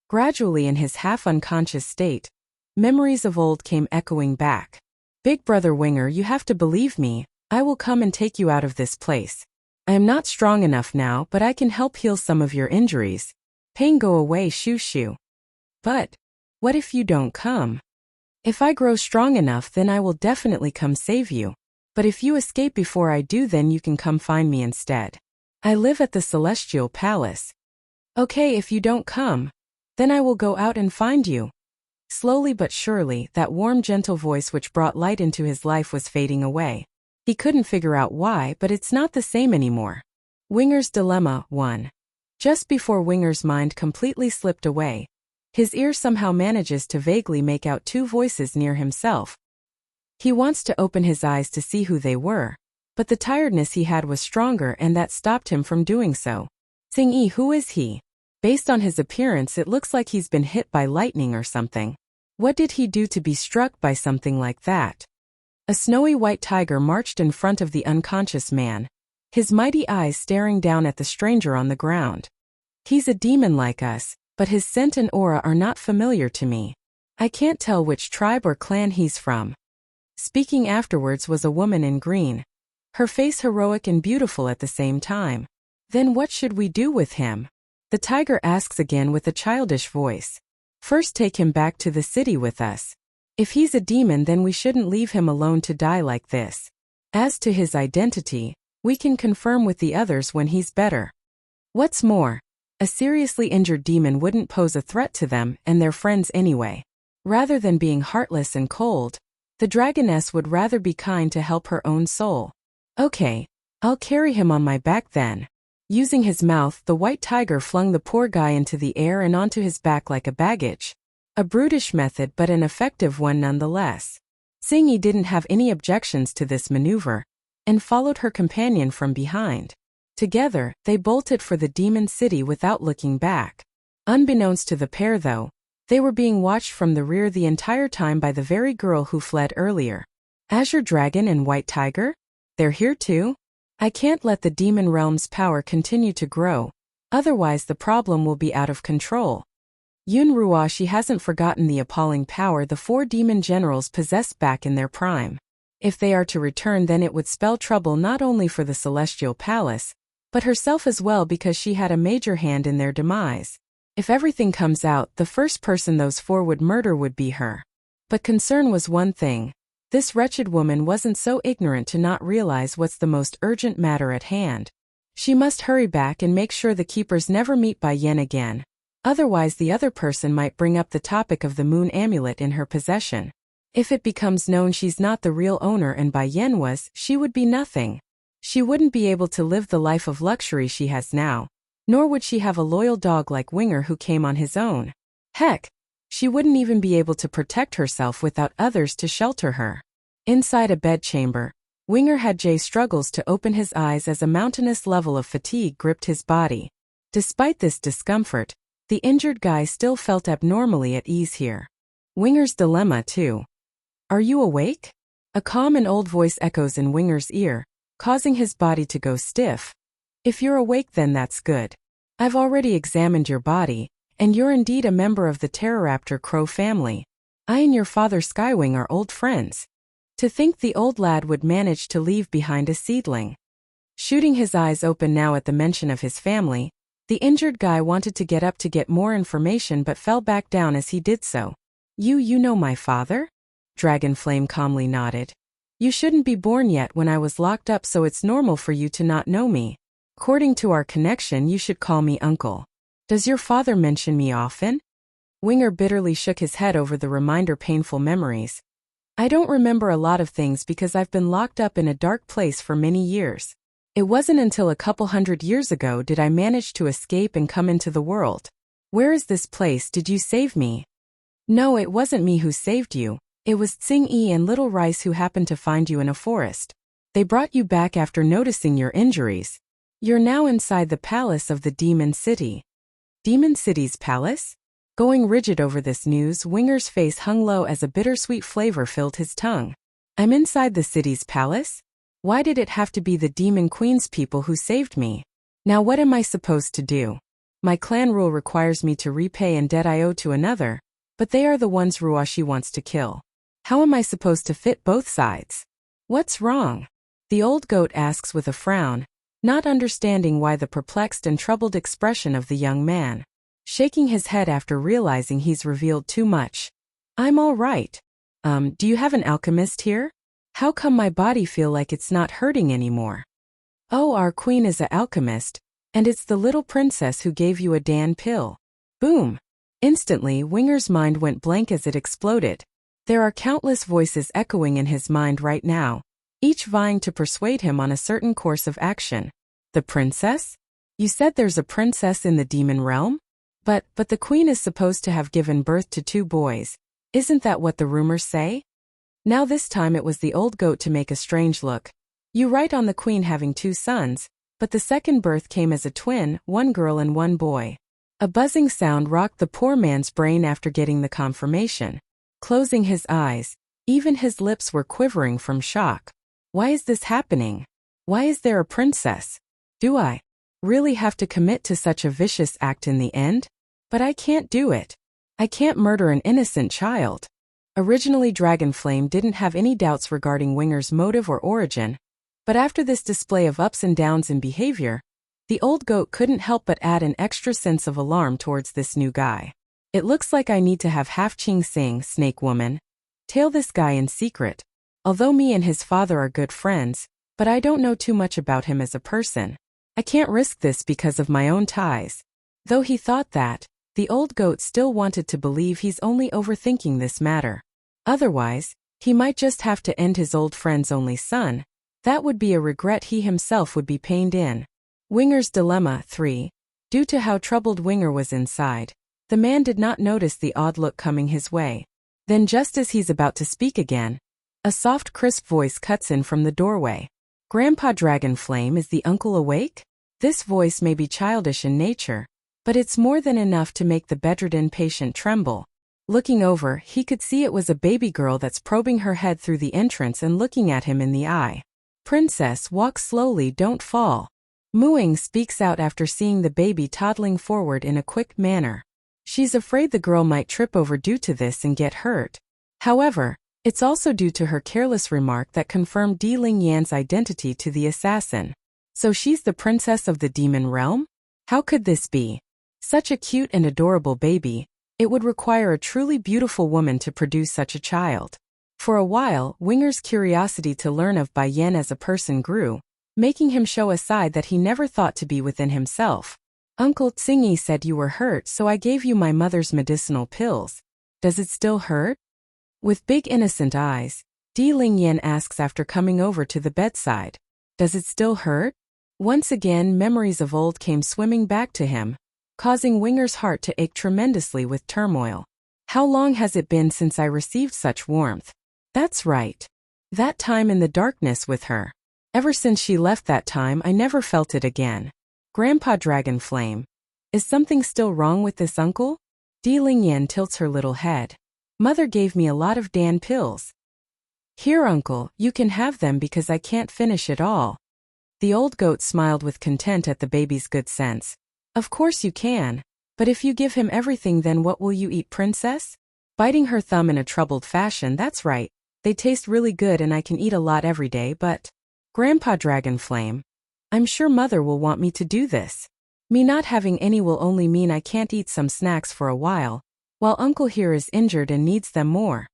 Gradually, in his half-unconscious state, memories of old came echoing back. Big brother Winger, you have to believe me. I will come and take you out of this place. I am not strong enough now, but I can help heal some of your injuries. Pain go away, shoo. But what if you don't come? If I grow strong enough, then I will definitely come save you. But if you escape before I do, then you can come find me instead. I live at the Celestial Palace. Okay, if you don't come, then I will go out and find you. Slowly but surely, that warm, gentle voice which brought light into his life was fading away. He couldn't figure out why, but it's not the same anymore. Winger's Dilemma 1. Just before Winger's mind completely slipped away, his ear somehow manages to vaguely make out two voices near himself. He wants to open his eyes to see who they were, but the tiredness he had was stronger and that stopped him from doing so. Xing-Yi, who is he? Based on his appearance, it looks like he's been hit by lightning or something. What did he do to be struck by something like that? A snowy white tiger marched in front of the unconscious man, his mighty eyes staring down at the stranger on the ground. He's a demon like us, but his scent and aura are not familiar to me. I can't tell which tribe or clan he's from. Speaking afterwards was a woman in green, her face heroic and beautiful at the same time. Then what should we do with him? The tiger asks again with a childish voice. First, take him back to the city with us. If he's a demon, then we shouldn't leave him alone to die like this. As to his identity, we can confirm with the others when he's better. What's more, a seriously injured demon wouldn't pose a threat to them and their friends anyway. Rather than being heartless and cold, the dragoness would rather be kind to help her own soul. Okay, I'll carry him on my back then. Using his mouth, the white tiger flung the poor guy into the air and onto his back like a baggage. A brutish method, but an effective one nonetheless. Xing-Yi didn't have any objections to this maneuver, and followed her companion from behind. Together, they bolted for the demon city without looking back. Unbeknownst to the pair though, they were being watched from the rear the entire time by the very girl who fled earlier. Azure Dragon and White Tiger? They're here too? I can't let the demon realm's power continue to grow, otherwise the problem will be out of control. Yunruo hasn't forgotten the appalling power the four demon generals possessed back in their prime. If they are to return, then it would spell trouble not only for the Celestial Palace, but herself as well, because she had a major hand in their demise. If everything comes out, the first person those four would murder would be her. But concern was one thing. This wretched woman wasn't so ignorant to not realize what's the most urgent matter at hand. She must hurry back and make sure the keepers never meet Bai Yen again. Otherwise the other person might bring up the topic of the moon amulet in her possession. If it becomes known she's not the real owner and Bai Yan was, she would be nothing. She wouldn't be able to live the life of luxury she has now, nor would she have a loyal dog like Winger who came on his own. Heck, she wouldn't even be able to protect herself without others to shelter her. Inside a bedchamber, Winger had Jay struggles to open his eyes as a mountainous level of fatigue gripped his body. Despite this discomfort, the injured guy still felt abnormally at ease here. Winger's dilemma too. Are you awake? A calm and old voice echoes in Winger's ear, causing his body to go stiff. If you're awake then that's good. I've already examined your body, and you're indeed a member of the Pteroraptor crow family. I and your father Skywing are old friends. To think the old lad would manage to leave behind a seedling. Shooting his eyes open now at the mention of his family, the injured guy wanted to get up to get more information but fell back down as he did so. You know my father? Dragonflame calmly nodded. You shouldn't be born yet when I was locked up, so it's normal for you to not know me. According to our connection you should call me uncle. Does your father mention me often? Winger bitterly shook his head over the reminder painful memories. I don't remember a lot of things because I've been locked up in a dark place for many years. It wasn't until a couple hundred years ago did I manage to escape and come into the world. Where is this place? Did you save me? No, it wasn't me who saved you. It was Tsing Yi and Little Rice who happened to find you in a forest. They brought you back after noticing your injuries. You're now inside the palace of the Demon City. Demon City's palace? Going rigid over this news, Winger's face hung low as a bittersweet flavor filled his tongue. I'm inside the city's palace? Why did it have to be the Demon Queen's people who saved me? Now what am I supposed to do? My clan rule requires me to repay a debt I owe to another, but they are the ones Ruashi wants to kill. How am I supposed to fit both sides? What's wrong? The old goat asks with a frown, not understanding why the perplexed and troubled expression of the young man. Shaking his head after realizing he's revealed too much. I'm all right. Do you have an alchemist here? How come my body feel like it's not hurting anymore? Oh, our queen is a alchemist, and it's the little princess who gave you a Dan pill. Boom. Instantly, Winger's mind went blank as it exploded. There are countless voices echoing in his mind right now, each vying to persuade him on a certain course of action. The princess? You said there's a princess in the demon realm? But the queen is supposed to have given birth to 2 boys. Isn't that what the rumors say? Now this time it was the old goat to make a strange look. You write on the queen having 2 sons, but the second birth came as a twin, 1 girl and 1 boy. A buzzing sound rocked the poor man's brain after getting the confirmation. Closing his eyes, even his lips were quivering from shock. Why is this happening? Why is there a princess? Do I really have to commit to such a vicious act in the end? But I can't do it. I can't murder an innocent child. Originally Dragonflame didn't have any doubts regarding Winger's motive or origin, but after this display of ups and downs in behavior, the old goat couldn't help but add an extra sense of alarm towards this new guy. It looks like I need to have half Ching Sing, Snake Woman, tail this guy in secret. Although me and his father are good friends, but I don't know too much about him as a person. I can't risk this because of my own ties. Though he thought that, the old goat still wanted to believe he's only overthinking this matter. Otherwise, he might just have to end his old friend's only son. That would be a regret he himself would be pained in. Winger's Dilemma 3. Due to how troubled Winger was inside, the man did not notice the odd look coming his way. Then just as he's about to speak again, a soft crisp voice cuts in from the doorway. Grandpa Dragonflame, is the uncle awake? This voice may be childish in nature, but it's more than enough to make the bedridden patient tremble. Looking over, he could see it was a baby girl that's probing her head through the entrance and looking at him in the eye. Princess, walk slowly, don't fall. Mooing speaks out after seeing the baby toddling forward in a quick manner. She's afraid the girl might trip over due to this and get hurt. However, it's also due to her careless remark that confirmed Di Ling Yan's identity to the assassin. So she's the princess of the demon realm? How could this be? Such a cute and adorable baby. It would require a truly beautiful woman to produce such a child. For a while, Winger's curiosity to learn of Bai Yan as a person grew, making him show a side that he never thought to be within himself. Uncle Tsingy said you were hurt, so I gave you my mother's medicinal pills. Does it still hurt? With big innocent eyes, Di Lingyan asks after coming over to the bedside. Does it still hurt? Once again, memories of old came swimming back to him, causing Winger's heart to ache tremendously with turmoil. How long has it been since I received such warmth? That's right. That time in the darkness with her. Ever since she left that time, I never felt it again. Grandpa Dragonflame. Is something still wrong with this uncle? Di Lingyan tilts her little head. Mother gave me a lot of Dan pills. Here, uncle, you can have them because I can't finish it all. The old goat smiled with content at the baby's good sense. Of course you can. But if you give him everything, then what will you eat, princess? Biting her thumb in a troubled fashion. That's right. They taste really good and I can eat a lot every day, but… Grandpa Dragonflame. I'm sure mother will want me to do this. Me not having any will only mean I can't eat some snacks for a while uncle here is injured and needs them more.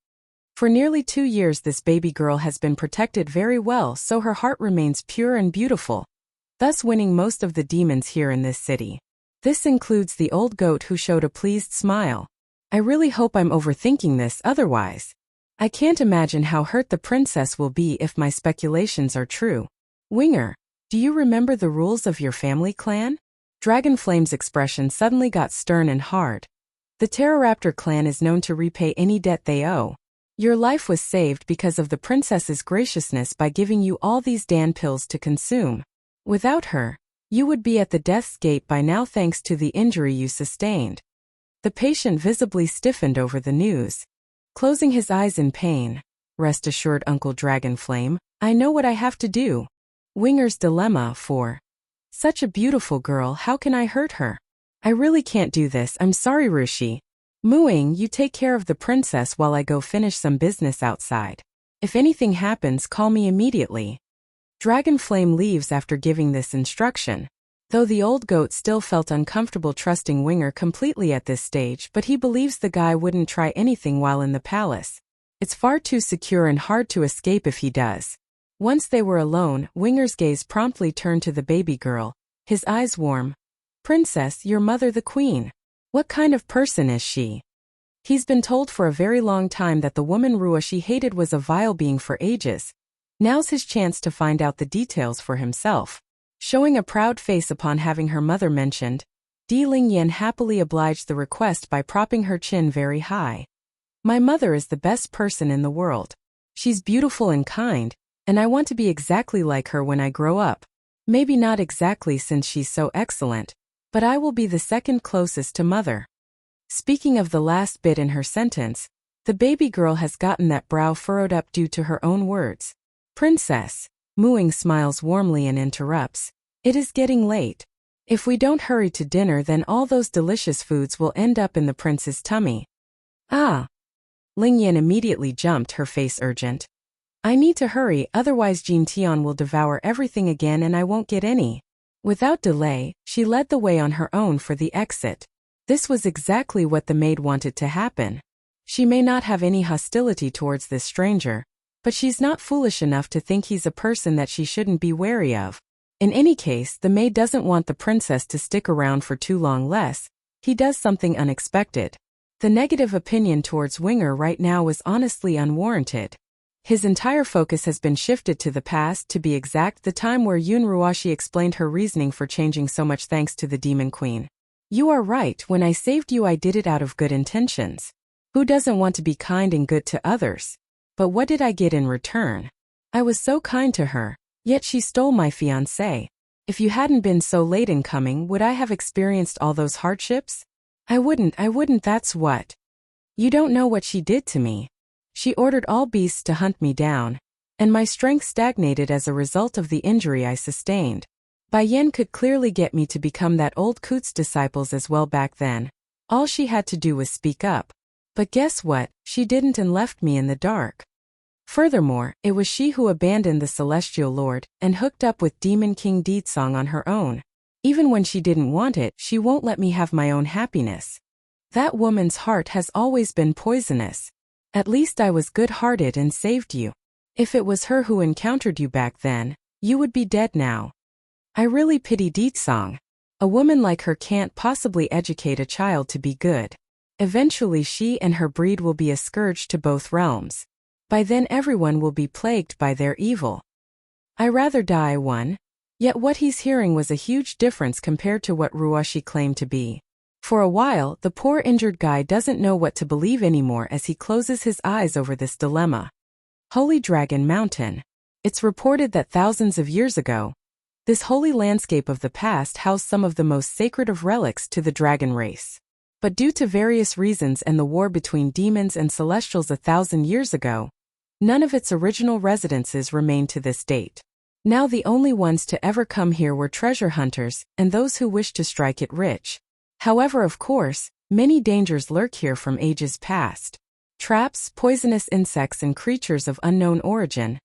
For nearly 2 years this baby girl has been protected very well, so her heart remains pure and beautiful, thus winning most of the demons here in this city. This includes the old goat, who showed a pleased smile. I really hope I'm overthinking this, otherwise I can't imagine how hurt the princess will be if my speculations are true. Winger, do you remember the rules of your family clan? Dragonflame's expression suddenly got stern and hard. The Pteroraptor clan is known to repay any debt they owe. Your life was saved because of the princess's graciousness by giving you all these Dan pills to consume. Without her, you would be at the death's gate by now thanks to the injury you sustained. The patient visibly stiffened over the news, closing his eyes in pain. Rest assured, Uncle Dragonflame, I know what I have to do. Winger's dilemma. For such a beautiful girl, how can I hurt her? I really can't do this, I'm sorry, Rushi. Mooing, you take care of the princess while I go finish some business outside. If anything happens, call me immediately. Dragonflame leaves after giving this instruction. Though the old goat still felt uncomfortable trusting Winger completely at this stage, but he believes the guy wouldn't try anything while in the palace. It's far too secure and hard to escape if he does. Once they were alone, Winger's gaze promptly turned to the baby girl, his eyes warm. Princess, your mother the queen. What kind of person is she? He's been told for a very long time that the woman Ruoshi hated was a vile being for ages. Now's his chance to find out the details for himself. Showing a proud face upon having her mother mentioned, Di Lingyan happily obliged the request by propping her chin very high. My mother is the best person in the world. She's beautiful and kind, and I want to be exactly like her when I grow up. Maybe not exactly since she's so excellent, but I will be the second closest to mother. Speaking of the last bit in her sentence, the baby girl has gotten that brow furrowed up due to her own words. Princess, Mooing smiles warmly and interrupts. It is getting late. If we don't hurry to dinner, then all those delicious foods will end up in the prince's tummy. Ah! Lingyan immediately jumped, her face urgent. I need to hurry, otherwise Jean Tian will devour everything again and I won't get any. Without delay, she led the way on her own for the exit. This was exactly what the maid wanted to happen. She may not have any hostility towards this stranger, but she's not foolish enough to think he's a person that she shouldn't be wary of. In any case, the maid doesn't want the princess to stick around for too long less he does something unexpected. The negative opinion towards Winger right now was honestly unwarranted. His entire focus has been shifted to the past, to be exact, the time where Yun Ruashi explained her reasoning for changing so much thanks to the Demon Queen. You are right, when I saved you I did it out of good intentions. Who doesn't want to be kind and good to others? But what did I get in return? I was so kind to her, yet she stole my fiancé. If you hadn't been so late in coming, would I have experienced all those hardships? I wouldn't, that's what. You don't know what she did to me. She ordered all beasts to hunt me down, and my strength stagnated as a result of the injury I sustained. Bai Yan could clearly get me to become that old coot's disciples as well back then. All she had to do was speak up. But guess what, she didn't and left me in the dark. Furthermore, it was she who abandoned the Celestial Lord and hooked up with Demon King Deedsong on her own. Even when she didn't want it, she won't let me have my own happiness. That woman's heart has always been poisonous. At least I was good-hearted and saved you. If it was her who encountered you back then, you would be dead now. I really pity Deedsong. A woman like her can't possibly educate a child to be good. Eventually she and her breed will be a scourge to both realms. By then everyone will be plagued by their evil. I rather die one. Yet what he's hearing was a huge difference compared to what Ruashi claimed to be. For a while, the poor injured guy doesn't know what to believe anymore as he closes his eyes over this dilemma. Holy Dragon Mountain. It's reported that thousands of years ago, this holy landscape of the past housed some of the most sacred of relics to the dragon race. But due to various reasons and the war between demons and celestials 1,000 years ago, none of its original residences remain to this date. Now the only ones to ever come here were treasure hunters and those who wished to strike it rich. However, of course, many dangers lurk here from ages past. Traps, poisonous insects and creatures of unknown origin.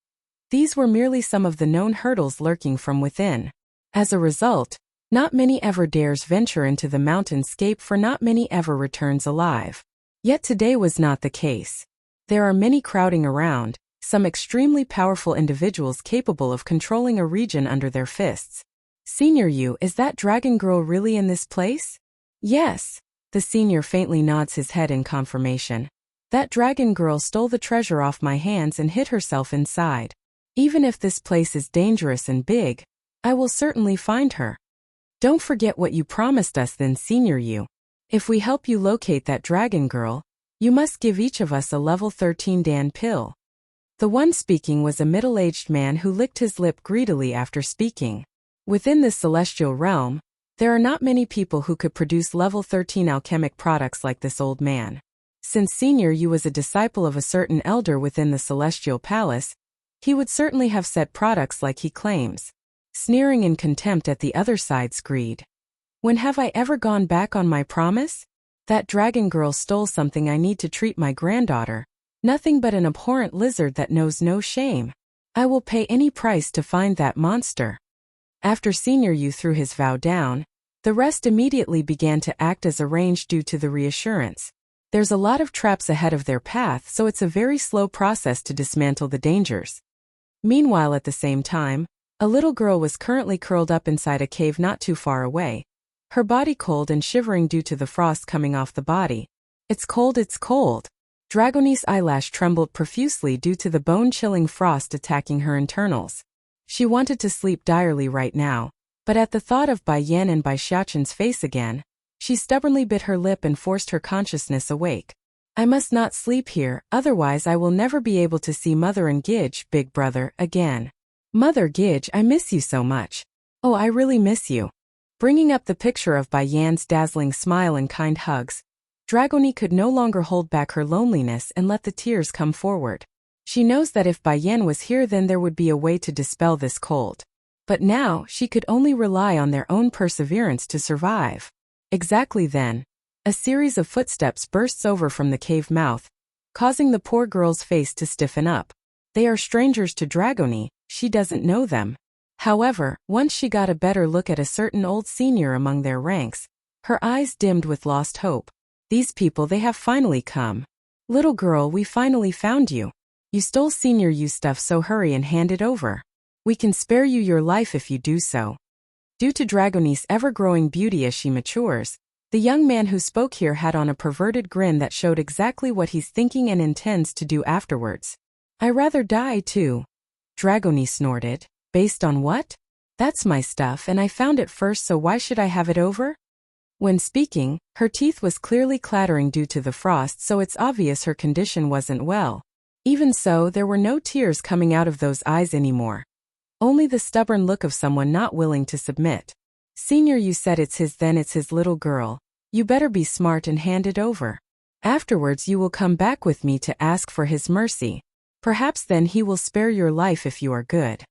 These were merely some of the known hurdles lurking from within. As a result, not many ever dares venture into the mountainscape, for not many ever returns alive. Yet today was not the case. There are many crowding around, some extremely powerful individuals capable of controlling a region under their fists. Senior Yu, is that dragon girl really in this place? Yes. The senior faintly nods his head in confirmation. That dragon girl stole the treasure off my hands and hid herself inside. Even if this place is dangerous and big, I will certainly find her. Don't forget what you promised us then, Senior Yu. If we help you locate that dragon girl, you must give each of us a level 13 Dan pill. The one speaking was a middle-aged man who licked his lip greedily after speaking. Within this celestial realm, there are not many people who could produce level 13 alchemic products like this old man. Since Senior Yu was a disciple of a certain elder within the celestial palace, he would certainly have said products like he claims, sneering in contempt at the other side's greed. When have I ever gone back on my promise? That dragon girl stole something I need to treat my granddaughter. Nothing but an abhorrent lizard that knows no shame. I will pay any price to find that monster. After Senior Yu threw his vow down, the rest immediately began to act as arranged due to the reassurance. There's a lot of traps ahead of their path, so it's a very slow process to dismantle the dangers. Meanwhile, at the same time, a little girl was currently curled up inside a cave not too far away. Her body cold and shivering due to the frost coming off the body. It's cold, it's cold. Dragone's eyelash trembled profusely due to the bone-chilling frost attacking her internals. She wanted to sleep direly right now, but at the thought of Bai Yan and Bai Xiaoqin's face again, she stubbornly bit her lip and forced her consciousness awake. I must not sleep here, otherwise I will never be able to see Mother and Gidge, big brother, again. Mother Gidge, I miss you so much. Oh, I really miss you. Bringing up the picture of Bai Yan's dazzling smile and kind hugs, Dragone could no longer hold back her loneliness and let the tears come forward. She knows that if Bai Yan was here, then there would be a way to dispel this cold. But now, she could only rely on their own perseverance to survive. Exactly then, a series of footsteps bursts over from the cave mouth, causing the poor girl's face to stiffen up. They are strangers to Dragone, she doesn't know them. However, once she got a better look at a certain old senior among their ranks, her eyes dimmed with lost hope. These people, they have finally come. Little girl, we finally found you. You stole Senior Yu's stuff, so hurry and hand it over. We can spare you your life if you do so. Due to Dragone's ever-growing beauty as she matures, the young man who spoke here had on a perverted grin that showed exactly what he's thinking and intends to do afterwards. I rather die too. Dragone snorted. Based on what? That's my stuff and I found it first, so why should I have it over? When speaking, her teeth was clearly clattering due to the frost, so it's obvious her condition wasn't well. Even so, there were no tears coming out of those eyes anymore. Only the stubborn look of someone not willing to submit. Senior Yu said it's his, then it's his. Little girl. You better be smart and hand it over. Afterwards you will come back with me to ask for his mercy. Perhaps then he will spare your life if you are good.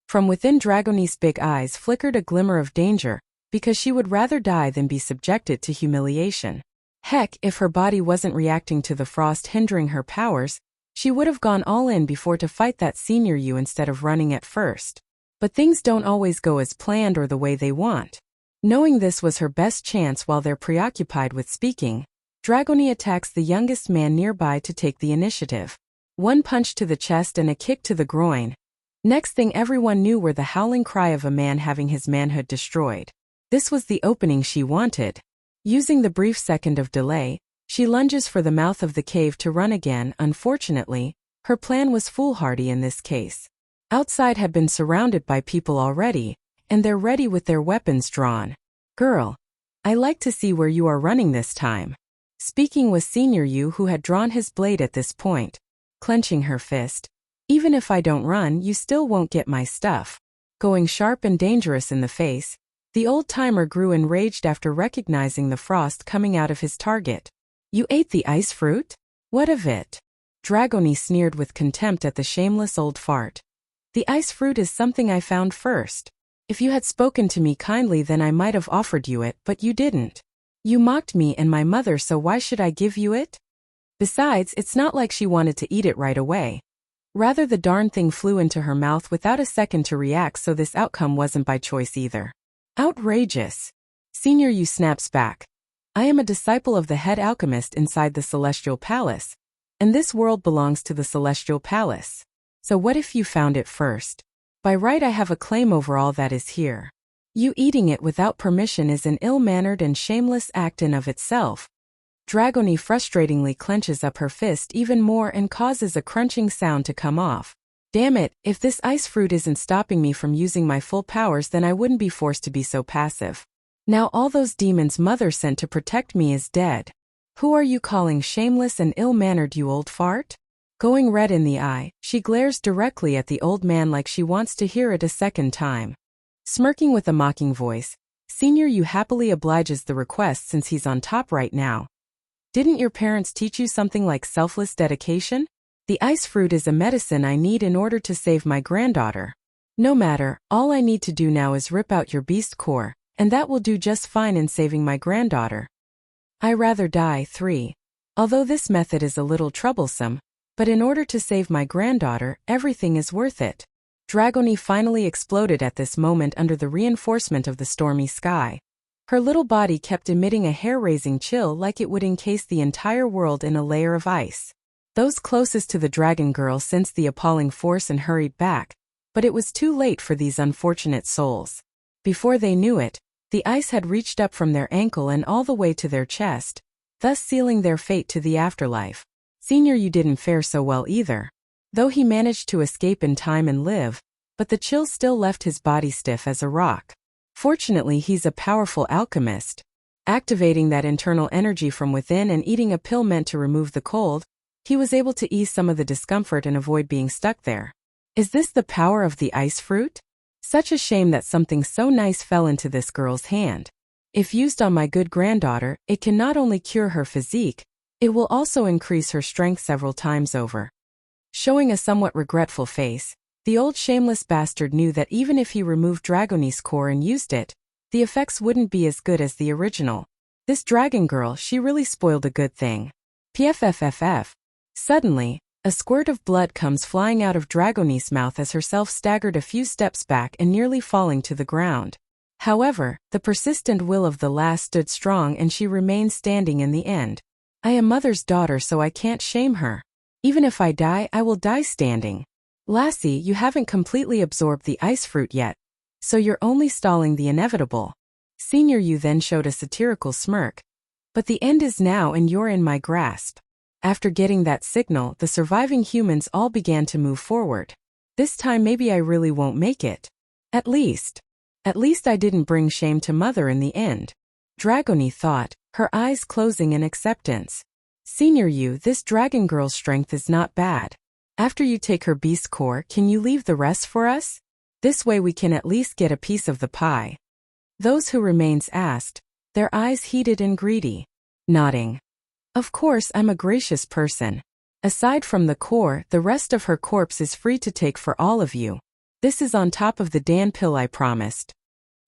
From within Dragone's big eyes flickered a glimmer of danger, because she would rather die than be subjected to humiliation. Heck, if her body wasn't reacting to the frost hindering her powers, she would have gone all in before to fight that Senior Yu instead of running at first. But things don't always go as planned or the way they want. Knowing this was her best chance while they're preoccupied with speaking, Dragone attacks the youngest man nearby to take the initiative. One punch to the chest and a kick to the groin. Next thing everyone knew were the howling cry of a man having his manhood destroyed. This was the opening she wanted. Using the brief second of delay, she lunges for the mouth of the cave to run again. Unfortunately, her plan was foolhardy in this case. Outside had been surrounded by people already, and they're ready with their weapons drawn. Girl, I like to see where you are running this time. Speaking was Senior Yu, who had drawn his blade at this point, clenching her fist. Even if I don't run, you still won't get my stuff. Going sharp and dangerous in the face, the old-timer grew enraged after recognizing the frost coming out of his target. You ate the ice fruit? What of it? Dragoni sneered with contempt at the shameless old fart. The ice fruit is something I found first. If you had spoken to me kindly, then I might have offered you it, but you didn't. You mocked me and my mother, so why should I give you it? Besides, it's not like she wanted to eat it right away. Rather, the darn thing flew into her mouth without a second to react, so this outcome wasn't by choice either. Outrageous. Senior Yu snaps back. I am a disciple of the head alchemist inside the Celestial Palace, and this world belongs to the Celestial Palace. So what if you found it first? By right, I have a claim over all that is here. You eating it without permission is an ill-mannered and shameless act in of itself. Dragoni frustratingly clenches up her fist even more and causes a crunching sound to come off. Damn it, if this ice fruit isn't stopping me from using my full powers, then I wouldn't be forced to be so passive. Now all those demons mother sent to protect me is dead. Who are you calling shameless and ill-mannered, you old fart? Going red in the eye, she glares directly at the old man like she wants to hear it a second time. Smirking with a mocking voice, Senior Yu happily obliges the request since he's on top right now. Didn't your parents teach you something like selfless dedication? The ice fruit is a medicine I need in order to save my granddaughter. No matter, all I need to do now is rip out your beast core, and that will do just fine in saving my granddaughter. I rather die 3. Although this method is a little troublesome, but in order to save my granddaughter, everything is worth it. Dragoni finally exploded at this moment under the reinforcement of the stormy sky. Her little body kept emitting a hair-raising chill like it would encase the entire world in a layer of ice. Those closest to the dragon girl sensed the appalling force and hurried back, but it was too late for these unfortunate souls. Before they knew it, the ice had reached up from their ankle and all the way to their chest, thus sealing their fate to the afterlife. Senior Yu didn't fare so well either. Though he managed to escape in time and live, but the chill still left his body stiff as a rock. Fortunately, he's a powerful alchemist. Activating that internal energy from within and eating a pill meant to remove the cold, he was able to ease some of the discomfort and avoid being stuck there. Is this the power of the ice fruit? Such a shame that something so nice fell into this girl's hand. If used on my good granddaughter, it can not only cure her physique, it will also increase her strength several times over. Showing a somewhat regretful face, the old shameless bastard knew that even if he removed Dragoni's core and used it, the effects wouldn't be as good as the original. This dragon girl, she really spoiled a good thing. PFFFF. Suddenly, a squirt of blood comes flying out of Dragoni's mouth as herself staggered a few steps back and nearly falling to the ground. However, the persistent will of the lass stood strong and she remained standing in the end. I am mother's daughter, so I can't shame her. Even if I die, I will die standing. Lassie, you haven't completely absorbed the ice fruit yet, so you're only stalling the inevitable. Senior Yu then showed a satirical smirk. But the end is now and you're in my grasp. After getting that signal, the surviving humans all began to move forward. This time maybe I really won't make it. At least I didn't bring shame to mother in the end. Dragoni thought, her eyes closing in acceptance. Senior Yu, this dragon girl's strength is not bad. After you take her beast core, can you leave the rest for us? This way we can at least get a piece of the pie. Those who remains asked, their eyes heated and greedy. Nodding. Of course, I'm a gracious person. Aside from the core, the rest of her corpse is free to take for all of you. This is on top of the Dan pill I promised.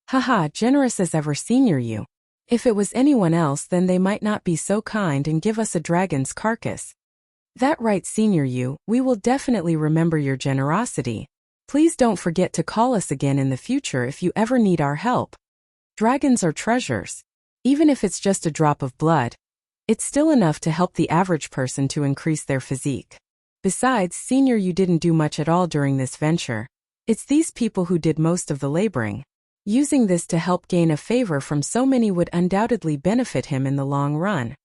Haha, generous as ever, Senior Yu. If it was anyone else, then they might not be so kind and give us a dragon's carcass. That right, Senior Yu, we will definitely remember your generosity. Please don't forget to call us again in the future if you ever need our help. Dragons are treasures. Even if it's just a drop of blood, it's still enough to help the average person to increase their physique. Besides, Senior Yu didn't do much at all during this venture. It's these people who did most of the laboring. Using this to help gain a favor from so many would undoubtedly benefit him in the long run.